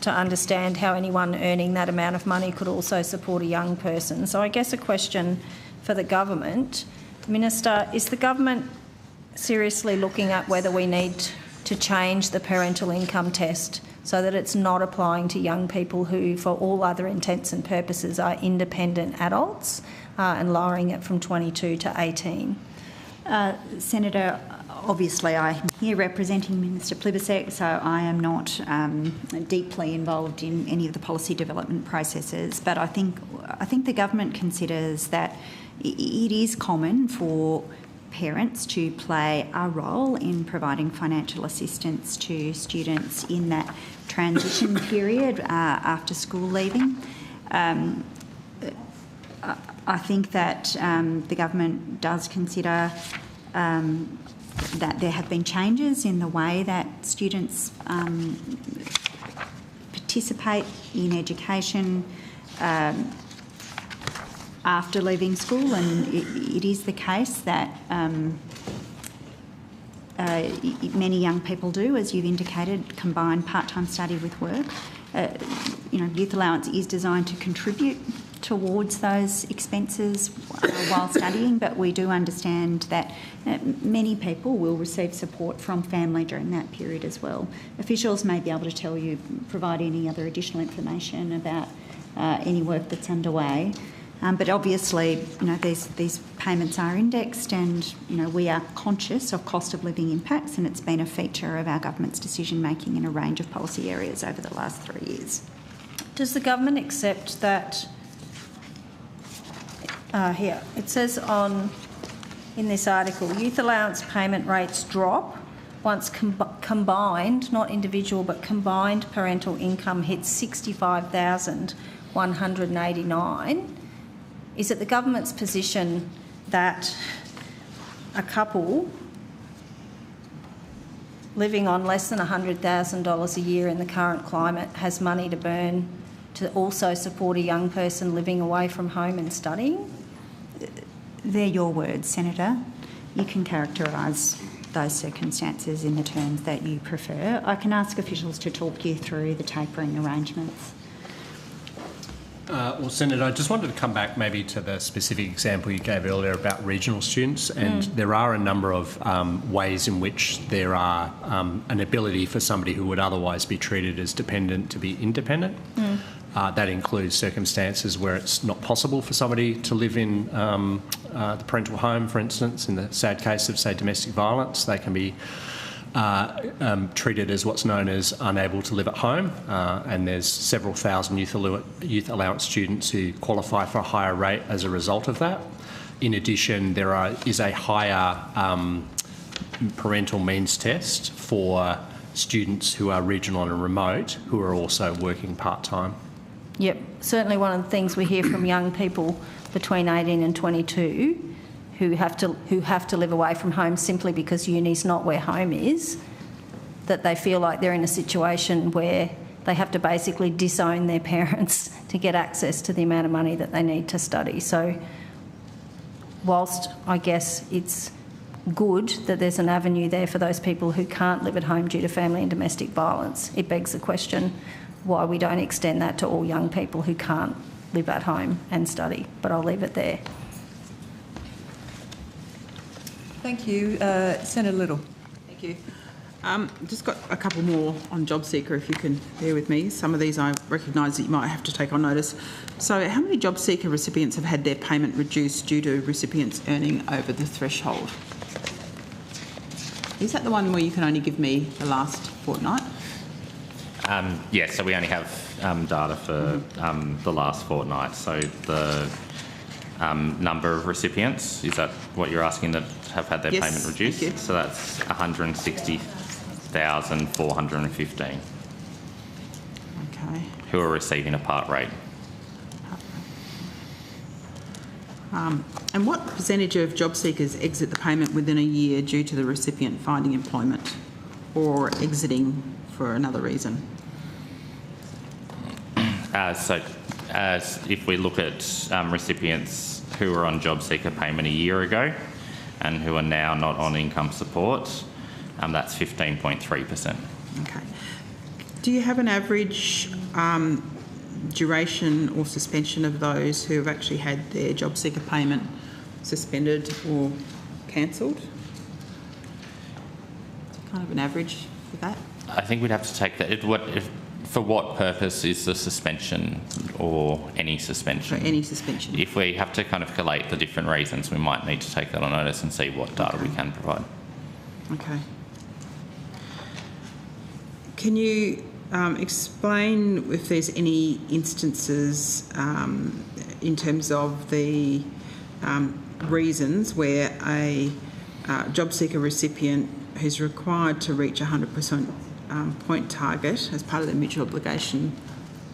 understand how anyone earning that amount of money could also support a young person. So I guess a question for the government. Minister, is the government seriously looking at whether we need to change the parental income test so that it's not applying to young people who, for all other intents and purposes, are independent adults, and lowering it from 22 to 18? Senator, obviously I'm here representing Minister Plibersek, so I am not deeply involved in any of the policy development processes, but I think the government considers that it is common for parents to play a role in providing financial assistance to students in that transition period after school leaving. I think that the government does consider that there have been changes in the way that students participate in education after leaving school, and it is the case that many young people do, as you've indicated, combine part-time study with work. Youth allowance is designed to contribute towards those expenses while studying, but we do understand that many people will receive support from family during that period as well. Officials may be able to provide any other additional information about any work that's underway. But obviously, these payments are indexed, and we are conscious of cost of living impacts, and it's been a feature of our government's decision making in a range of policy areas over the last 3 years. Does the government accept that Here. It says in this article, youth allowance payment rates drop once combined, not individual, but combined parental income hits 65,189. Is it the government's position that a couple living on less than $100,000 a year in the current climate has money to burn to also support a young person living away from home and studying? They're your words, Senator. You can characterise those circumstances in the terms that you prefer. I can ask officials to talk you through the tapering arrangements. Well, Senator, I just wanted to come back maybe to the specific example you gave earlier about regional students, and there are a number of ways in which there are an ability for somebody who would otherwise be treated as dependent to be independent. That includes circumstances where it's not possible for somebody to live in the parental home, for instance. In the sad case of, say, domestic violence, they can be treated as what's known as unable to live at home, and there's several thousand youth allowance students who qualify for a higher rate as a result of that. In addition, there is a higher parental means test for students who are regional and remote who are also working part-time. Yep, certainly one of the things we hear from young people between 18 and 22 who have to live away from home simply because uni's not where home is, that they feel like they're in a situation where they have to basically disown their parents to get access to the amount of money that they need to study. So whilst I guess it's good that there's an avenue there for those people who can't live at home due to family and domestic violence, it begs the question why we don't extend that to all young people who can't live at home and study. But I'll leave it there. Thank you. Senator Little. Thank you. Just got a couple more on JobSeeker, if you can bear with me. Some of these I recognise that you might have to take on notice. So how many JobSeeker recipients have had their payment reduced due to recipients earning over the threshold? Is that the one where you can only give me the last fortnight? Yes, so we only have data for the last fortnight. So the number of recipients, is that what you're asking, that have had their payment reduced? Thank you. So that's 160,415. Okay. Who are receiving a part rate. And what percentage of job seekers exit the payment within a year due to the recipient finding employment or exiting for another reason? If we look at recipients who were on job seeker payment a year ago and who are now not on income support, that's 15.3%. Okay. Do you have an average duration or suspension of those who have actually had their job seeker payment suspended or cancelled? Kind of an average for that? I think we'd have to take that. For what purpose is the suspension or any suspension? For any suspension. If we have to kind of collate the different reasons, we might need to take that on notice and see what data we can provide. Okay. Can you explain if there's any instances in terms of the reasons where a job seeker recipient who's required to reach 100% point target as part of their mutual obligation,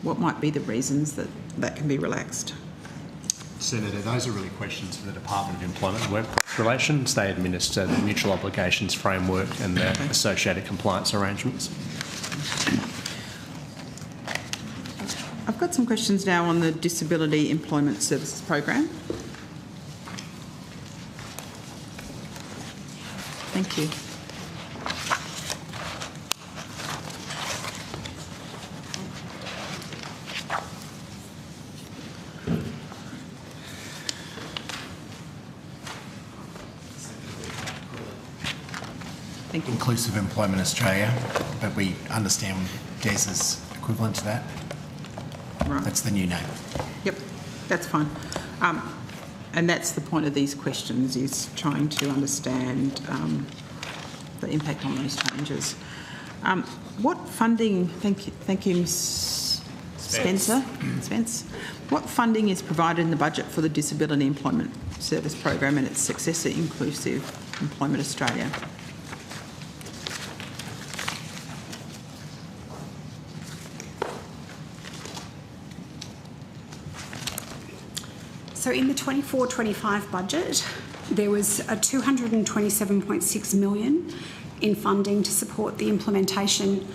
what might be the reasons that can be relaxed? Senator, those are really questions for the Department of Employment and Workforce Relations. They administer the mutual obligations framework and the associated compliance arrangements. I've got some questions now on the Disability Employment Services Program. Thank you. Inclusive Employment Australia, but we understand DES is equivalent to that. Right. That's the new name. Yep, that's fine. And that's the point of these questions, is trying to understand the impact on those changes. What funding, thank you, Ms. Spence. What funding is provided in the budget for the Disability Employment Service Program and its successor, Inclusive Employment Australia? So in the 24-25 budget, there was a $227.6 million in funding to support the implementation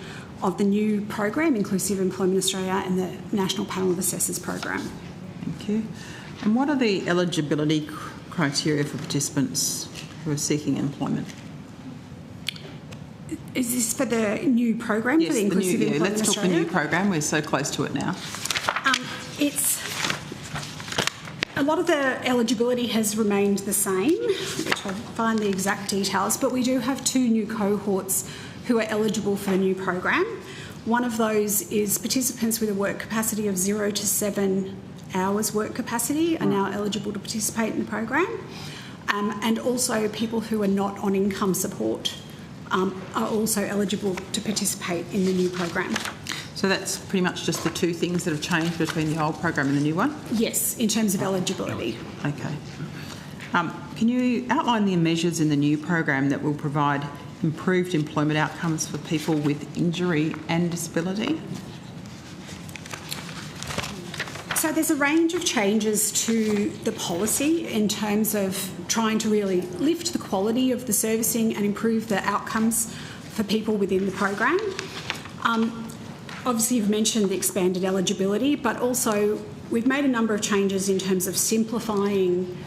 of the new program, Inclusive Employment Australia, and the National Panel of Assessors program. Thank you. And what are the eligibility criteria for participants who are seeking employment? Is this for the new program, yes, for the Inclusive Employment Let's Australia? talk the new program. We're so close to it now. A lot of the eligibility has remained the same, which I'll find the exact details, but we do have 2 new cohorts who are eligible for the new program. One of those is participants with a work capacity of 0 to 7 hours work capacity are now eligible to participate in the program, and also people who are not on income support are also eligible to participate in the new program. So that's pretty much just the 2 things that have changed between the old program and the new one? Yes, in terms of eligibility. Okay. Can you outline the measures in the new program that will provide improved employment outcomes for people with injury and disability? So there's a range of changes to the policy in terms of trying to really lift the quality of the servicing and improve the outcomes for people within the program. Obviously, you've mentioned the expanded eligibility, but also we've made a number of changes in terms of simplifying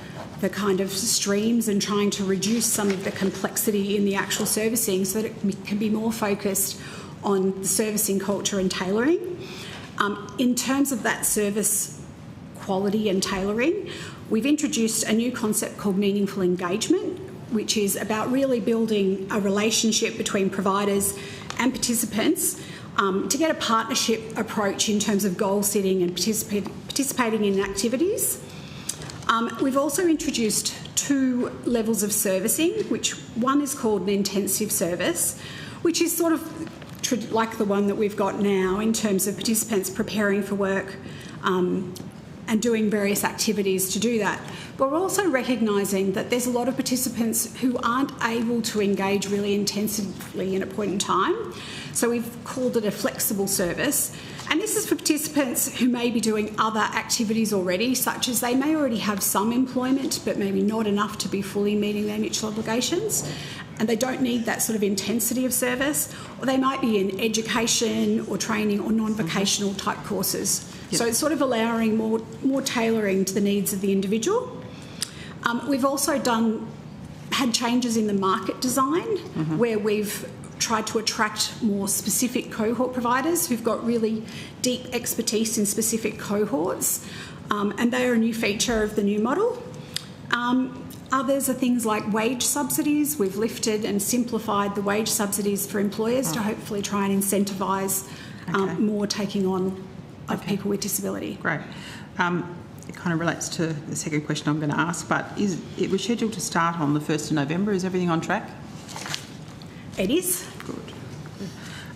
the kind of streams and trying to reduce some of the complexity in the actual servicing so that it can be more focused on the servicing culture and tailoring. In terms of that service quality and tailoring, we've introduced a new concept called meaningful engagement, which is about really building a relationship between providers and participants to get a partnership approach in terms of goal setting and participating in activities. We've also introduced 2 levels of servicing, which one is called an intensive service, which is sort of like the one that we've got now in terms of participants preparing for work and doing various activities to do that. But we're also recognising that there's a lot of participants who aren't able to engage really intensively in a point in time. So we've called it a flexible service. And this is for participants who may be doing other activities already, such as they may already have some employment, but maybe not enough to be fully meeting their mutual obligations. And they don't need that sort of intensity of service. Or they might be in education or training or non-vocational type courses. Yep. So it's sort of allowing more tailoring to the needs of the individual. We've also had changes in the market design where we've tried to attract more specific cohort providers who've got really deep expertise in specific cohorts, and they are a new feature of the new model. Others are things like wage subsidies. We've lifted and simplified the wage subsidies for employers to hopefully try and incentivise more taking on of people with disability. Great. It kind of relates to the second question I'm going to ask, but it was scheduled to start on the 1st of November. Is everything on track? It is. Good.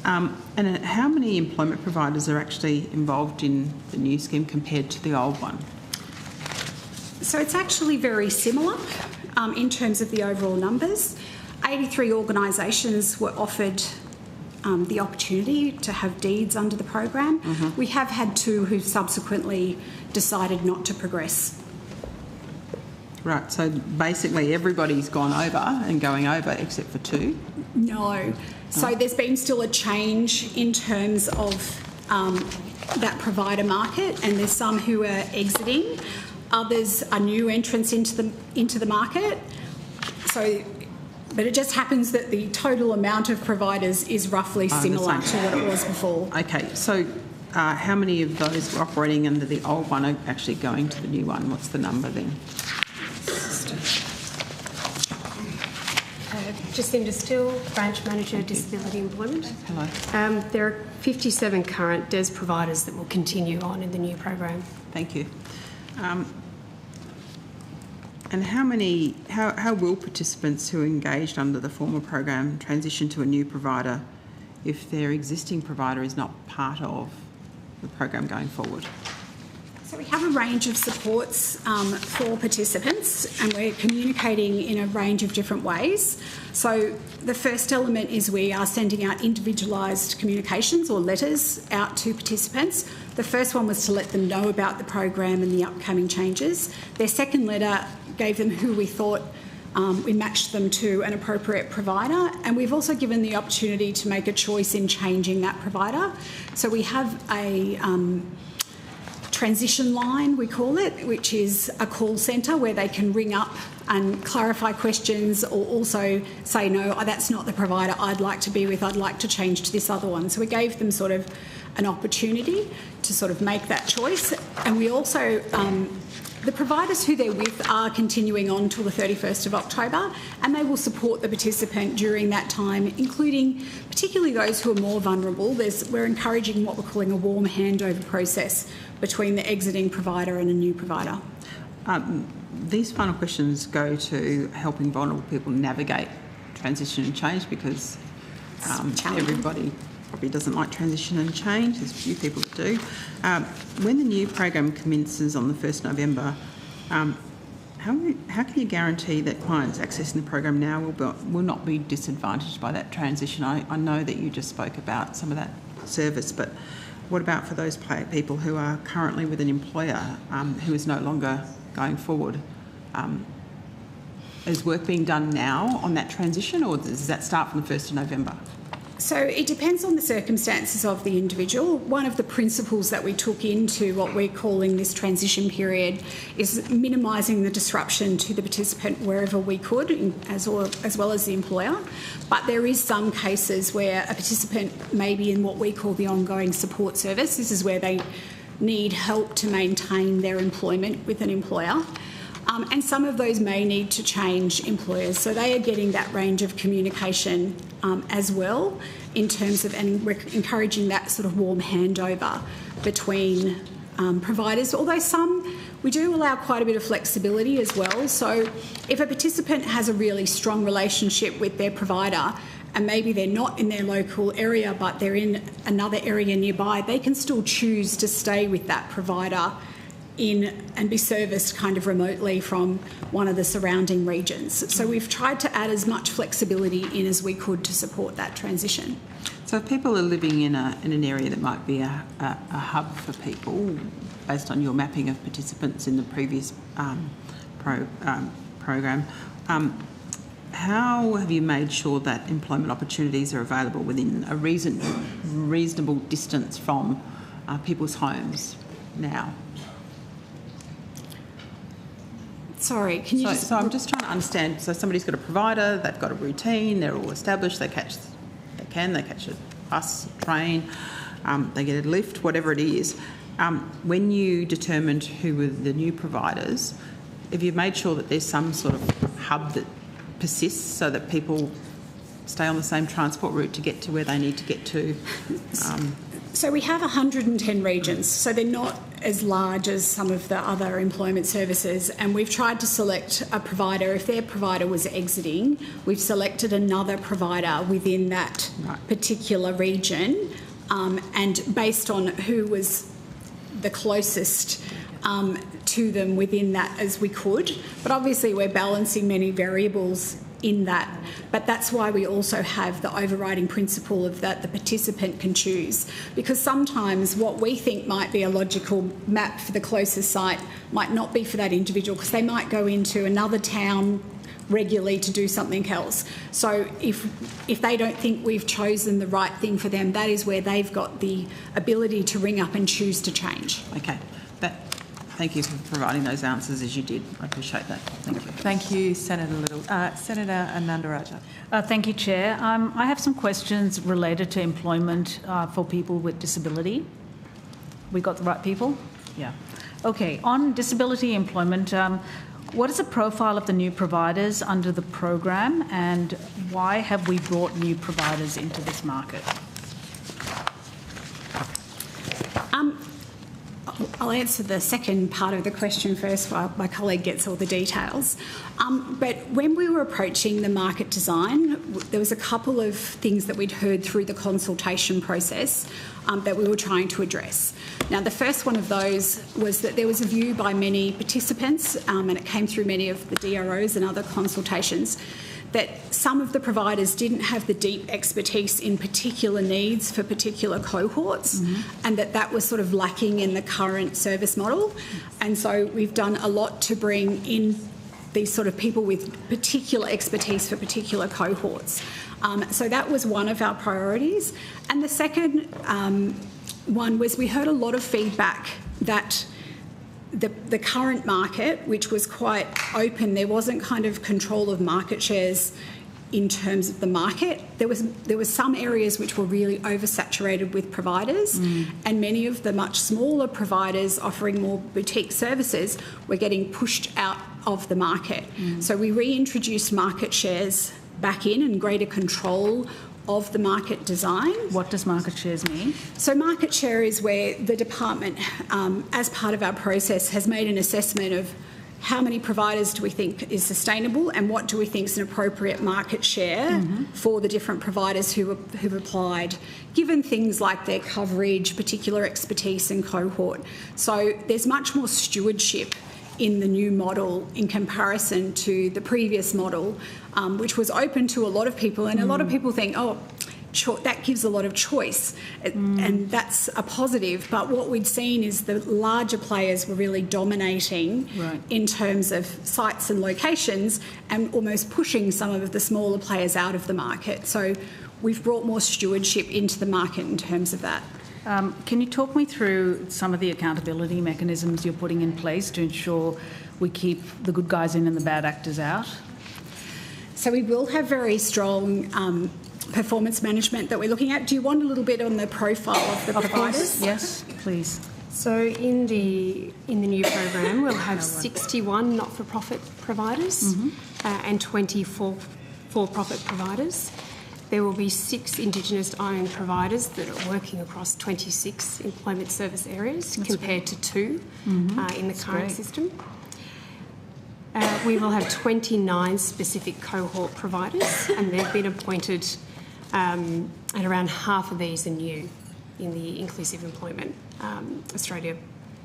And how many employment providers are actually involved in the new scheme compared to the old one? So it's actually very similar in terms of the overall numbers. 83 organisations were offered the opportunity to have deeds under the program. We have had 2 who've subsequently decided not to progress. Right, so basically everybody's gone over and going over except for 2? No. So there's been still a change in terms of that provider market, and there's some who are exiting. Others are new entrants into the market. So, but it just happens that the total amount of providers is roughly similar to what it was before. Okay, so how many of those operating under the old one are actually going to the new one? What's the number then? Jacinda Still, Branch Manager, Disability Employment. Hello. There are 57 current DES providers that will continue on in the new program. Thank you. And how will participants who are engaged under the former program transition to a new provider if their existing provider is not part of the program going forward? So we have a range of supports for participants, and we're communicating in a range of different ways. So the first element is we are sending out individualised communications or letters out to participants. The first one was to let them know about the program and the upcoming changes. Their second letter gave them who we thought we matched them to an appropriate provider, and we've also given the opportunity to make a choice in changing that provider. So we have a transition line, we call it, which is a call centre where they can ring up and clarify questions, or also say, no, that's not the provider I'd like to be with, I'd like to change to this other one. So we gave them sort of an opportunity to sort of make that choice. And we also, the providers who they're with are continuing on till the 31st of October, and they will support the participant during that time, including particularly those who are more vulnerable. We're encouraging what we're calling a warm handover process between the exiting provider and a new provider. These final questions go to helping vulnerable people navigate transition and change, because everybody probably doesn't like transition and change. There's a few people that do. When the new program commences on the 1st November, how can you guarantee that clients accessing the program now will not be disadvantaged by that transition? I know that you just spoke about some of that service, but what about for those people who are currently with an employer who is no longer going forward? Is work being done now on that transition, or does that start from the 1st of November? So it depends on the circumstances of the individual. One of the principles that we took into what we're calling this transition period is minimising the disruption to the participant wherever we could, as well as the employer. But there is some cases where a participant may be in what we call the ongoing support service. This is where they need help to maintain their employment with an employer. And some of those may need to change employers. So they are getting that range of communication as well, in terms of, and we're encouraging that sort of warm handover between providers. Although we do allow quite a bit of flexibility as well. So if a participant has a really strong relationship with their provider, and maybe they're not in their local area but they're in another area nearby, they can still choose to stay with that provider and be serviced kind of remotely from one of the surrounding regions. So we've tried to add as much flexibility in as we could to support that transition. So if people are living in an area that might be a hub for people, based on your mapping of participants in the previous program, how have you made sure that employment opportunities are available within a reasonable distance from people's homes now? Sorry, can you So I'm just trying to understand. So somebody's got a provider, they've got a routine, they're all established, they catch a bus, train, they get a lift, whatever it is. When you determined who were the new providers, have you made sure that there's some sort of hub that persists so that people stay on the same transport route to get to where they need to get to? So we have 110 regions, so they're not as large as some of the other employment services, and we've tried to select a provider. If their provider was exiting, we've selected another provider within that particular region, and based on who was the closest to them within that as we could. But obviously we're balancing many variables in that, but that's why we also have the overriding principle of that the participant can choose, because sometimes what we think might be a logical map for the closest site might not be for that individual, because they might go into another town regularly to do something else. So if they don't think we've chosen the right thing for them, that is where they've got the ability to ring up and choose to change. Okay. Thank you for providing those answers as you did. I appreciate that. Thank you. Thank you, Senator Little. Senator Anandaraja. Thank you, Chair. I have some questions related to employment for people with disability. We got the right people? Yeah. Okay. On disability employment, what is the profile of the new providers under the program, and why have we brought new providers into this market? I'll answer the second part of the question first while my colleague gets all the details. But when we were approaching the market design, there was a couple of things that we'd heard through the consultation process that we were trying to address. Now, the first one of those was that there was a view by many participants, and it came through many of the DROs and other consultations, that some of the providers didn't have the deep expertise in particular needs for particular cohorts, and that was sort of lacking in the current service model. And so we've done a lot to bring in these sort of people with particular expertise for particular cohorts. So that was one of our priorities. And the second one was we heard a lot of feedback that the current market, which was quite open, there wasn't kind of control of market shares in terms of the market. There was some areas which were really oversaturated with providers, and many of the much smaller providers offering more boutique services were getting pushed out of the market. So we reintroduced market shares back in and greater control of the market design. What does market shares mean? So market share is where the department, as part of our process, has made an assessment of how many providers do we think is sustainable and what do we think is an appropriate market share for the different providers who've applied, given things like their coverage, particular expertise and cohort. So there's much more stewardship in the new model in comparison to the previous model, which was open to a lot of people. And a lot of people think, oh, that gives a lot of choice, and that's a positive. But what we'd seen is the larger players were really dominating in terms of sites and locations and almost pushing some of the smaller players out of the market. So we've brought more stewardship into the market in terms of that. Can you talk me through some of the accountability mechanisms you're putting in place to ensure we keep the good guys in and the bad actors out? So we will have very strong performance management that we're looking at. Do you want a little bit on the profile of the providers? Yes, please. So in the new program, we'll have 61 not-for-profit providers and 24 for-profit providers. There will be 6 Indigenous-owned providers that are working across 26 employment service areas compared to 2 in the current system. We will have 29 specific cohort providers, and they've been appointed, and around half of these are new in the Inclusive Employment Australia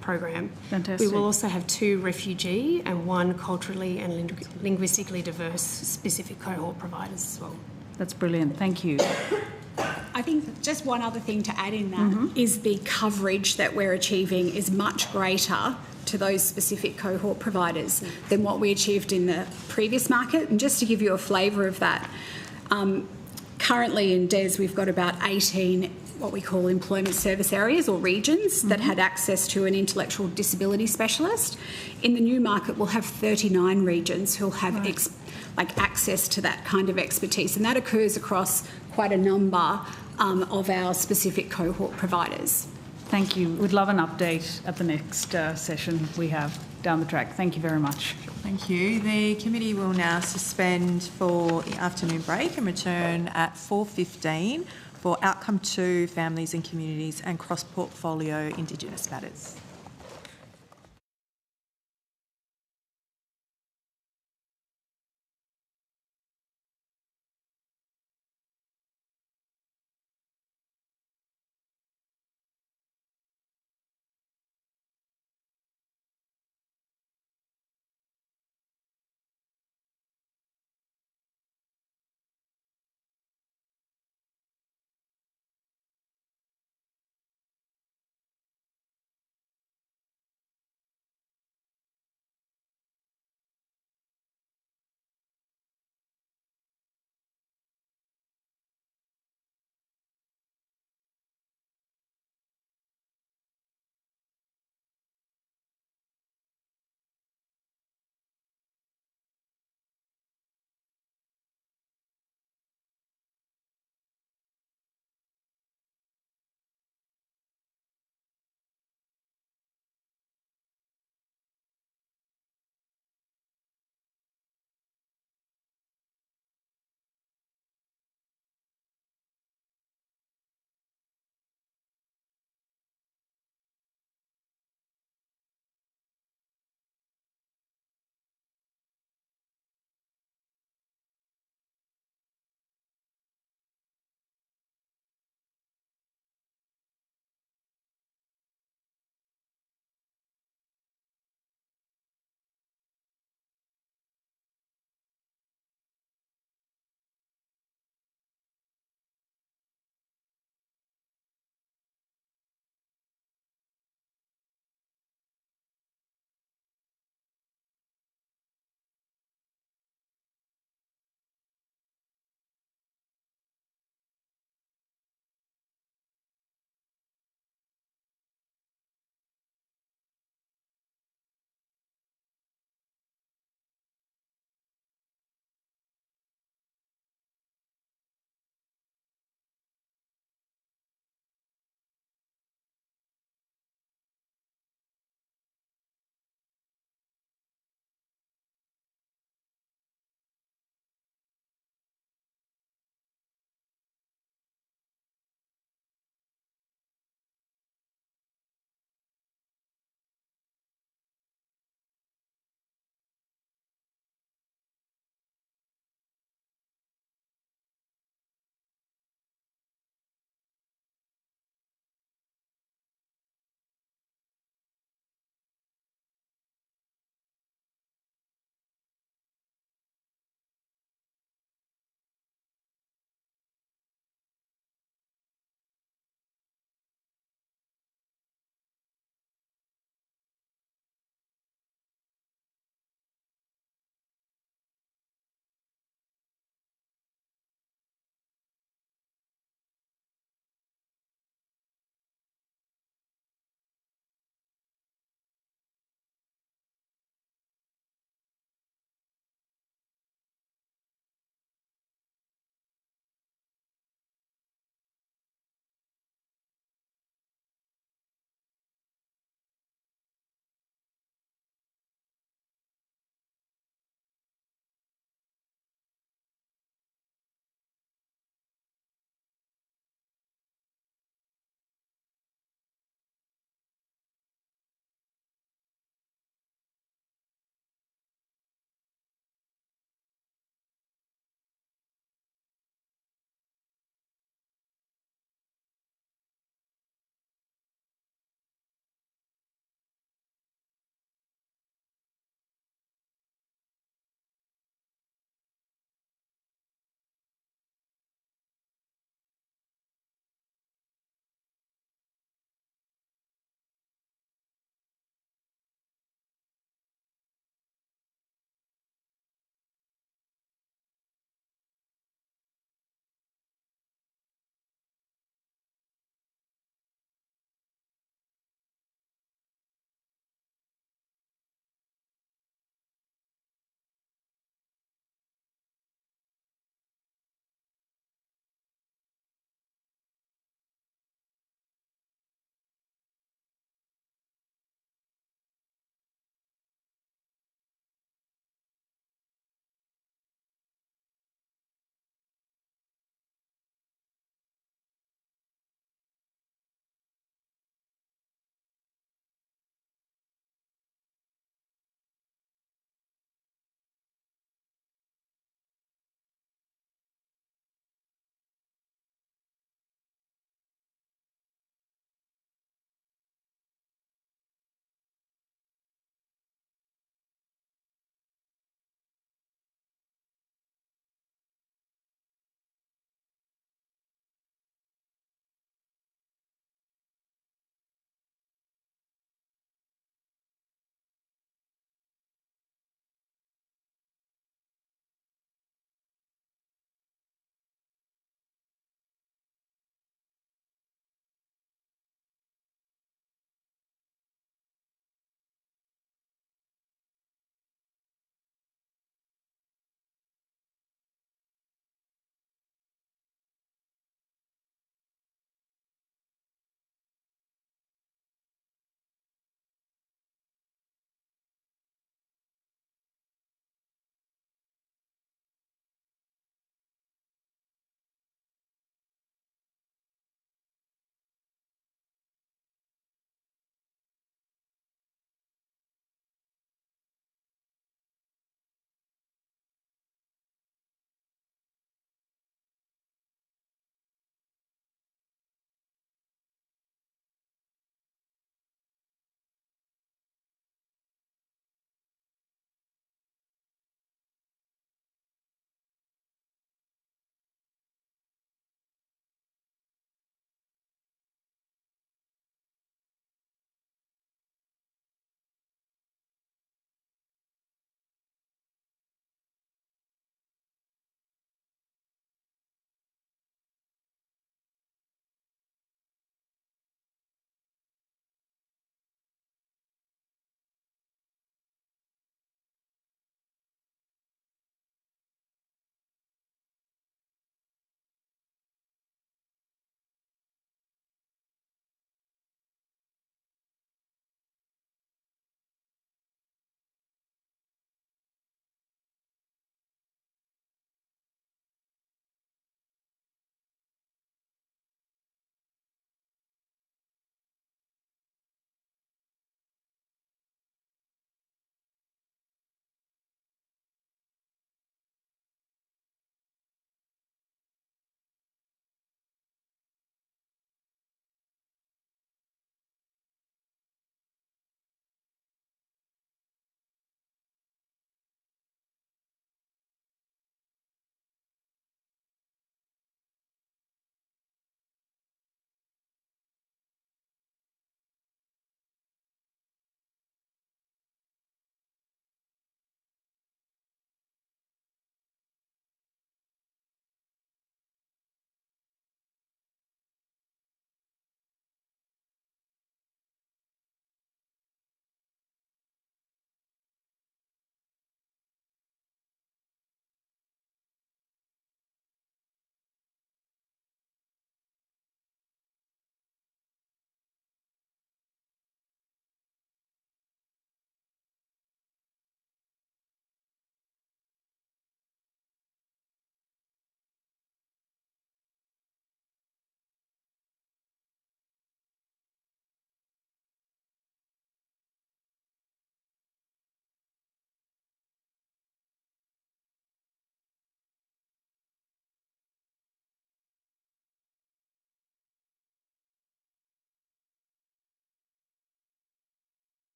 program. Fantastic. We will also have 2 refugee and 1 culturally and linguistically diverse specific cohort providers as well. That's brilliant. Thank you. I think just one other thing to add in that is the coverage that we're achieving is much greater to those specific cohort providers than what we achieved in the previous market. And just to give you a flavour of that, currently in DES we've got about 18 what we call employment service areas or regions that had access to an intellectual disability specialist. In the new market we'll have 39 regions who'll have access to that kind of expertise, and that occurs across quite a number of our specific cohort providers. Thank you. We'd love an update at the next session we have down the track. Thank you very much. Thank you. The committee will now suspend for the afternoon break and return at 4:15 for Outcome 2, Families and Communities and Cross-Portfolio Indigenous Matters.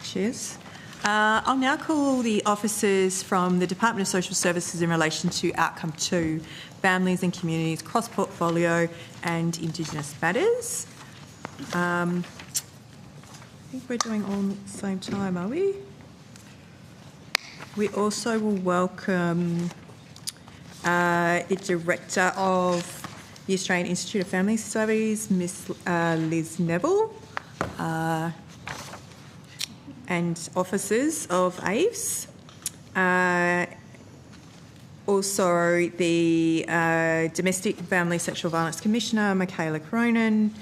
Cheers. I'll now call the officers from the Department of Social Services in relation to Outcome 2, Families and Communities, Cross-Portfolio and Indigenous Matters. I think we're doing all at the same time, are we? We also will welcome the Director of the Australian Institute of Family Studies, Miss Liz Neville, and officers of AVES. Also the Domestic Family Sexual Violence Commissioner, Michaela Cronin,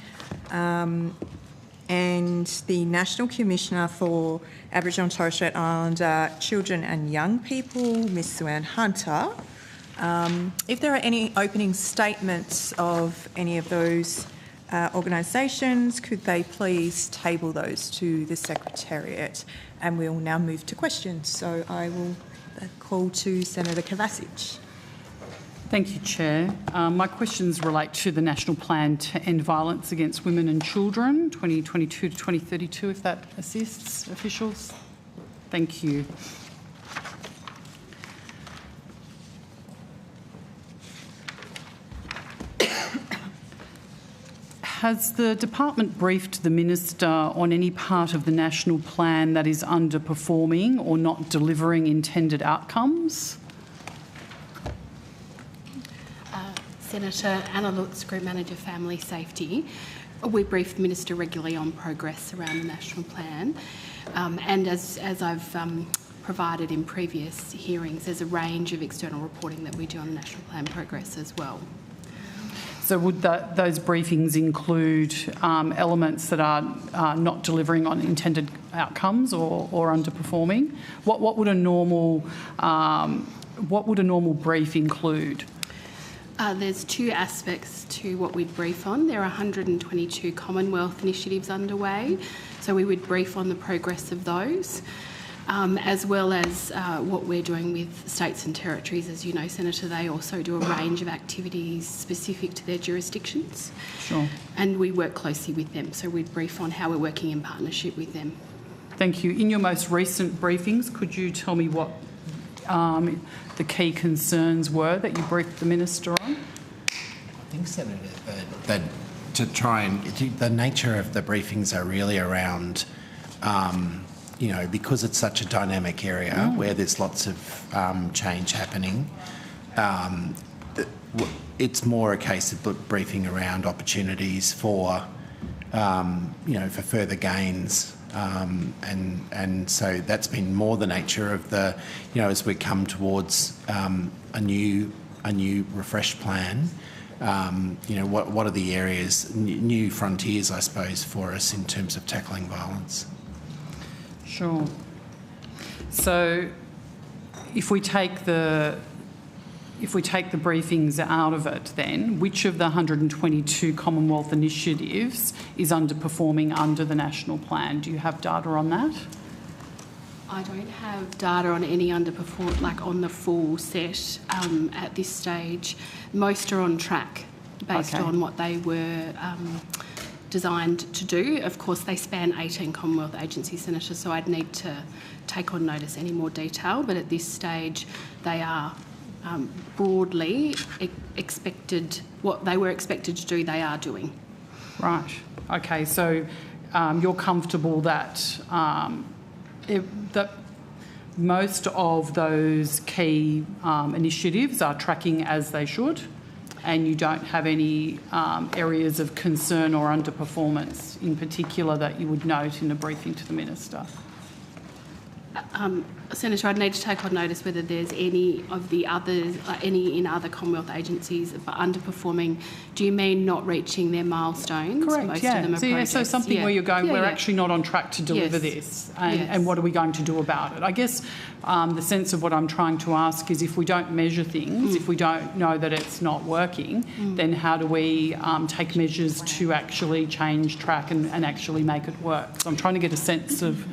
and the National Commissioner for Aboriginal and Torres Strait Islander Children and Young People, Miss Sue-Ann Hunter. If there are any opening statements of any of those organisations, could they please table those to the Secretariat? And we'll now move to questions. So I will call to Senator Kovacic. Thank you, Chair. My questions relate to the National Plan to End Violence Against Women and Children, 2022 to 2032, if that assists officials. Thank you. Has the department briefed the Minister on any part of the national plan that is underperforming or not delivering intended outcomes? Senator Anna Lutz, Group Manager Family Safety. We brief the Minister regularly on progress around the national plan, and as I've provided in previous hearings, there's a range of external reporting that we do on the national plan progress as well. So would those briefings include elements that are not delivering on intended outcomes or underperforming? What would a normal brief include? There's two aspects to what we'd brief on. There are 122 Commonwealth initiatives underway, so we would brief on the progress of those, as well as what we're doing with states and territories. As you know, Senator, they also do a range of activities specific to their jurisdictions. Sure. And we work closely with them, so we'd brief on how we're working in partnership with them. Thank you. In your most recent briefings, could you tell me what the key concerns were that you briefed the Minister on? I think, Senator, that to try and the nature of the briefings are really around, you know, because it's such a dynamic area where there's lots of change happening. It's more a case of briefing around opportunities for, you know, for further gains. And so that's been more the nature of the, you know, as we come towards a new refreshed plan, you know, what are the areas, new frontiers, I suppose, for us in terms of tackling violence? Sure. So if we take the briefings out of it, then which of the 122 Commonwealth initiatives is underperforming under the national plan? Do you have data on that? I don't have data on any underperform, like on the full set at this stage. Most are on track based on what they were designed to do. Of course, they span 18 Commonwealth agencies, Senator, so I'd need to take on notice any more detail, but at this stage they are broadly expected, what they were expected to do, they are doing. Right. Okay, so you're comfortable that that most of those key initiatives are tracking as they should, and you don't have any areas of concern or underperformance in particular that you would note in a briefing to the Minister? Senator, I'd need to take on notice whether there's any of the others, any in other Commonwealth agencies underperforming. Do you mean not reaching their milestones? Correct, Most yeah. of them are projects. So something where you're going, we're actually not on track to deliver this, and what are we going to do about it? I guess the sense of what I'm trying to ask is, if we don't measure things, if we don't know that it's not working, then how do we take measures to actually change track and actually make it work? So I'm trying to get a sense of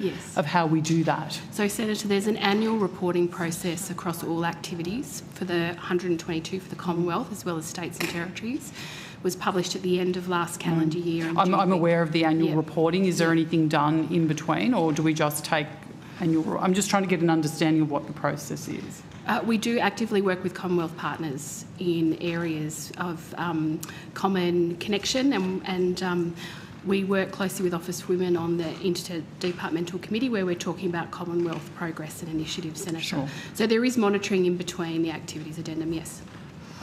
how we do that. So, Senator, there's there's an annual reporting process across all activities for the 122 for the Commonwealth as well as states and territories. It was published at the end of last calendar year. I'm aware of the annual reporting. Is there anything done in between, or do we just take annual? I'm just trying to get an understanding of what the process is. We do actively work with Commonwealth partners in areas of common connection, and we work closely with Office Women on the Interdepartmental Committee where we're talking about Commonwealth progress and initiatives, Senator. Sure. So there is monitoring in between the activities addendum, yes.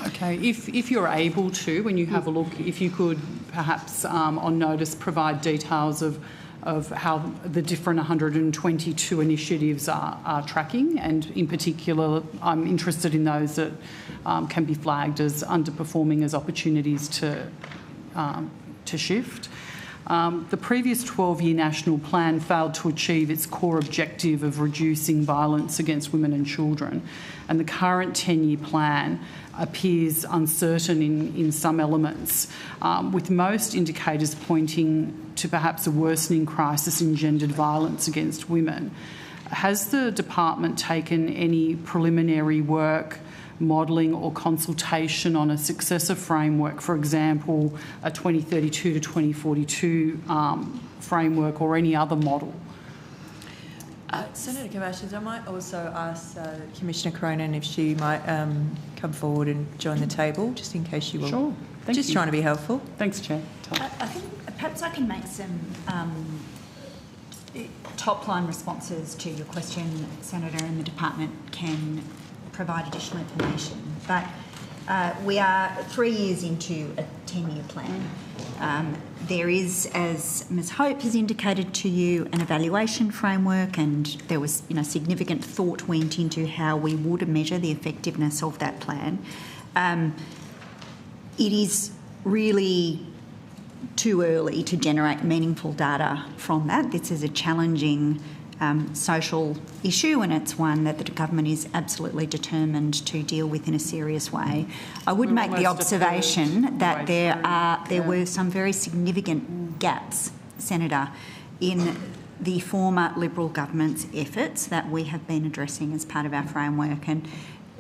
Okay, if you're able to, when you have a look, if you could perhaps on notice provide details of how the different 122 initiatives are tracking, and in particular I'm interested in those that can be flagged as underperforming as opportunities to shift. The previous 12-year national plan failed to achieve its core objective of reducing violence against women and children, and the current 10-year plan appears uncertain in some elements, with most indicators pointing to perhaps a worsening crisis in gendered violence against women. Has the department taken any preliminary work, modelling or consultation on a successor framework, for example, a 2032 to 2042 framework or any other model? Senator Commissioners, I might also ask Commissioner Cronin if she might come forward and join the table, just in case she will. Sure. Thank you. Trying to be helpful. Thanks, Chair. I think perhaps I can make some top-line responses to your question, Senator, and the department can provide additional information. But we are 3 years into a 10-year plan. There is, as Ms Hope has indicated to you, an evaluation framework, and there was significant thought went into how we would measure the effectiveness of that plan. It is really too early to generate meaningful data from that. This is a challenging social issue, and it's one that the government is absolutely determined to deal with in a serious way. I would make the observation that there were some very significant gaps, Senator, in the former Liberal government's efforts that we have been addressing as part of our framework, and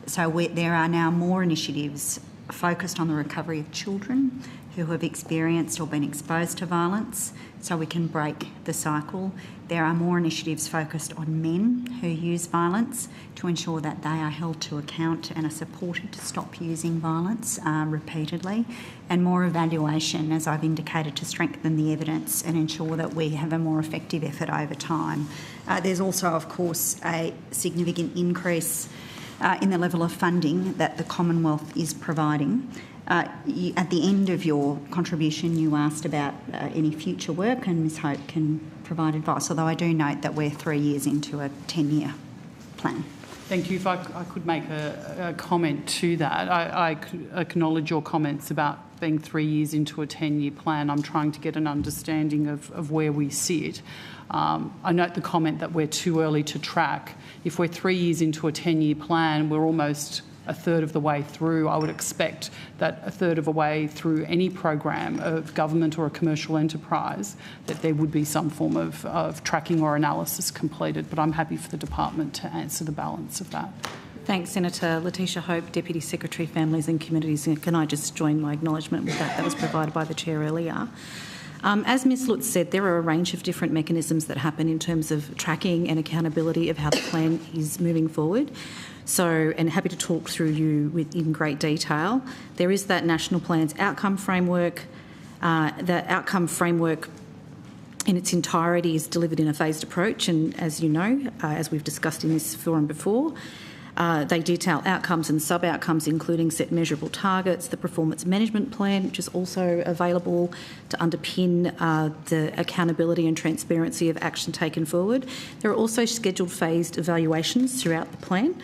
so there are now more initiatives focused on the recovery of children who have experienced or been exposed to violence, so we can break the cycle. There are more initiatives focused on men who use violence to ensure that they are held to account and are supported to stop using violence repeatedly, and more evaluation, as I've indicated, to strengthen the evidence and ensure that we have a more effective effort over time. There's also, of course, a significant increase in the level of funding that the Commonwealth is providing. At the end of your contribution, you asked about any future work, and Ms Hope can provide advice, although I do note that we're 3 years into a 10-year plan. Thank you. If I could make a comment to that. I acknowledge your comments about being 3 years into a 10-year plan. I'm trying to get an understanding of where we sit. I note the comment that we're too early to track. If we're 3 years into a 10-year plan, we're almost a third of the way through. I would expect that a third of the way through any program of government or a commercial enterprise that there would be some form of tracking or analysis completed, but I'm happy for the department to answer the balance of that. Thanks, Senator. Letitia Hope, Deputy Secretary, Families and Communities. Can I just join my acknowledgement with that? That was provided by the Chair earlier. As Ms Lutz said, there are a range of different mechanisms that happen in terms of tracking and accountability of how the plan is moving forward. So, and happy to talk through you in great detail. There is that National Plan's outcome framework. The outcome framework in its entirety is delivered in a phased approach, and as you know, as we've discussed in this forum before, they detail outcomes and sub-outcomes, including set measurable targets, the performance management plan, which is also available to underpin the accountability and transparency of action taken forward. There are also scheduled phased evaluations throughout the plan.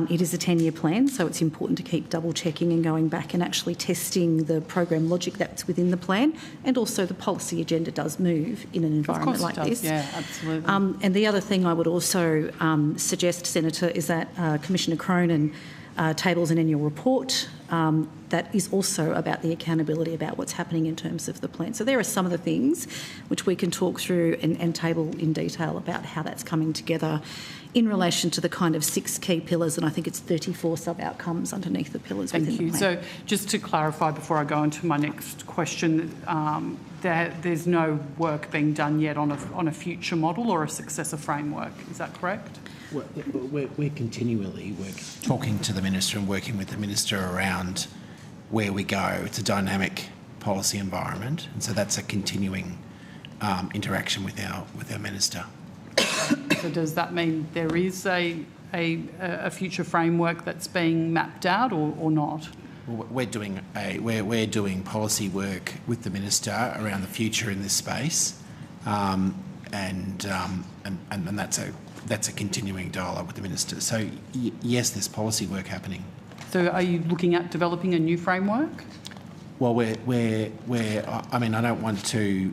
It is a 10-year plan, so it's important to keep double-checking and going back and actually testing the program logic that's within the plan, and also the policy agenda does move in an environment like this. Yeah, absolutely. And the other thing I would also suggest, Senator, is that Commissioner Cronin tables an annual report that is also about the accountability about what's happening in terms of the plan. So there are some of the things which we can talk through and table in detail about how that's coming together in relation to the kind of 6 key pillars, and I think it's 34 sub-outcomes underneath the pillars within the plan. So just to clarify before I go on to my next question, there's no work being done yet on a future model or a successor framework, is that correct? We're continually talking to the Minister and working with the Minister around where we go. It's a dynamic policy environment, and so that's a continuing interaction with our Minister. So does that mean there is a future framework that's being mapped out or not? Well, we're doing policy work with the Minister around the future in this space, and that's a continuing dialogue with the Minister. So yes, there's policy work happening. So are you looking at developing a new framework? Well, I mean, I don't want to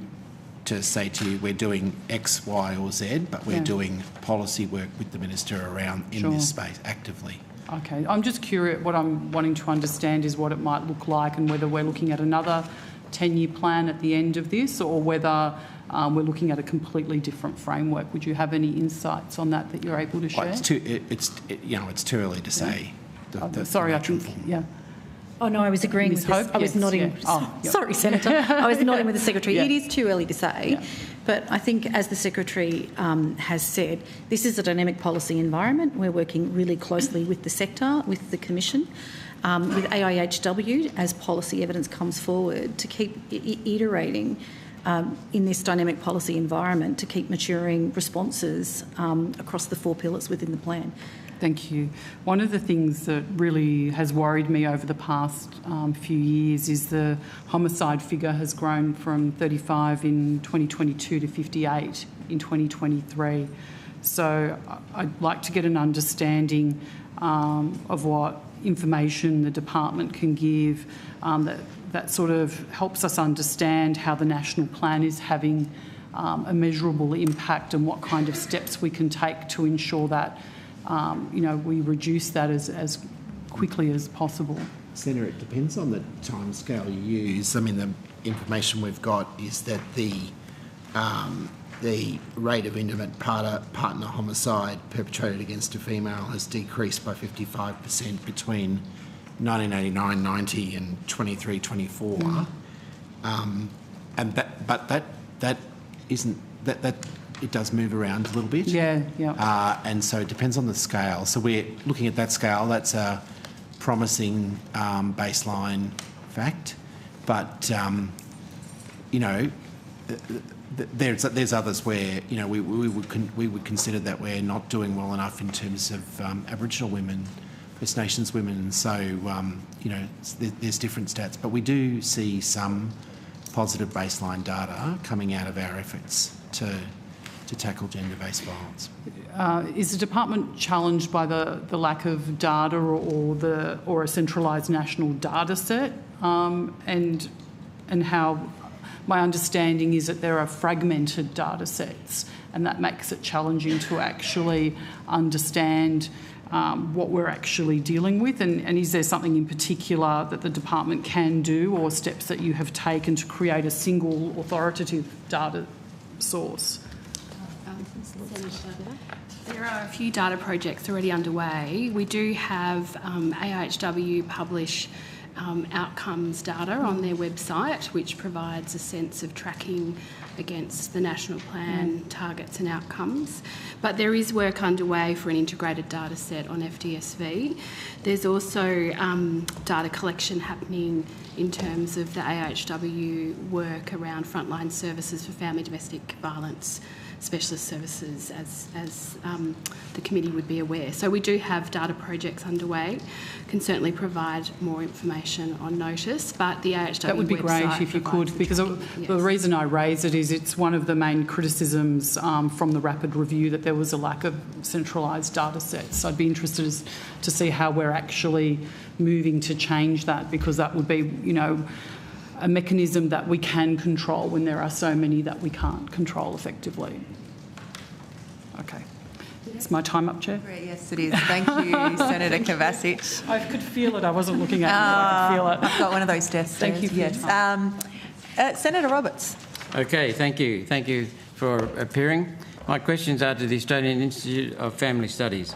say to you we're doing X, Y or Z, but we're doing policy work with the Minister around in this space actively. Okay, I'm just curious, what I'm wanting to understand is what it might look like and whether we're looking at another 10-year plan at the end of this or whether we're looking at a completely different framework. Would you have any insights on that you're able to share? Well, it's too early to say. Sorry, I think, Oh no, I was agreeing with this. I was nodding. Sorry, Senator. I was nodding with the Secretary. It is too early to say, but I think, as the Secretary has said, this is a dynamic policy environment. We're working really closely with the sector, with the Commission, with AIHW as policy evidence comes forward to keep iterating in this dynamic policy environment to keep maturing responses across the 4 pillars within the plan. Thank you. One of the things that really has worried me over the past few years is the homicide figure has grown from 35 in 2022 to 58 in 2023. So I'd like to get an understanding of what information the department can give that sort of helps us understand how the national plan is having a measurable impact and what kind of steps we can take to ensure that we reduce that as quickly as possible. Senator, it depends on the timescale you use. I mean, the information we've got is that the rate of intimate partner homicide perpetrated against a female has decreased by 55% between 1989-90 and 23-24. That isn't that. It does move around a little bit. And so it depends on the scale. So we're looking at that scale. That's a promising baseline fact. But, there's others where, we would consider that we're not doing well enough in terms of Aboriginal women, First Nations women. So, there's different stats. But we do see some positive baseline data coming out of our efforts to tackle gender-based violence. Is the department challenged by the lack of data or a centralised national data set? And how my understanding is that there are fragmented data sets, and that makes it challenging to actually understand what we're actually dealing with. And is there something in particular that the department can do or steps that you have taken to create a single authoritative data source? There are a few data projects already underway. We do have AIHW publish outcomes data on their website, which provides a sense of tracking against the national plan targets and outcomes. But there is work underway for an integrated data set on FDSV. There's also data collection happening in terms of the AIHW work around frontline services for family domestic violence specialist services, as the committee would be aware. So we do have data projects underway, can certainly provide more information on notice, but the AIHW that would be great if you could, because the reason I raise it is it's one of the main criticisms from the rapid review that there was a lack of centralised data sets. So I'd be interested to see how we're actually moving to change that, because that would be, a mechanism that we can control when there are so many that we can't control effectively. Okay. Is my time up, Chair? Yes, it is. Thank you, Senator Kovacic. I could feel it. I wasn't looking at you, but I could feel it. I've got one of those desks. Thank you for your Yes. Senator Roberts. Okay, thank you. Thank you for appearing. My questions are to the Australian Institute of Family Studies.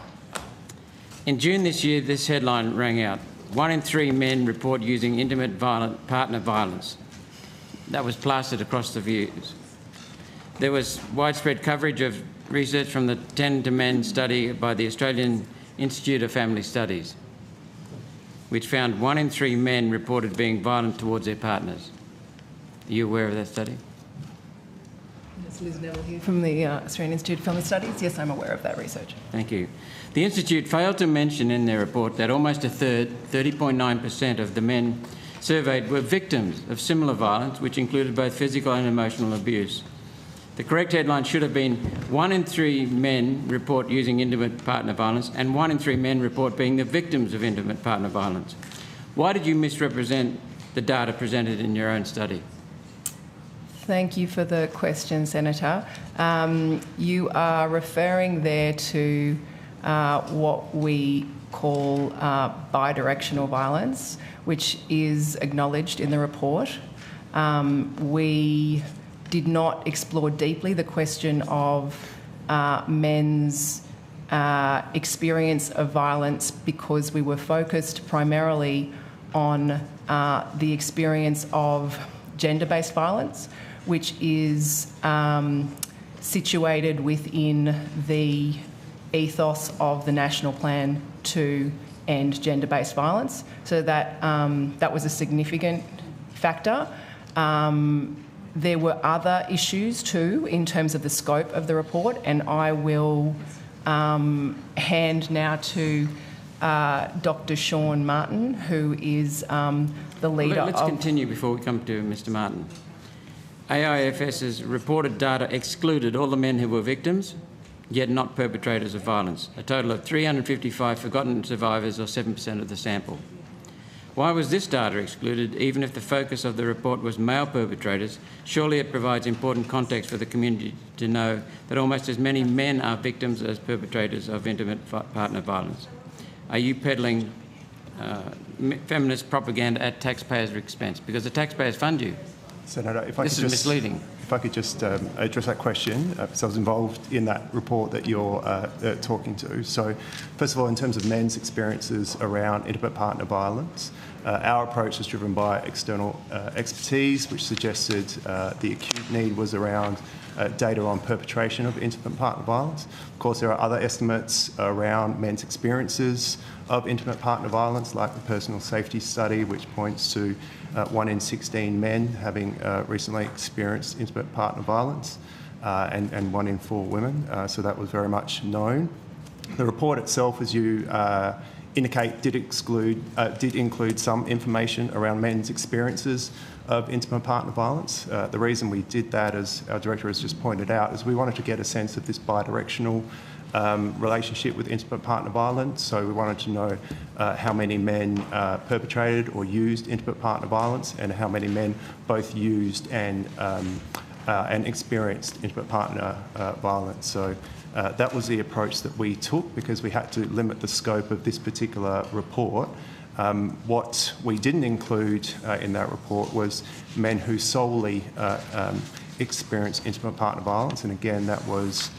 In June this year, this headline rang out: 1 in 3 men report using intimate partner violence. That was plastered across the views. There was widespread coverage of research from the 10 to Men study by the Australian Institute of Family Studies, which found 1 in 3 men reported being violent towards their partners. Are you aware of that study? Yes, Liz Neville here from the Australian Institute of Family Studies. Yes, I'm aware of that research. Thank you. The Institute failed to mention in their report that almost a third, 30.9% of the men surveyed were victims of similar violence, which included both physical and emotional abuse. The correct headline should have been 1 in 3 men report using intimate partner violence and 1 in 3 men report being the victims of intimate partner violence. Why did you misrepresent the data presented in your own study? Thank you for the question, Senator. You are referring there to what we call bidirectional violence, which is acknowledged in the report. We did not explore deeply the question of men's experience of violence because we were focused primarily on the experience of gender-based violence, which is situated within the ethos of the National Plan to end gender-based violence. So that was a significant factor. There were other issues too in terms of the scope of the report, and I will hand now to Dr. Sean Martin, who is the leader Let's continue before we come to Mr. Martin. AIFS's reported data excluded all the men who were victims, yet not perpetrators of violence, a total of 355 forgotten survivors, or 7% of the sample. Why was this data excluded, even if the focus of the report was male perpetrators? Surely it provides important context for the community to know that almost as many men are victims as perpetrators of intimate partner violence. Are you peddling feminist propaganda at taxpayers' expense? Because the taxpayers fund you. Senator, if I this could is just, misleading. If I could just address that question, because I was involved in that report that you're talking to. So, first of all, in terms of men's experiences around intimate partner violence, our approach was driven by external expertise, which suggested the acute need was around data on perpetration of intimate partner violence. Of course, there are other estimates around men's experiences of intimate partner violence, like the personal safety study, which points to 1 in 16 men having recently experienced intimate partner violence, and 1 in 4 women. So that was very much known. The report itself, as you indicate, did include some information around men's experiences of intimate partner violence. The reason we did that, as our director has just pointed out, is we wanted to get a sense of this bidirectional relationship with intimate partner violence. So we wanted to know how many men perpetrated or used intimate partner violence, and how many men both used and experienced intimate partner violence. So that was the approach that we took, because we had to limit the scope of this particular report. What we didn't include in that report was men who solely experienced intimate partner violence, and again that was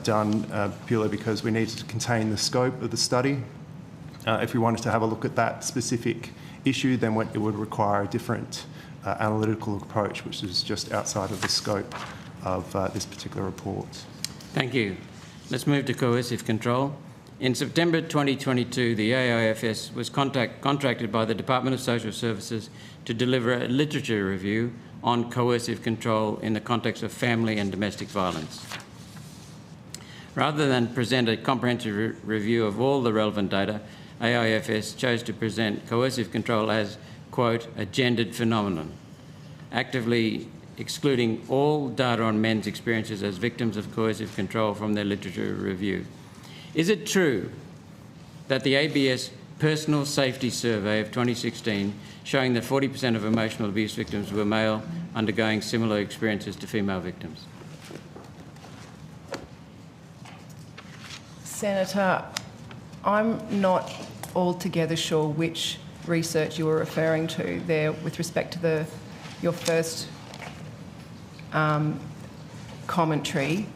done purely because we needed to contain the scope of the study. If we wanted to have a look at that specific issue, then it would require a different analytical approach, which is just outside of the scope of this particular report. Thank you. Let's move to coercive control. In September 2022, the AIFS was contracted by the Department of Social Services to deliver a literature review on coercive control in the context of family and domestic violence. Rather than present a comprehensive review of all the relevant data, AIFS chose to present coercive control as, quote, a gendered phenomenon, actively excluding all data on men's experiences as victims of coercive control from their literature review. Is it true that the ABS Personal Safety Survey of 2016, showing that 40% of emotional abuse victims were male, undergoing similar experiences to female victims? Senator, I'm not altogether sure which research you were referring to there with respect to your first commentary,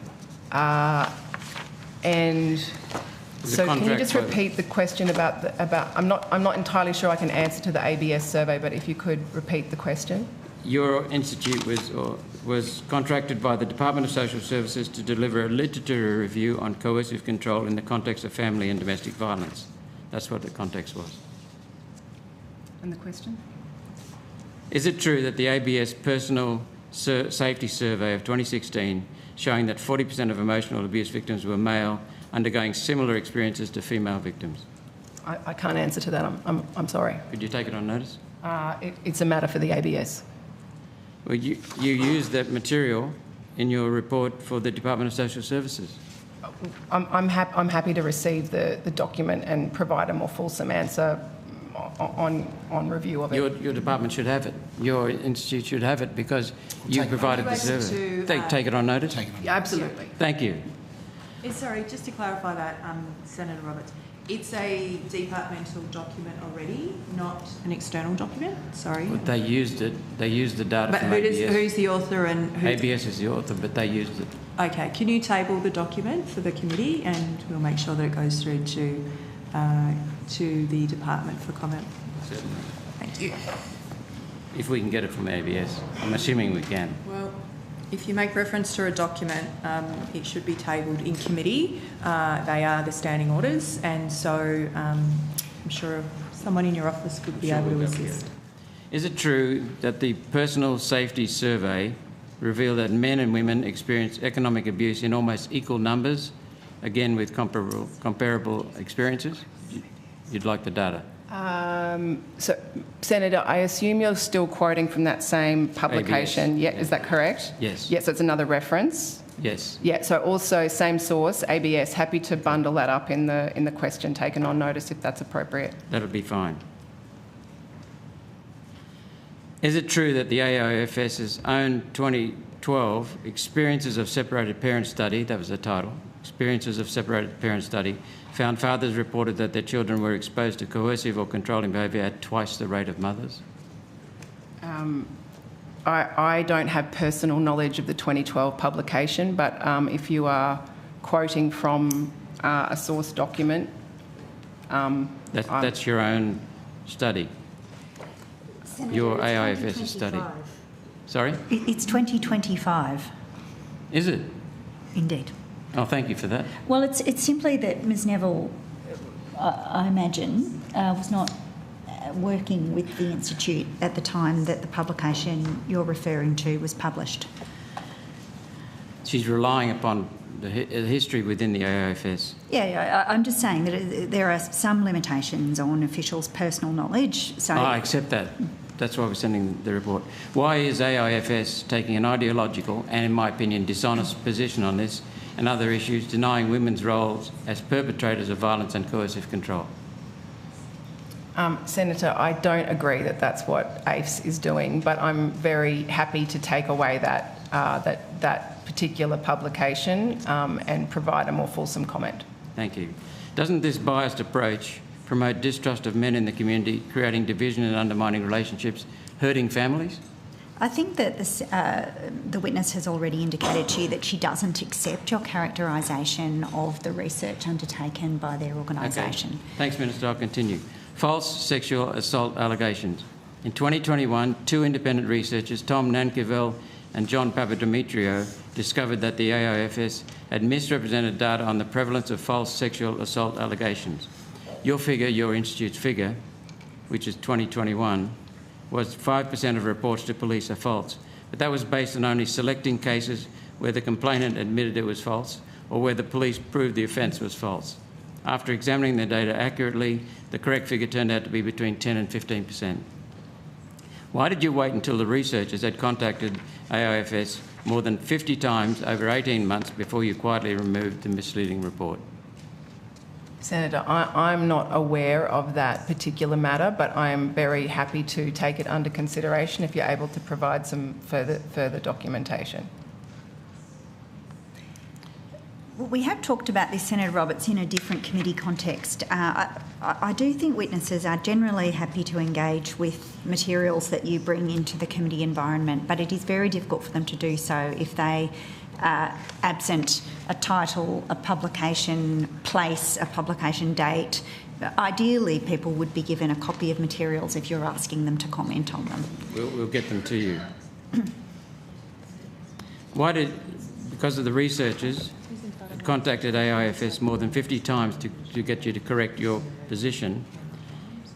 and so can you just repeat the question about I'm not entirely sure I can answer to the ABS survey, but if you could repeat the question. Your institute was contracted by the Department of Social Services to deliver a literature review on coercive control in the context of family and domestic violence. That's what the context was. And the question? Is it true that the ABS Personal Safety Survey of 2016, showing that 40% of emotional abuse victims were male, undergoing similar experiences to female victims? I can't answer to that. I'm sorry. Could you take it on notice? It's a matter for the ABS. Well, you used that material in your report for the Department of Social Services. I'm happy to receive the document and provide a more fulsome answer on review of it. Your department should have it. Your institute should have it because you provided the survey. Take it on notice? Yeah, absolutely. Thank you. Sorry, just to clarify that, Senator Roberts, it's a departmental document already, not an external document. Sorry. But they used it. They used the data But from ABS. who's the author and who? ABS is the author, but they used it. Okay, can you table the document for the committee, and we'll make sure that it goes through to the department for comment. Certainly. Thank you. If we can get it from ABS, I'm assuming we can. Well, if you make reference to a document, it should be tabled in committee. They are the standing orders, and so I'm sure someone in your office would be able to assist. Is it true that the Personal Safety Survey revealed that men and women experience economic abuse in almost equal numbers, again with comparable experiences? You'd like the data? So, Senator, I assume you're still quoting from that same publication. ABS. Yeah, is that correct? Yes. Yes, so it's another reference. Yes. Yeah, so also same source, ABS. Happy to bundle that up in the question taken on notice if that's appropriate. That'll be fine. Is it true that the AIFS's own 2012 Experiences of Separated Parent Study, that was the title, Experiences of Separated Parent Study, found fathers reported that their children were exposed to coercive or controlling behaviour at twice the rate of mothers? I don't have personal knowledge of the 2012 publication, but if you are quoting from a source document... That's your own study? Senator, your AIFS study? Sorry? It's 2025. Is it? Indeed. Oh, thank you for that. Well, it's simply that Ms Neville, I imagine, was not working with the Institute at the time that the publication you're referring to was published. She's relying upon the history within the AIFS. Yeah, I'm just saying that there are some limitations on officials' personal knowledge. So I accept that. That's why we're sending the report. Why is AIFS taking an ideological and, in my opinion, dishonest position on this and other issues, denying women's roles as perpetrators of violence and coercive control? Senator, I don't agree that that's what AIFS is doing, but I'm very happy to take away that particular publication and provide a more fulsome comment. Thank you. Doesn't this biased approach promote distrust of men in the community, creating division and undermining relationships, hurting families? I think that the witness has already indicated to you that she doesn't accept your characterisation of the research undertaken by their organisation. Okay. Thanks, Minister. I'll continue. False sexual assault allegations. In 2021, two independent researchers, Tom Nankerville and John Papadimitriou, discovered that the AIFS had misrepresented data on the prevalence of false sexual assault allegations. Your figure, your institute's figure, which is 2021, was 5% of reports to police are false. But that was based on only selecting cases where the complainant admitted it was false or where the police proved the offence was false. After examining the data accurately, the correct figure turned out to be between 10 and 15%. Why did you wait until the researchers had contacted AIFS more than 50 times over 18 months before you quietly removed the misleading report? Senator, I'm not aware of that particular matter, but I'm very happy to take it under consideration if you're able to provide some further documentation. Well, we have talked about this, Senator Roberts, in a different committee context. I do think witnesses are generally happy to engage with materials that you bring into the committee environment, but it is very difficult for them to do so if they absent a title, a publication place, a publication date. Ideally, people would be given a copy of materials if you're asking them to comment on them. We'll get them to you. Because of the researchers had contacted AIFS more than 50 times to get you to correct your position,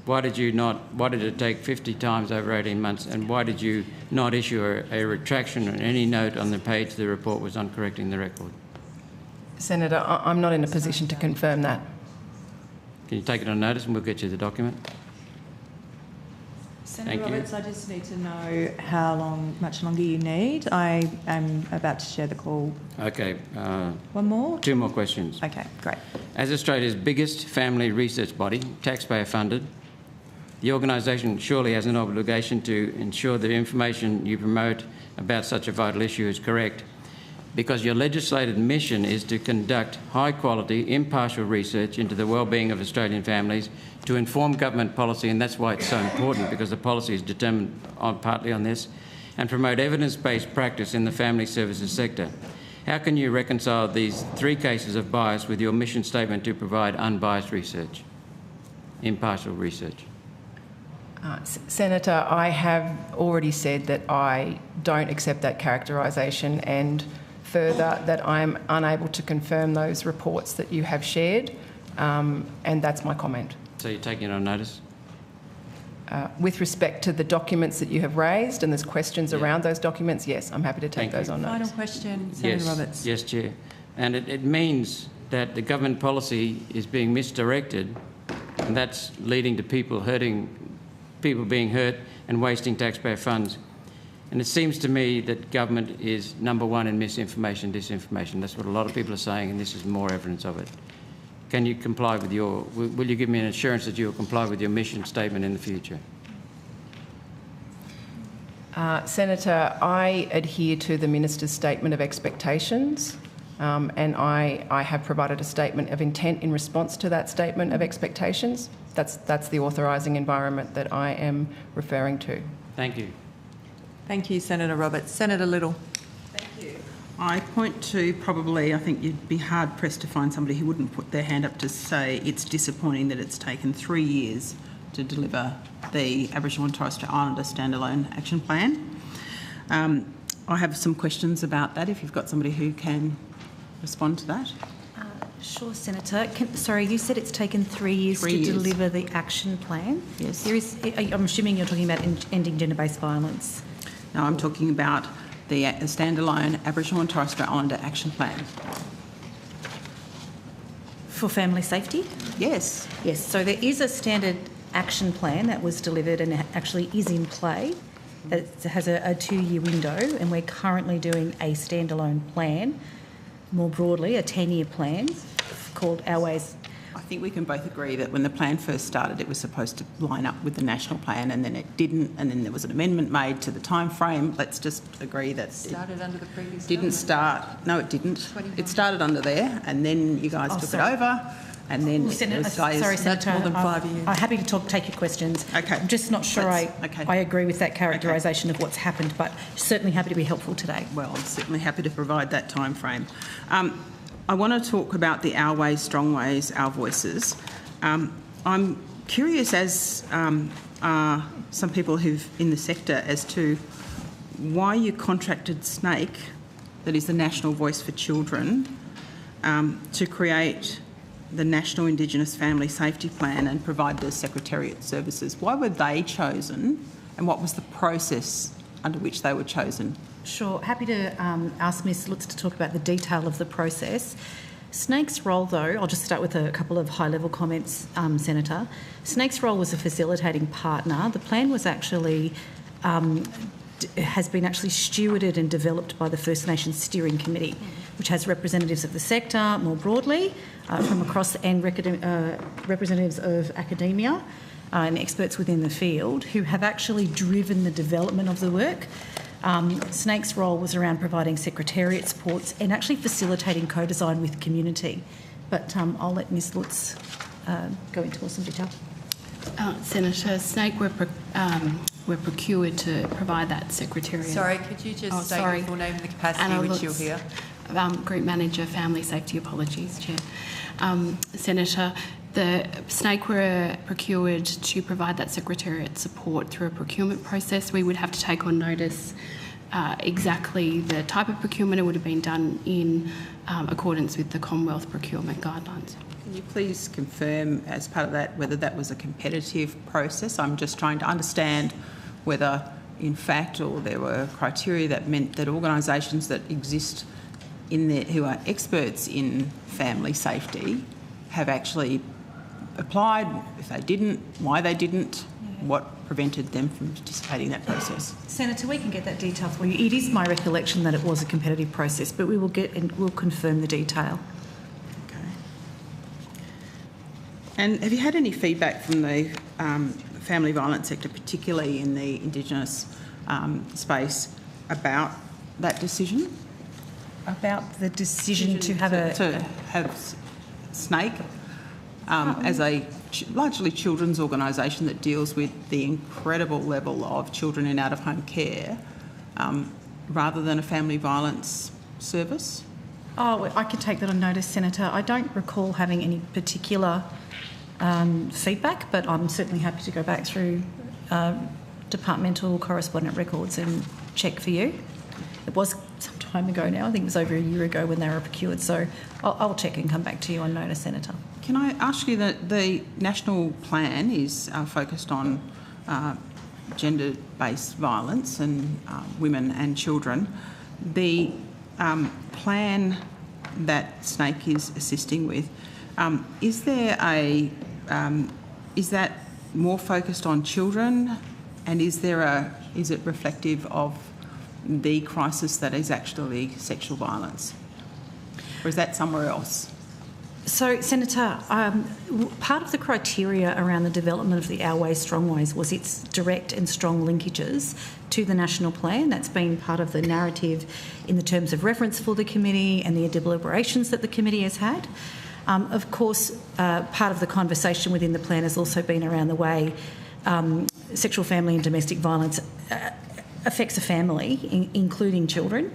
why did it take 50 times over 18 months, and why did you not issue a retraction or any note on the page the report was on correcting the record? Senator, I'm not in a position to confirm that. Can you take it on notice and we'll get you the document? Senator Roberts, I just need to know how much longer you need. I am about to share the call. Okay. One more? 2 more questions. Okay, great. As Australia's biggest family research body, taxpayer funded, the organisation surely has an obligation to ensure the information you promote about such a vital issue is correct, because your legislated mission is to conduct high-quality, impartial research into the well-being of Australian families to inform government policy, and that's why it's so important, because the policy is determined partly on this, and promote evidence-based practice in the family services sector. How can you reconcile these 3 cases of bias with your mission statement to provide unbiased research, impartial research? Senator, I have already said that I don't accept that characterisation, and further that I'm unable to confirm those reports that you have shared, and that's my comment. So you're taking it on notice? With respect to the documents that you have raised and there's questions around those documents, yes, I'm happy to take those on notice. Final question, Senator Roberts. Yes, Chair. And it means that the government policy is being misdirected, and that's leading to people being hurt and wasting taxpayer funds. And it seems to me that government is number 1 in misinformation, disinformation. That's what a lot of people are saying, and this is more evidence of it. Can you comply with will you give me an assurance that you will comply with your mission statement in the future? Senator, I adhere to the Minister's statement of expectations, and I have provided a statement of intent in response to that statement of expectations. That's the authorising environment that I am referring to. Thank you. Thank you, Senator Roberts. Senator Little. Thank you. I point to I think you'd be hard-pressed to find somebody who wouldn't put their hand up to say it's disappointing that it's taken 3 years to deliver the Aboriginal and Torres Strait Islander Standalone Action Plan. I have some questions about that, if you've got somebody who can respond to that. Sure, Senator. Sorry, you said it's taken 3 years to deliver the action plan? Yes. I'm assuming you're talking about ending gender-based violence. No, I'm talking about the standalone Aboriginal and Torres Strait Islander Action Plan. For family safety? Yes. Yes, so there is a standard action plan that was delivered and actually is in play. It has a 2-year window, and we're currently doing a standalone plan, more broadly, a 10-year plan called Our Ways. I think we can both agree that when the plan first started, it was supposed to line up with the national plan, and then it didn't, and then there was an amendment made to the time frame. Let's just agree that started under the previous didn't start. No, it didn't. It started under there, and then you guys took it over, and then Sorry, Senator. More than 5 years. I'm happy to take your questions. Okay. I'm just not sure I agree with that characterisation of what's happened, but certainly happy to be helpful today. Well, I'm certainly happy to provide that time frame. I want to talk about the Our Ways, Strong Ways, Our Voices. I'm curious, as are some people who've in the sector, as to why you contracted SNAKE, that is the National Voice for Children, to create the National Indigenous Family Safety Plan and provide the Secretariat services. Why were they chosen, and what was the process under which they were chosen? Sure. Happy to ask Ms Lutz to talk about the detail of the process. SNAKE's role, though, I'll just start with a couple of high-level comments, Senator. SNAKE's role was a facilitating partner. The plan was actually has been stewarded and developed by the First Nations Steering Committee, which has representatives of the sector more broadly from across, and representatives of academia and experts within the field who have actually driven the development of the work. SNAIC's role was around providing secretariat supports and actually facilitating co-design with the community. But I'll let Ms Lutz go into some detail. Senator, SNAIC were procured to provide that secretariat. Sorry, could you just state your full name and the capacity Anna which Lutz, you're here? Group Manager, Family Safety. Apologies, Chair. Senator, the SNAIC were procured to provide that secretariat support through a procurement process. We would have to take on notice exactly the type of procurement. It would have been done in accordance with the Commonwealth procurement guidelines. Can you please confirm, as part of that, whether that was a competitive process? I'm just trying to understand whether, in fact, or there were criteria that meant that organisations that exist in there who are experts in family safety have actually applied. If they didn't, why they didn't, what prevented them from participating in that process? Senator, we can get that detail for you. It is my recollection that it was a competitive process, but we will get and we'll confirm the detail. And have you had any feedback from the family violence sector, particularly in the Indigenous space, about that decision? About the decision to have SNAIC as a largely children's organisation that deals with the incredible level of children in out-of-home care, rather than a family violence service? Oh, I can take that on notice, Senator. I don't recall having any particular feedback, but I'm certainly happy to go back through departmental correspondent records and check for you. It was some time ago now. I think it was over a year ago when they were procured, so I'll check and come back to you on notice, Senator. Can I ask you that the national plan is focused on gender-based violence and women and children. The plan that SNAIC is assisting with, is that more focused on children, and is it reflective of the crisis that is actually sexual violence, or is that somewhere else? So, Senator, part of the criteria around the development of the Our Ways, Strong Ways was its direct and strong linkages to the national plan. That's been part of the narrative in the terms of reference for the committee and the deliberations that the committee has had. Of course, part of the conversation within the plan has also been around the way sexual, family and domestic violence affects a family, including children.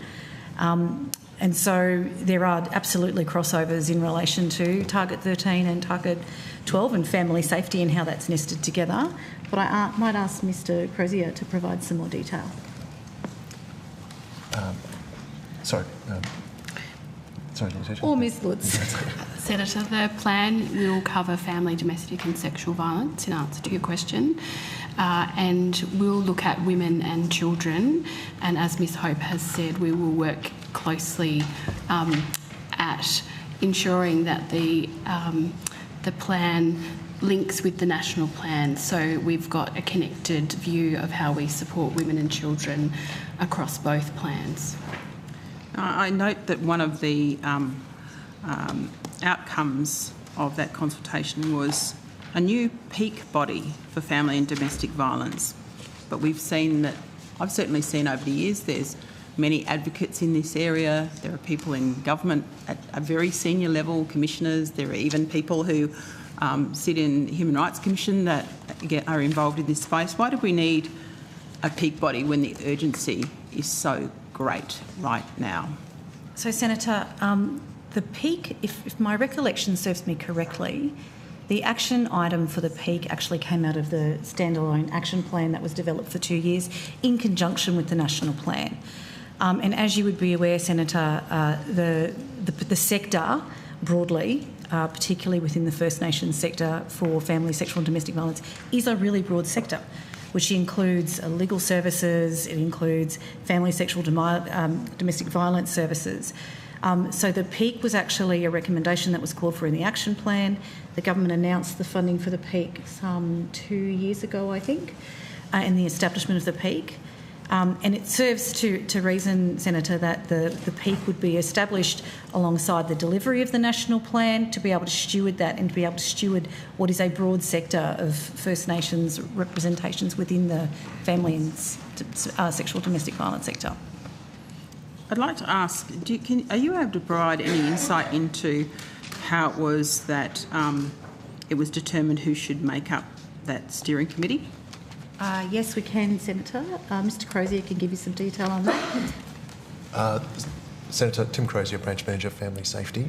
And so there are absolutely crossovers in relation to Target 13 and Target 12 and family safety and how that's nested together. But I might ask Mr Crozier to provide some more detail. Sorry, or Ms Lutz. Senator, the plan will cover family, domestic and sexual violence in answer to your question, and we'll look at women and children, and as Ms Hope has said, we will work closely at ensuring that the plan links with the national plan, so we've got a connected view of how we support women and children across both plans. I note that one of the outcomes of that consultation was a new peak body for family and domestic violence. But we've seen that, I've certainly seen over the years, there's many advocates in this area. There are people in government at a very senior level, commissioners. There are even people who sit in the Human Rights Commission that are involved in this space. Why do we need a peak body when the urgency is so great right now? So, Senator, the peak, if my recollection serves me correctly, the action item for the peak actually came out of the standalone action plan that was developed for 2 years in conjunction with the national plan. And as you would be aware, Senator, the sector broadly, particularly within the First Nations sector for family, sexual and domestic violence, is a really broad sector, which includes legal services, it includes family, sexual, domestic violence services. So the peak was actually a recommendation that was called for in the action plan. The government announced the funding for the peak some 2 years ago, I think, and the establishment of the peak. And it serves to reason, Senator, that the peak would be established alongside the delivery of the national plan to be able to steward that and to be able to steward what is a broad sector of First Nations representations within the family and sexual domestic violence sector. I'd like to ask, are you able to provide any insight into how it was that it was determined who should make up that steering committee? Yes, we can, Senator. Mr Crozier can give you some detail on that. Senator Tim Crozier, Branch Manager, Family Safety.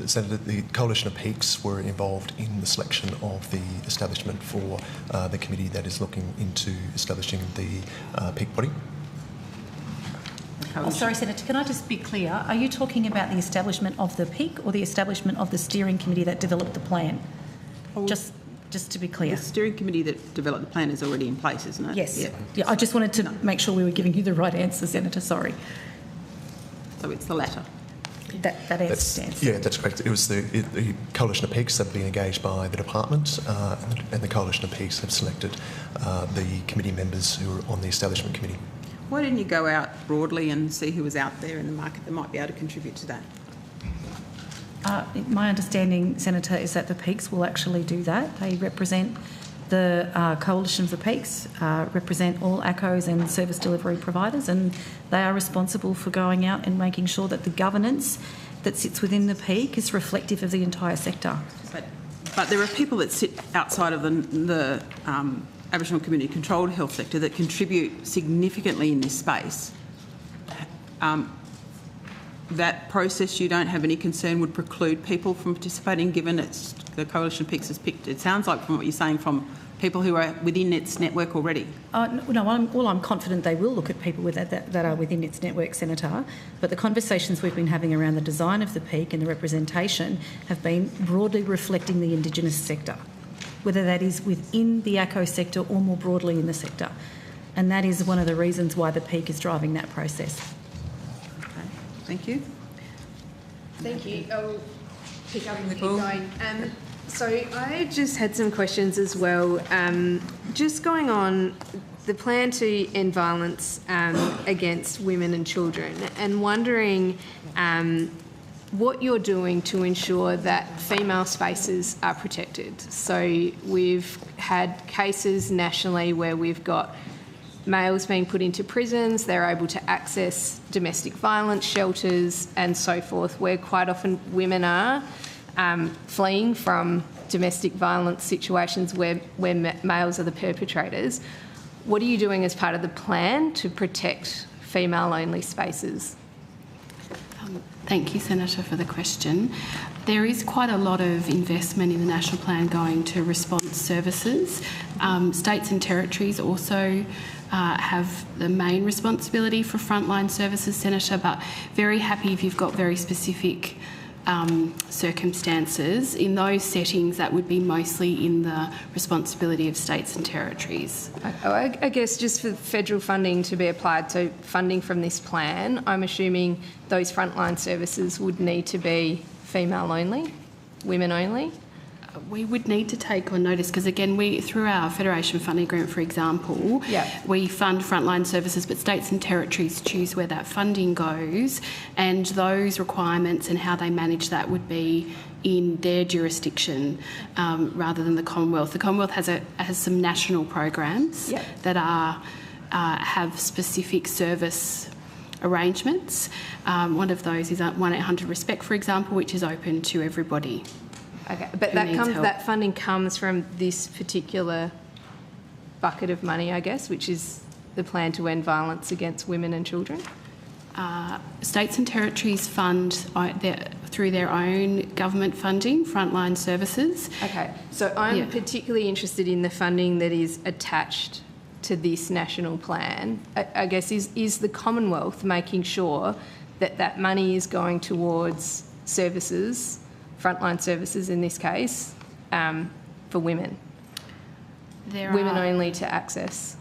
Senator, the Coalition of Peaks were involved in the selection of the establishment for the committee that is looking into establishing the peak body. Oh, sorry, Senator, can I just be clear? Are you talking about the establishment of the peak or the establishment of the steering committee that developed the plan? Just to be clear. The steering committee that developed the plan is already in place, isn't it? Yes. Yeah, I just wanted to make sure we were giving you the right answer, Senator. Sorry. So it's the latter. That answer stands. Yeah, that's correct. It was the Coalition of Peaks that have been engaged by the department, and the Coalition of Peaks have selected the committee members who are on the establishment committee. Why didn't you go out broadly and see who was out there in the market that might be able to contribute to that? My understanding, Senator, is that the Peaks will actually do that. They represent the Coalition of the Peaks, represent all ACOs and service delivery providers, and they are responsible for going out and making sure that the governance that sits within the peak is reflective of the entire sector. But there are people that sit outside of the Aboriginal community controlled health sector that contribute significantly in this space. That process, you don't have any concern, would preclude people from participating, given it's the Coalition of Peaks has picked, it sounds like from what you're saying, from people who are within its network already? No, I'm confident they will look at people that are within its network, Senator, but the conversations we've been having around the design of the peak and the representation have been broadly reflecting the Indigenous sector, whether that is within the ACO sector or more broadly in the sector. And that is one of the reasons why the peak is driving that process. Okay, thank you. Thank you. I'll pick up and keep going. So I just had some questions as well. Just going on the plan to end violence against women and children, and wondering what you're doing to ensure that female spaces are protected. So we've had cases nationally where we've got males being put into prisons, they're able to access domestic violence shelters and so forth, where quite often women are fleeing from domestic violence situations where males are the perpetrators. What are you doing as part of the plan to protect female-only spaces? Thank you, Senator, for the question. There is quite a lot of investment in the National Plan going to response services. States and territories also have the main responsibility for frontline services, Senator, but very happy if you've got very specific circumstances. In those settings, that would be mostly in the responsibility of states and territories. I guess just for federal funding to be applied, so funding from this plan, I'm assuming those frontline services would need to be female only, women only? We would need to take on notice because, again, through our Federation Funding Agreement, for example, we fund frontline services, but states and territories choose where that funding goes, and those requirements and how they manage that would be in their jurisdiction rather than the Commonwealth. The Commonwealth has some national programs that have specific service arrangements. One of those is 1800 Respect, for example, which is open to everybody. Okay, but that funding comes from this particular bucket of money, I guess, which is the plan to end violence against women and children? States and territories fund through their own government funding, frontline services. Okay, so I'm particularly interested in the funding that is attached to this national plan. I guess is the Commonwealth making sure that that money is going towards services, frontline services in this case, for women? Women only to access.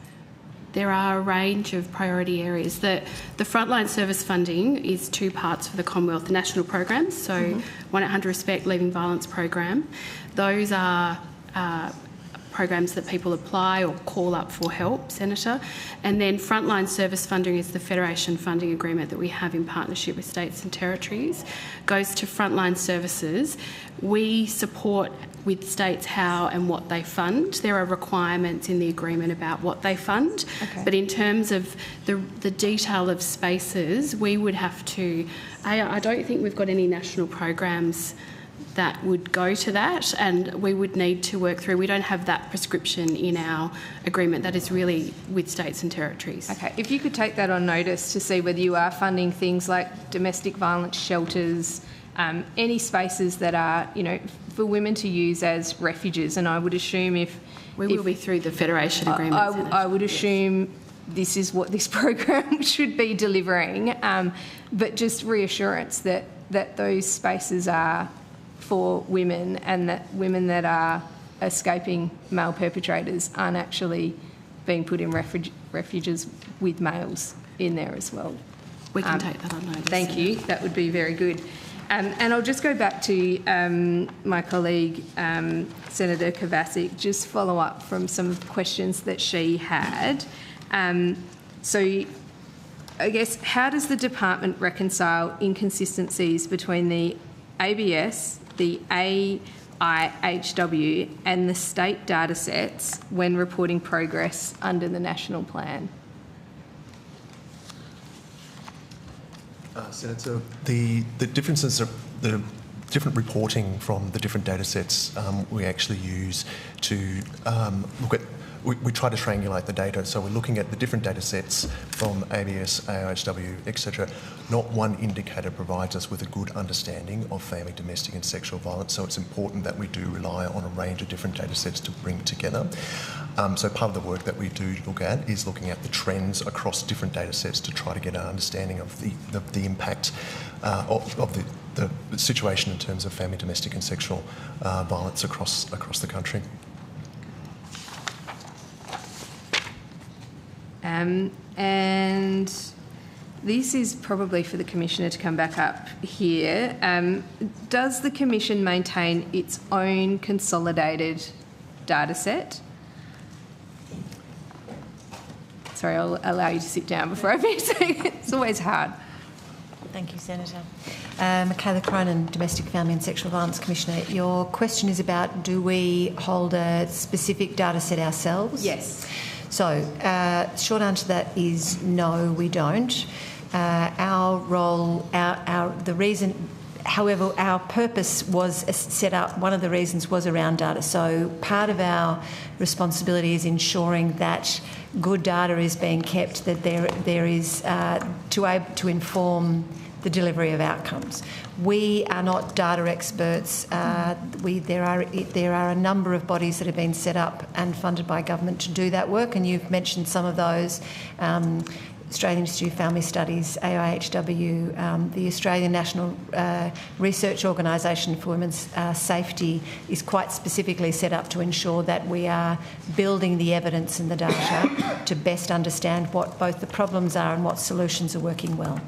There are a range of priority areas. The frontline service funding is two parts for the Commonwealth, the national programs, so 1800 Respect, Leaving Violence program. Those are programs that people apply or call up for help, Senator. And then frontline service funding is the Federation funding agreement that we have in partnership with states and territories, goes to frontline services. We support with states how and what they fund. There are requirements in the agreement about what they fund, but in terms of the detail of spaces, we would have to... I don't think we've got any national programs that would go to that, and we would need to work through. We don't have that prescription in our agreement. That is really with states and territories. Okay, if you could take that on notice to see whether you are funding things like domestic violence shelters, any spaces that are, you know, for women to use as refuges. And I would assume we will be through the Federation agreement. I would assume this is what this program should be delivering, but just reassurance that those spaces are for women, and that women that are escaping male perpetrators aren't actually being put in refuges with males in there as well. We can take that on notice. Thank you. That would be very good. And I'll just go back to my colleague, Senator Kovacic, just follow up from some questions that she had. So I guess, how does the department reconcile inconsistencies between the ABS, the AIHW and the state data sets when reporting progress under the national plan? Senator, the differences are the different reporting from the different data sets we actually use to look at. We try to triangulate the data, so we're looking at the different data sets from ABS, AIHW, etc. Not one indicator provides us with a good understanding of family, domestic and sexual violence, so it's important that we do rely on a range of different data sets to bring together. So part of the work that we do look at is looking at the trends across different data sets to try to get an understanding of the impact of the situation in terms of family, domestic and sexual violence across the country. And this is probably for the Commissioner to come back up here. Does the Commission maintain its own consolidated data set? Sorry, I'll allow you to sit down before I finish. It's always hard. Thank you, Senator. Michaela Cronin, Domestic, Family and Sexual Violence Commissioner. Your question is about, do we hold a specific data set ourselves? Yes. So, short answer to that is no, we don't. Our role, the reason, however, our purpose was set up, one of the reasons was around data. So part of our responsibility is ensuring that good data is being kept, that there is to inform the delivery of outcomes. We are not data experts. There are a number of bodies that have been set up and funded by government to do that work, and you've mentioned some of those. Australian Institute of Family Studies, AIHW, the Australian National Research Organisation for Women's Safety is quite specifically set up to ensure that we are building the evidence and the data to best understand what both the problems are and what solutions are working well.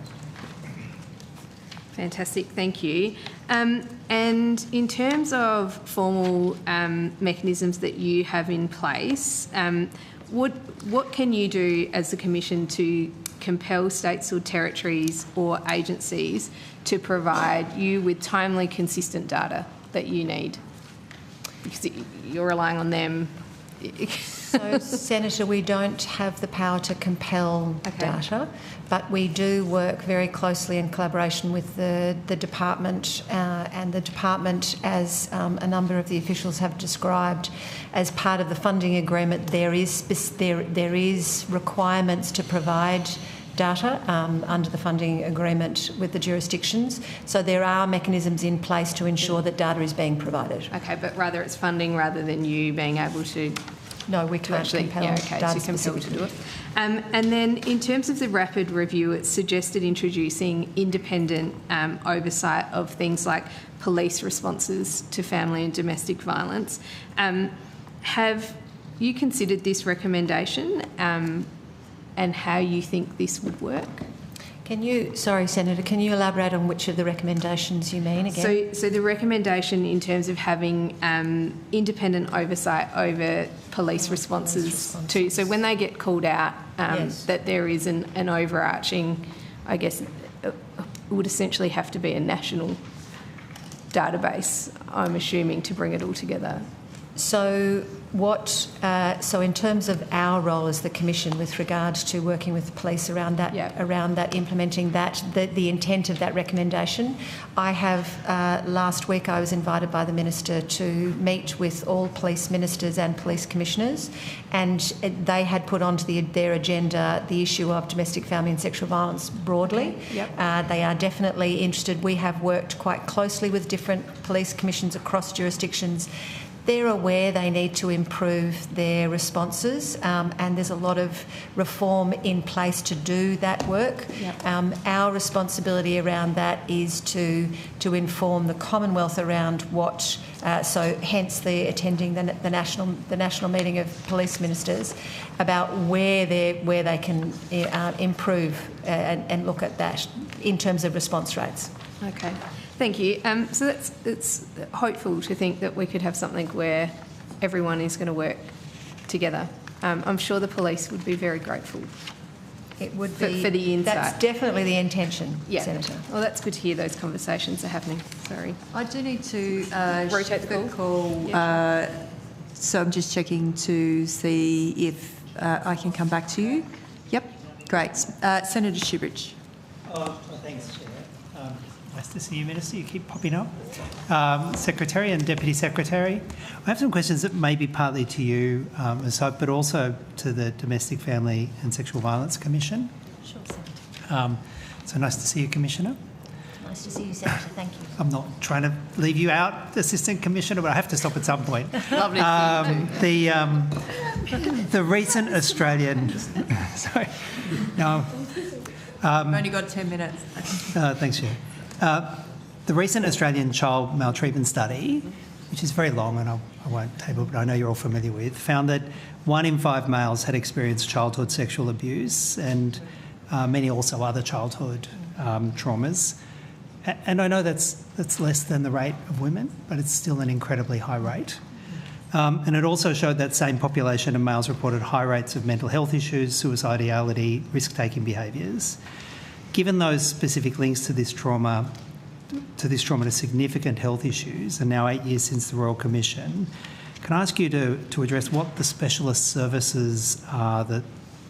Fantastic, thank you. And in terms of formal mechanisms that you have in place, what can you do as the Commission to compel states or territories or agencies to provide you with timely, consistent data that you need? Because you're relying on them. So, Senator, we don't have the power to compel data, but we do work very closely in collaboration with the department, and the department, as a number of the officials have described, as part of the funding agreement, there is requirements to provide data under the funding agreement with the jurisdictions. So there are mechanisms in place to ensure that data is being provided. Okay, but rather it's funding rather than you being able to... No, we can't compel data to do it. And then in terms of the rapid review, it's suggested introducing independent oversight of things like police responses to family and domestic violence. Have you considered this recommendation and how you think this would work? Sorry, Senator, can you elaborate on which of the recommendations you mean again? So the recommendation in terms of having independent oversight over police responses to, so when they get called out, that there is an overarching, I guess, it would essentially have to be a national database, I'm assuming, to bring it all together. So so in terms of our role as the Commission with regard to working with the police around that, implementing that, the intent of that recommendation, I have, last week I was invited by the Minister to meet with all police ministers and police commissioners, and they had put onto their agenda the issue of domestic, family and sexual violence broadly. They are definitely interested. We have worked quite closely with different police commissions across jurisdictions. They're aware they need to improve their responses, and there's a lot of reform in place to do that work. Our responsibility around that is to inform the Commonwealth around what, so hence the attending the national meeting of police ministers about where they can improve and look at that in terms of response rates. Okay. Thank you. So it's hopeful to think that we could have something where everyone is going to work together. I'm sure the police would be very grateful. It would be for the insight. That's definitely the intention, Senator. Well, that's good to hear those conversations are happening. Sorry. I do need to rotate the call. So I'm just checking to see if I can come back to you. Yep, great. Senator Shubridge. Thanks, Chair. Nice to see you, Minister. You keep popping up. Secretary and Deputy Secretary, I have some questions that may be partly to you, but also to the Domestic, Family and Sexual Violence Commission. Sure, Senator. So nice to see you, Commissioner. Nice to see you, Senator. Thank you. I'm not trying to leave you out, Assistant Commissioner, but I have to stop at some point. Lovely to see you too. The recent Australian... Sorry. No. I've only got 10 minutes. Thanks, Chair. The recent Australian child maltreatment study, which is very long and I won't table, but I know you're all familiar with, found that 1 in 5 males had experienced childhood sexual abuse and many also other childhood traumas. And I know that's less than the rate of women, but it's still an incredibly high rate. And it also showed that same population of males reported high rates of mental health issues, suicidality, risk-taking behaviours. Given those specific links to this trauma to significant health issues, and now 8 years since the Royal Commission, can I ask you to address what the specialist services are that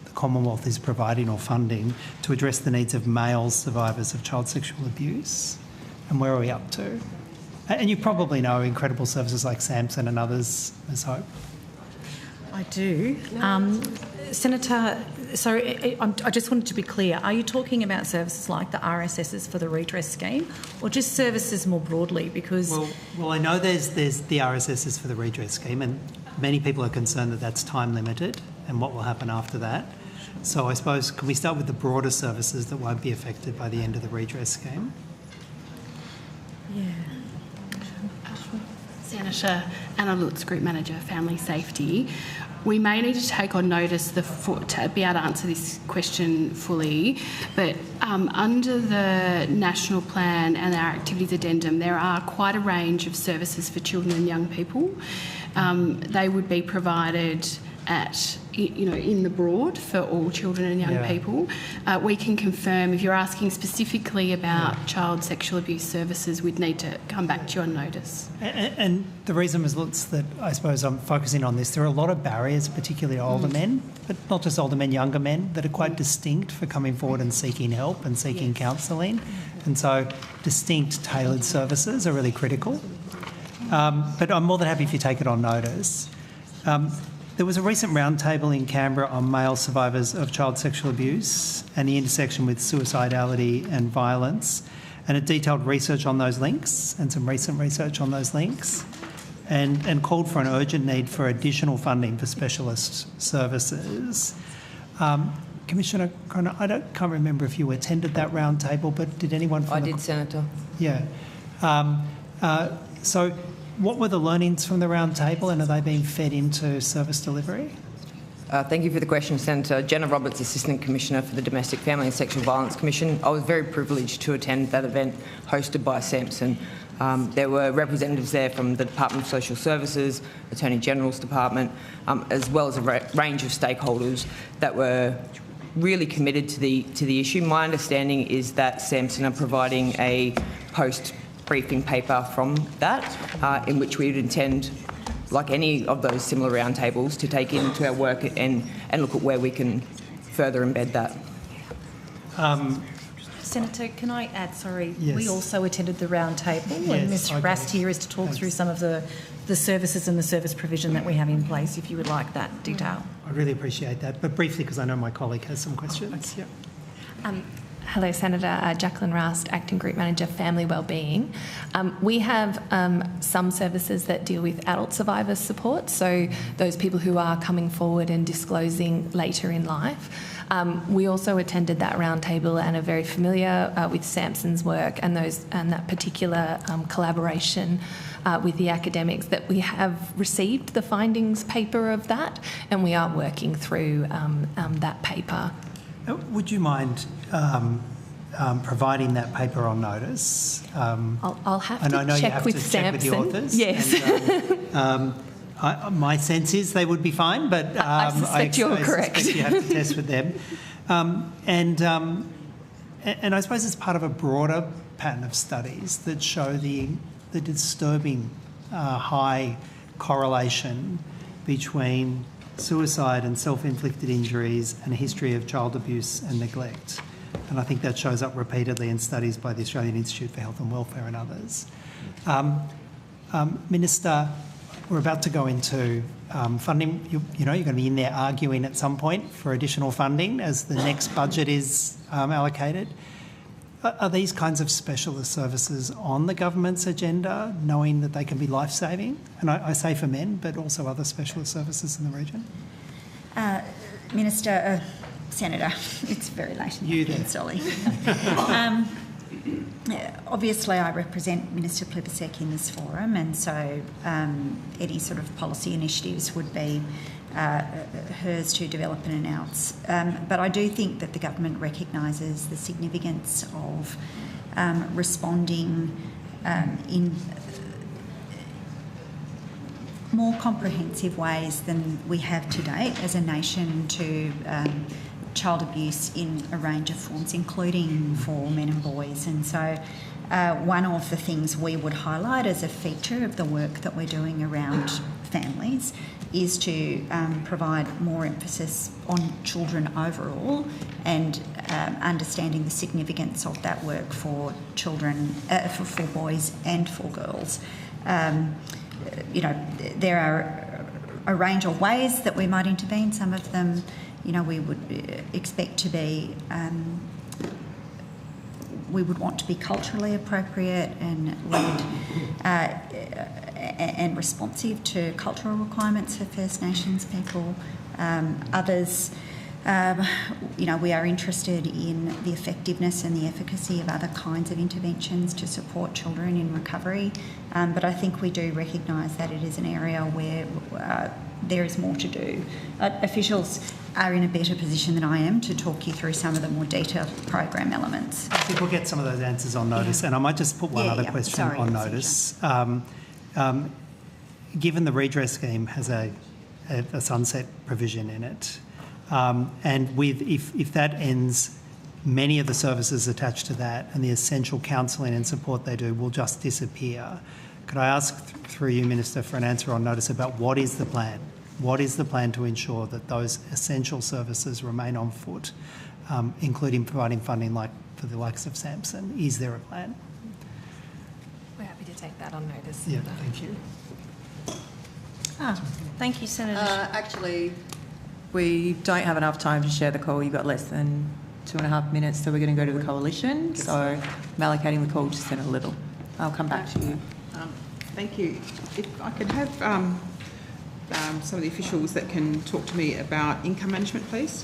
the Commonwealth is providing or funding to address the needs of male survivors of child sexual abuse, and where are we up to? And you probably know incredible services like Samson and others, Ms Hope. I do. Senator, sorry, I just wanted to be clear. Are you talking about services like the RSSs for the redress scheme or just services more broadly? Because Well, I know there's the RSSs for the redress scheme, and many people are concerned that that's time limited and what will happen after that. So I suppose, can we start with the broader services that won't be affected by the end of the redress scheme? Yeah. Senator Anna Lutz, Group Manager, Family Safety. We may need to take on notice to be able to answer this question fully, but under the National Plan and our Activities Addendum, there are quite a range of services for children and young people. They would be provided in the broad for all children and young people. We can confirm, if you're asking specifically about child sexual abuse services, we'd need to come back to you on notice. And the reason, Ms Lutz, that I suppose I'm focusing on this, there are a lot of barriers, particularly older men, but not just older men, younger men, that are quite distinct for coming forward and seeking help and seeking counselling. And so distinct tailored services are really critical. But I'm more than happy if you take it on notice. There was a recent roundtable in Canberra on male survivors of child sexual abuse and the intersection with suicidality and violence, and it detailed research on those links and some recent research on those links, and called for an urgent need for additional funding for specialist services. Commissioner Cronin, I can't remember if you attended that roundtable, but did anyone from I did, Senator. Yeah. What were the learnings from the round table, and are they being fed into service delivery? Thank you for the question, Senator. Jenna Roberts, Assistant Commissioner for the Domestic Family and Sexual Violence Commission. I was very privileged to attend that event hosted by Samson. There were representatives there from the Department of Social Services, Attorney General's Department, as well as a range of stakeholders that were really committed to the issue. My understanding is that Samson are providing a post-briefing paper from that, in which we would intend, like any of those similar roundtables, to take into our work and look at where we can further embed that. Senator, can I add, sorry, Yes. we also attended the roundtable, Yes, and Ms Rast here is to talk through some of the services and the service provision that we have in place, if you would like that detail. I really appreciate that, but briefly, because I know my colleague has some questions. Yeah. Hello, Senator. Jacqueline Rast, Acting Group Manager, Family Wellbeing. We have some services that deal with adult survivor support, so those people who are coming forward and disclosing later in life. We also attended that roundtable and are very familiar with Samson's work and that particular collaboration with the academics, that we have received the findings paper of that, and we are working through that paper. Would you mind providing that paper on notice? I'll have and to I know check you have with to check with the Samson. authors. Yes. And, my sense is they would be fine, but I suspect you're correct. Suspect you have to test with them. And I suppose it's part of a broader pattern of studies that show the disturbing high correlation between suicide and self-inflicted injuries and a history of child abuse and neglect. And I think that shows up repeatedly in studies by the Australian Institute for Health and Welfare and others. Minister, we're about to go into funding. You know, you're going to be in there arguing at some point for additional funding as the next budget is allocated. Are these kinds of specialist services on the government's agenda, knowing that they can be life-saving? And I say for men, but also other specialist services in the region? Minister, Senator, it's very late in the afternoon, Solly. Obviously, I represent Minister Plibersek in this forum, and so any sort of policy initiatives would be hers to develop and announce. But I do think that the government recognises the significance of responding in more comprehensive ways than we have to date as a nation to child abuse in a range of forms, including for men and boys. And so one of the things we would highlight as a feature of the work that we're doing around families is to provide more emphasis on children overall and understanding the significance of that work for children, for boys and for girls. You know, there are a range of ways that we might intervene. Some of them, you know, we would expect to be, we would want to be culturally appropriate and led and responsive to cultural requirements for First Nations people. Others, you know, we are interested in the effectiveness and the efficacy of other kinds of interventions to support children in recovery. But I think we do recognise that it is an area where there is more to do. Officials are in a better position than I am to talk you through some of the more detailed program elements. I think we'll get some of those answers on notice. Yeah. And I might just put one other question on notice. Given the redress scheme has a sunset provision in it, and with if that ends, many of the services attached to that and the essential counselling and support they do will just disappear. Could I ask through you, Minister, for an answer on notice about what is the plan? What is the plan to ensure that those essential services remain on foot, including providing funding like for the likes of Samson? Is there a plan? We're happy to take that on notice. Yeah, thank you. Thank you, Senator. Actually, we don't have enough time to share the call. You've got less than 2.5 minutes, so we're going to go to the coalition. So I'm allocating the call to Senator Little. I'll come back to you. Thank you. If I could have some of the officials that can talk to me about income management, please.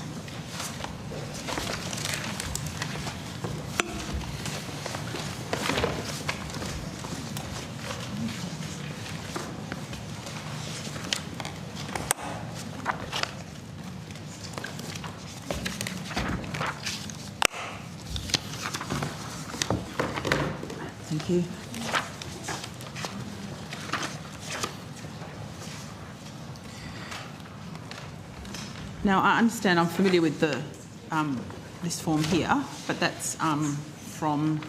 you. Now, I understand, I'm familiar with the this form here, but that's from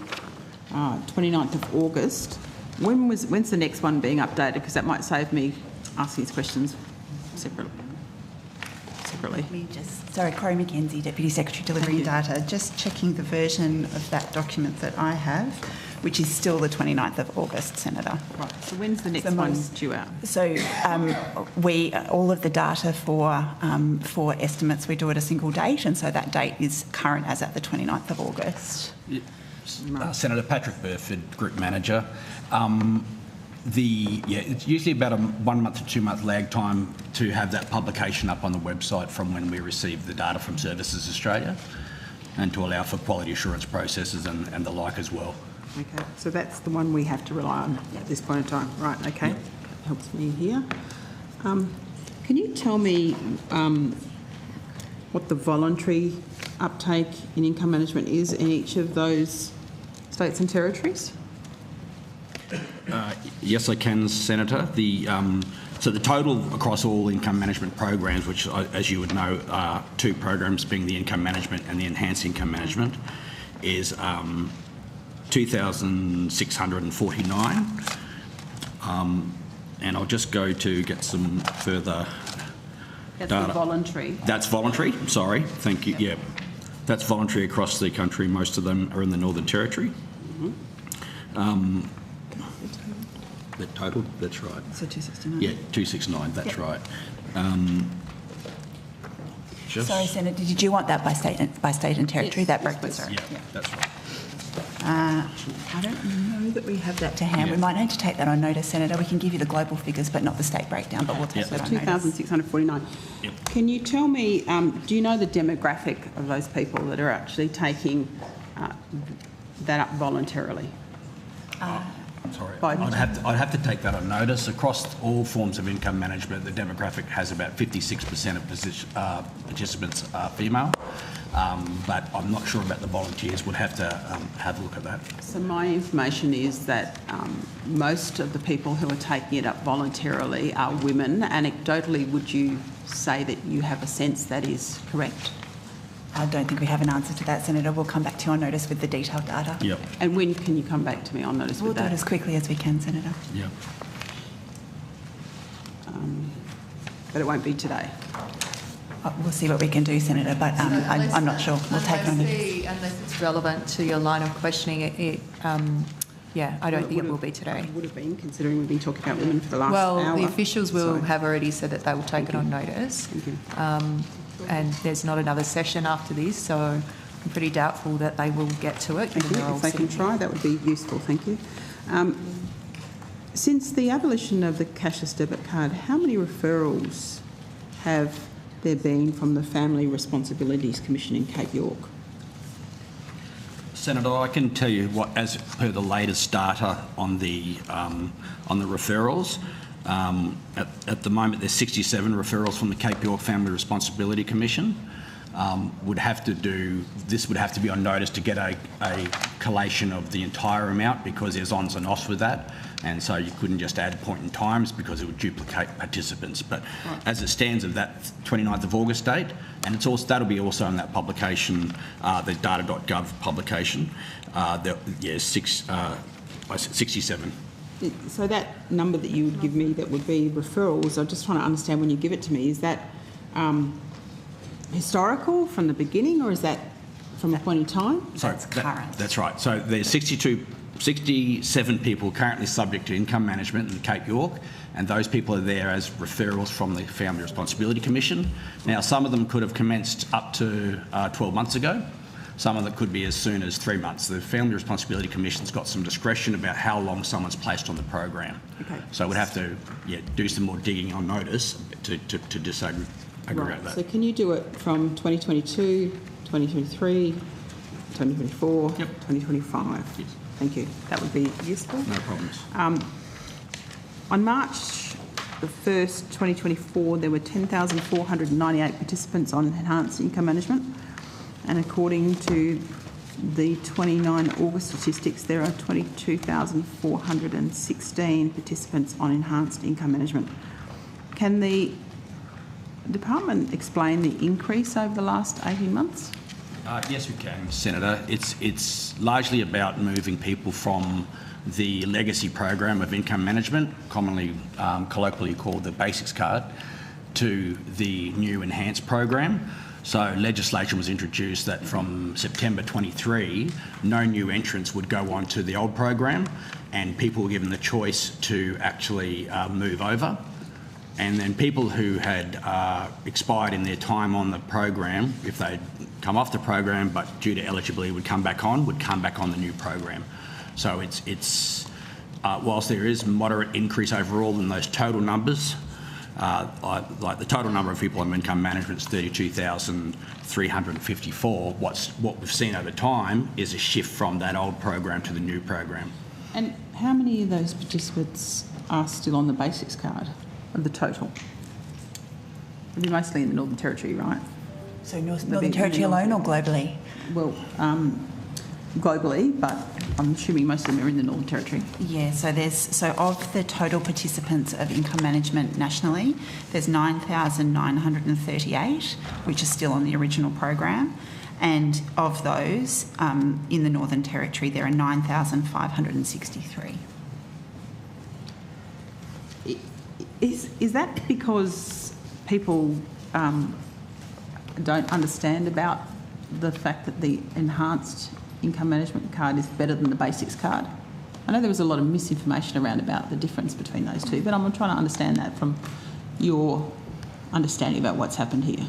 29th of August. When's the next one being updated? Because that might save me asking these questions separately. Let me sorry, Corey Mackenzie, Deputy Secretary Delivering Data, just checking the version of that document that I have, which is still the 29th of August, Senator. Right, so when's the next one due out? So all of the data for estimates, we do at a single date, and so that date is current as at the 29th of August. Senator Patrick Burford, Group Manager. It's usually about a 1 month to 2 month lag time to have that publication up on the website from when we receive the data from Services Australia, and to allow for quality assurance processes and the like as well. Okay, so that's the one we have to rely on at this point in time. Right, okay. Yep. That helps me here. Can you tell me what the voluntary uptake in income management is in each of those states and territories? Yes, I can, Senator. So the total across all income management programs, which, as you would know, are two programs, being the income management and the enhanced income management, is 2,649. And I'll just go to get some further data. Voluntary. That's voluntary. Sorry. Thank you. Yep. That's voluntary across the country. Most of them are in the Northern Territory. Mm-hmm. The total, that's right. So 269? Yeah, 269, that's right. Sorry, Senator, did you want that by state and territory? Yes, that breakdown? Yeah, that's right. I don't know that we have that to hand. Yeah. We might need to take that on notice, Senator. We can give you the global figures, but not the state breakdown, but we'll take that on notice. 2,649. Yep. Can you tell me, do you know the demographic of those people that are actually taking that up voluntarily? Sorry, I'd have to take that on notice. Across all forms of income management, the demographic has about 56% of participants are female, but I'm not sure about the volunteers. Would have to have a look at that. So my information is that most of the people who are taking it up voluntarily are women. Anecdotally, would you say that you have a sense that is correct? I don't think we have an answer to that, Senator. We'll come back to you on notice with the detailed data. Yep. And when can you come back to me on notice with that? We'll do it as quickly as we can, Senator. Yep. But it won't be today. We'll see what we can do, Senator, but I'm not sure. We'll take it on notice. Unless it's relevant to your line of questioning, I don't think it will be today. It would have been, considering we've been talking about women for the last hour. Well, the officials will have already said that they will take it on notice. Thank you. And there's not another session after this, so I'm pretty doubtful that they will get to it. Thank you. If they can try, that would be useful. Thank you. Since the abolition of the cashless debit card, how many referrals have there been from the Family Responsibilities Commission in Cape York? Senator, I can tell you what, as per the latest data on the referrals. At the moment, there's 67 referrals from the Cape York Family Responsibility Commission. This would have to be on notice to get a collation of the entire amount, because there's ons and offs with that, and so you couldn't just add point in times because it would duplicate participants. But as it stands of that 29th of August date, and it's also, that'll be also in that publication, the data.gov publication, 67. So that number that you would give me that would be referrals, I'm just trying to understand when you give it to me, is that historical from the beginning, or is that from a point in time? Sorry, that's right. So there's 67 people currently subject to income management in Cape York, and those people are there as referrals from the Family Responsibility Commission. Now, some of them could have commenced up to 12 months ago. Some of them could be as soon as 3 months. The Family Responsibility Commission's got some discretion about how long someone's placed on the program. Okay. So we'd have to do some more digging on notice to disaggregate that. So can you do it from 2022, 2023, 2024, 2025? Yes. Thank you. That would be useful. No problems. On March the 1st, 2024, there were 10,498 participants on enhanced income management. And according to the 29 August statistics, there are 22,416 participants on enhanced income management. Can the department explain the increase over the last 18 months? Yes, we can, Senator. It's largely about moving people from the legacy program of income management, commonly colloquially called the Basics Card, to the new enhanced program. So legislation was introduced that from September 23, no new entrants would go on to the old program, and people were given the choice to actually move over. And then people who had expired in their time on the program, if they'd come off the program but due to eligibility would come back on the new program. So it's whilst there is moderate increase overall in those total numbers, like the total number of people on income management is 32,354. What we've seen over time is a shift from that old program to the new program. And how many of those participants are still on the Basics Card of the total? It'll be mostly in the Northern Territory, right? So Northern Territory alone or globally? Well, globally, but I'm assuming most of them are in the Northern Territory. Yeah, so of the total participants of income management nationally, there's 9,938, which are still on the original program. And of those, in the Northern Territory, there are 9,563. Is that because people don't understand about the fact that the enhanced income management card is better than the Basics Card? I know there was a lot of misinformation around about the difference between those two, but I'm trying to understand that from your understanding about what's happened here.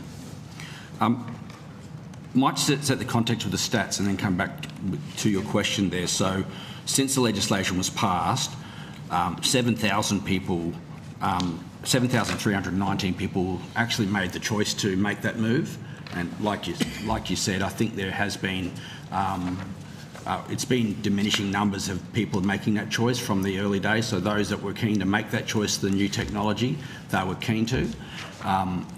Might set the context with the stats and then come back to your question there. So since the legislation was passed, 7,319 people actually made the choice to make that move. And like you said, I think there has been, it's been diminishing numbers of people making that choice from the early days. So those that were keen to make that choice to the new technology, they were keen to.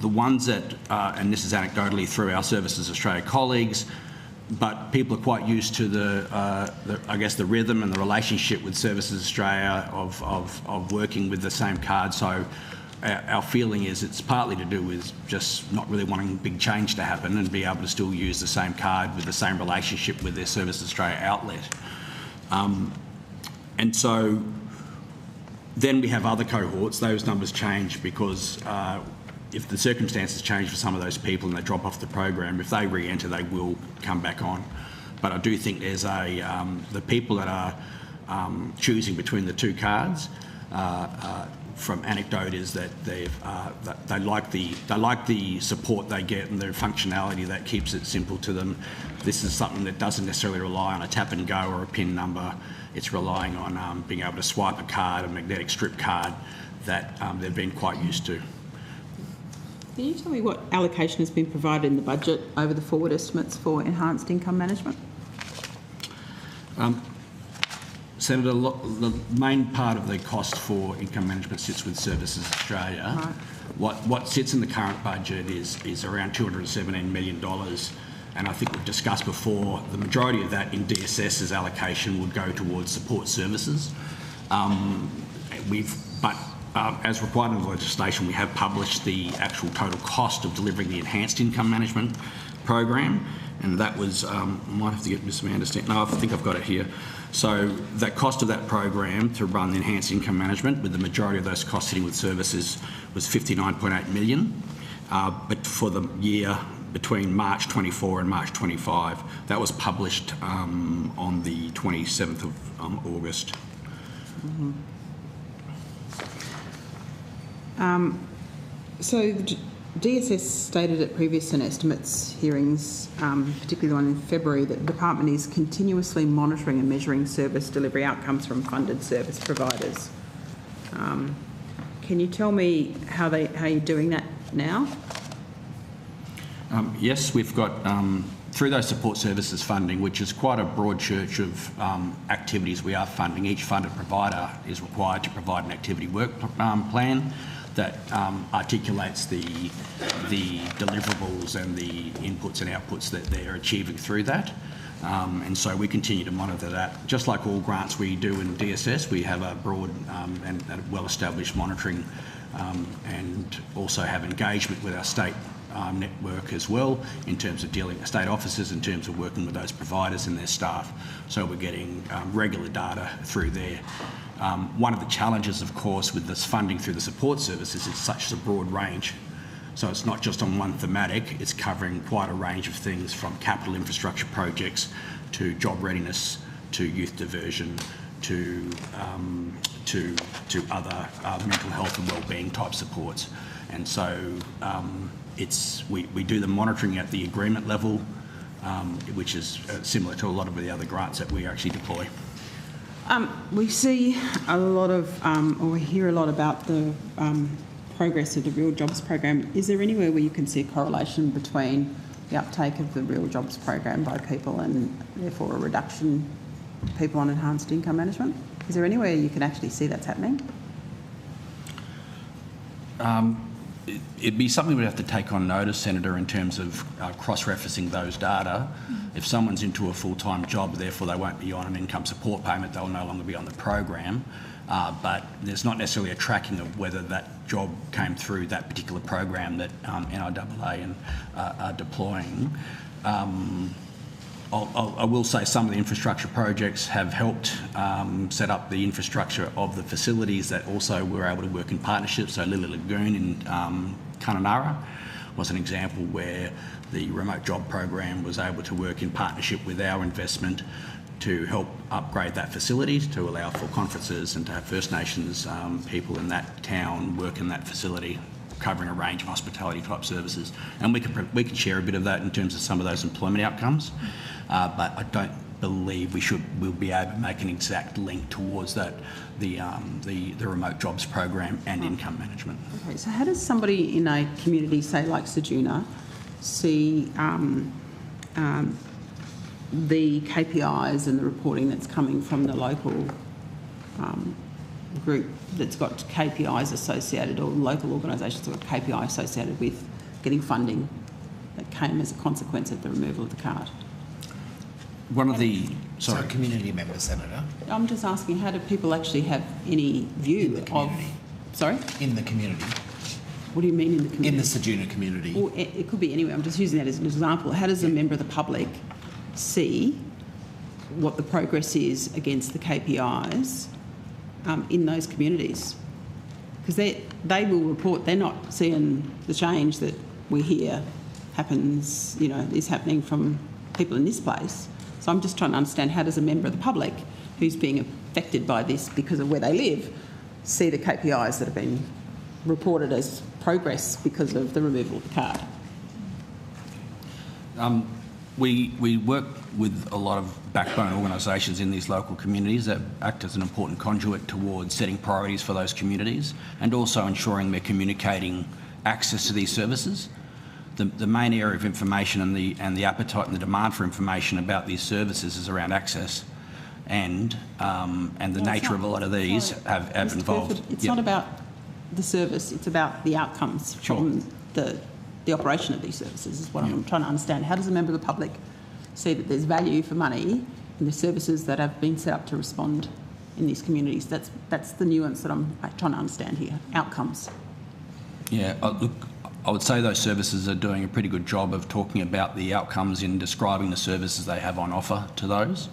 The ones that, and this is anecdotally through our Services Australia colleagues, but people are quite used to I guess the rhythm and the relationship with Services Australia of working with the same card. So our feeling is it's partly to do with just not really wanting big change to happen and be able to still use the same card with the same relationship with their Services Australia outlet. And so then we have other cohorts. Those numbers change because if the circumstances change for some of those people and they drop off the program, if they re-enter, they will come back on. But I do think there's the people that are choosing between the two cards, from anecdote, is that they like the support they get and the functionality that keeps it simple to them. This is something that doesn't necessarily rely on a tap and go or a PIN number. It's relying on being able to swipe a card, a magnetic strip card that they've been quite used to. Can you tell me what allocation has been provided in the budget over the forward estimates for enhanced income management? Senator, the main part of the cost for income management sits with Services Australia. Right. What sits in the current budget is around $217 million, and I think we've discussed before, the majority of that in DSS's allocation would go towards support services. As required under the legislation, we have published the actual total cost of delivering the enhanced income management program, and that was, I might have to get Ms. Amanda Stanton. No, I think I've got it here. So the cost of that program to run the enhanced income management, with the majority of those costs sitting with services, was $59.8 million. But for the year between March 24 and March 25, that was published on the 27th of August. Mm-hmm. So the DSS stated at previous and estimates hearings, particularly the one in February, that the department is continuously monitoring and measuring service delivery outcomes from funded service providers. Can you tell me how you're doing that now? Yes, we've got, through those support services funding, which is quite a broad church of activities we are funding. Each funded provider is required to provide an activity work plan that articulates the deliverables and the inputs and outputs that they're achieving through that. And so we continue to monitor that. Just like all grants we do in DSS, we have a broad and well-established monitoring and also have engagement with our state network as well in terms of dealing with state officers, in terms of working with those providers and their staff. So we're getting regular data through there. One of the challenges, of course, with this funding through the support services is such a broad range. So it's not just on one thematic, it's covering quite a range of things from capital infrastructure projects to job readiness, to youth diversion, to other mental health and wellbeing type supports. And so we do the monitoring at the agreement level, which is similar to a lot of the other grants that we actually deploy. We see a lot of, or we hear a lot about the progress of the Real Jobs program. Is there anywhere where you can see a correlation between the uptake of the Real Jobs program by people and therefore a reduction of people on enhanced income management? Is there anywhere you can actually see that's happening? It'd be something we'd have to take on notice, Senator, in terms of cross-referencing those data. If someone's into a full-time job, therefore they won't be on an income support payment, they'll no longer be on the program. But there's not necessarily a tracking of whether that job came through that particular program that NIAA are deploying. I will say some of the infrastructure projects have helped set up the infrastructure of the facilities that also were able to work in partnership. So Lily Lagoon in Kununurra was an example where the remote job program was able to work in partnership with our investment to help upgrade that facility to allow for conferences and to have First Nations people in that town work in that facility, covering a range of hospitality type services. And we can share a bit of that in terms of some of those employment outcomes, but I don't believe we'll be able to make an exact link towards that, the remote jobs program and income management. Okay, so how does somebody in a community, say like Ceduna, see the KPIs and the reporting that's coming from the local group that's got KPIs associated, or local organisations that got KPI associated with getting funding that came as a consequence of the removal of the card? One of the... So community members, Senator? I'm just asking, how do people actually have any view of... Sorry? In the community. What do you mean in the community? In the Ceduna community. Well, it could be anywhere. I'm just using that as an example. How does a member of the public see what the progress is against the KPIs in those communities? Because they will report they're not seeing the change that we hear happens, is happening from people in this place. So I'm just trying to understand, how does a member of the public who's being affected by this because of where they live see the KPIs that have been reported as progress because of the removal of the card? We work with a lot of backbone organisations in these local communities that act as an important conduit towards setting priorities for those communities and also ensuring they're communicating access to these services. The main area of information and the appetite and the demand for information about these services is around access, and the nature of a lot of these have involved. It's not about the service; it's about the outcomes from the operation of these services. Is what I'm trying to understand. How does a member of the public see that there's value for money in the services that have been set up to respond in these communities? That's the nuance that I'm trying to understand here. Outcomes. Yeah, look, I would say those services are doing a pretty good job of talking about the outcomes in describing the services they have on offer to those.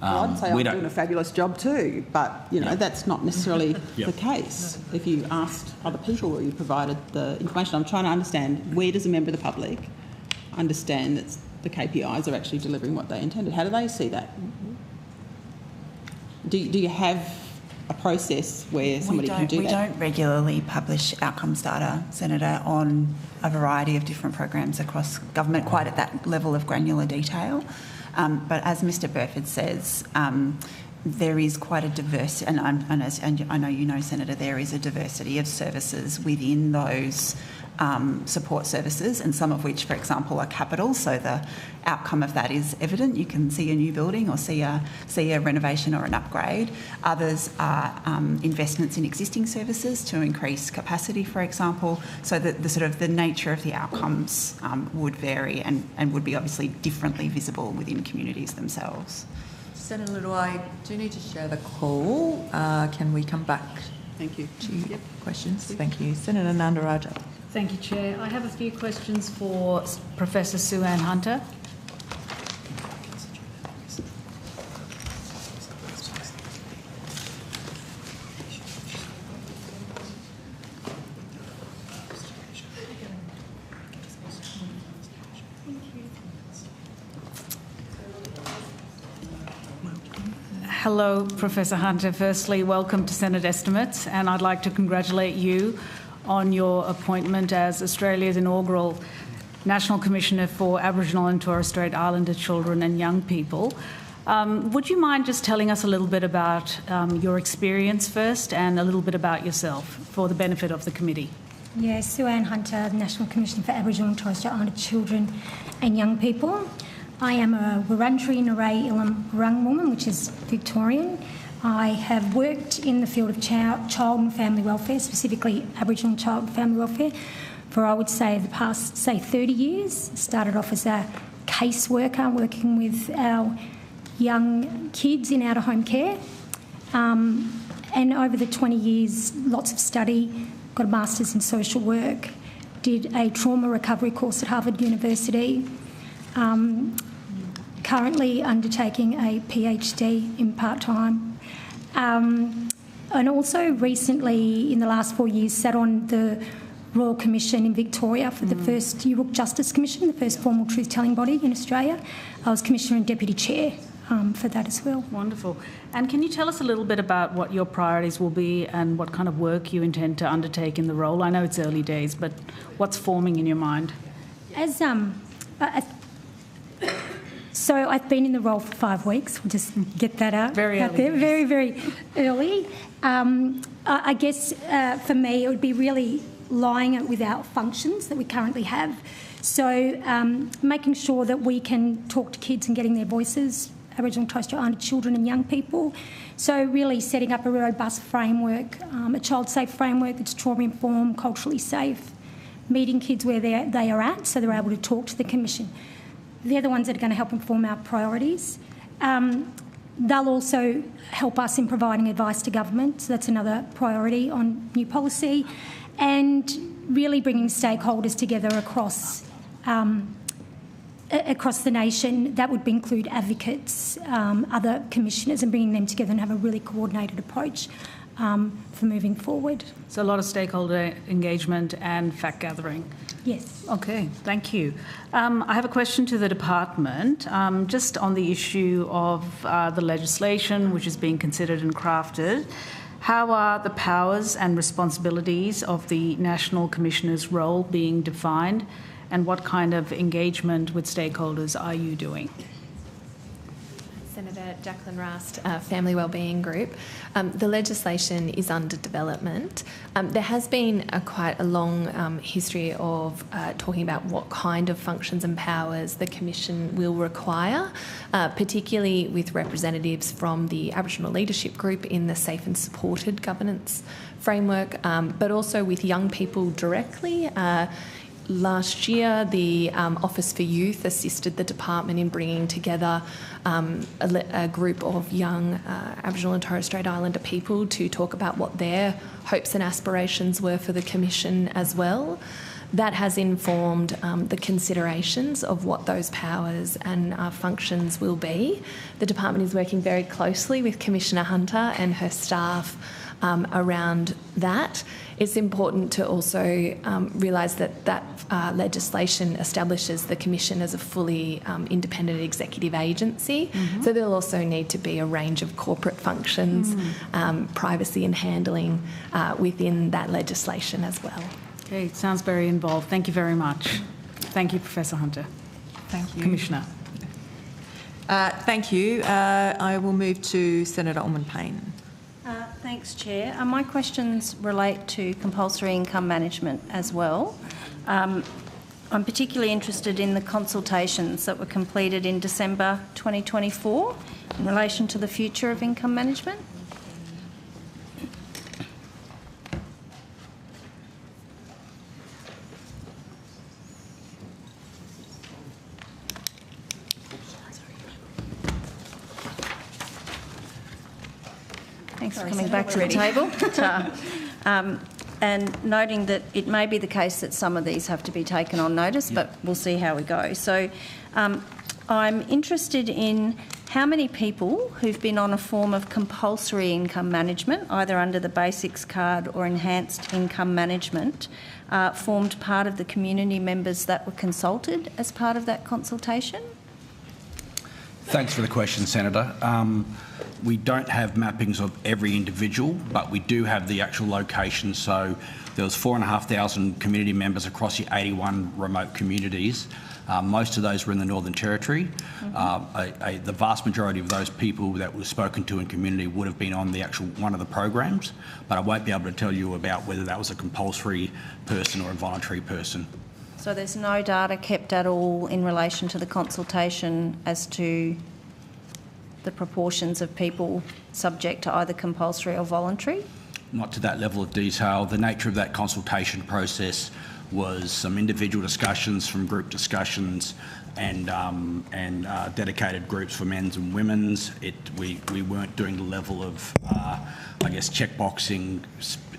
Well, I'd say I'm doing a fabulous job too, but that's not necessarily the case. If you asked other people or you provided the information, I'm trying to understand, where does a member of the public understand that the KPIs are actually delivering what they intended? How do they see that? Do you have a process where somebody can do that? We don't regularly publish outcomes data, Senator, on a variety of different programs across government, quite at that level of granular detail. But as Mr Burford says, there is quite a diverse, and I know you know, Senator, there is a diversity of services within those support services, and some of which, for example, are capital, so the outcome of that is evident. You can see a new building or see a renovation or an upgrade. Others are investments in existing services to increase capacity, for example, so that the sort of the nature of the outcomes would vary and would be obviously differently visible within communities themselves. Senator Little, I do need to share the call. Can we come back Thank you. to questions? Thank you. Senator Nandaraja. Thank you, Chair. I have a few questions for Professor Sue-Ann Hunter. Hello, Professor Hunter. Firstly, welcome to Senate Estimates, and I'd like to congratulate you on your appointment as Australia's inaugural National Commissioner for Aboriginal and Torres Strait Islander children and young people. Would you mind just telling us a little bit about your experience first and a little bit about yourself for the benefit of the committee? Yes, Sue-Ann Hunter, National Commissioner for Aboriginal and Torres Strait Islander children and young people. I am a Wurundjeri Narei Ilam Wurrung woman, which is Victorian. I have worked in the field of child and family welfare, specifically Aboriginal child and family welfare, for I would say the past, 30 years. Started off as a caseworker working with our young kids in out-of-home care. And over the 20 years, lots of study, got a master's in social work, did a trauma recovery course at Harvard University, currently undertaking a PhD in part-time. And also recently, in the last 4 years, sat on the Royal Commission in Victoria for the first Yoorrook Justice Commission, the first formal truth-telling body in Australia. I was Commissioner and Deputy Chair for that as well. Wonderful. And can you tell us a little bit about what your priorities will be and what kind of work you intend to undertake in the role? I know it's early days, but what's forming in your mind? So I've been in the role for 5 weeks. We'll just get that out there. Very, very early. I guess for me it would be really lying it without functions that we currently have. So making sure that we can talk to kids and getting their voices, Aboriginal and Torres Strait Islander children and young people. So really setting up a robust framework, a child-safe framework that's trauma-informed, culturally safe, meeting kids where they are at so they're able to talk to the Commission. They're the ones that are going to help inform our priorities. They'll also help us in providing advice to government, so that's another priority on new policy, and really bringing stakeholders together across the nation. That would include advocates, other commissioners, and bringing them together and have a really coordinated approach for moving forward. So a lot of stakeholder engagement and fact gathering. Yes. Okay, thank you. I have a question to the department, just on the issue of the legislation which is being considered and crafted. How are the powers and responsibilities of the National Commissioner's role being defined, and what kind of engagement with stakeholders are you doing? Senator Jacqueline Rast, Family Wellbeing Group. The legislation is under development. There has been quite a long history of talking about what kind of functions and powers the Commission will require, particularly with representatives from the Aboriginal Leadership Group in the Safe and Supported Governance Framework, but also with young people directly. Last year, the Office for Youth assisted the department in bringing together a group of young Aboriginal and Torres Strait Islander people to talk about what their hopes and aspirations were for the Commission as well. That has informed the considerations of what those powers and functions will be. The department is working very closely with Commissioner Hunter and her staff around that. It's important to also realise that legislation establishes the Commission as a fully independent executive agency. Mm-hmm. So there'll also need to be a range of corporate functions, privacy and handling within that legislation as well. Okay, it sounds very involved. Thank you very much. Thank you, Professor Hunter. Thank you. Commissioner. Thank you. I will move to Senator Ormond-Payne. Thanks, Chair. My questions relate to compulsory income management as well. I'm particularly interested in the consultations that were completed in December 2024 in relation to the future of income management. Thanks for coming back to the table. And noting that it may be the case that some of these have to be taken on notice, but we'll see how we go. So I'm interested in how many people who've been on a form of compulsory income management, either under the Basics card or enhanced income management, formed part of the community members that were consulted as part of that consultation? Thanks for the question, Senator. We don't have mappings of every individual, but we do have the actual location. So there was 4,500 community members across the 81 remote communities. Most of those were in the Northern Territory. The vast majority of those people that were spoken to in community would have been on the actual one of the programs, but I won't be able to tell you about whether that was a compulsory person or a voluntary person. So there's no data kept at all in relation to the consultation as to the proportions of people subject to either compulsory or voluntary? Not to that level of detail. The nature of that consultation process was some individual discussions from group discussions and dedicated groups for men's and women's. We weren't doing the level of, I guess, checkboxing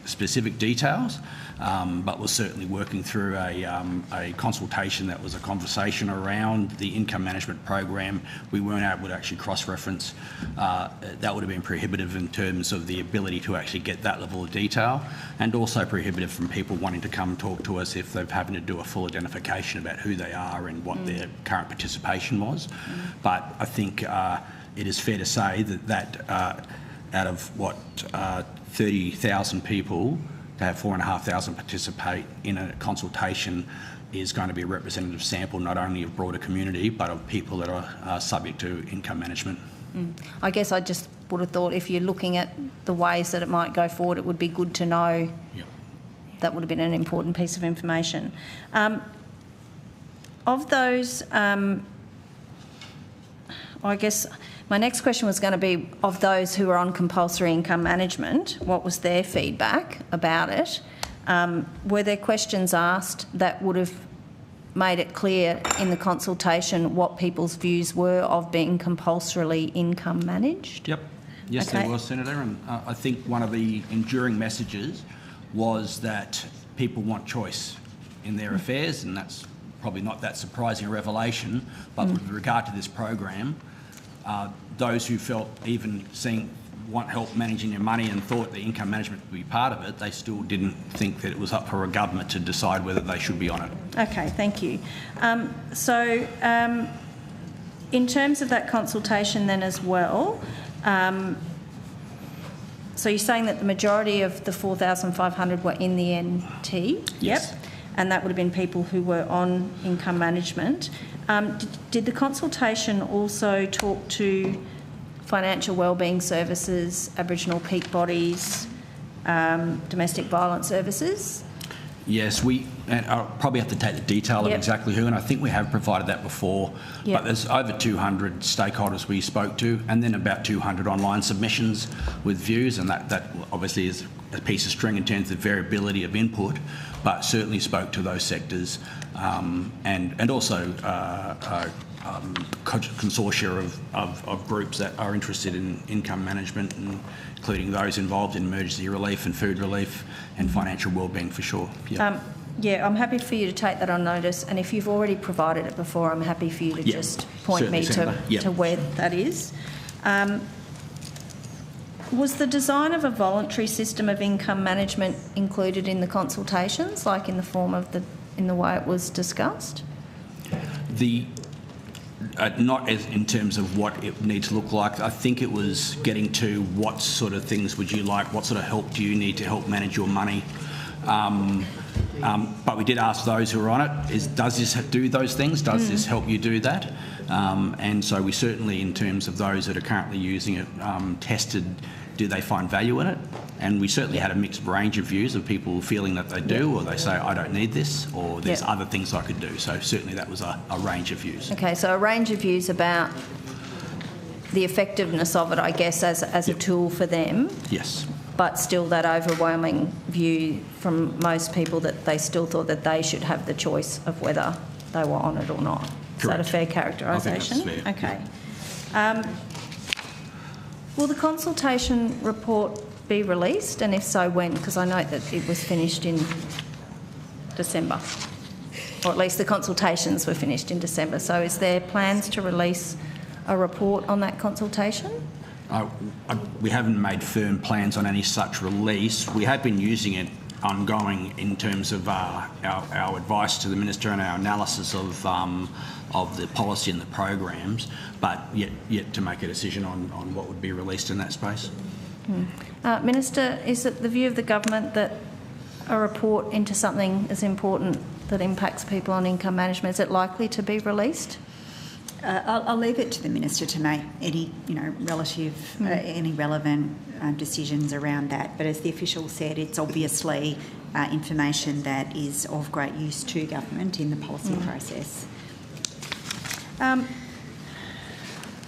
specific details, but was certainly working through a consultation that was a conversation around the income management program. We weren't able to actually cross-reference. That would have been prohibitive in terms of the ability to actually get that level of detail, and also prohibitive from people wanting to come talk to us if they're having to do a full identification about who they are and what their current participation was. But I think it is fair to say that out of what 30,000 people, to have 4,500 participate in a consultation is going to be a representative sample not only of broader community but of people that are subject to income management. I guess I just would have thought if you're looking at the ways that it might go forward, it would be good to know. That would have been an important piece of information. Of those, I guess my next question was going to be, of those who are on compulsory income management, what was their feedback about it? Were there questions asked that would have made it clear in the consultation what people's views were of being compulsorily income managed? Yep. Yes, there was, Senator, and I think one of the enduring messages was that people want choice in their affairs, and that's probably not that surprising a revelation, but with regard to this program, those who felt want help managing their money and thought the income management would be part of it, they still didn't think that it was up for a government to decide whether they should be on it. Okay, thank you. In terms of that consultation then as well, so you're saying that the majority of the 4,500 were in the NT? Yes. Yep. And that would have been people who were on income management. Did the consultation also talk to financial wellbeing services, Aboriginal peak bodies, domestic violence services? Yes, and I'll probably have to take the detail of exactly who, and I think we have provided that before, but there's over 200 stakeholders we spoke to, and then about 200 online submissions with views, and that obviously is a piece of string in terms of variability of input, but certainly spoke to those sectors, and also consortia of groups that are interested in income management, and including those involved in emergency relief and food relief and financial wellbeing for sure. I'm happy for you to take that on notice, and if you've already provided it before, I'm happy for you to just point me to where that is. Was the design of a voluntary system of income management included in the consultations, like in the form of in the way it was discussed? Not as in terms of what it needs to look like. I think it was getting to what sort of things would you like, what sort of help do you need to help manage your money. But we did ask those who are on it, does this do those things? Does this help you do that? And so we certainly, in terms of those that are currently using it, tested do they find value in it? And we certainly had a mixed range of views of people feeling that they do, or they say, I don't need this, or there's other things I could do. So certainly that was a range of views. Okay, so a range of views about the effectiveness of it, I guess, as a tool for them. Yes. But still that overwhelming view from most people that they still thought that they should have the choice of whether they were on it or not. Is that a fair characterisation? I think that's fair. Okay. Will the consultation report be released, and if so, when? Because I note that it was finished in December, or at least the consultations were finished in December. So is there plans to release a report on that consultation? We haven't made firm plans on any such release. We have been using it ongoing in terms of our advice to the Minister and our analysis of the policy and the programs, but yet to make a decision on what would be released in that space. Minister, is it the view of the government that a report into something as important that impacts people on income management, is it likely to be released? I'll leave it to the Minister to make any, any relevant decisions around that. But as the official said, it's obviously information that is of great use to government in the policy process.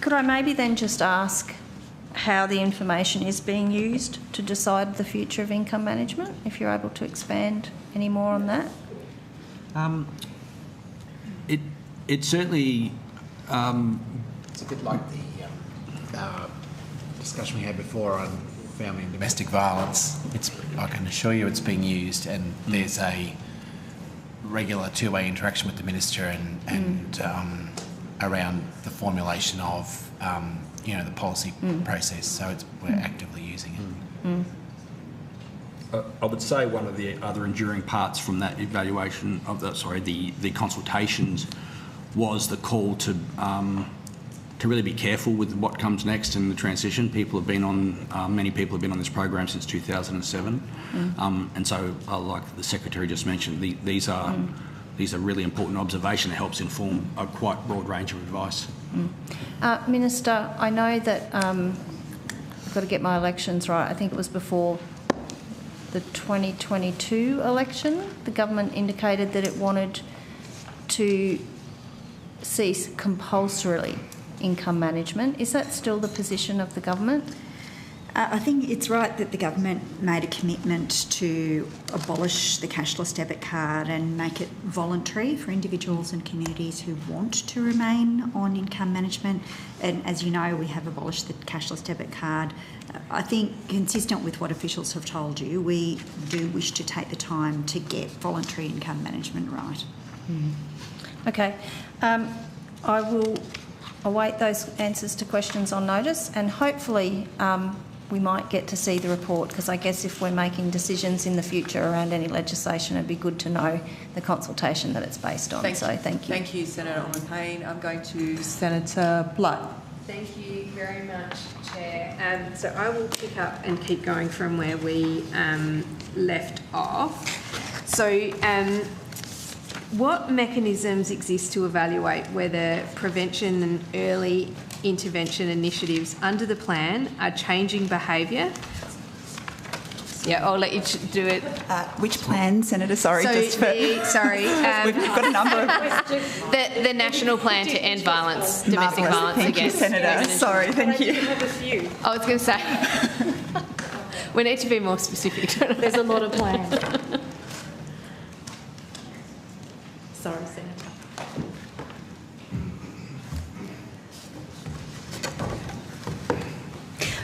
Could I maybe then just ask how the information is being used to decide the future of income management, if you're able to expand any more on that? It certainly... it's a bit like the discussion we had before on family and domestic violence. I can assure you it's being used, and there's a regular two-way interaction with the Minister and around the formulation of the policy process. So we're actively using it. I would say one of the other enduring parts from that evaluation of the consultations was the call to really be careful with what comes next in the transition. People have been on, many people have been on this program since 2007, and so, like the Secretary just mentioned, these are really important observations. It helps inform a quite broad range of advice. Minister, I know that I've got to get my elections right. I think it was before the 2022 election. The government indicated that it wanted to cease compulsorily income management. Is that still the position of the government? I think it's right that the government made a commitment to abolish the cashless debit card and make it voluntary for individuals and communities who want to remain on income management. And as you know, we have abolished the cashless debit card. I think, consistent with what officials have told you, we do wish to take the time to get voluntary income management right. Okay. I will await those answers to questions on notice, and hopefully we might get to see the report, because I guess if we're making decisions in the future around any legislation, it'd be good to know the consultation that it's based on. Thank you. Thank you, Senator Orman-Payne. I'm going to Senator Blood. Thank you very much, Chair. So I will pick up and keep going from where we left off. So what mechanisms exist to evaluate whether prevention and early intervention initiatives under the plan are changing behaviour? Yeah, I'll let you do it. Which plan, Senator? Sorry, so just for... we've got a number of... the national plan to end violence, domestic violence Thank against you, Senator. women. Sorry, thank you. I was going to say, we need to be more specific. There's a lot of plans. Sorry, Senator.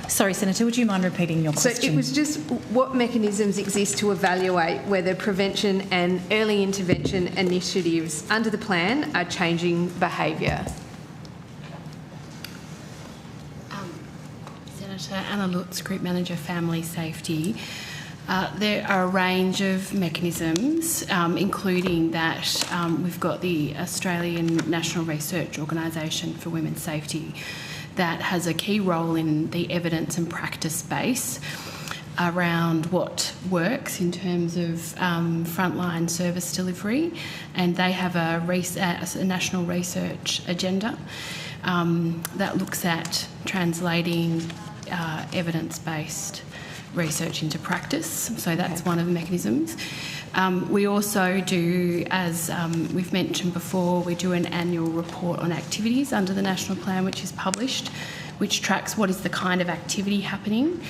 Sorry, Senator, would you mind repeating your question? So it was just what mechanisms exist to evaluate whether prevention and early intervention initiatives under the plan are changing behaviour? Senator Anna Lutz, Group Manager, Family Safety. There are a range of mechanisms, including that we've got the Australian National Research Organisation for Women's Safety that has a key role in the evidence and practice base around what works in terms of frontline service delivery, and they have a national research agenda that looks at translating evidence-based research into practice. So that's one of the mechanisms. We also do, as we've mentioned before, we do an annual report on activities under the National Plan, which is published, which tracks what is the kind of activity happening.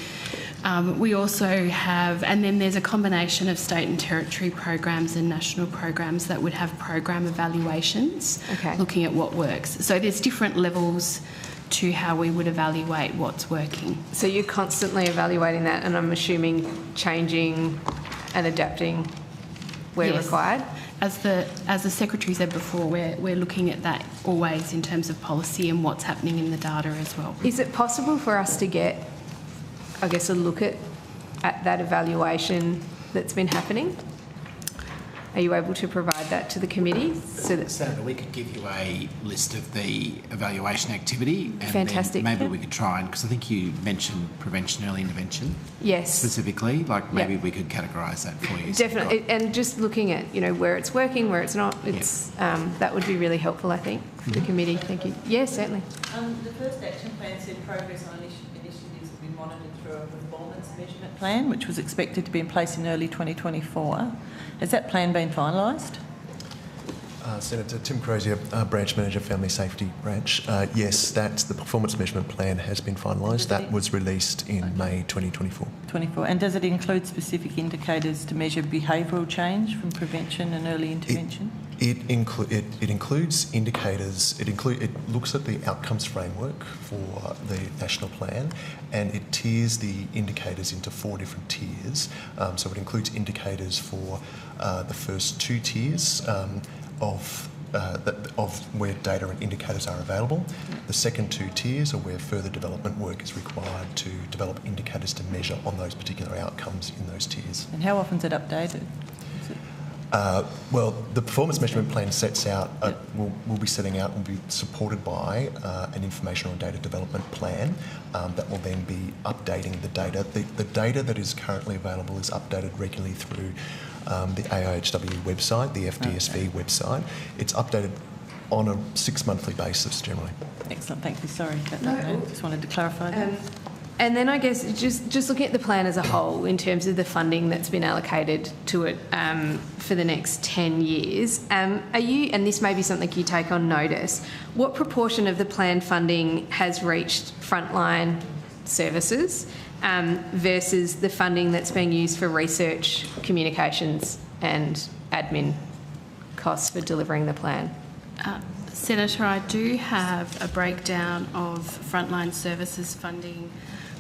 We also have, and then there's a combination of state and territory programs and national programs that would have program evaluations, looking at what works. So there's different levels to how we would evaluate what's working. So you're constantly evaluating that, and I'm assuming changing and adapting where required? As the Secretary said before, we're looking at that always in terms of policy and what's happening in the data as well. Is it possible for us to get, I guess, a look at that evaluation that's been happening? Are you able to provide that to the committee? So that Senator, we could give you a list of the evaluation activity. And fantastic. Then maybe we could try and, because I think you mentioned prevention, early intervention. Yes. Specifically, like maybe we could categorise that for you. Definitely, and just looking at where it's working, where it's not. It's that would be really helpful, I think, for the committee. Thank you. Yes, certainly. The first action plan said progress on initiatives will be monitored through a performance measurement plan, which was expected to be in place in early 2024. Has that plan been finalised? Senator Tim Crozier, Branch Manager, Family Safety Branch. Yes, the performance measurement plan has been finalised. That was released in May 2024. And does it include specific indicators to measure behavioural change from prevention and early intervention? It includes indicators. It looks at the outcomes framework for the national plan, and it tiers the indicators into 4 different tiers. So it includes indicators for the first 2 tiers of where data and indicators are available. The second 2 tiers are where further development work is required to develop indicators to measure on those particular outcomes in those tiers. And how often is it updated? Well, the performance measurement plan sets out, will be setting out and will be supported by an information on data development plan that will then be updating the data. The data that is currently available is updated regularly through the AIHW website, the FDSV website. It's updated on a 6-monthly basis generally. Excellent, thank you. Sorry about that. I just wanted to clarify that. And then I guess just looking at the plan as a whole in terms of the funding that's been allocated to it for the next 10 years, are you, and this may be something you take on notice, what proportion of the plan funding has reached frontline services versus the funding that's being used for research, communications and admin costs for delivering the plan? Senator, I do have a breakdown of frontline services funding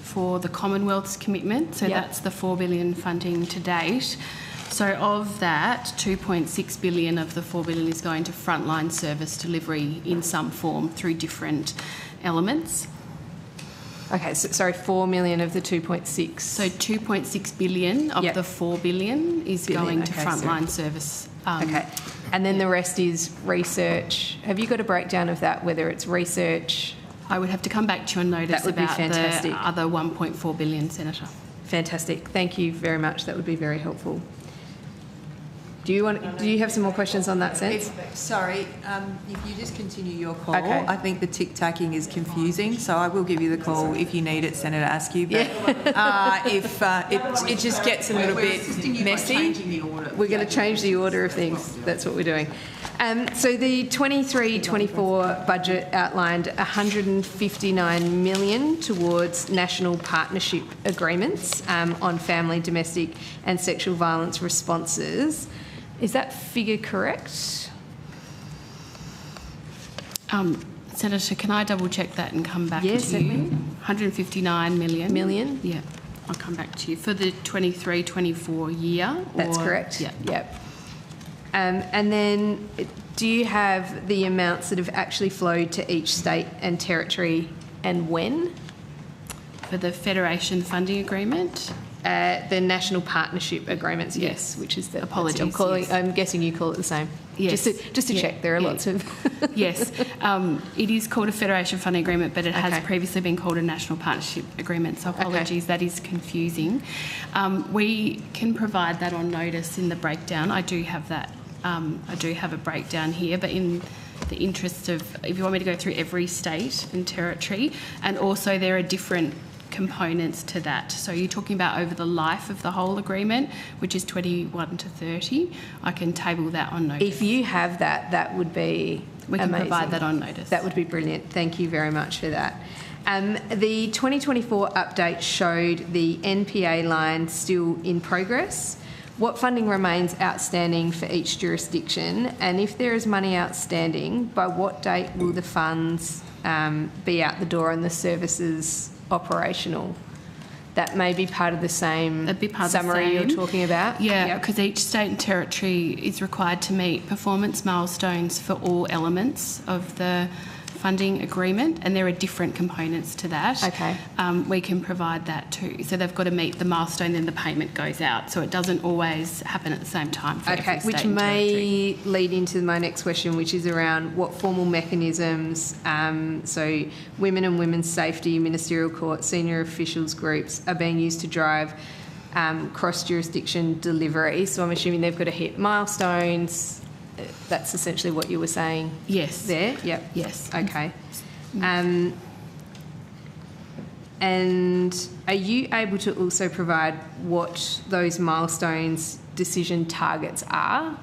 for the Commonwealth's commitment, so that's the $4 billion funding to date. So of that, $2.6 billion of the $4 billion is going to frontline service delivery in some form through different elements. Okay, so sorry, 4 million of the 2.6. So 2.6 billion of the 4 billion is going to frontline service. Okay, and then the rest is research. Have you got a breakdown of that, whether it's research? I would have to come back to you on notice about the other 1.4 billion, Senator. Fantastic. Thank you very much. That would be very helpful. Do you have some more questions on that sense? Sorry, if you just continue your call, I think the tick-tacking is confusing, so I will give you the call if you need it, Senator Askew. But if it just gets a little bit messy. We're going to change the order of things. That's what we're doing. So the 23-24 budget outlined $159 million towards national partnership agreements on family, domestic and sexual violence responses. Is that figure correct? Senator, can I double check that and come back to you? 159 million. Million? Yeah. I'll come back to you. For the 23-24 year? That's correct. Yeah. Yep. And then do you have the amounts that have actually flowed to each state and territory and when? For the Federation funding agreement? The national partnership agreements, yes, which is the... Apologies. I'm guessing you call it the same. Yes. Just to check, there are lots of... Yes. It is called a Federation funding agreement, but it has previously been called a national partnership agreement, so apologies, that is confusing. We can provide that on notice in the breakdown. I do have that. I do have a breakdown here, but in the interest of... If you want me to go through every state and territory, and also there are different components to that. So you're talking about over the life of the whole agreement, which is 21 to 30. I can table that on notice. If you have that, that would be We can amazing. provide that on notice. That would be brilliant. Thank you very much for that. The 2024 update showed the NPA line still in progress. What funding remains outstanding for each jurisdiction, and if there is money outstanding, by what date will the funds be out the door and the services operational? That may be part of the same summary you're talking about. Yeah, because each state and territory is required to meet performance milestones for all elements of the funding agreement, and there are different components to that. Okay. We can provide that too. So they've got to meet the milestone, then the payment goes out. So it doesn't always happen at the same time for every state which and may lead into my next question, which is around what formal mechanisms, so women and women's safety, ministerial court, senior officials groups are being used to drive cross-jurisdiction delivery. So I'm assuming they've got to hit milestones. That's essentially what you were saying. Yes. There. Yep. Yes. Okay. And are you able to also provide what those milestones decision targets are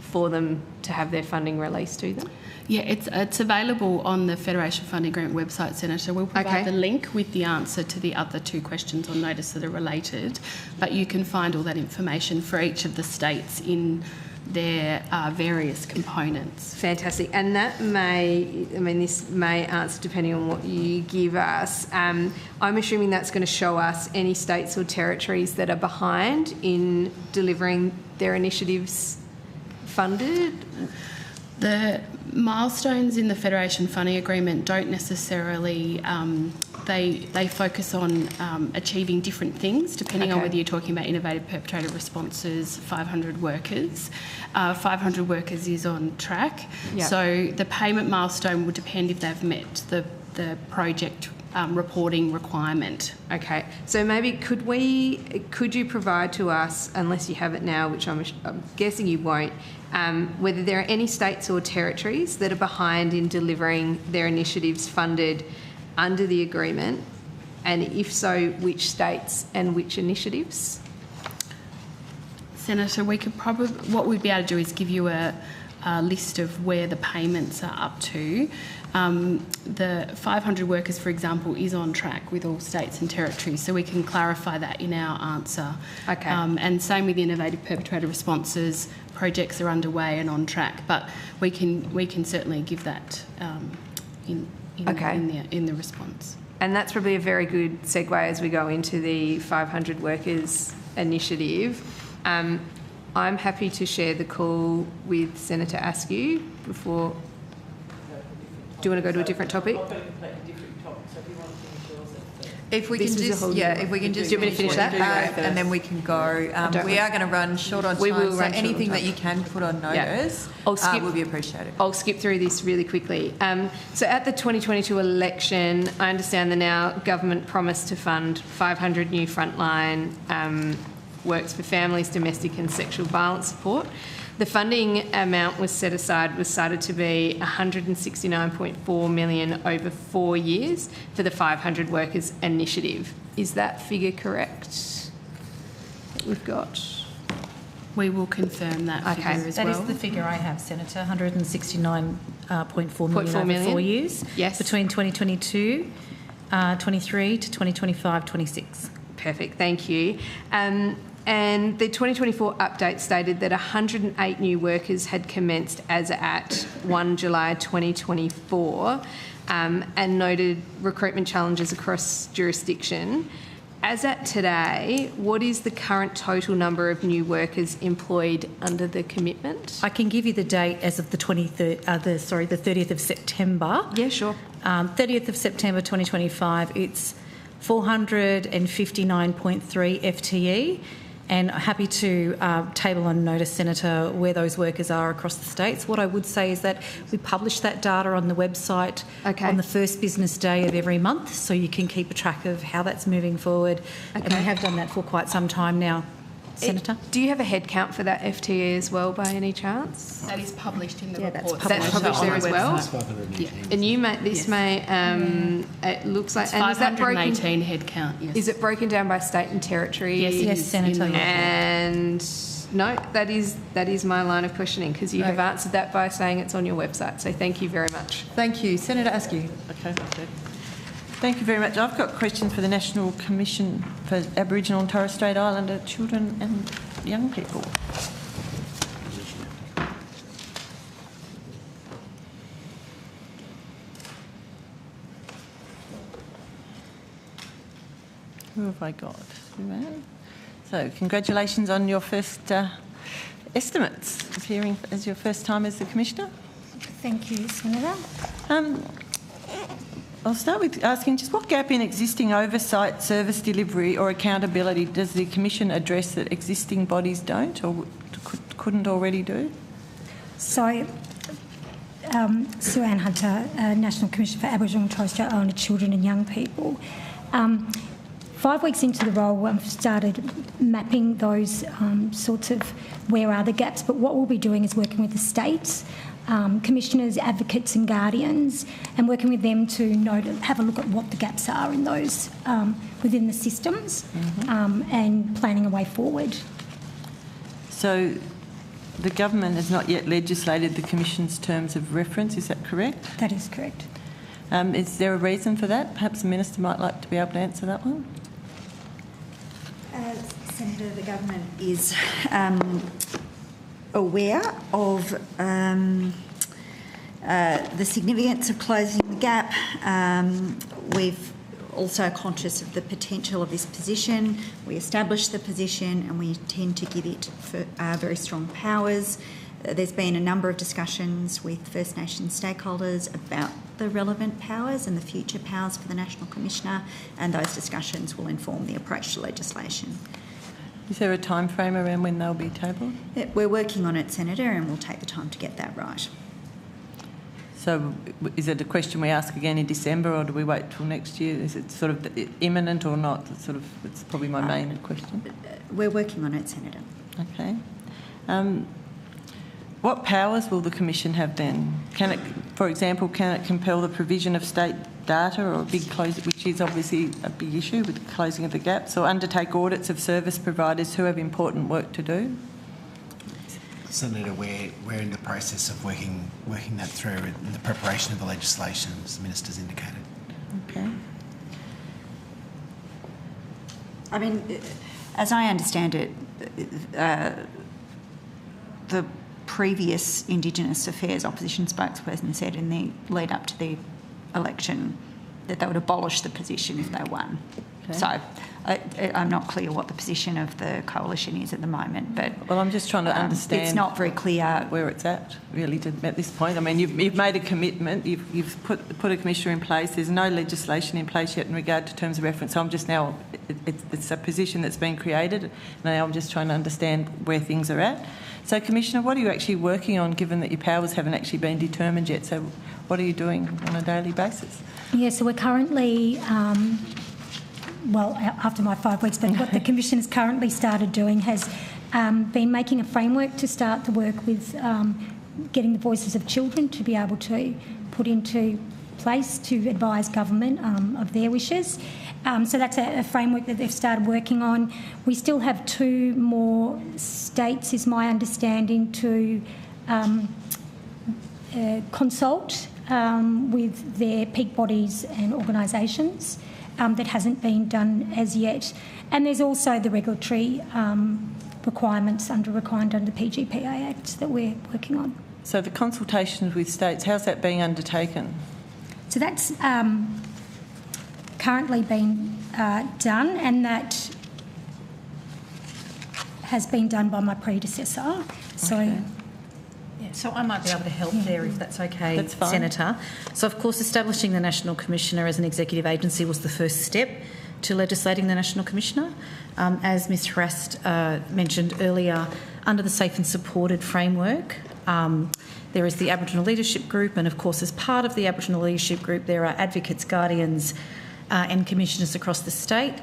for them to have their funding released to them? Yeah, it's available on the Federation Funding Grant website, Senator. We'll provide the link with the answer to the other two questions on notice that are related, but you can find all that information for each of the states in their various components. Fantastic. And that this may answer depending on what you give us. I'm assuming that's going to show us any states or territories that are behind in delivering their initiatives funded. The milestones in the Federation Funding Agreement don't necessarily, they focus on achieving different things depending on whether you're talking about innovative perpetrator responses, 500 workers. 500 workers is on track. Yep. So the payment milestone will depend if they've met the project reporting requirement. Okay, so maybe could you provide to us, unless you have it now, which I'm guessing you won't, whether there are any states or territories that are behind in delivering their initiatives funded under the agreement, and if so, which states and which initiatives? Senator, what we'd be able to do is give you a list of where the payments are up to. The 500 workers, for example, is on track with all states and territories, so we can clarify that in our answer. Okay. And same with innovative perpetrator responses. Projects are underway and on track, but we can certainly give that in the response. And that's probably a very good segue as we go into the 500 workers initiative. I'm happy to share the call with Senator Askew before. Do you want to go to a different topic? If we can just finish that, and then we can go. We are going to run short on time, we will run anything that you can put on notice will be appreciated. I'll skip through this really quickly. So at the 2022 election, I understand the now government promised to fund 500 new frontline works for families, domestic and sexual violence support. The funding amount was set aside was cited to be $169.4 million over 4 years for the 500 workers initiative. Is that figure correct? That we've got. We will confirm that figure as well. That is the figure I have, Senator. $169.4 million over 4 years. Yes. Between 2022, 23 to 2025, 26. Perfect. Thank you. And the 2024 update stated that 108 new workers had commenced as at 1 July 2024 and noted recruitment challenges across jurisdiction. As at today, what is the current total number of new workers employed under the commitment? I can give you the date as of the 30th of September. Yeah, sure. 30th of September 2025, it's 459.3 FTE. And happy to table on notice, Senator, where those workers are across the states. What I would say is that we publish that data on the website on the first business day of every month, so you can keep a track of how that's moving forward. And we have done that for quite some time now. Senator. Do you have a head count for that FTE as well, by any chance? That is published in the Yeah, report. That's published there as well. Yeah. And you may, this may, it looks like, It's and is that broken? 518 head count. Yes. Is it broken down by state and territory? Yes, Senator. And no, that is my line of questioning, because you have answered that by saying it's on your website. So thank you very much. Thank you. Senator Askew. Okay. Thank you very much. I've got questions for the National Commission for Aboriginal and Torres Strait Islander Children and Young People. Who have I got? Sue-Ann? So, congratulations on your first estimates, appearing as your first time as the Commissioner. Thank you, Senator. I'll start with asking just what gap in existing oversight, service delivery or accountability does the Commission address that existing bodies don't or couldn't already do? So, Sue-Ann Hunter, National Commission for Aboriginal and Torres Strait Islander Children and Young People. 5 weeks into the role, I've started mapping those sorts of where are the gaps, but what we'll be doing is working with the states, commissioners, advocates and guardians, and working with them to have a look at what the gaps are in those within the systems and planning a way forward. So the government has not yet legislated the Commission's terms of reference, is that correct? That is correct. Is there a reason for that? Perhaps the Minister might like to be able to answer that one. Senator, the government is aware of the significance of closing the gap. We've also conscious of the potential of this position. We established the position and we intend to give it very strong powers. There's been a number of discussions with First Nations stakeholders about the relevant powers and the future powers for the National Commissioner, and those discussions will inform the approach to legislation. Is there a time frame around when they'll be tabled? We're working on it, Senator, and we'll take the time to get that right. So is it a question we ask again in December, or do we wait till next year? Is it sort of imminent or not? It's probably my main question. We're working on it, Senator. Okay. What powers will the Commission have then? Can it, for example, can it compel the provision of state data or a big close, which is obviously a big issue with the closing of the gaps, or undertake audits of service providers who have important work to do? Senator, we're in the process of working that through in the preparation of the legislation, as the Minister's indicated. Okay. I mean, as I understand it, the previous Indigenous Affairs opposition spokesperson said in the lead up to the election that they would abolish the position if they won. Okay. So I'm not clear what the position of the coalition is at the moment, but well, I'm just trying to understand. It's not very clear where it's at really at this point. I mean, you've made a commitment. You've put a commissioner in place. There's no legislation in place yet in regard to terms of reference. So I'm just now. It's a position that's been created. And now I'm just trying to understand where things are at. So, Commissioner, what are you actually working on, given that your powers haven't actually been determined yet? So, what are you doing on a daily basis? Yeah, so we're currently, after my 5 weeks, but what the Commission has currently started doing has been making a framework to start to work with getting the voices of children to be able to put into place to advise government of their wishes. So that's a framework that they've started working on. We still have 2 more states, is my understanding, to consult with their peak bodies and organisations. That hasn't been done as yet. And there's also the regulatory requirements required under the PGPA Act that we're working on. So the consultations with states, how's that being undertaken? So that's currently been done, and that has been done by my predecessor. So, yeah, so I might be able to help there if that's okay, that's fine. Senator. So, of course, establishing the National Commissioner as an executive agency was the first step to legislating the National Commissioner. As Ms Hrast mentioned earlier, under the Safe and Supported framework, there is the Aboriginal Leadership Group, and of course as part of the Aboriginal Leadership Group there are advocates, guardians and commissioners across the state.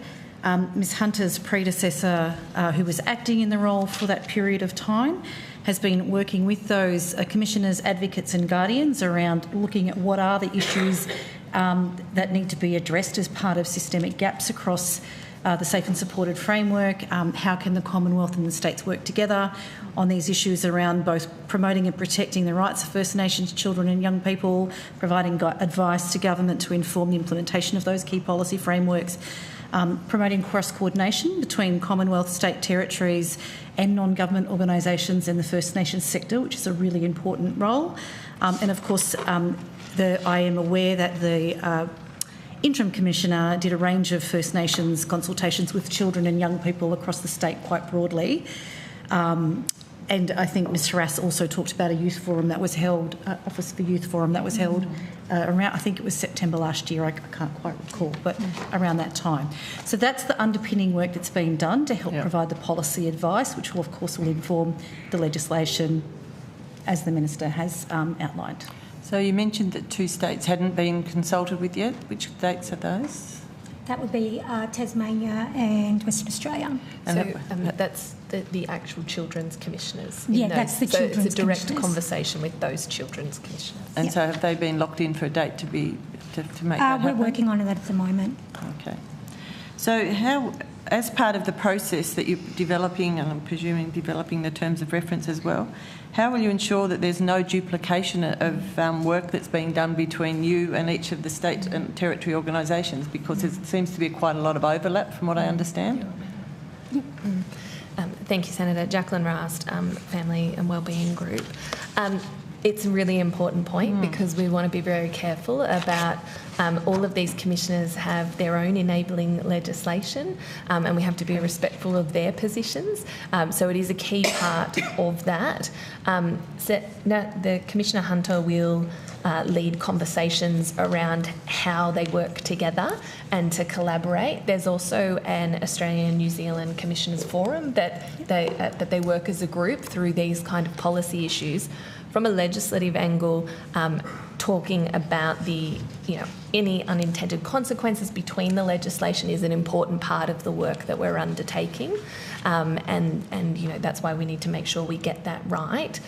Ms Hunter's predecessor, who was acting in the role for that period of time, has been working with those commissioners, advocates and guardians around looking at what are the issues that need to be addressed as part of systemic gaps across the safe and supported framework. How can the Commonwealth and the states work together on these issues around both promoting and protecting the rights of First Nations children and young people, providing advice to government to inform the implementation of those key policy frameworks, promoting cross-coordination between Commonwealth, state territories and non-government organisations in the First Nations sector, which is a really important role. And of course, I am aware that the Interim Commissioner did a range of First Nations consultations with children and young people across the state quite broadly. And I think Ms Harass also talked about a youth forum that was held, Office for Youth Forum that was held around, I think it was September last year, I can't quite recall, but around that time. So that's the underpinning work that's been done to help provide the policy advice, which will of course will inform the legislation as the Minister has outlined. So you mentioned that 2 states hadn't been consulted with yet. Which states are those? That would be Tasmania and Western Australia. So that's the actual children's commissioners. Yeah, that's the children's So it's a direct commissioners. conversation with those children's commissioners. And so have they been locked in for a date to make that happen? We're working on that at the moment. Okay. So how, as part of the process that you're developing, and I'm presuming developing the terms of reference as well, how will you ensure that there's no duplication of work that's being done between you and each of the state and territory organisations? Because there seems to be quite a lot of overlap from what I understand. Thank you, Senator. Jacqueline Rast, Family and Wellbeing Group. It's a really important point because we want to be very careful about all of these commissioners have their own enabling legislation and we have to be respectful of their positions. So it is a key part of that. So now the Commissioner Hunter will lead conversations around how they work together and to collaborate. There's also an Australian and New Zealand Commissioners Forum that they work as a group through these kind of policy issues. From a legislative angle, talking about any unintended consequences between the legislation is an important part of the work that we're undertaking, and that's why we need to make sure we get that right,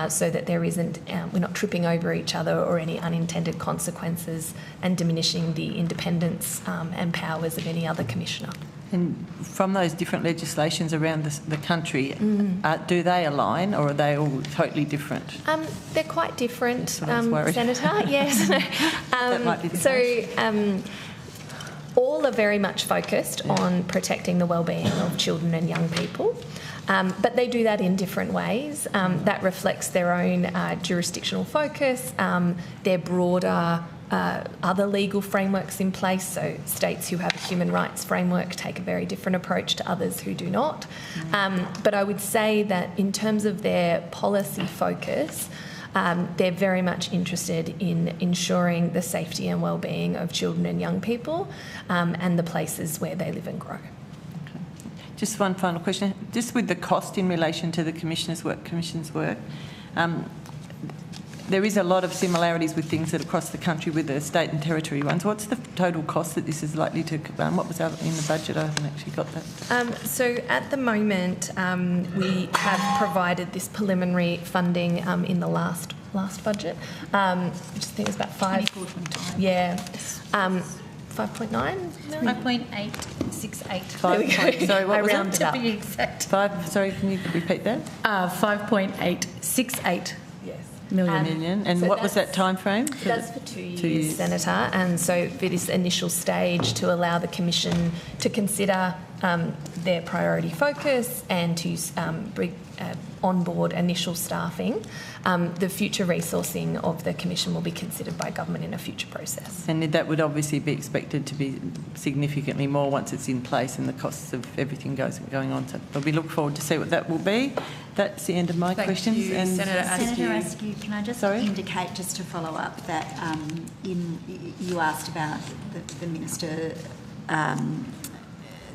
so that there isn't we're not tripping over each other or any unintended consequences and diminishing the independence and powers of any other commissioner. And from those different legislations around the country, do they align or are they all totally different? They're quite different, Senator. Yes. That might be the case. All are very much focused on protecting the wellbeing of children and young people. But they do that in different ways. That reflects their own jurisdictional focus, their broader other legal frameworks in place. So states who have a human rights framework take a very different approach to others who do not. But I would say that in terms of their policy focus, they're very much interested in ensuring the safety and wellbeing of children and young people and the places where they live and grow. Okay. Just one final question. Just with the cost in relation to the Commission's work, there is a lot of similarities with things that across the country with the state and territory ones. What's the total cost that this is likely to... what was out in the budget? I haven't actually got that. So at the moment, we have provided this preliminary funding in the last budget, which I think was about 5... Yeah. 5.9 million? 5.868. Sorry, what was rounded it? up. To be exact. Sorry, can you repeat that? 5.868 million. And so what was that time frame? That's for 2 years, Senator. And so for this initial stage to allow the Commission to consider their priority focus and to bring on board initial staffing, the future resourcing of the Commission will be considered by government in a future process. And that would obviously be expected to be significantly more once it's in place and the costs of everything going on. So we look forward to see what that will be. That's the end of my questions. You, and Senator Askew, can I just indicate, just to follow up, that you asked about the Minister...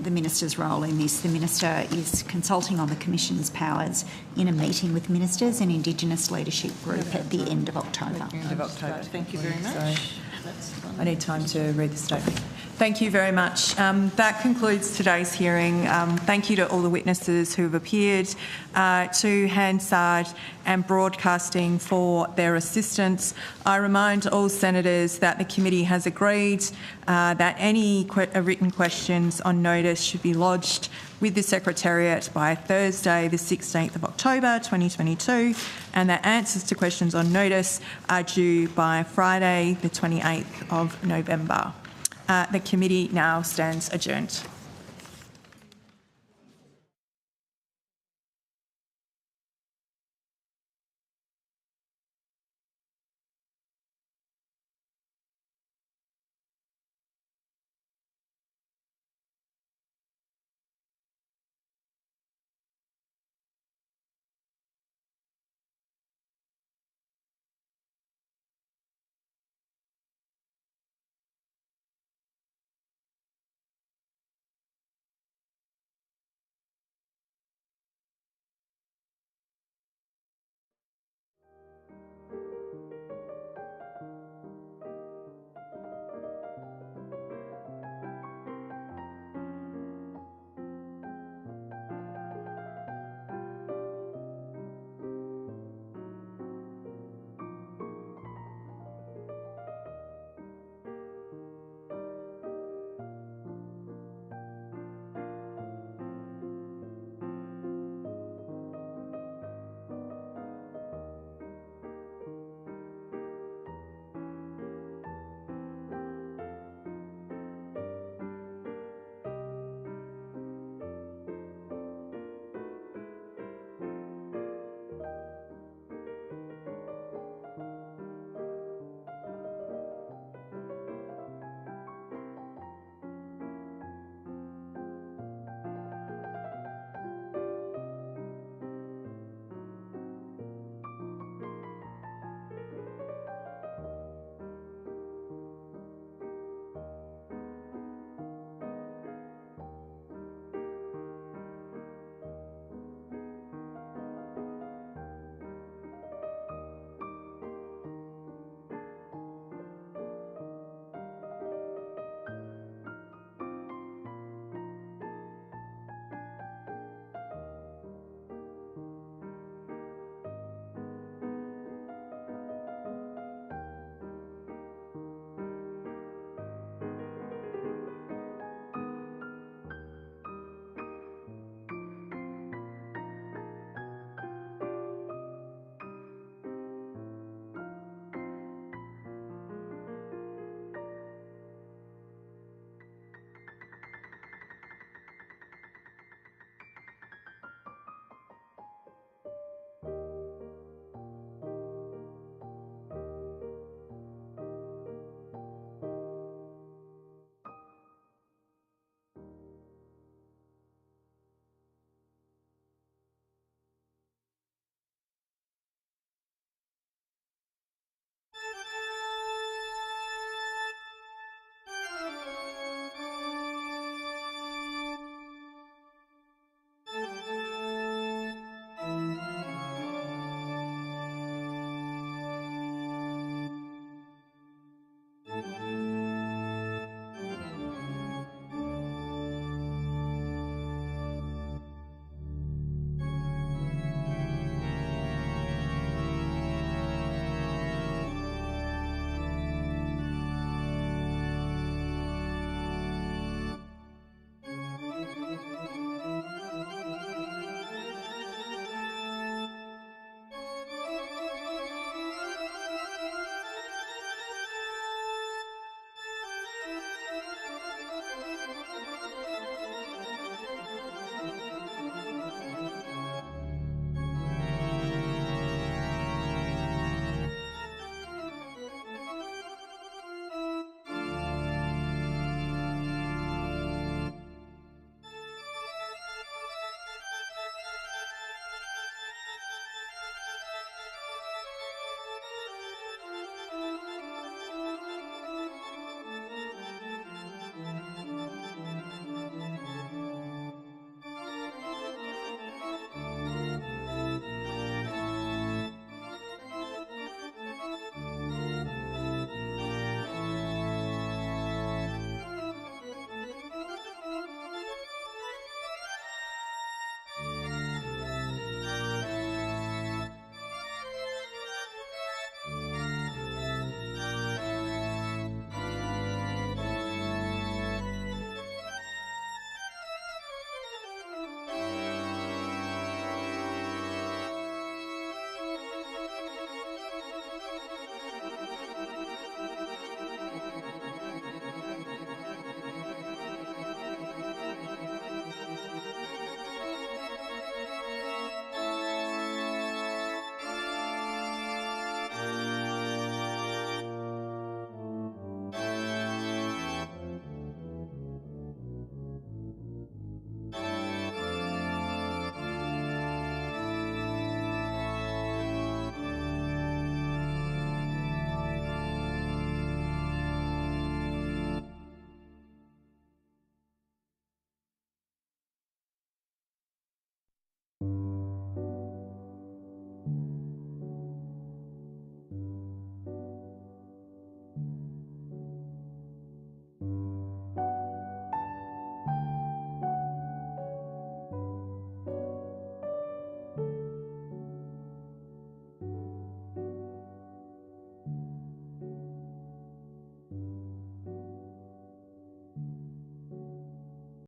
the Minister's role in this. The Minister is consulting on the Commission's powers in a meeting with Ministers and Indigenous Leadership Group at the end of October. End of October. Thank you very much. I need time to read the statement. Thank you very much. That concludes today's hearing. Thank you to all the witnesses who have appeared, to Hansard and Broadcasting for their assistance. I remind all senators that the committee has agreed that any written questions on notice should be lodged with the Secretariat by Thursday the 16th of October 2022, and that answers to questions on notice are due by Friday the 28th of November. The committee now stands adjourned.